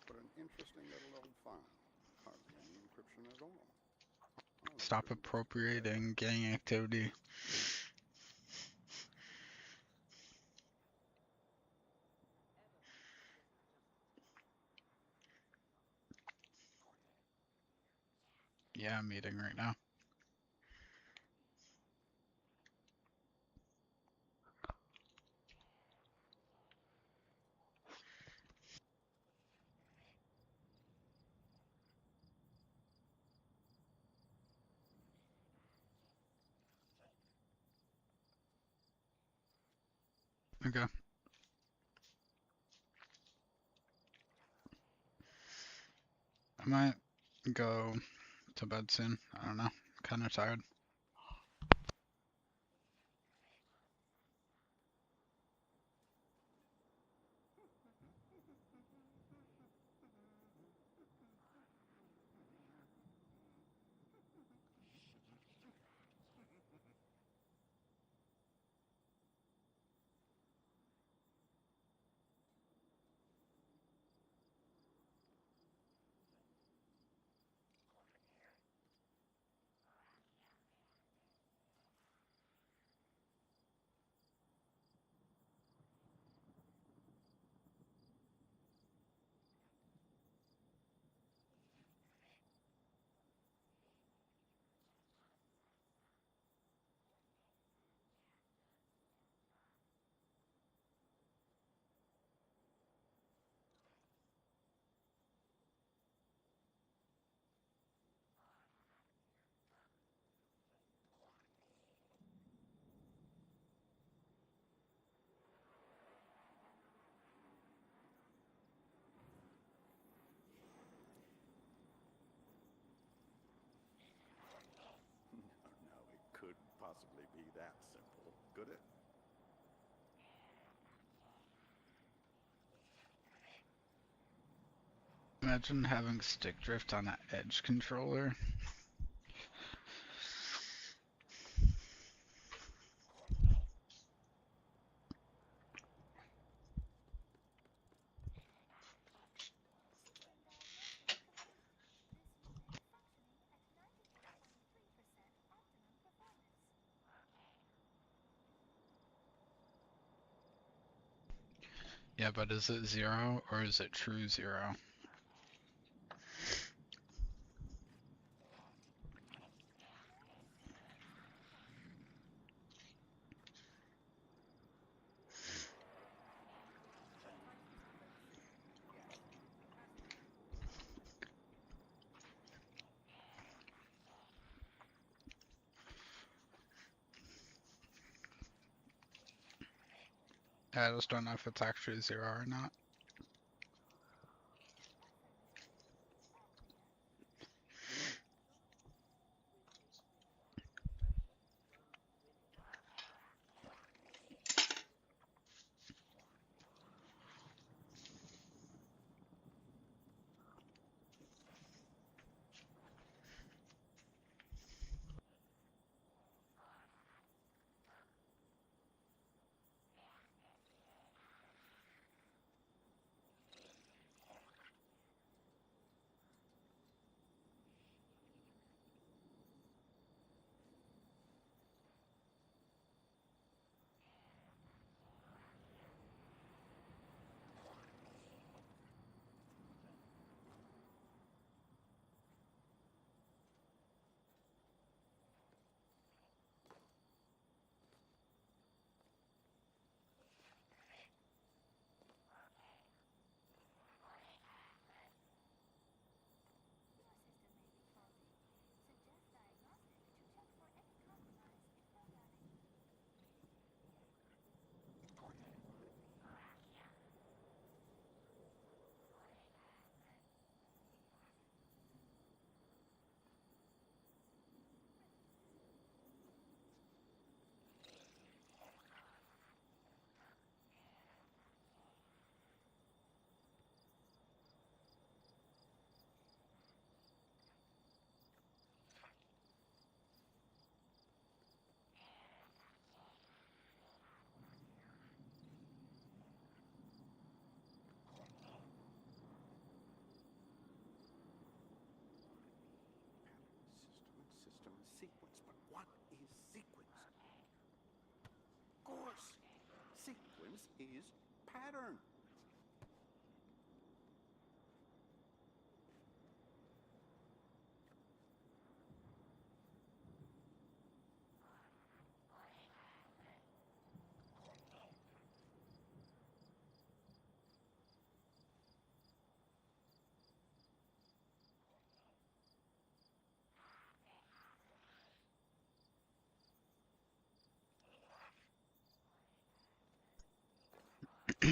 What an interesting little old file. Hardly any encryption at all. I was Stop really just a potato. appropriating gang activity. Yeah, I'm eating right now. Okay. I might go to bed soon. I don't know. Kind of tired. No, it couldn't possibly be that simple, could it? Imagine having stick drift on an edge controller. Yeah, but is it 0 or is it true 0? I just don't know if it's actually 0 or not. is pattern. Now,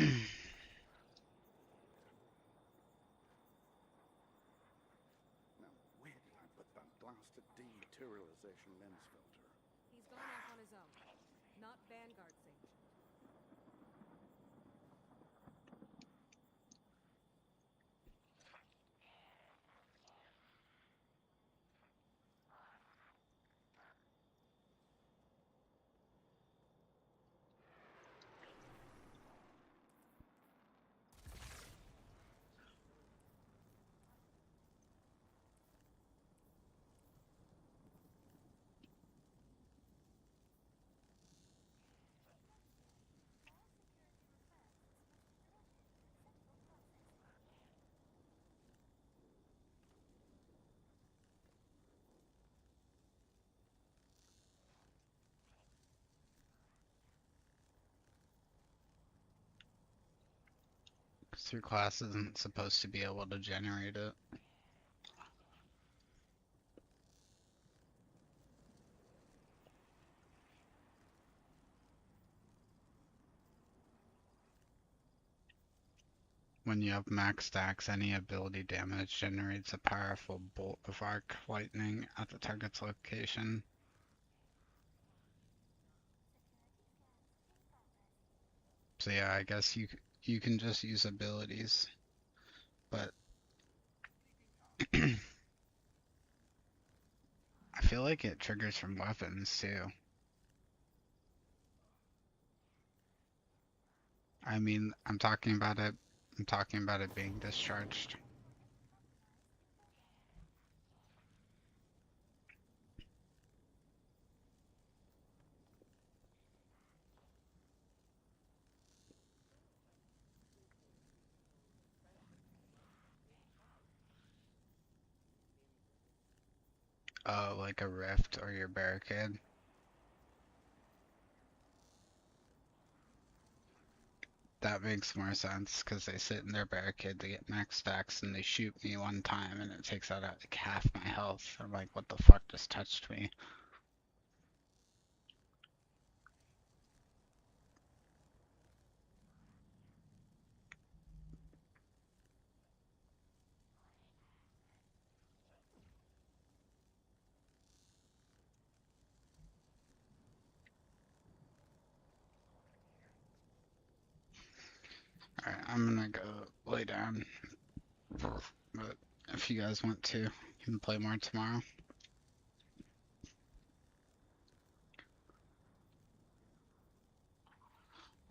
where did I put that blasted dematerialization lens filter? He's gone off on his own. Not Vanguard sanctioned. Because your class isn't supposed to be able to generate it. When you have max stacks, any ability damage generates a powerful bolt of arc lightning at the target's location. So yeah, I guess you can just use abilities, but I feel like it triggers from weapons too. I mean, I'm talking about it being discharged. Oh, like a rift or your barricade. That makes more sense because they sit in their barricade, they get max stacks, and they shoot me one time, and it takes out like half my health. I'm like, what the fuck just touched me? Alright, I'm gonna go lay down. But if you guys want to, you can play more tomorrow.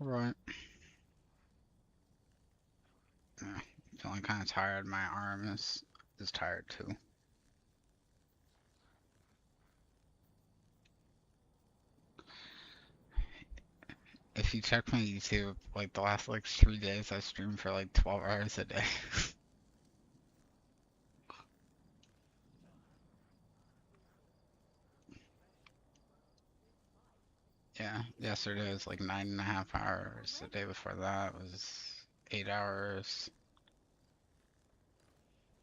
Alright. Yeah, feeling kind of tired. My arm is tired too. If you check my YouTube, like the last like 3 days, I streamed for like 12 hours a day. Yeah, yesterday was like 9.5 hours. The day before that was 8 hours.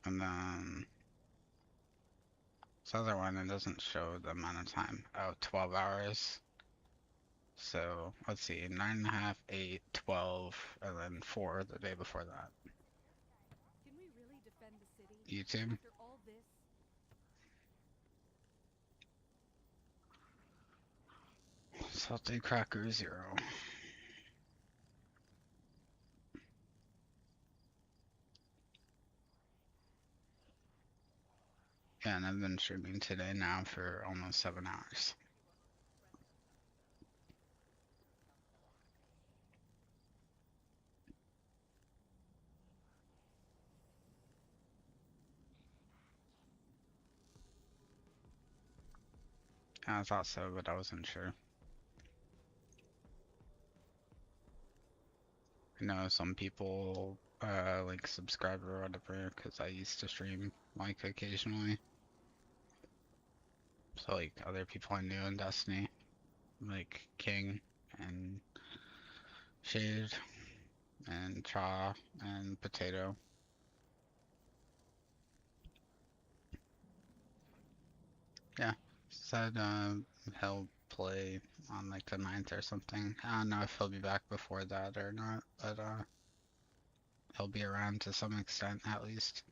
And then this other one, it doesn't show the amount of time. Oh, 12 hours. So let's see, 9.5, 8, 12, and then 4 the day before that. Can we really defend the city YouTube. after all this? Salty Cracker 0. Yeah, and I've been streaming today now for almost 7 hours. I thought so, but I wasn't sure. I know some people like subscribe or whatever because I used to stream like occasionally. So like other people I knew in Destiny, like King and Shade and Cha and Potato. Yeah, said he'll play on like the 9th or something. I don't know if he'll be back before that or not, but he'll be around to some extent at least.